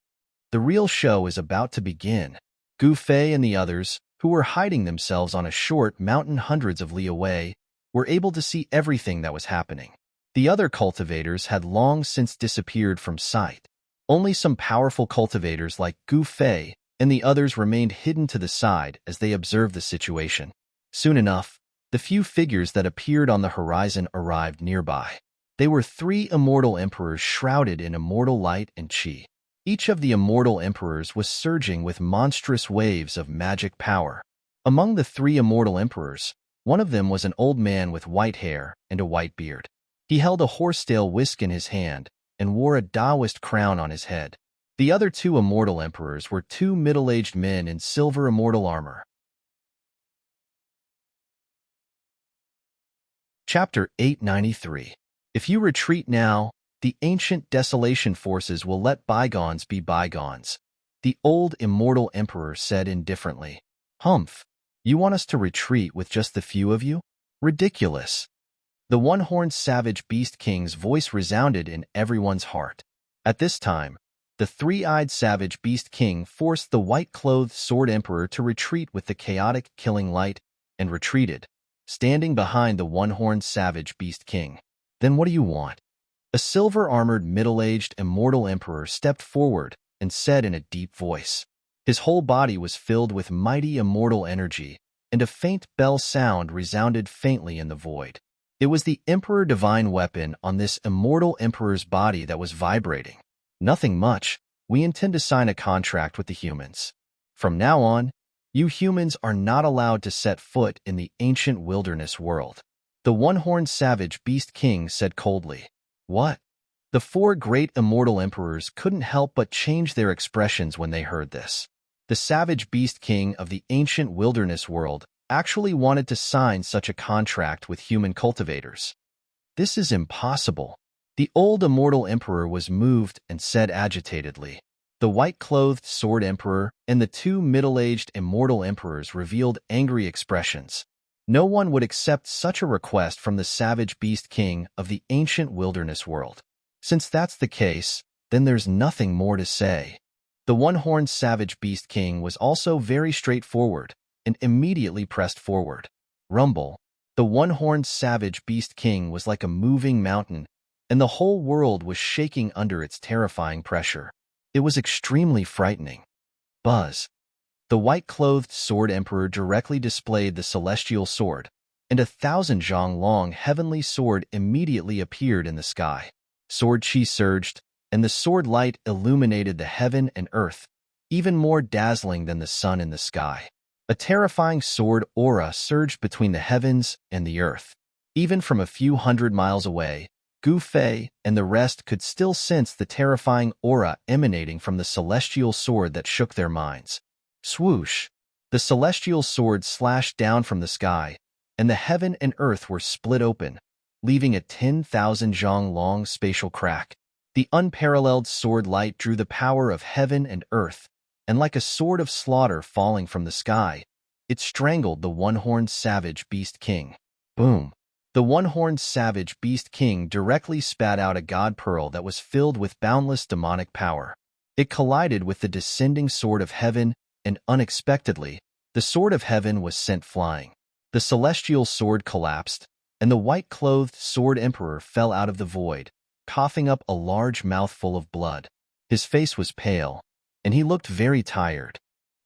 The real show is about to begin. Gu Fei and the others, who were hiding themselves on a short mountain hundreds of li away, were able to see everything that was happening. The other cultivators had long since disappeared from sight. Only some powerful cultivators like Gu Fei and the others remained hidden to the side as they observed the situation. Soon enough, the few figures that appeared on the horizon arrived nearby. They were three immortal emperors shrouded in immortal light and chi. Each of the immortal emperors was surging with monstrous waves of magic power. Among the three immortal emperors, one of them was an old man with white hair and a white beard. He held a horsetail whisk in his hand and wore a Taoist crown on his head. The other two immortal emperors were two middle-aged men in silver immortal armor. Chapter 893. If you retreat now, the ancient desolation forces will let bygones be bygones, the old immortal emperor said indifferently. Humph, you want us to retreat with just the few of you? Ridiculous. The one-horned savage beast king's voice resounded in everyone's heart. At this time, the three-eyed savage beast king forced the white-clothed sword emperor to retreat with the chaotic killing light, and retreated, standing behind the one-horned savage beast king. Then what do you want? A silver-armored middle-aged immortal emperor stepped forward and said in a deep voice. His whole body was filled with mighty immortal energy, and a faint bell sound resounded faintly in the void. It was the Emperor Divine weapon on this immortal emperor's body that was vibrating. Nothing much. We intend to sign a contract with the humans. From now on, You humans are not allowed to set foot in the ancient wilderness world. The one-horned savage beast king said coldly. What? The four great immortal emperors couldn't help but change their expressions when they heard this. The savage beast king of the ancient wilderness world actually wanted to sign such a contract with human cultivators. This is impossible. The old immortal emperor was moved and said agitatedly. The white-clothed sword emperor and the two middle-aged immortal emperors revealed angry expressions. No one would accept such a request from the savage beast king of the ancient wilderness world. Since that's the case, then there's nothing more to say. The one-horned savage beast king was also very straightforward and immediately pressed forward. Rumble. The one-horned savage beast king was like a moving mountain, and the whole world was shaking under its terrifying pressure. It was extremely frightening. Buzz. The white-clothed sword emperor directly displayed the celestial sword, and 1,000-zhang-long heavenly sword immediately appeared in the sky. Sword chi surged, and the sword light illuminated the heaven and earth, even more dazzling than the sun in the sky. A terrifying sword aura surged between the heavens and the earth. Even from a few hundred miles away, Gu Fei and the rest could still sense the terrifying aura emanating from the celestial sword that shook their minds. Swoosh! The celestial sword slashed down from the sky, and the heaven and earth were split open, leaving a 10,000-zhang-long spatial crack. The unparalleled sword light drew the power of heaven and earth, and like a sword of slaughter falling from the sky, it strangled the one-horned savage beast king. Boom! The one-horned savage beast king directly spat out a god pearl that was filled with boundless demonic power. It collided with the descending sword of heaven, and unexpectedly, the sword of heaven was sent flying. The celestial sword collapsed, and the white-clothed sword emperor fell out of the void, coughing up a large mouthful of blood. His face was pale, and he looked very tired.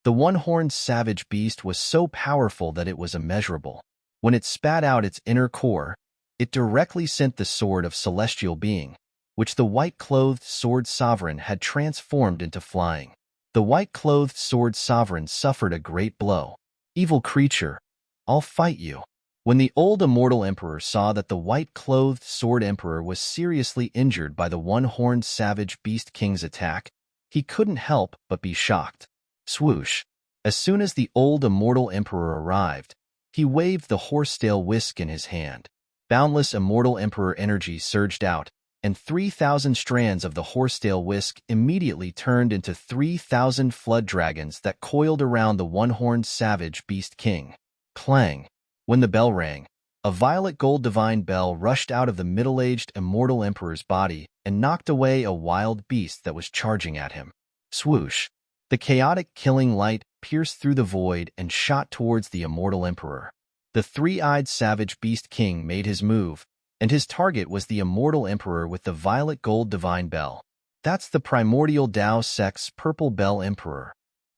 The one-horned savage beast was so powerful that it was immeasurable. When it spat out its inner core, it directly sent the sword of celestial being, which the white-clothed sword sovereign had transformed into flying. The white-clothed sword sovereign suffered a great blow. Evil creature, I'll fight you. When the old immortal emperor saw that the white-clothed sword emperor was seriously injured by the one-horned savage beast king's attack, he couldn't help but be shocked. Swoosh! As soon as the old immortal emperor arrived, he waved the horsetail whisk in his hand. Boundless immortal emperor energy surged out, and 3,000 strands of the horsetail whisk immediately turned into 3,000 flood dragons that coiled around the one-horned savage beast king. Clang! When the bell rang, a violet gold divine bell rushed out of the middle-aged immortal emperor's body and knocked away a wild beast that was charging at him. Swoosh! The chaotic killing light pierced through the void and shot towards the immortal emperor. The three-eyed savage beast king made his move, and his target was the immortal emperor with the violet gold divine bell. That's the primordial Dao sect's purple bell emperor.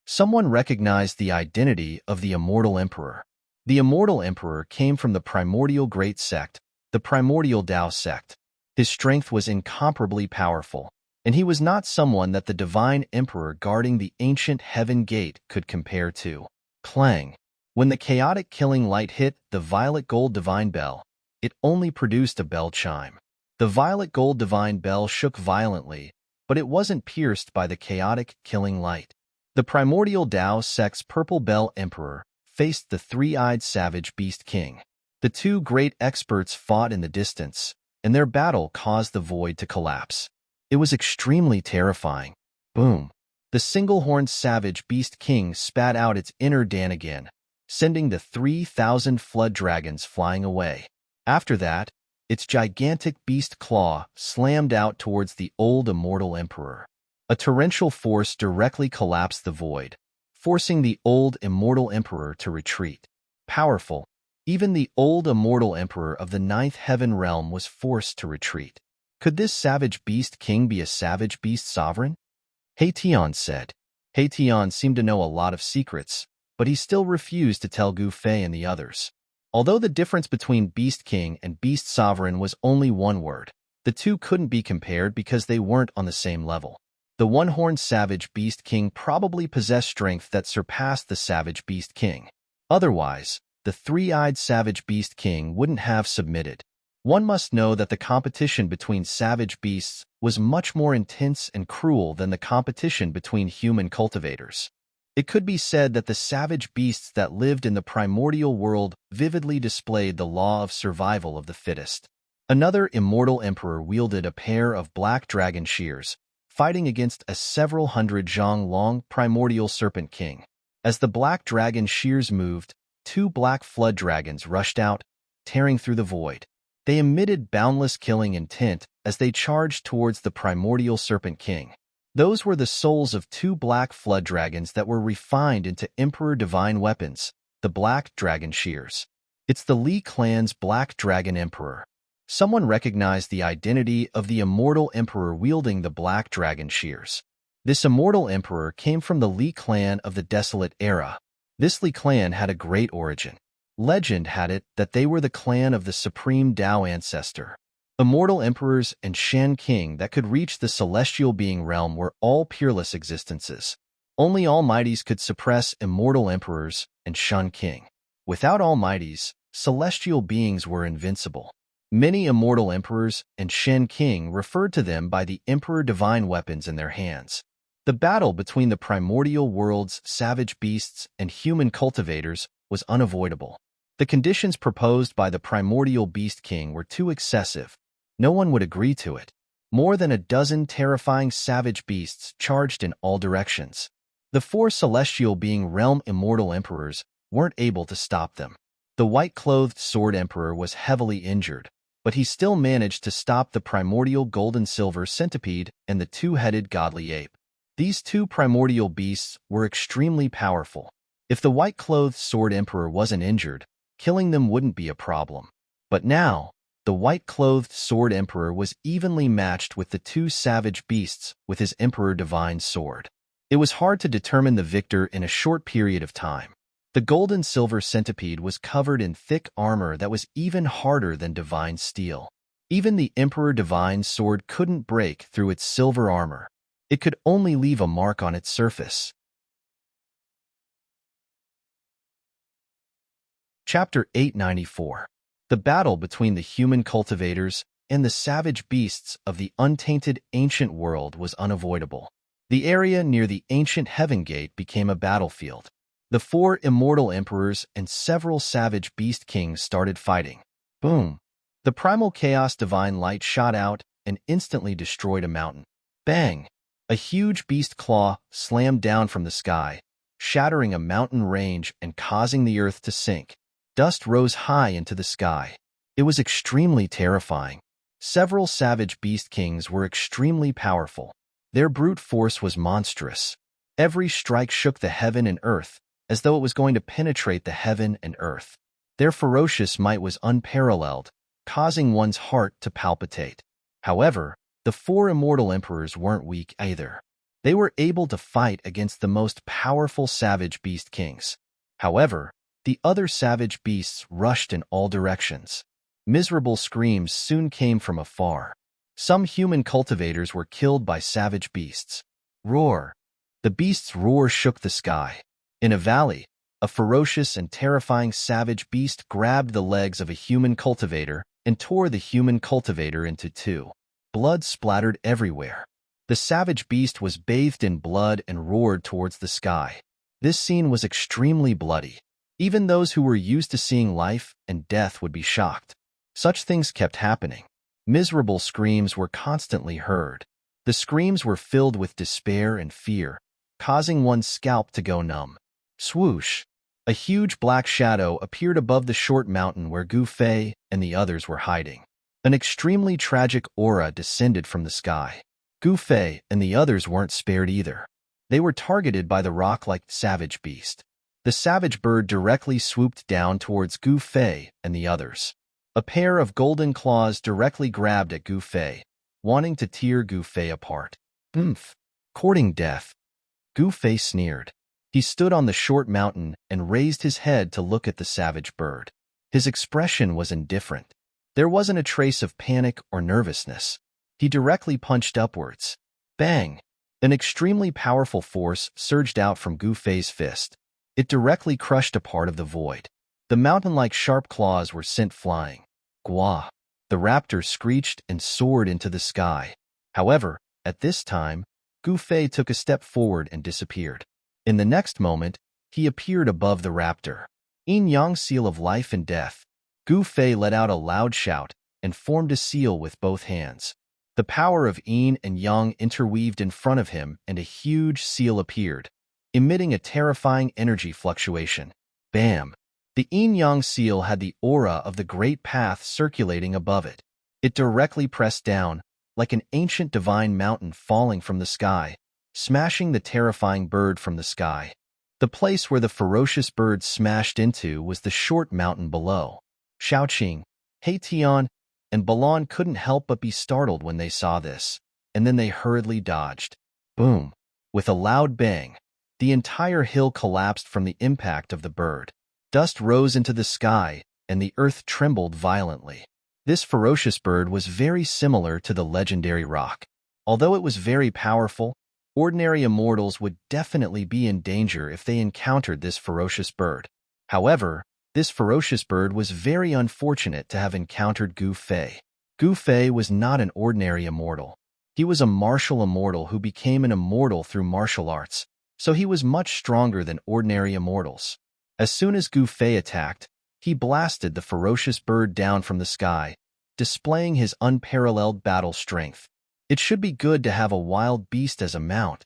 Someone recognized the identity of the immortal emperor. The immortal emperor came from the primordial great sect, the primordial Dao sect. His strength was incomparably powerful, and he was not someone that the divine emperor guarding the ancient heaven gate could compare to. Clang! When the chaotic killing light hit the violet gold divine bell, it only produced a bell chime. The violet gold divine bell shook violently, but it wasn't pierced by the chaotic killing light. The primordial Dao sect's purple bell emperor faced the three-eyed savage beast king. The two great experts fought in the distance, and their battle caused the void to collapse. It was extremely terrifying. Boom! The single-horned savage beast king spat out its inner Dan again, sending the 3,000 flood dragons flying away. After that, its gigantic beast claw slammed out towards the old immortal emperor. A torrential force directly collapsed the void, forcing the old immortal emperor to retreat. Powerful, even the old immortal emperor of the ninth heaven realm was forced to retreat. Could this savage beast king be a savage beast sovereign? Tian said. Tian seemed to know a lot of secrets, but he still refused to tell Gu Fei and the others. Although the difference between Beast King and Beast Sovereign was only one word, the two couldn't be compared because they weren't on the same level. The one-horned savage beast king probably possessed strength that surpassed the savage beast king. Otherwise, the three-eyed savage beast king wouldn't have submitted. One must know that the competition between savage beasts was much more intense and cruel than the competition between human cultivators. It could be said that the savage beasts that lived in the primordial world vividly displayed the law of survival of the fittest. Another immortal emperor wielded a pair of black dragon shears, fighting against a several hundred zhang-long primordial serpent king. As the black dragon shears moved, two black flood dragons rushed out, tearing through the void. They emitted boundless killing intent as they charged towards the primordial serpent king. Those were the souls of two black flood dragons that were refined into Emperor Divine weapons, the Black Dragon Shears. It's the Li clan's Black Dragon Emperor. Someone recognized the identity of the immortal emperor wielding the Black Dragon Shears. This immortal emperor came from the Li clan of the Desolate Era. This Li clan had a great origin. Legend had it that they were the clan of the supreme Tao ancestor. Immortal emperors and Shen king that could reach the celestial being realm were all peerless existences. Only almighties could suppress immortal emperors and Shen king. Without almighties, celestial beings were invincible. Many immortal emperors and Shen king referred to them by the Emperor Divine weapons in their hands. The battle between the primordial world's savage beasts and human cultivators was unavoidable. The conditions proposed by the primordial beast king were too excessive. No one would agree to it. More than a dozen terrifying savage beasts charged in all directions. The four celestial being realm immortal emperors weren't able to stop them. The white-clothed sword emperor was heavily injured, but he still managed to stop the primordial gold-and-silver centipede and the two-headed godly ape. These two primordial beasts were extremely powerful. If the white-clothed sword emperor wasn't injured, killing them wouldn't be a problem. But now, the white-clothed sword emperor was evenly matched with the two savage beasts with his Emperor Divine sword. It was hard to determine the victor in a short period of time. The gold and silver centipede was covered in thick armor that was even harder than divine steel. Even the Emperor Divine sword couldn't break through its silver armor. It could only leave a mark on its surface. Chapter 894. The battle between the human cultivators and the savage beasts of the untainted ancient world was unavoidable. The area near the ancient Heaven Gate became a battlefield. The four immortal emperors and several savage beast kings started fighting. Boom! The primal chaos divine light shot out and instantly destroyed a mountain. Bang! A huge beast claw slammed down from the sky, shattering a mountain range and causing the earth to sink. Dust rose high into the sky. It was extremely terrifying. Several savage beast kings were extremely powerful. Their brute force was monstrous. Every strike shook the heaven and earth, as though it was going to penetrate the heaven and earth. Their ferocious might was unparalleled, causing one's heart to palpitate. However, the four immortal emperors weren't weak either. They were able to fight against the most powerful savage beast kings. However, the other savage beasts rushed in all directions. Miserable screams soon came from afar. Some human cultivators were killed by savage beasts. Roar! The beast's roar shook the sky. In a valley, a ferocious and terrifying savage beast grabbed the legs of a human cultivator and tore the human cultivator into two. Blood splattered everywhere. The savage beast was bathed in blood and roared towards the sky. This scene was extremely bloody. Even those who were used to seeing life and death would be shocked. Such things kept happening. Miserable screams were constantly heard. The screams were filled with despair and fear, causing one's scalp to go numb. Swoosh! A huge black shadow appeared above the short mountain where Gu Fei and the others were hiding. An extremely tragic aura descended from the sky. Gu Fei and the others weren't spared either. They were targeted by the rock-like savage beast. The savage bird directly swooped down towards Gu Fei and the others. A pair of golden claws directly grabbed at Gu Fei, wanting to tear Gu Fei apart. Oomph! Courting death. Gu Fei sneered. He stood on the short mountain and raised his head to look at the savage bird. His expression was indifferent. There wasn't a trace of panic or nervousness. He directly punched upwards. Bang! An extremely powerful force surged out from Gu Fei's fist. It directly crushed a part of the void. The mountain-like sharp claws were sent flying. Gua! The raptor screeched and soared into the sky. However, at this time, Gu Fei took a step forward and disappeared. In the next moment, he appeared above the raptor. Yin-yang seal of life and death. Gu Fei let out a loud shout and formed a seal with both hands. The power of yin and yang interweaved in front of him, and a huge seal appeared, emitting a terrifying energy fluctuation. Bam! The yin-yang seal had the aura of the great path circulating above it. It directly pressed down, like an ancient divine mountain falling from the sky, smashing the terrifying bird from the sky. The place where the ferocious bird smashed into was the short mountain below. Shaoqing, Heitian, and Balan couldn't help but be startled when they saw this, and then they hurriedly dodged. Boom! With a loud bang, the entire hill collapsed from the impact of the bird. Dust rose into the sky, and the earth trembled violently. This ferocious bird was very similar to the legendary roc. Although it was very powerful, ordinary immortals would definitely be in danger if they encountered this ferocious bird. However, this ferocious bird was very unfortunate to have encountered Gu Fei. Gu Fei was not an ordinary immortal. He was a martial immortal who became an immortal through martial arts, so he was much stronger than ordinary immortals. As soon as Gu Fei attacked, he blasted the ferocious bird down from the sky, displaying his unparalleled battle strength. It should be good to have a wild beast as a mount,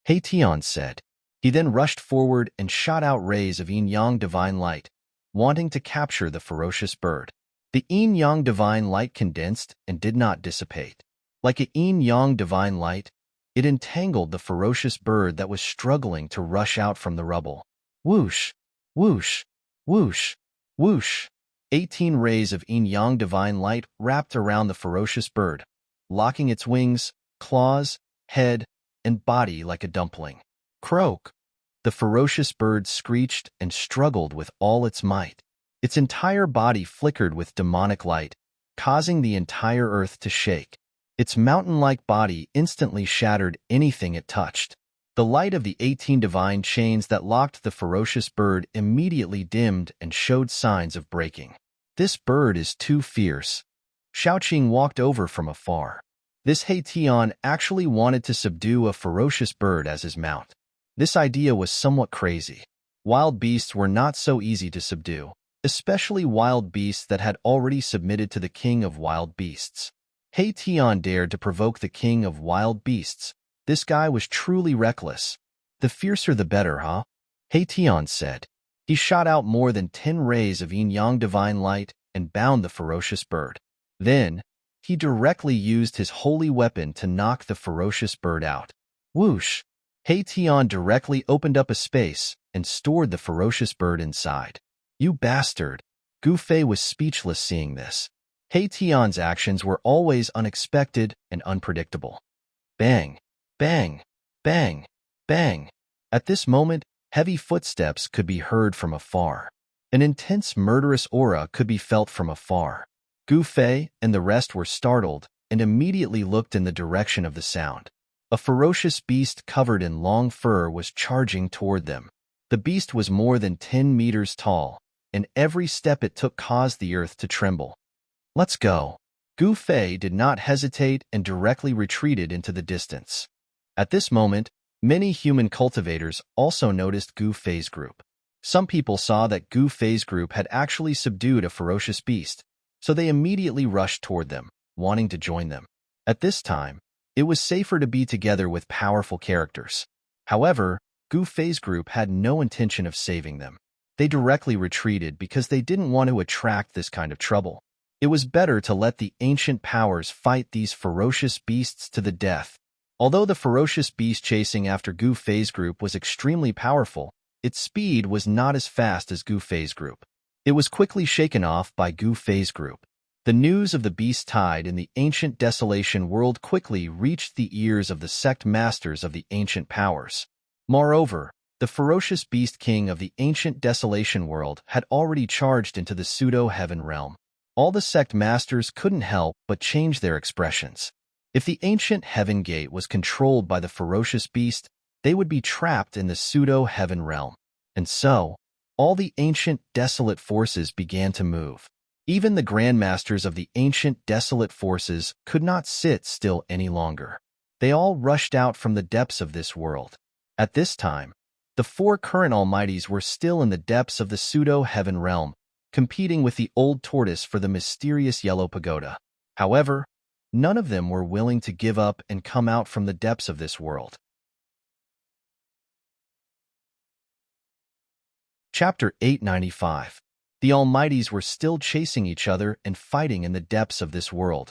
Heitian said. He then rushed forward and shot out rays of yin-yang divine light, wanting to capture the ferocious bird. The yin-yang divine light condensed and did not dissipate. Like a yin-yang divine light, it entangled the ferocious bird that was struggling to rush out from the rubble. Whoosh! Whoosh! Whoosh! Whoosh! 18 rays of yin-yang divine light wrapped around the ferocious bird, locking its wings, claws, head, and body like a dumpling. Croak! The ferocious bird screeched and struggled with all its might. Its entire body flickered with demonic light, causing the entire earth to shake. Its mountain-like body instantly shattered anything it touched. The light of the 18 divine chains that locked the ferocious bird immediately dimmed and showed signs of breaking. This bird is too fierce. Shaoqing walked over from afar. This Heitian actually wanted to subdue a ferocious bird as his mount. This idea was somewhat crazy. Wild beasts were not so easy to subdue, especially wild beasts that had already submitted to the king of wild beasts. Heitian dared to provoke the king of wild beasts. This guy was truly reckless. The fiercer the better, huh? Heitian said. He shot out more than 10 rays of yin-yang divine light and bound the ferocious bird. Then, he directly used his holy weapon to knock the ferocious bird out. Whoosh! Heitian directly opened up a space and stored the ferocious bird inside. You bastard! Gu Fei was speechless seeing this. Heitian's actions were always unexpected and unpredictable. Bang! Bang! Bang! Bang! At this moment, heavy footsteps could be heard from afar. An intense murderous aura could be felt from afar. Gu Fei and the rest were startled and immediately looked in the direction of the sound. A ferocious beast covered in long fur was charging toward them. The beast was more than 10 meters tall, and every step it took caused the earth to tremble. Let's go. Gu Fei did not hesitate and directly retreated into the distance. At this moment, many human cultivators also noticed Gu Fei's group. Some people saw that Gu Fei's group had actually subdued a ferocious beast, so they immediately rushed toward them, wanting to join them. At this time, it was safer to be together with powerful characters. However, Gu Fei's group had no intention of saving them. They directly retreated because they didn't want to attract this kind of trouble. It was better to let the ancient powers fight these ferocious beasts to the death. Although the ferocious beast chasing after Gu Fei's group was extremely powerful, its speed was not as fast as Gu Fei's group. It was quickly shaken off by Gu Fei's group. The news of the beast tide in the ancient desolation world quickly reached the ears of the sect masters of the ancient powers. Moreover, the ferocious beast king of the ancient desolation world had already charged into the pseudo-heaven realm. All the sect masters couldn't help but change their expressions. If the ancient heaven gate was controlled by the ferocious beast, they would be trapped in the pseudo-heaven realm. And so, all the ancient desolate forces began to move. Even the grandmasters of the ancient desolate forces could not sit still any longer. They all rushed out from the depths of this world. At this time, the four current almighties were still in the depths of the pseudo-heaven realm, competing with the old tortoise for the mysterious yellow pagoda. However, none of them were willing to give up and come out from the depths of this world. Chapter 895. The Almighties were still chasing each other and fighting in the depths of this world,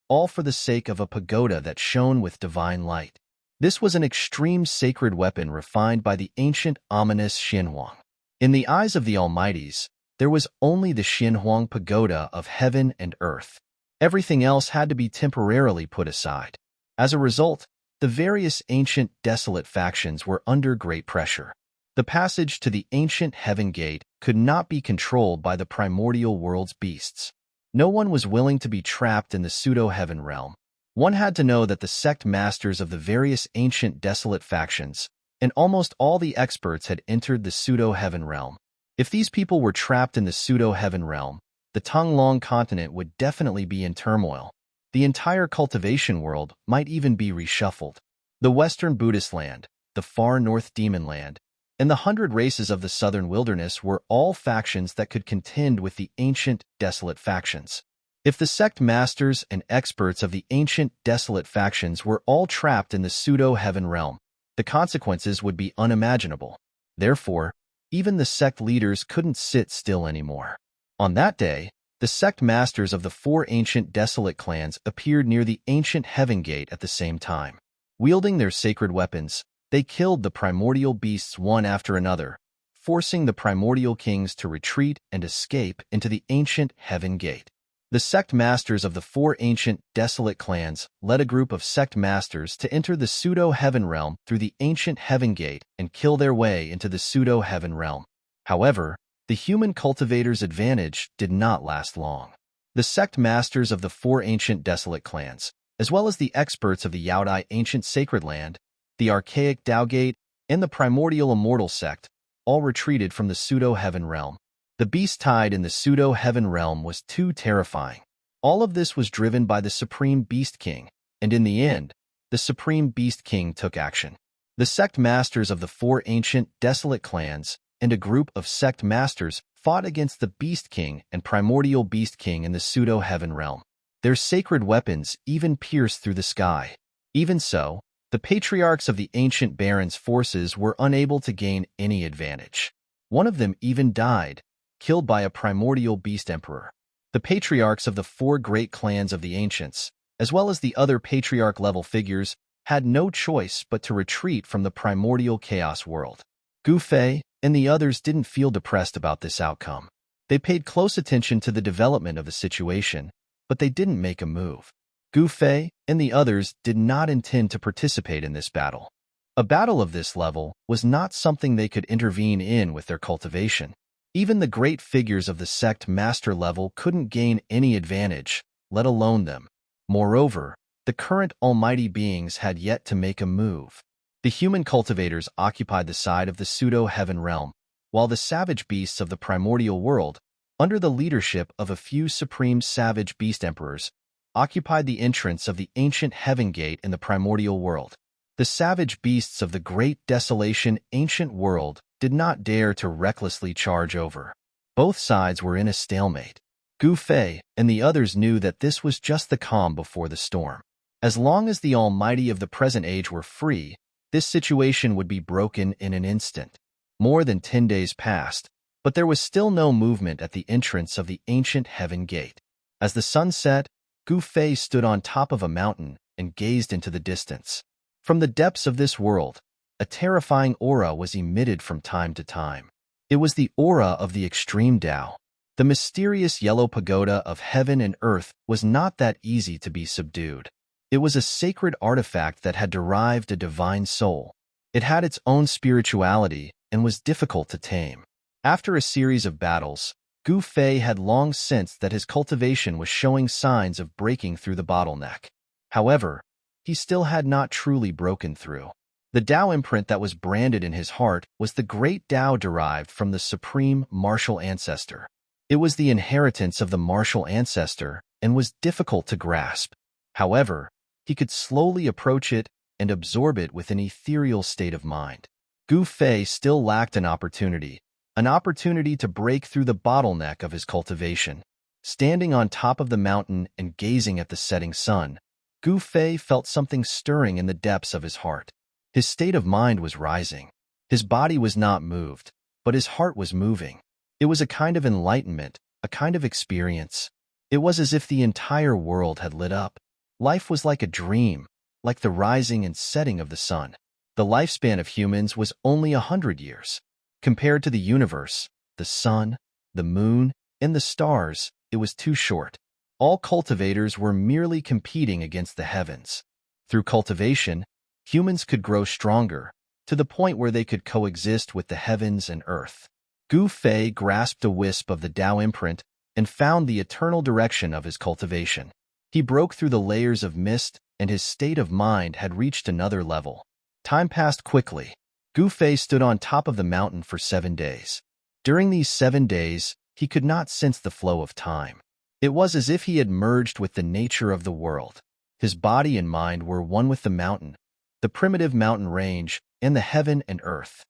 all for the sake of a pagoda that shone with divine light. This was an extreme sacred weapon refined by the ancient ominous Xinhuang. In the eyes of the Almighties, there was only the Xinhuang pagoda of heaven and earth. Everything else had to be temporarily put aside. As a result, the various ancient desolate factions were under great pressure. The passage to the ancient heaven gate could not be controlled by the primordial world's beasts. No one was willing to be trapped in the pseudo-heaven realm. One had to know that the sect masters of the various ancient desolate factions and almost all the experts had entered the pseudo-heaven realm. If these people were trapped in the pseudo-heaven realm, the Tonglong continent would definitely be in turmoil. The entire cultivation world might even be reshuffled. The Western Buddhist land, the far north demon land, and the 100 races of the southern wilderness were all factions that could contend with the ancient, desolate factions. If the sect masters and experts of the ancient, desolate factions were all trapped in the pseudo-heaven realm, the consequences would be unimaginable. Therefore, even the sect leaders couldn't sit still anymore. On that day, the sect masters of the four ancient desolate clans appeared near the ancient heaven gate at the same time. Wielding their sacred weapons, they killed the primordial beasts one after another, forcing the primordial kings to retreat and escape into the ancient heaven gate. The sect masters of the four ancient desolate clans led a group of sect masters to enter the pseudo-heaven realm through the ancient heaven gate and kill their way into the pseudo-heaven realm. However, the human cultivators' advantage did not last long. The sect masters of the four ancient desolate clans, as well as the experts of the Yaodai ancient sacred land, the archaic Daogate, and the primordial immortal sect, all retreated from the pseudo-heaven realm. The beast tide in the pseudo-heaven realm was too terrifying. All of this was driven by the Supreme Beast King, and in the end, the Supreme Beast King took action. The sect masters of the four ancient desolate clans and a group of sect masters fought against the Beast King and Primordial Beast King in the pseudo-heaven realm. Their sacred weapons even pierced through the sky. Even so, the patriarchs of the ancient barons' forces were unable to gain any advantage. One of them even died, killed by a primordial beast emperor. The patriarchs of the four great clans of the ancients, as well as the other patriarch-level figures, had no choice but to retreat from the primordial chaos world. Gu Fei and the others didn't feel depressed about this outcome. They paid close attention to the development of the situation, but they didn't make a move. Gu Fei and the others did not intend to participate in this battle. A battle of this level was not something they could intervene in with their cultivation. Even the great figures of the sect master level couldn't gain any advantage, let alone them. Moreover, the current almighty beings had yet to make a move. The human cultivators occupied the side of the pseudo-heaven realm, while the savage beasts of the primordial world, under the leadership of a few supreme savage beast emperors, occupied the entrance of the ancient heaven gate in the primordial world. The savage beasts of the great desolation ancient world did not dare to recklessly charge over. Both sides were in a stalemate. Gu Fei and the others knew that this was just the calm before the storm. As long as the almighty of the present age were free, this situation would be broken in an instant. More than 10 days passed, but there was still no movement at the entrance of the ancient heaven gate. As the sun set, Gu Fei stood on top of a mountain and gazed into the distance. From the depths of this world, a terrifying aura was emitted from time to time. It was the aura of the extreme Tao. The mysterious yellow pagoda of heaven and earth was not that easy to be subdued. It was a sacred artifact that had derived a divine soul. It had its own spirituality and was difficult to tame. After a series of battles, Gu Fei had long sensed that his cultivation was showing signs of breaking through the bottleneck. However, he still had not truly broken through. The Tao imprint that was branded in his heart was the great Tao derived from the supreme martial ancestor. It was the inheritance of the martial ancestor and was difficult to grasp. However, he could slowly approach it and absorb it with an ethereal state of mind. Gu Fei still lacked an opportunity to break through the bottleneck of his cultivation. Standing on top of the mountain and gazing at the setting sun, Gu Fei felt something stirring in the depths of his heart. His state of mind was rising. His body was not moved, but his heart was moving. It was a kind of enlightenment, a kind of experience. It was as if the entire world had lit up. Life was like a dream, like the rising and setting of the sun. The lifespan of humans was only 100 years. Compared to the universe, the sun, the moon, and the stars, it was too short. All cultivators were merely competing against the heavens. Through cultivation, humans could grow stronger, to the point where they could coexist with the heavens and earth. Gu Fei grasped a wisp of the Tao imprint and found the eternal direction of his cultivation. He broke through the layers of mist, and his state of mind had reached another level. Time passed quickly. Gu Fei stood on top of the mountain for 7 days. During these 7 days, he could not sense the flow of time. It was as if he had merged with the nature of the world. His body and mind were one with the mountain, the primitive mountain range, and the heaven and earth.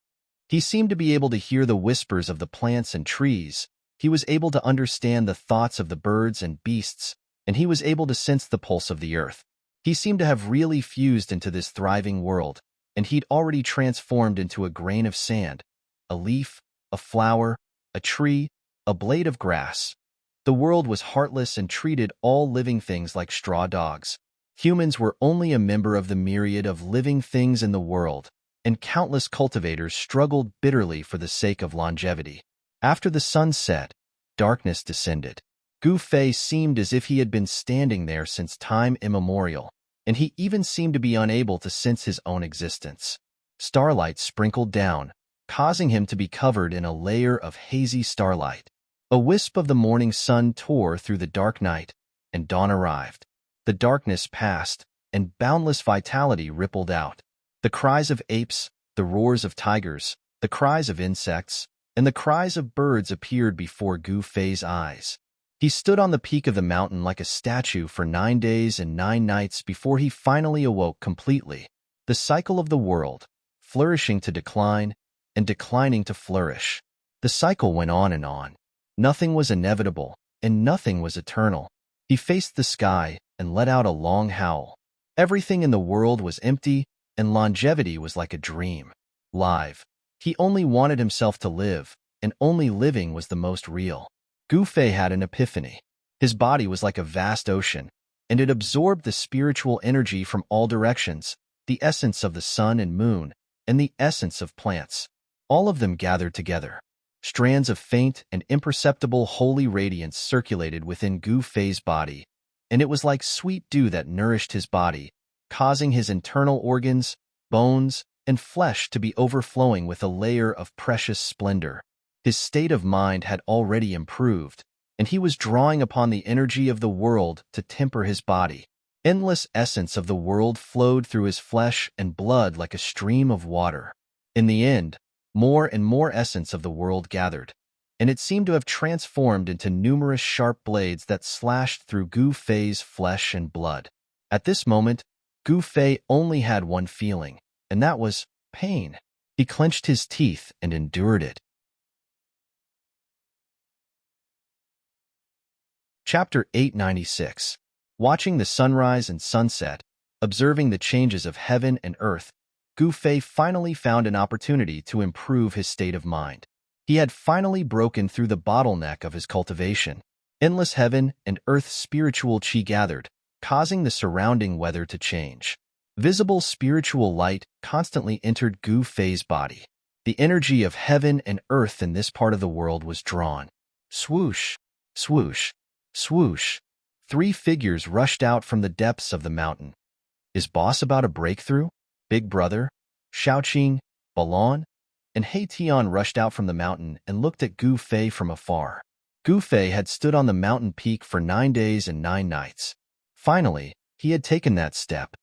He seemed to be able to hear the whispers of the plants and trees. He was able to understand the thoughts of the birds and beasts, and he was able to sense the pulse of the earth. He seemed to have really fused into this thriving world, and he'd already transformed into a grain of sand, a leaf, a flower, a tree, a blade of grass. The world was heartless and treated all living things like straw dogs. Humans were only a member of the myriad of living things in the world, and countless cultivators struggled bitterly for the sake of longevity. After the sun set, darkness descended. Gu Fei seemed as if he had been standing there since time immemorial, and he even seemed to be unable to sense his own existence. Starlight sprinkled down, causing him to be covered in a layer of hazy starlight. A wisp of the morning sun tore through the dark night, and dawn arrived. The darkness passed, and boundless vitality rippled out. The cries of apes, the roars of tigers, the cries of insects, and the cries of birds appeared before Gu Fei's eyes. He stood on the peak of the mountain like a statue for 9 days and 9 nights before he finally awoke completely. The cycle of the world, flourishing to decline, and declining to flourish. The cycle went on and on. Nothing was inevitable, and nothing was eternal. He faced the sky and let out a long howl. Everything in the world was empty, and longevity was like a dream. Live. He only wanted himself to live, and only living was the most real. Gu Fei had an epiphany. His body was like a vast ocean, and it absorbed the spiritual energy from all directions, the essence of the sun and moon, and the essence of plants. All of them gathered together. Strands of faint and imperceptible holy radiance circulated within Gu Fei's body, and it was like sweet dew that nourished his body, causing his internal organs, bones, and flesh to be overflowing with a layer of precious splendor. His state of mind had already improved, and he was drawing upon the energy of the world to temper his body. Endless essence of the world flowed through his flesh and blood like a stream of water. In the end, more and more essence of the world gathered, and it seemed to have transformed into numerous sharp blades that slashed through Gu Fei's flesh and blood. At this moment, Gu Fei only had one feeling, and that was pain. He clenched his teeth and endured it. Chapter 896. Watching the sunrise and sunset, observing the changes of heaven and earth, Gu Fei finally found an opportunity to improve his state of mind. He had finally broken through the bottleneck of his cultivation. Endless heaven and earth spiritual qi gathered, causing the surrounding weather to change. Visible spiritual light constantly entered Gu Fei's body. The energy of heaven and earth in this part of the world was drawn. Swoosh, swoosh, swoosh. 3 figures rushed out from the depths of the mountain. Is boss about a breakthrough? Big Brother, Shaoqing, Balon, and He Tian rushed out from the mountain and looked at Gu Fei from afar. Gu Fei had stood on the mountain peak for 9 days and 9 nights. Finally, he had taken that step.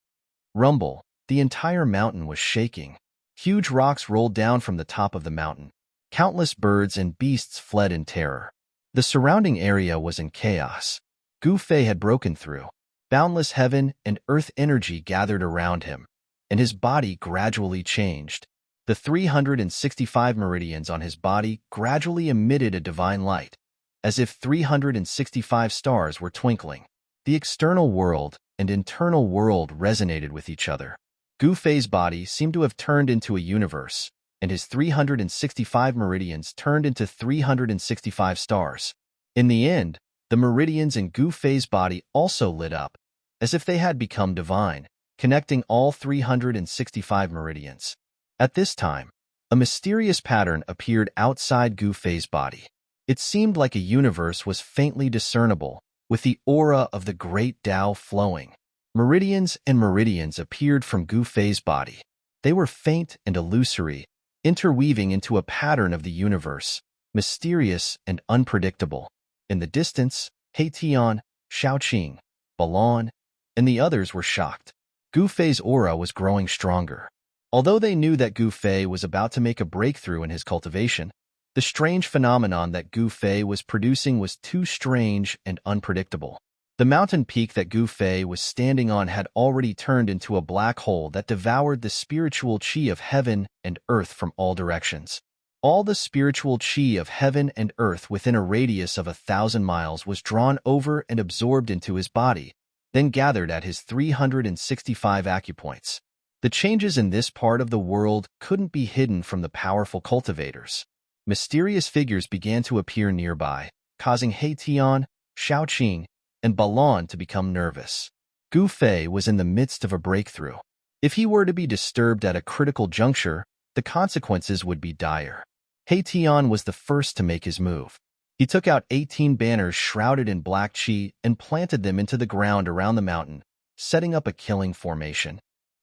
Rumble, the entire mountain was shaking. Huge rocks rolled down from the top of the mountain. Countless birds and beasts fled in terror. The surrounding area was in chaos. Gu Fei had broken through. Boundless heaven and earth energy gathered around him, and his body gradually changed. The 365 meridians on his body gradually emitted a divine light, as if 365 stars were twinkling. The external world and internal world resonated with each other. Gu Fei's body seemed to have turned into a universe, and his 365 meridians turned into 365 stars. In the end, the meridians in Gu Fei's body also lit up, as if they had become divine, connecting all 365 meridians. At this time, a mysterious pattern appeared outside Gu Fei's body. It seemed like a universe was faintly discernible, with the aura of the great Tao flowing. Meridians and meridians appeared from Gu Fei's body. They were faint and illusory, interweaving into a pattern of the universe, mysterious and unpredictable. In the distance, Tian, Shaoqing, Balon, and the others were shocked. Gu Fei's aura was growing stronger. Although they knew that Gu Fei was about to make a breakthrough in his cultivation, the strange phenomenon that Gu Fei was producing was too strange and unpredictable. The mountain peak that Gu Fei was standing on had already turned into a black hole that devoured the spiritual qi of heaven and earth from all directions. All the spiritual qi of heaven and earth within a radius of 1,000 miles was drawn over and absorbed into his body, then gathered at his 365 acupoints. The changes in this part of the world couldn't be hidden from the powerful cultivators. Mysterious figures began to appear nearby, causing Tian, Shaoqing, and Balon to become nervous. Gu Fei was in the midst of a breakthrough. If he were to be disturbed at a critical juncture, the consequences would be dire. Tian was the first to make his move. He took out 18 banners shrouded in black qi and planted them into the ground around the mountain, setting up a killing formation.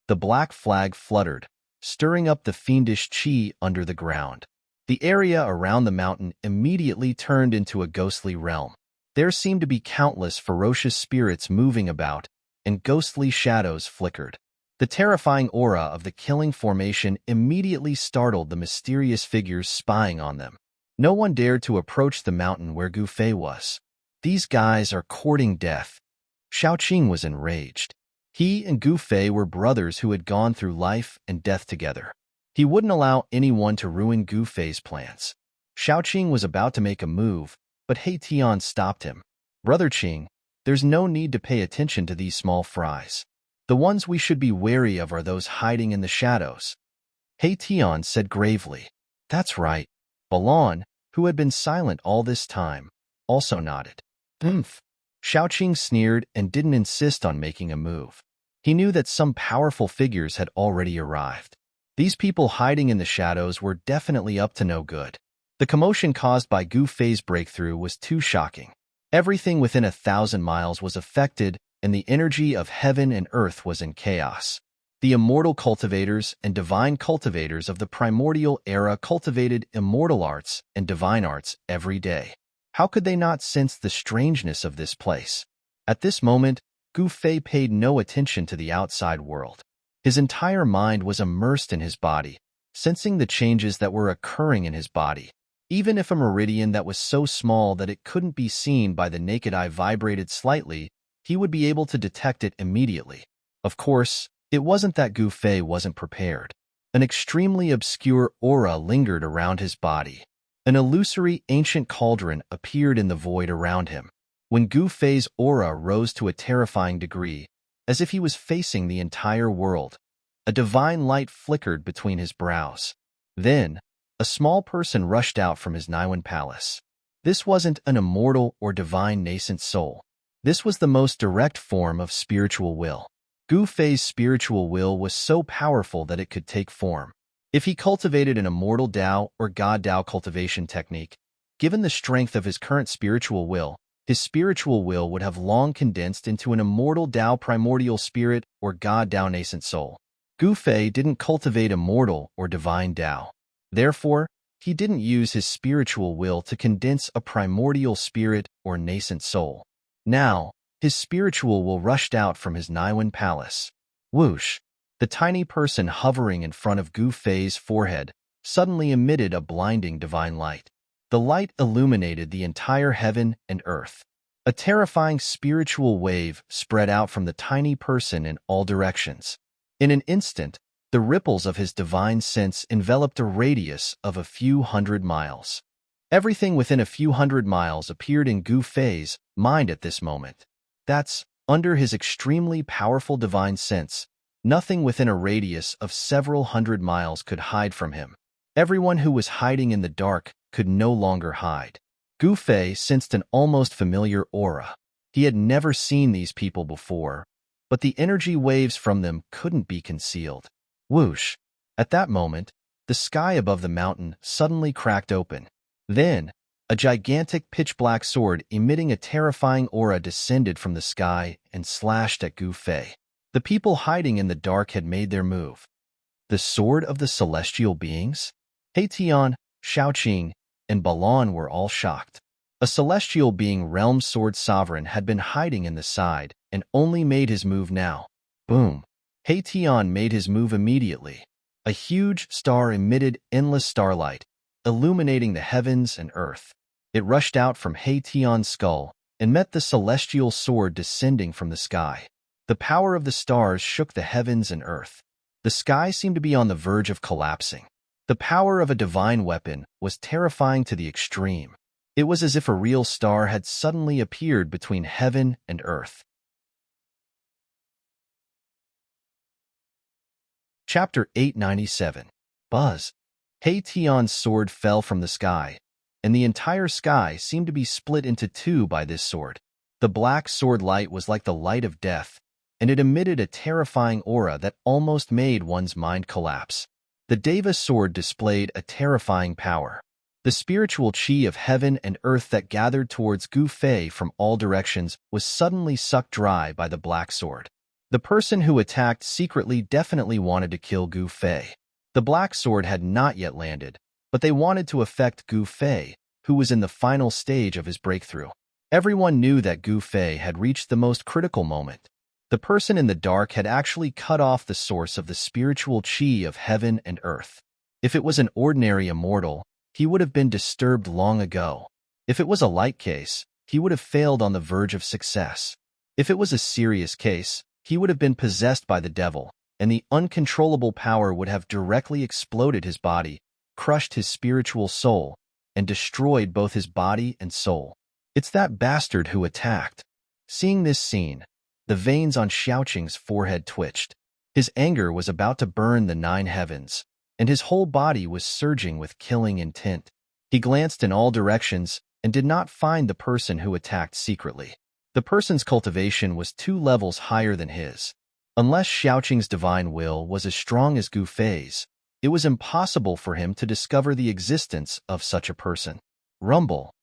The black flag fluttered, stirring up the fiendish qi under the ground. The area around the mountain immediately turned into a ghostly realm. There seemed to be countless ferocious spirits moving about, and ghostly shadows flickered. The terrifying aura of the killing formation immediately startled the mysterious figures spying on them. No one dared to approach the mountain where Gu Fei was. These guys are courting death. Shaoqing was enraged. He and Gu Fei were brothers who had gone through life and death together. He wouldn't allow anyone to ruin Gu Fei's plans. Shaoqing was about to make a move, but Tian stopped him. Brother Qing, there's no need to pay attention to these small fries. The ones we should be wary of are those hiding in the shadows. Tian said gravely. That's right. Balon, who had been silent all this time, also nodded. Shaoqing sneered and didn't insist on making a move. He knew that some powerful figures had already arrived. These people hiding in the shadows were definitely up to no good. The commotion caused by Gu Fei's breakthrough was too shocking. Everything within 1,000 miles was affected, and the energy of heaven and earth was in chaos. The immortal cultivators and divine cultivators of the primordial era cultivated immortal arts and divine arts every day. How could they not sense the strangeness of this place? At this moment, Gu Fei paid no attention to the outside world. His entire mind was immersed in his body, sensing the changes that were occurring in his body. Even if a meridian that was so small that it couldn't be seen by the naked eye vibrated slightly, he would be able to detect it immediately. Of course, it wasn't that Gu Fei wasn't prepared. An extremely obscure aura lingered around his body. An illusory ancient cauldron appeared in the void around him. When Gu Fei's aura rose to a terrifying degree, as if he was facing the entire world, a divine light flickered between his brows. Then, a small person rushed out from his Niwen palace. This wasn't an immortal or divine nascent soul. This was the most direct form of spiritual will. Gu Fei's spiritual will was so powerful that it could take form. If he cultivated an immortal Tao or God Tao cultivation technique, given the strength of his current spiritual will, his spiritual will would have long condensed into an immortal Tao primordial spirit or God Tao nascent soul. Gu Fei didn't cultivate immortal or divine Tao. Therefore, he didn't use his spiritual will to condense a primordial spirit or nascent soul. Now, his spiritual will rushed out from his Niwen palace. Whoosh! The tiny person hovering in front of Gu Fei's forehead suddenly emitted a blinding divine light. The light illuminated the entire heaven and earth. A terrifying spiritual wave spread out from the tiny person in all directions. In an instant, the ripples of his divine sense enveloped a radius of a few hundred miles. Everything within a few hundred miles appeared in Gu Fei's mind at this moment. That's under his extremely powerful divine sense. Nothing within a radius of several hundred miles could hide from him. Everyone who was hiding in the dark could no longer hide. Gu Fei sensed an almost familiar aura. He had never seen these people before, but the energy waves from them couldn't be concealed. Whoosh! At that moment, the sky above the mountain suddenly cracked open. Then, a gigantic pitch-black sword emitting a terrifying aura descended from the sky and slashed at Gu Fei. The people hiding in the dark had made their move. The sword of the celestial beings? He Tian, Shaoqing, and Balan were all shocked. A celestial being realm sword sovereign had been hiding in the side and only made his move now. Boom! He Tian made his move immediately. A huge star emitted endless starlight, illuminating the heavens and earth. It rushed out from He Tian's skull and met the celestial sword descending from the sky. The power of the stars shook the heavens and earth. The sky seemed to be on the verge of collapsing. The power of a divine weapon was terrifying to the extreme. It was as if a real star had suddenly appeared between heaven and earth. Chapter 897. Buzz. He Tian's sword fell from the sky, and the entire sky seemed to be split into two by this sword. The black sword light was like the light of death, and it emitted a terrifying aura that almost made one's mind collapse. The Deva sword displayed a terrifying power. The spiritual chi of heaven and earth that gathered towards Gu Fei from all directions was suddenly sucked dry by the black sword. The person who attacked secretly definitely wanted to kill Gu Fei. The black sword had not yet landed, but they wanted to affect Gu Fei, who was in the final stage of his breakthrough. Everyone knew that Gu Fei had reached the most critical moment. The person in the dark had actually cut off the source of the spiritual chi of heaven and earth. If it was an ordinary immortal, he would have been disturbed long ago. If it was a light case, he would have failed on the verge of success. If it was a serious case, he would have been possessed by the devil, and the uncontrollable power would have directly exploded his body, crushed his spiritual soul, and destroyed both his body and soul. It's that bastard who attacked. Seeing this scene, the veins on Shaoqing's forehead twitched. His anger was about to burn the 9 heavens, and his whole body was surging with killing intent. He glanced in all directions and did not find the person who attacked secretly. The person's cultivation was 2 levels higher than his. Unless Shaoqing's divine will was as strong as Gu Fei's, it was impossible for him to discover the existence of such a person. Rumble.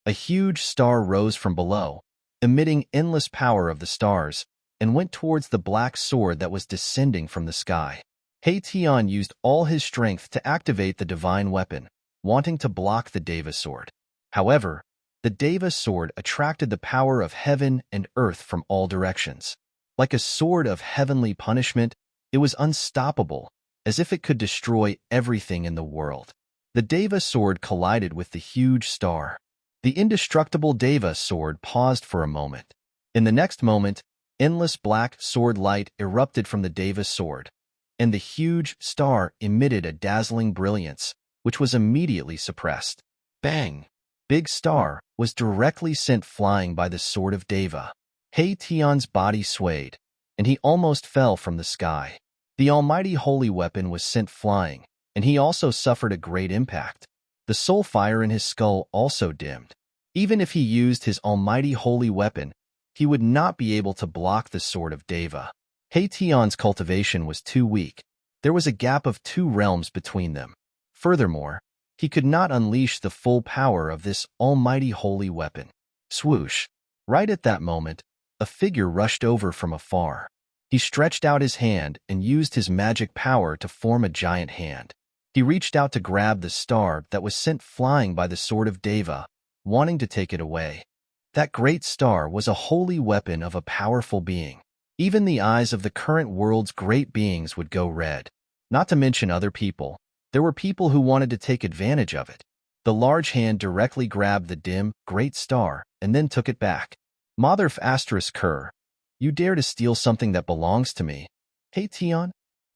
A huge star rose from below, emitting endless power of the stars, and went towards the black sword that was descending from the sky. He Tian used all his strength to activate the divine weapon, wanting to block the Deva sword. However, the Deva sword attracted the power of heaven and earth from all directions. Like a sword of heavenly punishment, it was unstoppable, as if it could destroy everything in the world. The Deva sword collided with the huge star. The indestructible Deva sword paused for a moment. In the next moment, endless black sword light erupted from the Deva sword, and the huge star emitted a dazzling brilliance, which was immediately suppressed. Bang! Big Star was directly sent flying by the sword of Deva. He Tian's body swayed, and he almost fell from the sky. The almighty holy weapon was sent flying, and he also suffered a great impact. The soul fire in his skull also dimmed. Even if he used his almighty holy weapon, he would not be able to block the sword of Deva. He Tian's cultivation was too weak. There was a gap of 2 realms between them. Furthermore, he could not unleash the full power of this almighty holy weapon. Swoosh! Right at that moment, a figure rushed over from afar. He stretched out his hand and used his magic power to form a giant hand. He reached out to grab the star that was sent flying by the sword of Deva, wanting to take it away. That great star was a holy weapon of a powerful being. Even the eyes of the current world's great beings would go red. Not to mention other people. There were people who wanted to take advantage of it. The large hand directly grabbed the dim, great star and then took it back. Mother asterisk Kerr, you dare to steal something that belongs to me. Hey Tion?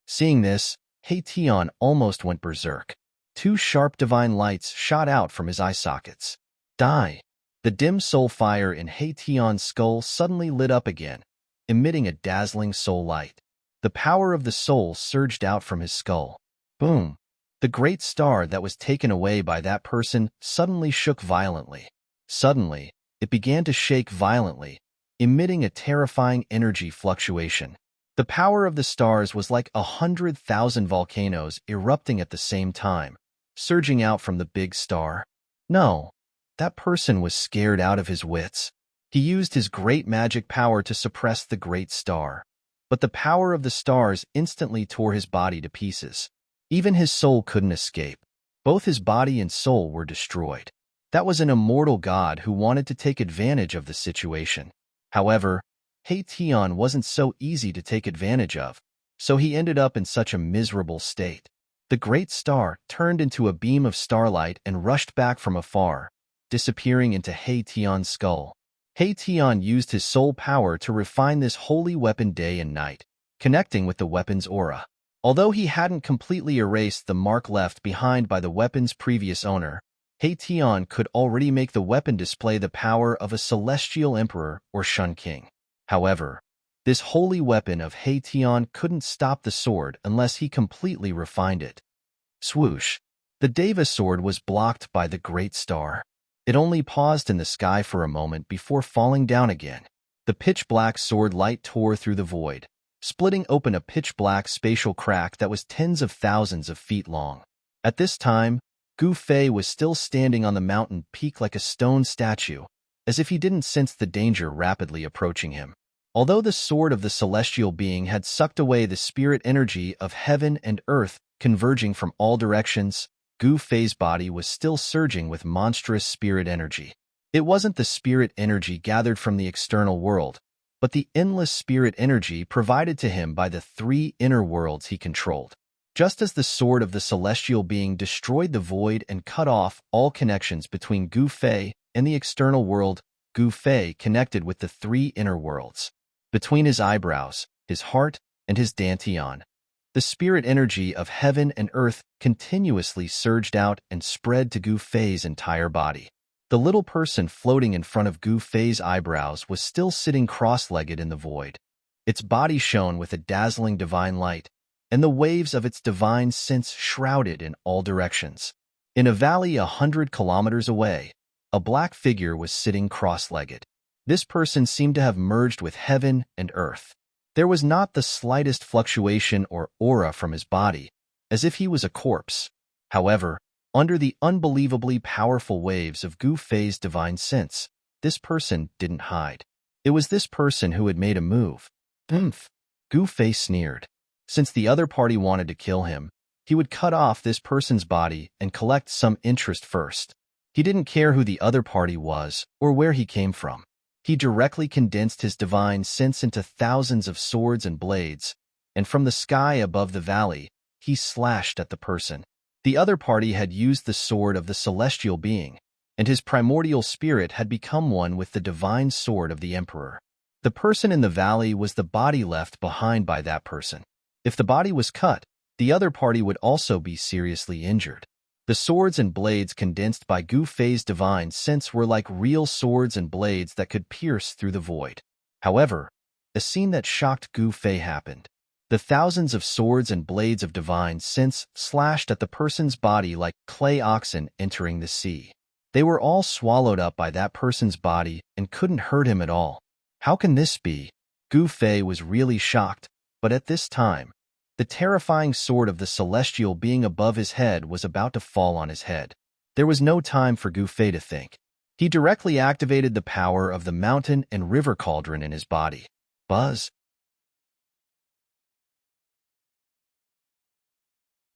Seeing this, Hey Tion almost went berserk. Two sharp divine lights shot out from his eye sockets. Die! The dim soul fire in Hey Tion's skull suddenly lit up again, emitting a dazzling soul light. The power of the soul surged out from his skull. Boom! The great star that was taken away by that person suddenly shook violently. Suddenly, it began to shake violently, emitting a terrifying energy fluctuation. The power of the stars was like 100,000 volcanoes erupting at the same time, surging out from the big star. No, that person was scared out of his wits. He used his great magic power to suppress the great star. But the power of the stars instantly tore his body to pieces. Even his soul couldn't escape. Both his body and soul were destroyed. That was an immortal god who wanted to take advantage of the situation. However, Hey Tion wasn't so easy to take advantage of, so he ended up in such a miserable state. The great star turned into a beam of starlight and rushed back from afar, disappearing into Hey Tion's skull. Hey Tion used his soul power to refine this holy weapon day and night, connecting with the weapon's aura. Although he hadn't completely erased the mark left behind by the weapon's previous owner, Hey Tion could already make the weapon display the power of a celestial emperor or Shun King. However, this holy weapon of Hey Tion couldn't stop the sword unless he completely refined it. Swoosh! The Deva sword was blocked by the great star. It only paused in the sky for a moment before falling down again. The pitch-black sword light tore through the void, splitting open a pitch-black spatial crack that was tens of thousands of feet long. At this time, Gu Fei was still standing on the mountain peak like a stone statue, as if he didn't sense the danger rapidly approaching him. Although the sword of the celestial being had sucked away the spirit energy of heaven and earth converging from all directions, Gu Fei's body was still surging with monstrous spirit energy. It wasn't the spirit energy gathered from the external world, but the endless spirit energy provided to him by the three inner worlds he controlled. Just as the sword of the celestial being destroyed the void and cut off all connections between Gu Fei and the external world, Gu Fei connected with the three inner worlds. Between his eyebrows, his heart, and his dantian, the spirit energy of heaven and earth continuously surged out and spread to Gu Fei's entire body. The little person floating in front of Gu Fei's eyebrows was still sitting cross-legged in the void. Its body shone with a dazzling divine light, and the waves of its divine sense shrouded in all directions. In a valley 100 kilometers away, a black figure was sitting cross-legged. This person seemed to have merged with heaven and earth. There was not the slightest fluctuation or aura from his body, as if he was a corpse. However, under the unbelievably powerful waves of Gu Fei's divine sense, this person didn't hide. It was this person who had made a move. Oomph! Gu Fei sneered. Since the other party wanted to kill him, he would cut off this person's body and collect some interest first. He didn't care who the other party was or where he came from. He directly condensed his divine sense into thousands of swords and blades, and from the sky above the valley, he slashed at the person. The other party had used the sword of the celestial being, and his primordial spirit had become one with the divine sword of the emperor. The person in the valley was the body left behind by that person. If the body was cut, the other party would also be seriously injured. The swords and blades condensed by Gu Fei's divine sense were like real swords and blades that could pierce through the void. However, a scene that shocked Gu Fei happened. The thousands of swords and blades of divine sense slashed at the person's body like clay oxen entering the sea. They were all swallowed up by that person's body and couldn't hurt him at all. How can this be? Gu Fei was really shocked, but at this time, the terrifying sword of the celestial being above his head was about to fall on his head. There was no time for Gu Fei to think. He directly activated the power of the mountain and river cauldron in his body. Buzz.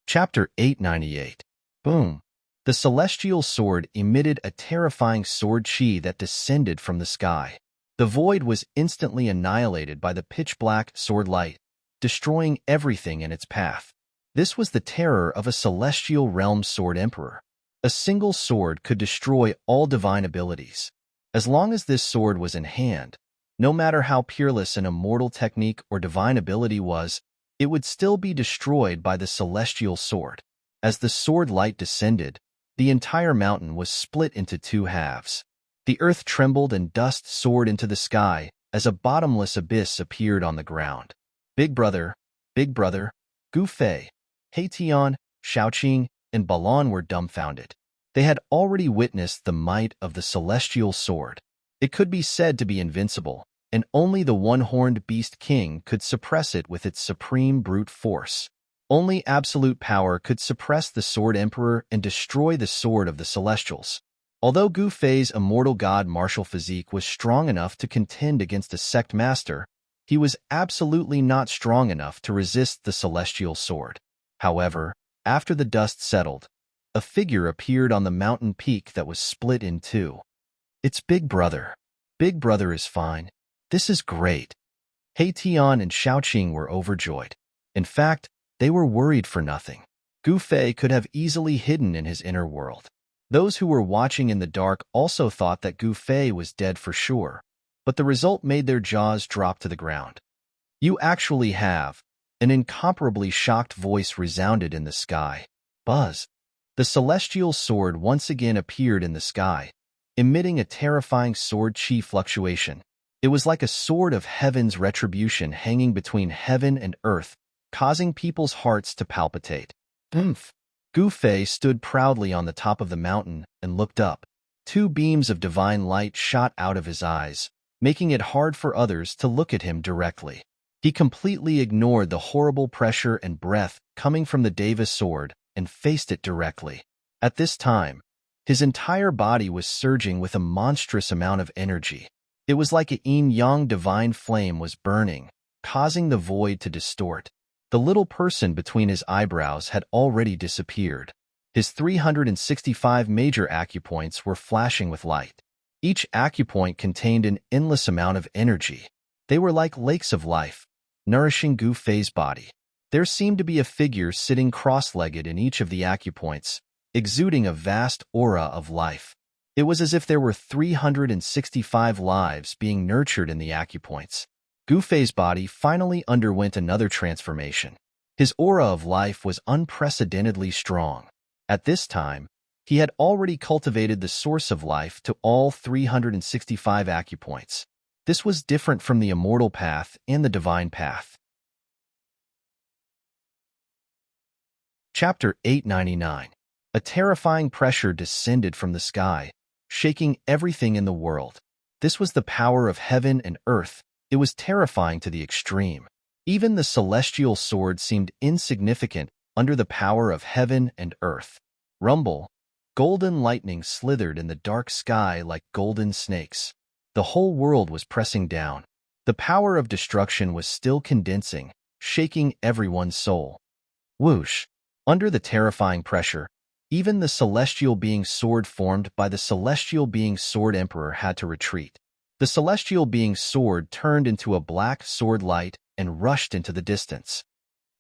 Chapter 898. Boom. The celestial sword emitted a terrifying sword chi that descended from the sky. The void was instantly annihilated by the pitch-black sword light, destroying everything in its path. This was the terror of a celestial realm sword emperor. A single sword could destroy all divine abilities. As long as this sword was in hand, no matter how peerless an immortal technique or divine ability was, it would still be destroyed by the celestial sword. As the sword light descended, the entire mountain was split into two halves. The earth trembled and dust soared into the sky as a bottomless abyss appeared on the ground. Big brother, Gu Fei, Heian, Shaoqing, and Balan were dumbfounded. They had already witnessed the might of the celestial sword. It could be said to be invincible, and only the one-horned beast king could suppress it with its supreme brute force. Only absolute power could suppress the sword emperor and destroy the sword of the celestials. Although Gu Fei's immortal god martial physique was strong enough to contend against a sect master, he was absolutely not strong enough to resist the celestial sword. However, after the dust settled, a figure appeared on the mountain peak that was split in two. It's Big Brother. Big Brother is fine. This is great. Heian and Shaoqing were overjoyed. In fact, they were worried for nothing. Gu Fei could have easily hidden in his inner world. Those who were watching in the dark also thought that Gu Fei was dead for sure, but the result made their jaws drop to the ground. You actually have. An incomparably shocked voice resounded in the sky. Buzz. The celestial sword once again appeared in the sky, emitting a terrifying sword chi fluctuation. It was like a sword of heaven's retribution hanging between heaven and earth, causing people's hearts to palpitate. Oomph! Gu Fei stood proudly on the top of the mountain and looked up. Two beams of divine light shot out of his eyes, making it hard for others to look at him directly. He completely ignored the horrible pressure and breath coming from the Deva sword and faced it directly. At this time, his entire body was surging with a monstrous amount of energy. It was like a yin-yang divine flame was burning, causing the void to distort. The little person between his eyebrows had already disappeared. His 365 major acupoints were flashing with light. Each acupoint contained an endless amount of energy. They were like lakes of life, nourishing Gu Fei's body. There seemed to be a figure sitting cross-legged in each of the acupoints, exuding a vast aura of life. It was as if there were 365 lives being nurtured in the acupoints. Gu Fei's body finally underwent another transformation. His aura of life was unprecedentedly strong. At this time, he had already cultivated the source of life to all 365 acupoints. This was different from the immortal path and the divine path. Chapter 899. A terrifying pressure descended from the sky, shaking everything in the world. This was the power of heaven and earth. It was terrifying to the extreme. Even the celestial sword seemed insignificant under the power of heaven and earth. Rumble. Golden lightning slithered in the dark sky like golden snakes. The whole world was pressing down. The power of destruction was still condensing, shaking everyone's soul. Whoosh! Under the terrifying pressure, even the celestial being sword formed by the celestial being sword emperor had to retreat. The celestial being sword turned into a black sword light and rushed into the distance.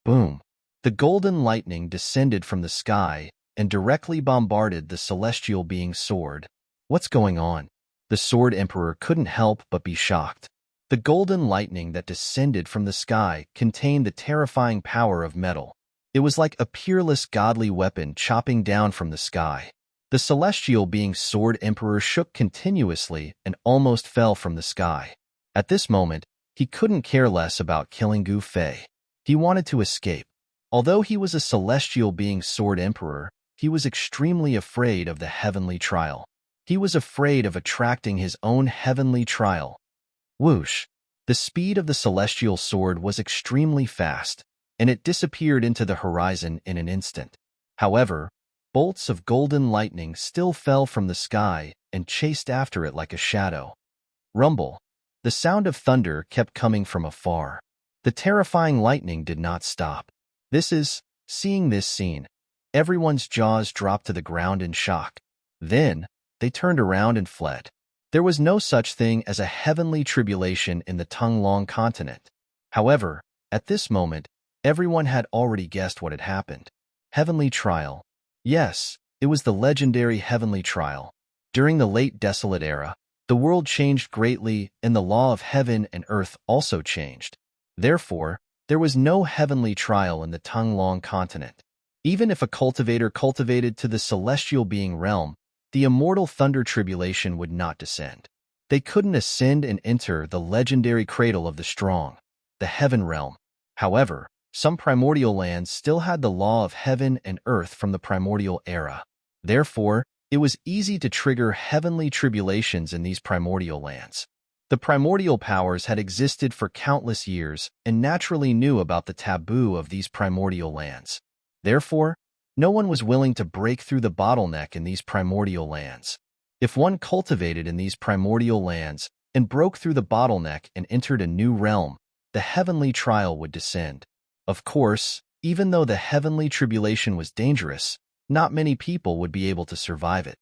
Boom! The golden lightning descended from the sky and directly bombarded the celestial being sword. What's going on? The sword emperor couldn't help but be shocked. The golden lightning that descended from the sky contained the terrifying power of metal. It was like a peerless godly weapon chopping down from the sky. The celestial being sword emperor shook continuously and almost fell from the sky. At this moment, he couldn't care less about killing Gu Fei. He wanted to escape. Although he was a celestial being sword emperor, he was extremely afraid of the heavenly trial. He was afraid of attracting his own heavenly trial. Whoosh! The speed of the celestial sword was extremely fast, and it disappeared into the horizon in an instant. However, bolts of golden lightning still fell from the sky and chased after it like a shadow. Rumble. The sound of thunder kept coming from afar. The terrifying lightning did not stop. Seeing this scene, everyone's jaws dropped to the ground in shock. Then, they turned around and fled. There was no such thing as a heavenly tribulation in the Tonglong continent. However, at this moment, everyone had already guessed what had happened. Heavenly trial. Yes, it was the legendary heavenly trial. During the late desolate era, the world changed greatly and the law of heaven and earth also changed. Therefore, there was no heavenly trial in the Tonglong continent. Even if a cultivator cultivated to the celestial being realm, the immortal thunder tribulation would not descend. They couldn't ascend and enter the legendary cradle of the strong, the heaven realm. However, some primordial lands still had the law of heaven and earth from the primordial era. Therefore, it was easy to trigger heavenly tribulations in these primordial lands. The primordial powers had existed for countless years and naturally knew about the taboo of these primordial lands. Therefore, no one was willing to break through the bottleneck in these primordial lands. If one cultivated in these primordial lands and broke through the bottleneck and entered a new realm, the heavenly trial would descend. Of course, even though the heavenly tribulation was dangerous, not many people would be able to survive it.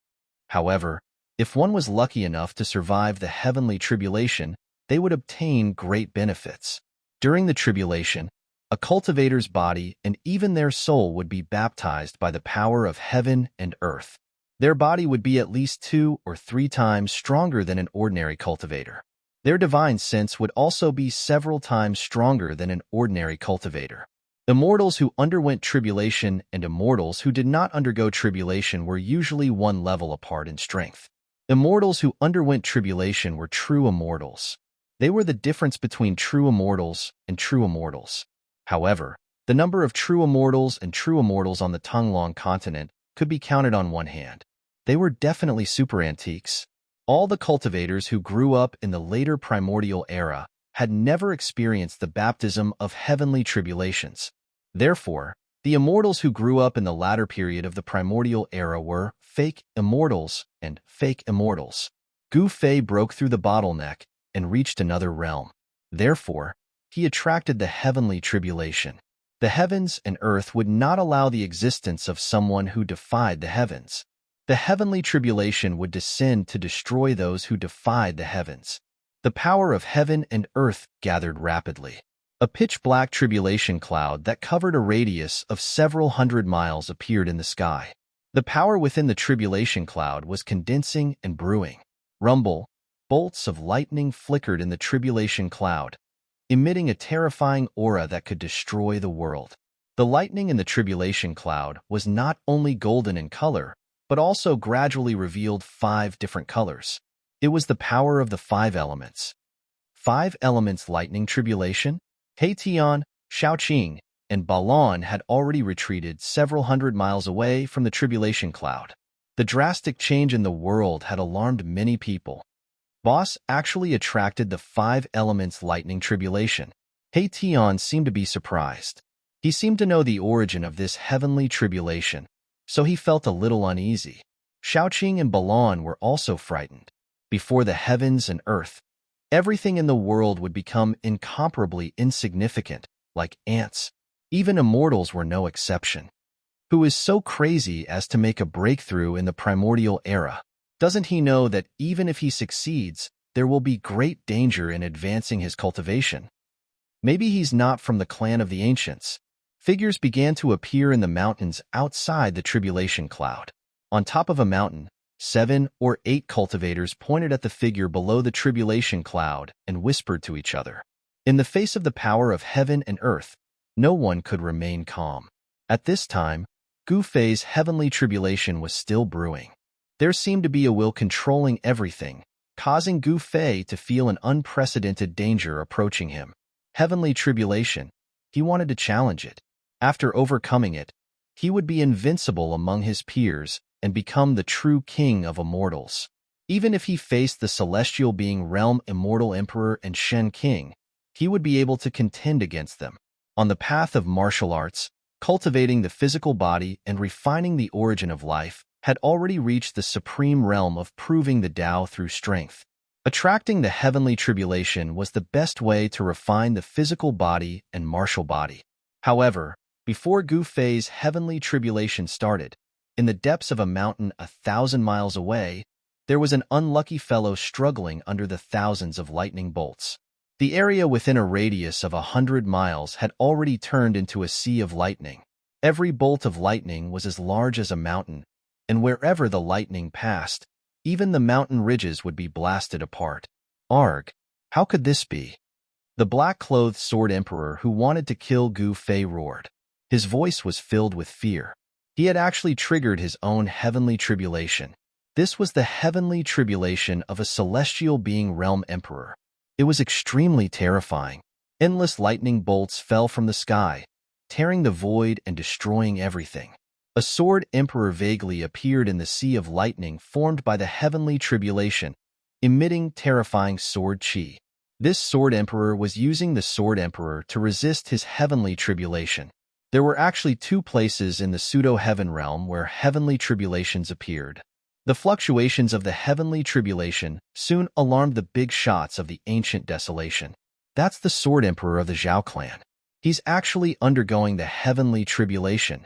However, if one was lucky enough to survive the heavenly tribulation, they would obtain great benefits. During the tribulation, a cultivator's body and even their soul would be baptized by the power of heaven and earth. Their body would be at least 2 or 3 times stronger than an ordinary cultivator. Their divine sense would also be several times stronger than an ordinary cultivator. Immortals who underwent tribulation and immortals who did not undergo tribulation were usually one level apart in strength. Immortals who underwent tribulation were true immortals. They were the difference between true immortals and true immortals. However, the number of true immortals and true immortals on the Tonglong continent could be counted on one hand. They were definitely super antiques. All the cultivators who grew up in the later primordial era had never experienced the baptism of heavenly tribulations. Therefore, the immortals who grew up in the latter period of the primordial era were fake immortals and fake immortals. Gu Fei broke through the bottleneck and reached another realm. Therefore, he attracted the heavenly tribulation. The heavens and earth would not allow the existence of someone who defied the heavens. The heavenly tribulation would descend to destroy those who defied the heavens. The power of heaven and earth gathered rapidly. A pitch-black tribulation cloud that covered a radius of several hundred miles appeared in the sky. The power within the tribulation cloud was condensing and brewing. Rumble, bolts of lightning flickered in the tribulation cloud, emitting a terrifying aura that could destroy the world. The lightning in the tribulation cloud was not only golden in color, but also gradually revealed 5 different colors. It was the power of the 5 elements. 5 elements lightning tribulation. Heitian, Shaoqing, and Balon had already retreated several hundred miles away from the tribulation cloud. The drastic change in the world had alarmed many people. Boss actually attracted the 5 elements lightning tribulation. Heitian seemed to be surprised. He seemed to know the origin of this heavenly tribulation, so he felt a little uneasy. Shaoqing and Balon were also frightened. Before the heavens and earth, everything in the world would become incomparably insignificant, like ants. Even immortals were no exception. Who is so crazy as to make a breakthrough in the primordial era? Doesn't he know that even if he succeeds, there will be great danger in advancing his cultivation? Maybe he's not from the clan of the ancients. Figures began to appear in the mountains outside the tribulation cloud. On top of a mountain, 7 or 8 cultivators pointed at the figure below the tribulation cloud and whispered to each other. In the face of the power of heaven and earth, no one could remain calm. At this time, Gu Fei's heavenly tribulation was still brewing. There seemed to be a will controlling everything, causing Gu Fei to feel an unprecedented danger approaching him. Heavenly tribulation. He wanted to challenge it. After overcoming it, he would be invincible among his peers and become the true king of immortals. Even if he faced the celestial being realm immortal emperor and Shen king, he would be able to contend against them. On the path of martial arts, cultivating the physical body and refining the origin of life had already reached the supreme realm of proving the Tao through strength. Attracting the heavenly tribulation was the best way to refine the physical body and martial body. However, before Gu Fei's heavenly tribulation started, in the depths of a mountain 1,000 miles away, there was an unlucky fellow struggling under the thousands of lightning bolts. The area within a radius of 100 miles had already turned into a sea of lightning. Every bolt of lightning was as large as a mountain, and wherever the lightning passed, even the mountain ridges would be blasted apart. Arg! How could this be? The black-clothed Sword Emperor who wanted to kill Gu Fei roared. His voice was filled with fear. He had actually triggered his own heavenly tribulation. This was the heavenly tribulation of a celestial being realm emperor. It was extremely terrifying. Endless lightning bolts fell from the sky, tearing the void and destroying everything. A sword emperor vaguely appeared in the sea of lightning formed by the heavenly tribulation, emitting terrifying sword chi. This sword emperor was using the sword emperor to resist his heavenly tribulation. There were actually two places in the pseudo-heaven realm where heavenly tribulations appeared. The fluctuations of the heavenly tribulation soon alarmed the big shots of the ancient desolation. That's the sword emperor of the Zhao clan. He's actually undergoing the heavenly tribulation.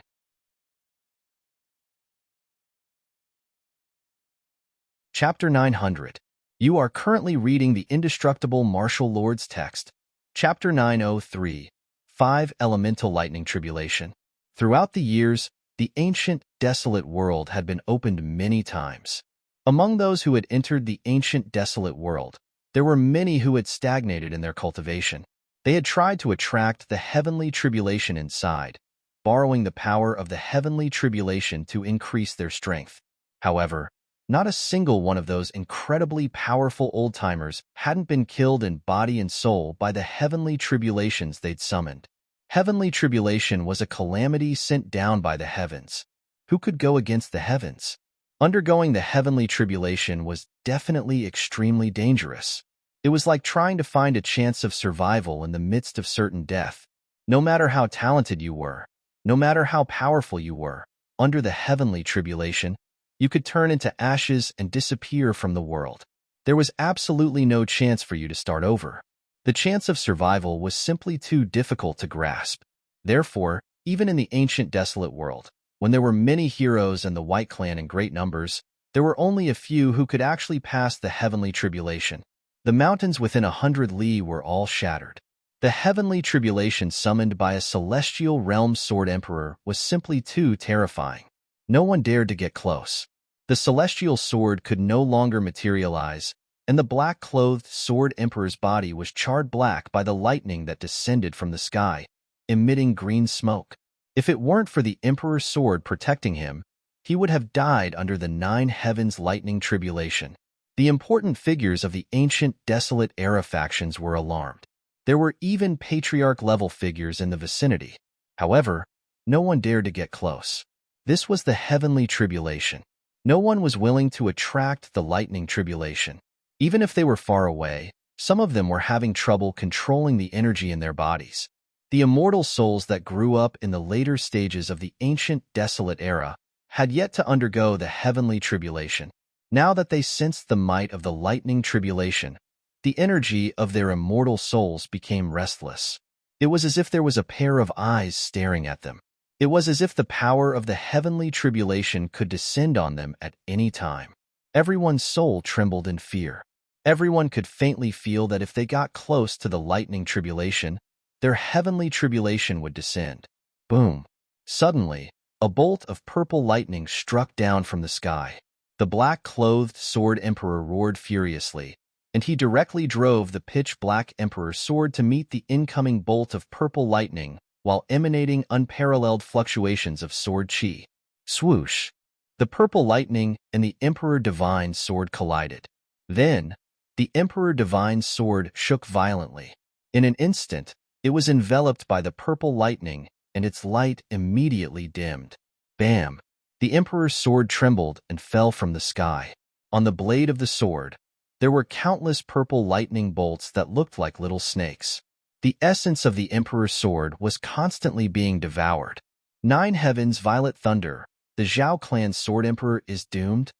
Chapter 900. You are currently reading the Indestructible Martial Lord's text. Chapter 903. 5 Elemental Lightning Tribulation. Throughout the years, the ancient, desolate world had been opened many times. Among those who had entered the ancient, desolate world, there were many who had stagnated in their cultivation. They had tried to attract the heavenly tribulation inside, borrowing the power of the heavenly tribulation to increase their strength. However, not a single one of those incredibly powerful old-timers hadn't been killed in body and soul by the heavenly tribulations they'd summoned. Heavenly tribulation was a calamity sent down by the heavens. Who could go against the heavens? Undergoing the heavenly tribulation was definitely extremely dangerous. It was like trying to find a chance of survival in the midst of certain death. No matter how talented you were, no matter how powerful you were, under the heavenly tribulation, you could turn into ashes and disappear from the world. There was absolutely no chance for you to start over. The chance of survival was simply too difficult to grasp. Therefore, even in the ancient desolate world, when there were many heroes and the White Clan in great numbers, there were only a few who could actually pass the heavenly tribulation. The mountains within 100 li were all shattered. The heavenly tribulation summoned by a celestial realm sword emperor was simply too terrifying. No one dared to get close. The celestial sword could no longer materialize, and the black-clothed sword emperor's body was charred black by the lightning that descended from the sky, emitting green smoke. If it weren't for the emperor's sword protecting him, he would have died under the 9 heavens lightning tribulation. The important figures of the ancient desolate era factions were alarmed. There were even patriarch-level figures in the vicinity. However, no one dared to get close. This was the heavenly tribulation. No one was willing to attract the lightning tribulation. Even if they were far away, some of them were having trouble controlling the energy in their bodies. The immortal souls that grew up in the later stages of the ancient desolate era had yet to undergo the heavenly tribulation. Now that they sensed the might of the lightning tribulation, the energy of their immortal souls became restless. It was as if there was a pair of eyes staring at them. It was as if the power of the heavenly tribulation could descend on them at any time. Everyone's soul trembled in fear. Everyone could faintly feel that if they got close to the lightning tribulation, their heavenly tribulation would descend. Boom! Suddenly, a bolt of purple lightning struck down from the sky. The black-clothed sword emperor roared furiously, and he directly drove the pitch-black emperor's sword to meet the incoming bolt of purple lightning while emanating unparalleled fluctuations of sword chi. Swoosh! The purple lightning and the Emperor Divine's sword collided. Then, the Emperor Divine's sword shook violently. In an instant, it was enveloped by the purple lightning, and its light immediately dimmed. Bam! The Emperor's sword trembled and fell from the sky. On the blade of the sword, there were countless purple lightning bolts that looked like little snakes. The essence of the Emperor's sword was constantly being devoured. 9 heavens violet thunder. The Zhao clan's sword emperor is doomed?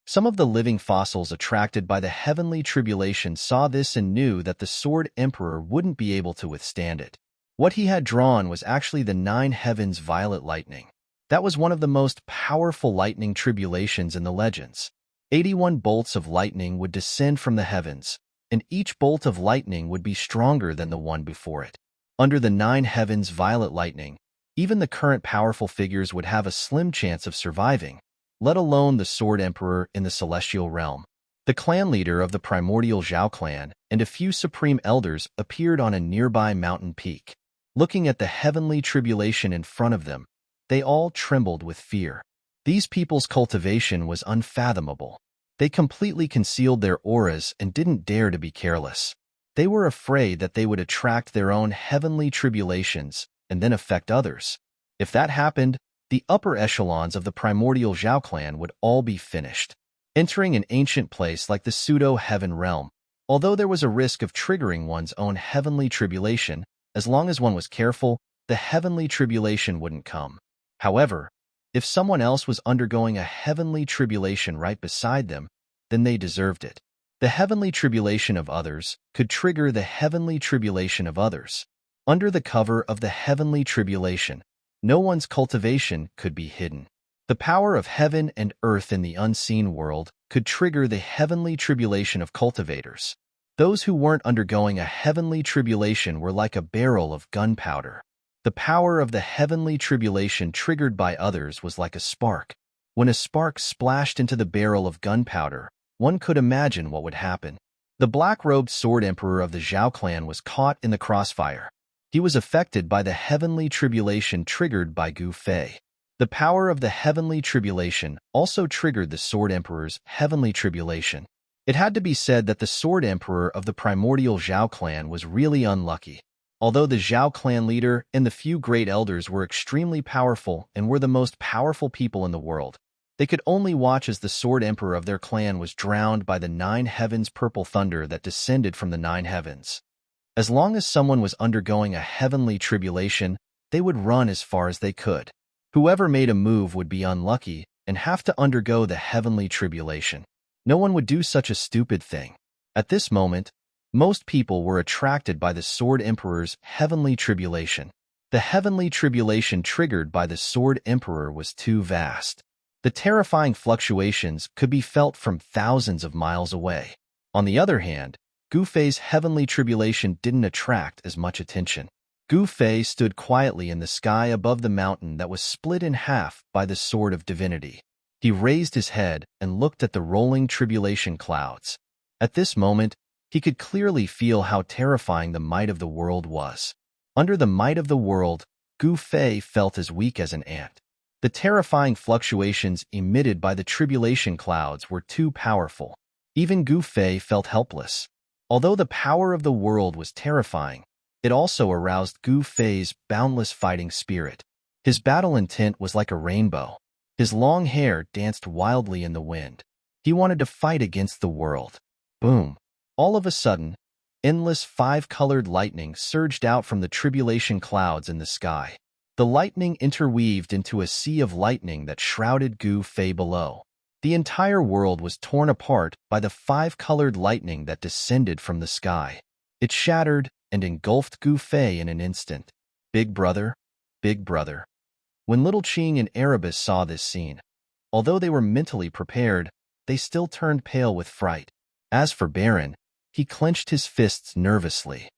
Some of the living fossils attracted by the heavenly tribulation saw this and knew that the sword emperor wouldn't be able to withstand it. What he had drawn was actually the 9 heavens violet lightning. That was one of the most powerful lightning tribulations in the legends. 81 bolts of lightning would descend from the heavens, and each bolt of lightning would be stronger than the one before it. Under the 9 heavens' violet lightning, even the current powerful figures would have a slim chance of surviving, let alone the Sword Emperor in the celestial realm. The clan leader of the primordial Zhao clan and a few supreme elders appeared on a nearby mountain peak. Looking at the heavenly tribulation in front of them, they all trembled with fear. These people's cultivation was unfathomable. They completely concealed their auras and didn't dare to be careless. They were afraid that they would attract their own heavenly tribulations and then affect others. If that happened, the upper echelons of the primordial Zhao clan would all be finished. Entering an ancient place like the pseudo-heaven realm, although there was a risk of triggering one's own heavenly tribulation, as long as one was careful, the heavenly tribulation wouldn't come. However, if someone else was undergoing a heavenly tribulation right beside them, then they deserved it. The heavenly tribulation of others could trigger the heavenly tribulation of others. Under the cover of the heavenly tribulation, no one's cultivation could be hidden. The power of heaven and earth in the unseen world could trigger the heavenly tribulation of cultivators. Those who weren't undergoing a heavenly tribulation were like a barrel of gunpowder. The power of the heavenly tribulation triggered by others was like a spark. When a spark splashed into the barrel of gunpowder, one could imagine what would happen. The black-robed Sword Emperor of the Zhao clan was caught in the crossfire. He was affected by the heavenly tribulation triggered by Gu Fei. The power of the heavenly tribulation also triggered the Sword Emperor's heavenly tribulation. It had to be said that the Sword Emperor of the primordial Zhao clan was really unlucky. Although the Zhao clan leader and the few great elders were extremely powerful and were the most powerful people in the world, they could only watch as the Sword Emperor of their clan was drowned by the 9 heavens' purple thunder that descended from the 9 heavens. As long as someone was undergoing a heavenly tribulation, they would run as far as they could. Whoever made a move would be unlucky and have to undergo the heavenly tribulation. No one would do such a stupid thing. At this moment, most people were attracted by the Sword Emperor's heavenly tribulation. The heavenly tribulation triggered by the Sword Emperor was too vast. The terrifying fluctuations could be felt from thousands of miles away. On the other hand, Gu Fei's heavenly tribulation didn't attract as much attention. Gu Fei stood quietly in the sky above the mountain that was split in half by the Sword of Divinity. He raised his head and looked at the rolling tribulation clouds. At this moment, he could clearly feel how terrifying the might of the world was. Under the might of the world, Gu Fei felt as weak as an ant. The terrifying fluctuations emitted by the tribulation clouds were too powerful. Even Gu Fei felt helpless. Although the power of the world was terrifying, it also aroused Gu Fei's boundless fighting spirit. His battle intent was like a rainbow. His long hair danced wildly in the wind. He wanted to fight against the world. Boom! All of a sudden, endless 5-colored lightning surged out from the tribulation clouds in the sky. The lightning interweaved into a sea of lightning that shrouded Gu Fei below. The entire world was torn apart by the 5-colored lightning that descended from the sky. It shattered and engulfed Gu Fei in an instant. Big brother, big brother. When little Qing and Erebus saw this scene, although they were mentally prepared, they still turned pale with fright. As for Baron, he clenched his fists nervously.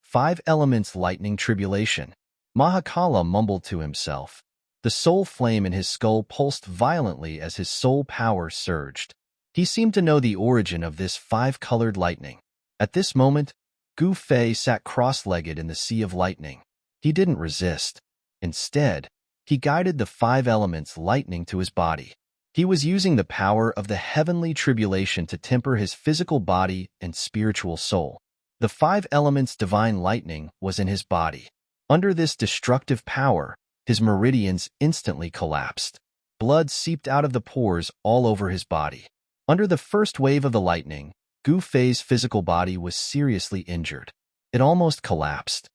5 elements lightning tribulation. Mahakala mumbled to himself. The soul flame in his skull pulsed violently as his soul power surged. He seemed to know the origin of this 5-colored lightning. At this moment, Gu Fei sat cross-legged in the sea of lightning. He didn't resist. Instead, he guided the 5 elements lightning to his body. He was using the power of the heavenly tribulation to temper his physical body and spiritual soul. The 5 elements divine lightning was in his body. Under this destructive power, his meridians instantly collapsed. Blood seeped out of the pores all over his body. Under the first wave of the lightning, Gu Fei's physical body was seriously injured. It almost collapsed.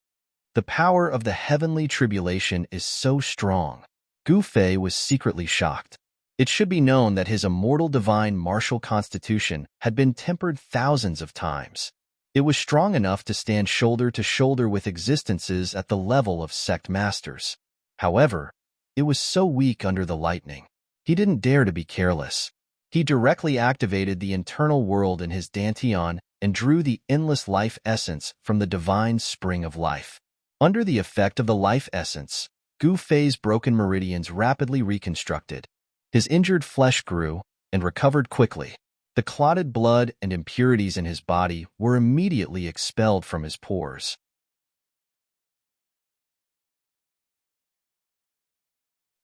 The power of the heavenly tribulation is so strong. Gu Fei was secretly shocked. It should be known that his immortal divine martial constitution had been tempered thousands of times. It was strong enough to stand shoulder to shoulder with existences at the level of sect masters. However, it was so weak under the lightning. He didn't dare to be careless. He directly activated the internal world in his dantian and drew the endless life essence from the divine spring of life. Under the effect of the life essence, Gu Fei's broken meridians rapidly reconstructed. His injured flesh grew and recovered quickly. The clotted blood and impurities in his body were immediately expelled from his pores.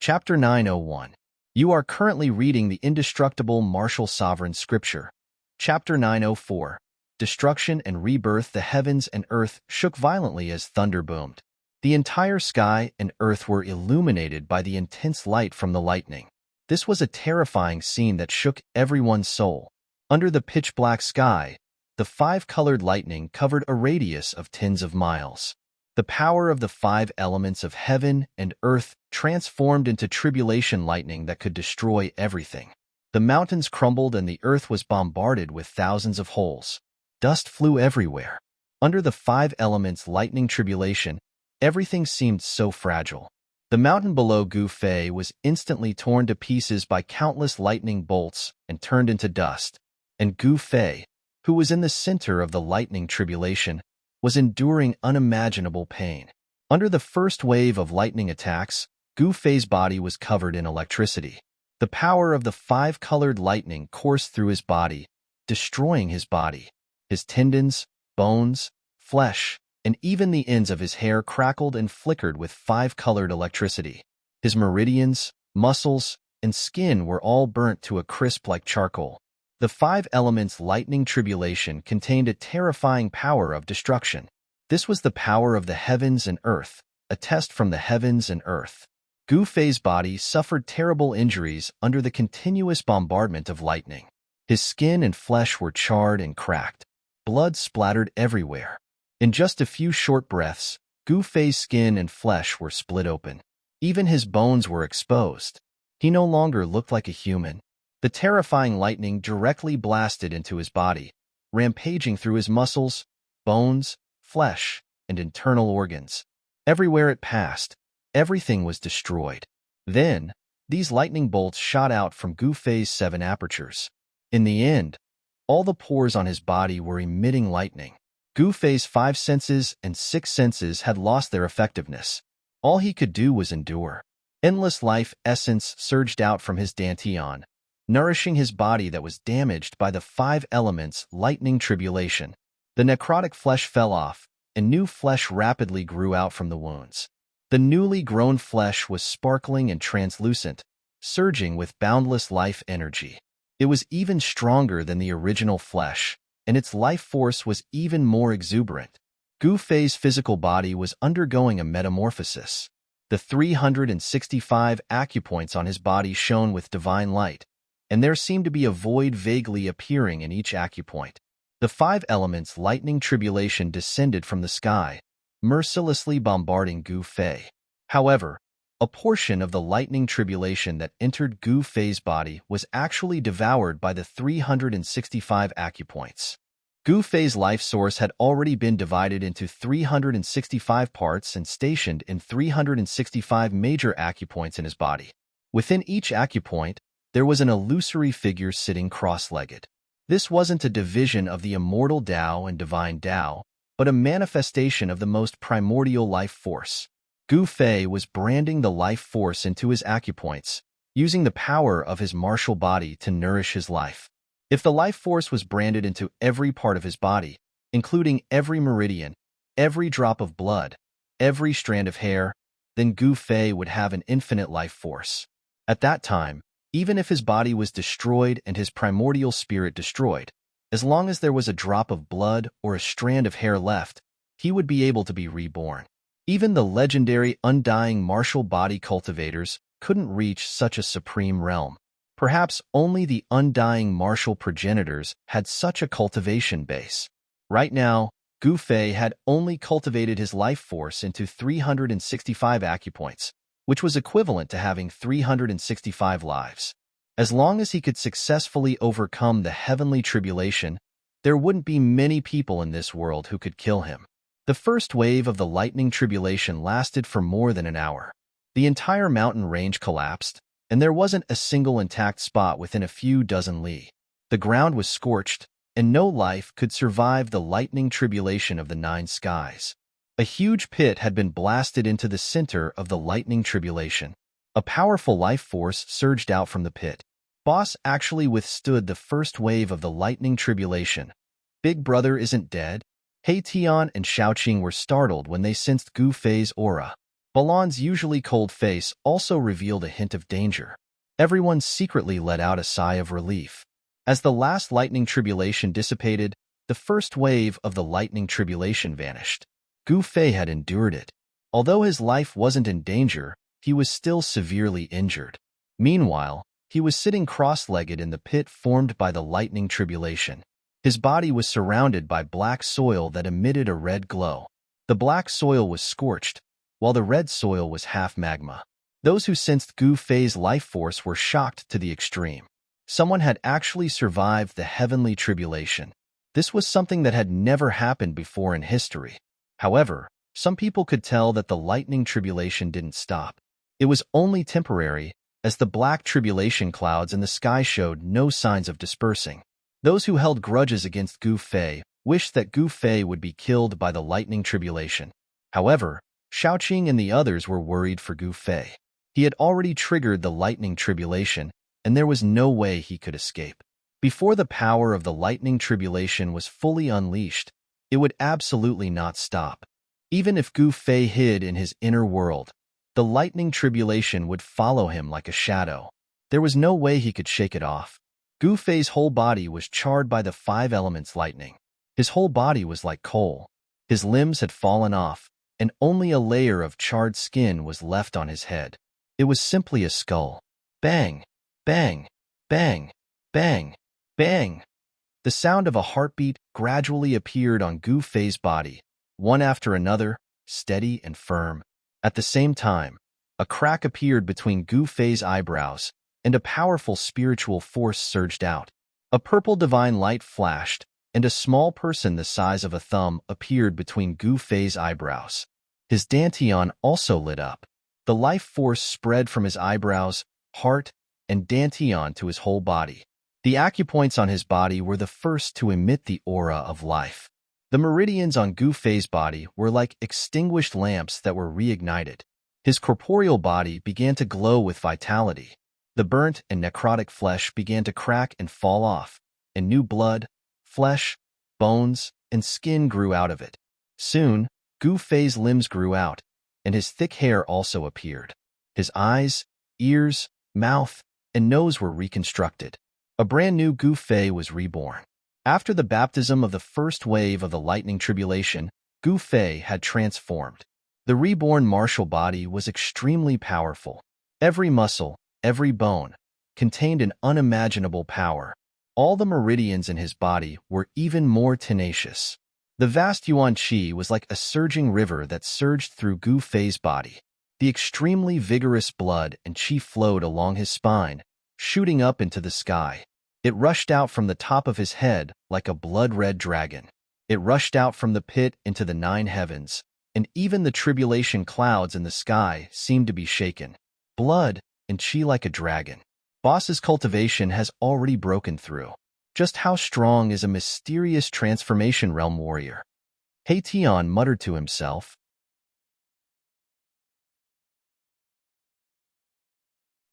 Chapter 901. You are currently reading the indestructible martial sovereign scripture. Chapter 904. Destruction and rebirth. The heavens and earth shook violently as thunder boomed. The entire sky and earth were illuminated by the intense light from the lightning. This was a terrifying scene that shook everyone's soul. Under the pitch-black sky, the five-colored lightning covered a radius of tens of miles. The power of the five elements of heaven and earth transformed into tribulation lightning that could destroy everything. The mountains crumbled and the earth was bombarded with thousands of holes. Dust flew everywhere. Under the five elements' lightning tribulation, everything seemed so fragile. The mountain below Gu Fei was instantly torn to pieces by countless lightning bolts and turned into dust. And Gu Fei, who was in the center of the lightning tribulation, was enduring unimaginable pain. Under the first wave of lightning attacks, Gu Fei's body was covered in electricity. The power of the five-colored lightning coursed through his body, destroying his body. His tendons, bones, flesh, and even the ends of his hair crackled and flickered with five-colored electricity. His meridians, muscles, and skin were all burnt to a crisp like charcoal. The five elements' lightning tribulation contained a terrifying power of destruction. This was the power of the heavens and earth, a test from the heavens and earth. Gu Fei's body suffered terrible injuries under the continuous bombardment of lightning. His skin and flesh were charred and cracked. Blood splattered everywhere. In just a few short breaths, Gu Fei's skin and flesh were split open. Even his bones were exposed. He no longer looked like a human. The terrifying lightning directly blasted into his body, rampaging through his muscles, bones, flesh, and internal organs. Everywhere it passed, everything was destroyed. Then, these lightning bolts shot out from Gu Fei's 7 apertures. In the end, all the pores on his body were emitting lightning. Gu Fei's 5 senses and 6 senses had lost their effectiveness. All he could do was endure. Endless life essence surged out from his dantian, nourishing his body that was damaged by the 5 elements' lightning tribulation. The necrotic flesh fell off, and new flesh rapidly grew out from the wounds. The newly grown flesh was sparkling and translucent, surging with boundless life energy. It was even stronger than the original flesh, and its life force was even more exuberant. Gu Fei's physical body was undergoing a metamorphosis. The 365 acupoints on his body shone with divine light, and there seemed to be a void vaguely appearing in each acupoint. The 5 elements' lightning tribulation descended from the sky, mercilessly bombarding Gu Fei. However, a portion of the lightning tribulation that entered Gu Fei's body was actually devoured by the 365 acupoints. Gu Fei's life source had already been divided into 365 parts and stationed in 365 major acupoints in his body. Within each acupoint, there was an illusory figure sitting cross-legged. This wasn't a division of the immortal Tao and divine Tao, but a manifestation of the most primordial life force. Gu Fei was branding the life force into his acupoints, using the power of his martial body to nourish his life. If the life force was branded into every part of his body, including every meridian, every drop of blood, every strand of hair, then Gu Fei would have an infinite life force. At that time, even if his body was destroyed and his primordial spirit destroyed, as long as there was a drop of blood or a strand of hair left, he would be able to be reborn. Even the legendary undying martial body cultivators couldn't reach such a supreme realm. Perhaps only the undying martial progenitors had such a cultivation base. Right now, Gu Fei had only cultivated his life force into 365 acupoints, which was equivalent to having 365 lives. As long as he could successfully overcome the heavenly tribulation, there wouldn't be many people in this world who could kill him. The first wave of the lightning tribulation lasted for more than an hour. The entire mountain range collapsed, and there wasn't a single intact spot within a few dozen li. The ground was scorched, and no life could survive the lightning tribulation of the 9 skies. A huge pit had been blasted into the center of the lightning tribulation. A powerful life force surged out from the pit. Boss actually withstood the first wave of the lightning tribulation. Big Brother isn't dead? He Tian and Xiaoqing were startled when they sensed Gu Fei's aura. Balan's usually cold face also revealed a hint of danger. Everyone secretly let out a sigh of relief. As the last lightning tribulation dissipated, the first wave of the lightning tribulation vanished. Gu Fei had endured it. Although his life wasn't in danger, he was still severely injured. Meanwhile, he was sitting cross-legged in the pit formed by the lightning tribulation. His body was surrounded by black soil that emitted a red glow. The black soil was scorched, while the red soil was half magma. Those who sensed Gu Fei's life force were shocked to the extreme. Someone had actually survived the heavenly tribulation. This was something that had never happened before in history. However, some people could tell that the lightning tribulation didn't stop. It was only temporary, as the black tribulation clouds in the sky showed no signs of dispersing. Those who held grudges against Gu Fei wished that Gu Fei would be killed by the lightning tribulation. However, Xiaoqing and the others were worried for Gu Fei. He had already triggered the lightning tribulation, and there was no way he could escape. Before the power of the lightning tribulation was fully unleashed, it would absolutely not stop. Even if Gu Fei hid in his inner world, the lightning tribulation would follow him like a shadow. There was no way he could shake it off. Gu Fei's whole body was charred by the 5 elements lightning. His whole body was like coal. His limbs had fallen off, and only a layer of charred skin was left on his head. It was simply a skull. Bang! Bang! Bang! Bang! Bang! The sound of a heartbeat gradually appeared on Gu Fei's body, one after another, steady and firm. At the same time, a crack appeared between Gu Fei's eyebrows, and a powerful spiritual force surged out. A purple divine light flashed, and a small person the size of a thumb appeared between Gu Fei's eyebrows. His dantian also lit up. The life force spread from his eyebrows, heart, and dantian to his whole body. The acupoints on his body were the first to emit the aura of life. The meridians on Gu Fei's body were like extinguished lamps that were reignited. His corporeal body began to glow with vitality. The burnt and necrotic flesh began to crack and fall off, and new blood, flesh, bones, and skin grew out of it. Soon, Gu Fei's limbs grew out, and his thick hair also appeared. His eyes, ears, mouth, and nose were reconstructed. A brand new Gu Fei was reborn. After the baptism of the first wave of the lightning tribulation, Gu Fei had transformed. The reborn martial body was extremely powerful. Every muscle, every bone, contained an unimaginable power. All the meridians in his body were even more tenacious. The vast Yuan Qi was like a surging river that surged through Gu Fei's body. The extremely vigorous blood and qi flowed along his spine, shooting up into the sky. It rushed out from the top of his head like a blood-red dragon. It rushed out from the pit into the 9 heavens, and even the tribulation clouds in the sky seemed to be shaken. Blood and qi like a dragon. Boss's cultivation has already broken through. Just how strong is a mysterious transformation realm warrior? He Tian muttered to himself.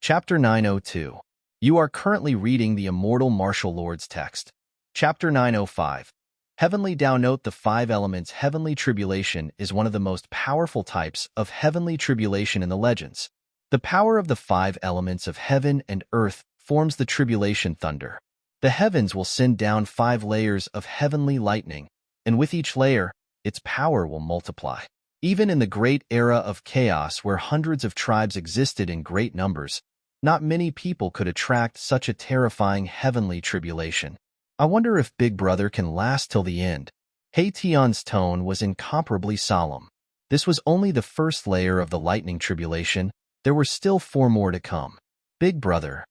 Chapter 902. You are currently reading the Immortal Martial Lord's text. Chapter 905. Heavenly Tao. Note the 5 elements. Heavenly tribulation is one of the most powerful types of heavenly tribulation in the legends. The power of the 5 elements of heaven and earth forms the tribulation thunder. The heavens will send down 5 layers of heavenly lightning, and with each layer, its power will multiply. Even in the great era of chaos where hundreds of tribes existed in great numbers, not many people could attract such a terrifying heavenly tribulation. I wonder if Big Brother can last till the end. He Tian's tone was incomparably solemn. This was only the first layer of the lightning tribulation. There were still 4 more to come. Big Brother.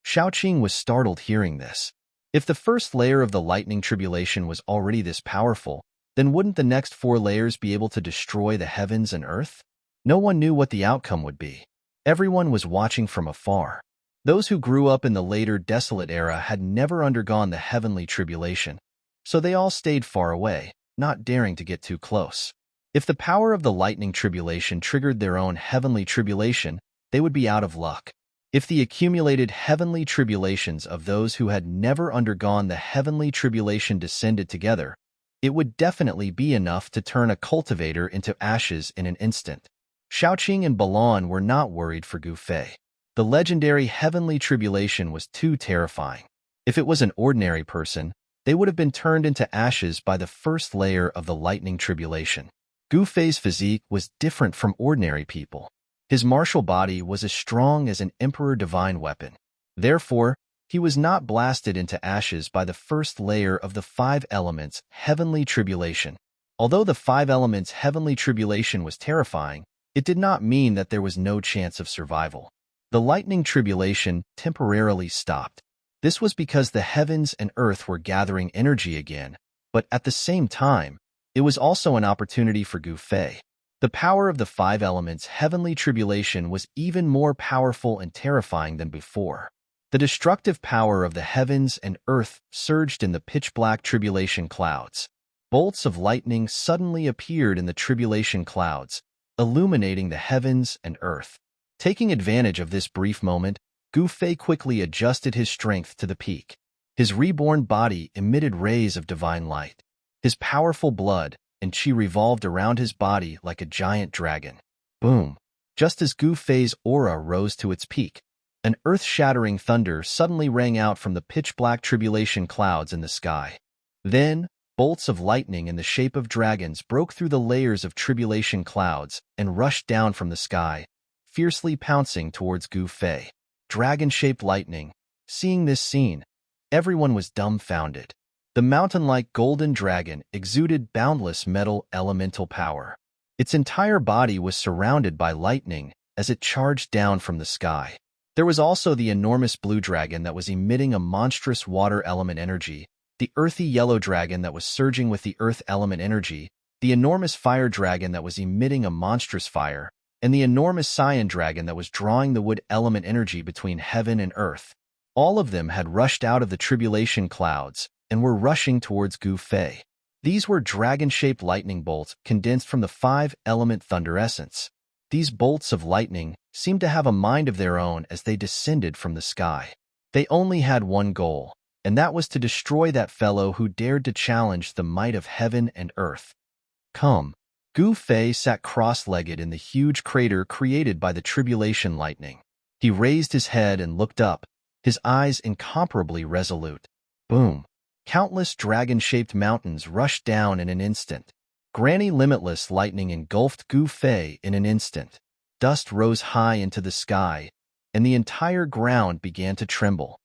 Xiaoqing was startled hearing this. If the first layer of the lightning tribulation was already this powerful, then wouldn't the next 4 layers be able to destroy the heavens and earth? No one knew what the outcome would be. Everyone was watching from afar. Those who grew up in the later desolate era had never undergone the heavenly tribulation, so they all stayed far away, not daring to get too close. If the power of the lightning tribulation triggered their own heavenly tribulation, they would be out of luck. If the accumulated heavenly tribulations of those who had never undergone the heavenly tribulation descended together, it would definitely be enough to turn a cultivator into ashes in an instant. Shaoqing and Balan were not worried for Gu Fei. The legendary heavenly tribulation was too terrifying. If it was an ordinary person, they would have been turned into ashes by the first layer of the lightning tribulation. Gu Fei's physique was different from ordinary people. His martial body was as strong as an emperor divine weapon. Therefore, he was not blasted into ashes by the first layer of the 5 elements heavenly tribulation. Although the 5 elements heavenly tribulation was terrifying, it did not mean that there was no chance of survival. The lightning tribulation temporarily stopped. This was because the heavens and earth were gathering energy again, but at the same time, it was also an opportunity for Gu Fei. The power of the 5 elements heavenly tribulation was even more powerful and terrifying than before. The destructive power of the heavens and earth surged in the pitch-black tribulation clouds. Bolts of lightning suddenly appeared in the tribulation clouds, illuminating the heavens and earth. Taking advantage of this brief moment, Gu Fei quickly adjusted his strength to the peak. His reborn body emitted rays of divine light. His powerful blood and qi revolved around his body like a giant dragon. Boom! Just as Gu Fei's aura rose to its peak, an earth-shattering thunder suddenly rang out from the pitch-black tribulation clouds in the sky. Then, bolts of lightning in the shape of dragons broke through the layers of tribulation clouds and rushed down from the sky, fiercely pouncing towards Gu Fei. Dragon-shaped lightning. Seeing this scene, everyone was dumbfounded. The mountain-like golden dragon exuded boundless metal elemental power. Its entire body was surrounded by lightning as it charged down from the sky. There was also the enormous blue dragon that was emitting a monstrous water element energy, the earthy yellow dragon that was surging with the earth element energy, the enormous fire dragon that was emitting a monstrous fire, and the enormous cyan dragon that was drawing the wood element energy between heaven and earth. All of them had rushed out of the tribulation clouds and were rushing towards Gu Fei. These were dragon-shaped lightning bolts condensed from the 5-element thunder essence. These bolts of lightning seemed to have a mind of their own as they descended from the sky. They only had one goal, and that was to destroy that fellow who dared to challenge the might of heaven and earth. Come. Gu Fei sat cross-legged in the huge crater created by the tribulation lightning. He raised his head and looked up, his eyes incomparably resolute. Boom! Countless dragon-shaped mountains rushed down in an instant. Granny limitless lightning engulfed Gu Fei in an instant. Dust rose high into the sky, and the entire ground began to tremble.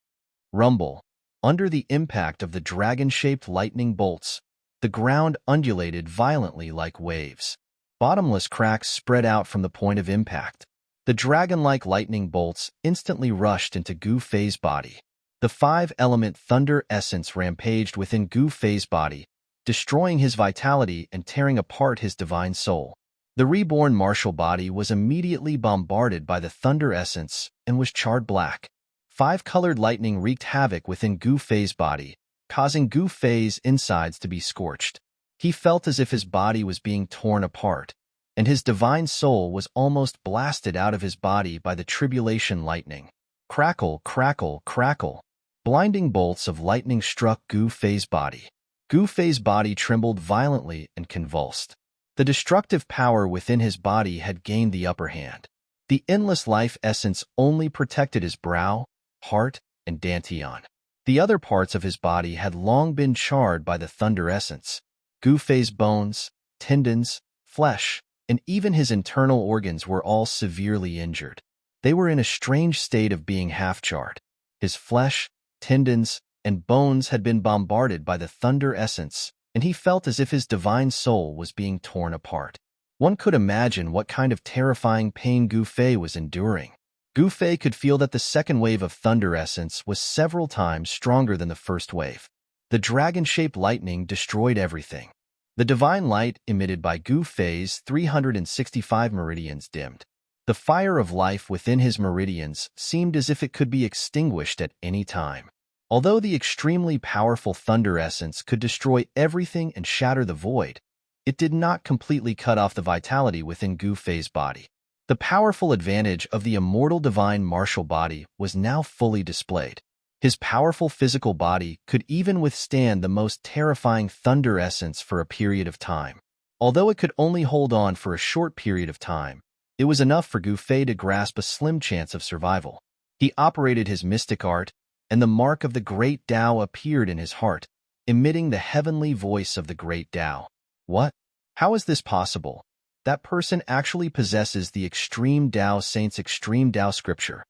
Rumble. Under the impact of the dragon-shaped lightning bolts, the ground undulated violently like waves. Bottomless cracks spread out from the point of impact. The dragon-like lightning bolts instantly rushed into Gu Fei's body. The 5-element thunder essence rampaged within Gu Fei's body, destroying his vitality and tearing apart his divine soul. The reborn martial body was immediately bombarded by the thunder essence and was charred black. 5-colored lightning wreaked havoc within Gu Fei's body, causing Gu Fei's insides to be scorched. He felt as if his body was being torn apart, and his divine soul was almost blasted out of his body by the tribulation lightning. Crackle, crackle, crackle. Blinding bolts of lightning struck Gu Fei's body. Gu Fei's body trembled violently and convulsed. The destructive power within his body had gained the upper hand. The endless life essence only protected his brow, heart, and dantian. The other parts of his body had long been charred by the thunder essence. Gu Fei's bones, tendons, flesh, and even his internal organs were all severely injured. They were in a strange state of being half-charred. His flesh, tendons, and bones had been bombarded by the thunder essence, and he felt as if his divine soul was being torn apart. One could imagine what kind of terrifying pain Gu Fei was enduring. Gu Fei could feel that the second wave of thunder essence was several times stronger than the first wave. The dragon-shaped lightning destroyed everything. The divine light emitted by Gu Fei's 365 meridians dimmed. The fire of life within his meridians seemed as if it could be extinguished at any time. Although the extremely powerful thunder essence could destroy everything and shatter the void, it did not completely cut off the vitality within Gu Fei's body. The powerful advantage of the immortal divine martial body was now fully displayed. His powerful physical body could even withstand the most terrifying thunder essence for a period of time. Although it could only hold on for a short period of time, it was enough for Gu Fei to grasp a slim chance of survival. He operated his mystic art, and the mark of the great Tao appeared in his heart, emitting the heavenly voice of the great Tao. What? How is this possible? That person actually possesses the Extreme Tao Saint's Extreme Tao scripture.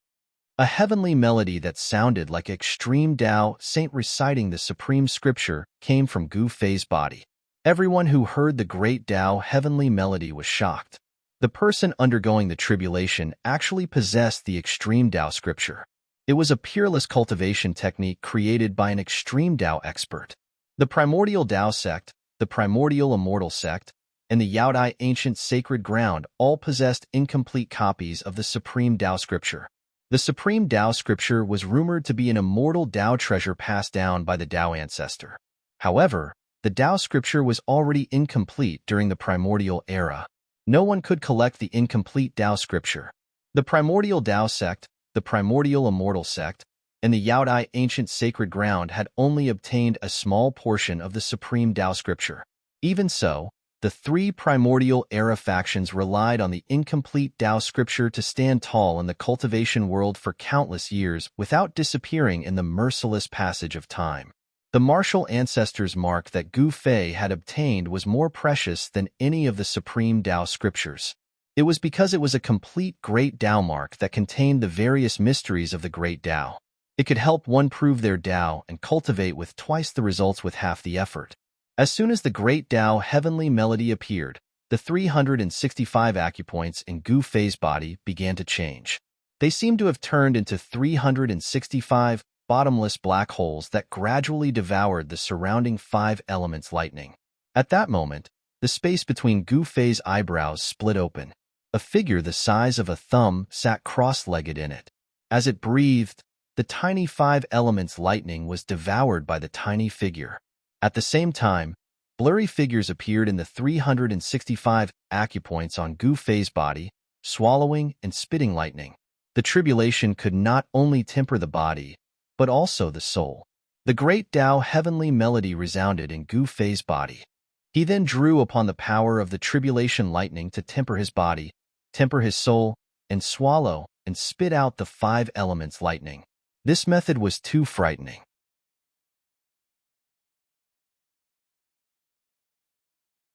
A heavenly melody that sounded like Extreme Tao Saint reciting the supreme scripture came from Gu Fei's body. Everyone who heard the great Tao heavenly melody was shocked. The person undergoing the tribulation actually possessed the Extreme Tao scripture. It was a peerless cultivation technique created by an Extreme Tao expert. The Primordial Tao sect, the Primordial Immortal sect, and the Yaodai Ancient Sacred Ground all possessed incomplete copies of the Supreme Tao Scripture. The Supreme Tao Scripture was rumored to be an immortal Tao treasure passed down by the Tao ancestor. However, the Tao Scripture was already incomplete during the primordial era. No one could collect the incomplete Tao Scripture. The Primordial Tao sect, the Primordial Immortal sect, and the Yaodai Ancient Sacred Ground had only obtained a small portion of the Supreme Tao Scripture. Even so, the three primordial era factions relied on the incomplete Tao scripture to stand tall in the cultivation world for countless years without disappearing in the merciless passage of time. The martial ancestor's mark that Gu Fei had obtained was more precious than any of the supreme Tao scriptures. It was because it was a complete great Tao mark that contained the various mysteries of the great Tao. It could help one prove their Tao and cultivate with twice the results with half the effort. As soon as the great Tao heavenly melody appeared, the 365 acupoints in Gu Fei's body began to change. They seemed to have turned into 365 bottomless black holes that gradually devoured the surrounding 5 elements lightning. At that moment, the space between Gu Fei's eyebrows split open. A figure the size of a thumb sat cross-legged in it. As it breathed, the tiny 5 elements lightning was devoured by the tiny figure. At the same time, blurry figures appeared in the 365 acupoints on Gu Fei's body, swallowing and spitting lightning. The tribulation could not only temper the body, but also the soul. The great Tao heavenly melody resounded in Gu Fei's body. He then drew upon the power of the tribulation lightning to temper his body, temper his soul, and swallow and spit out the 5 elements lightning. This method was too frightening.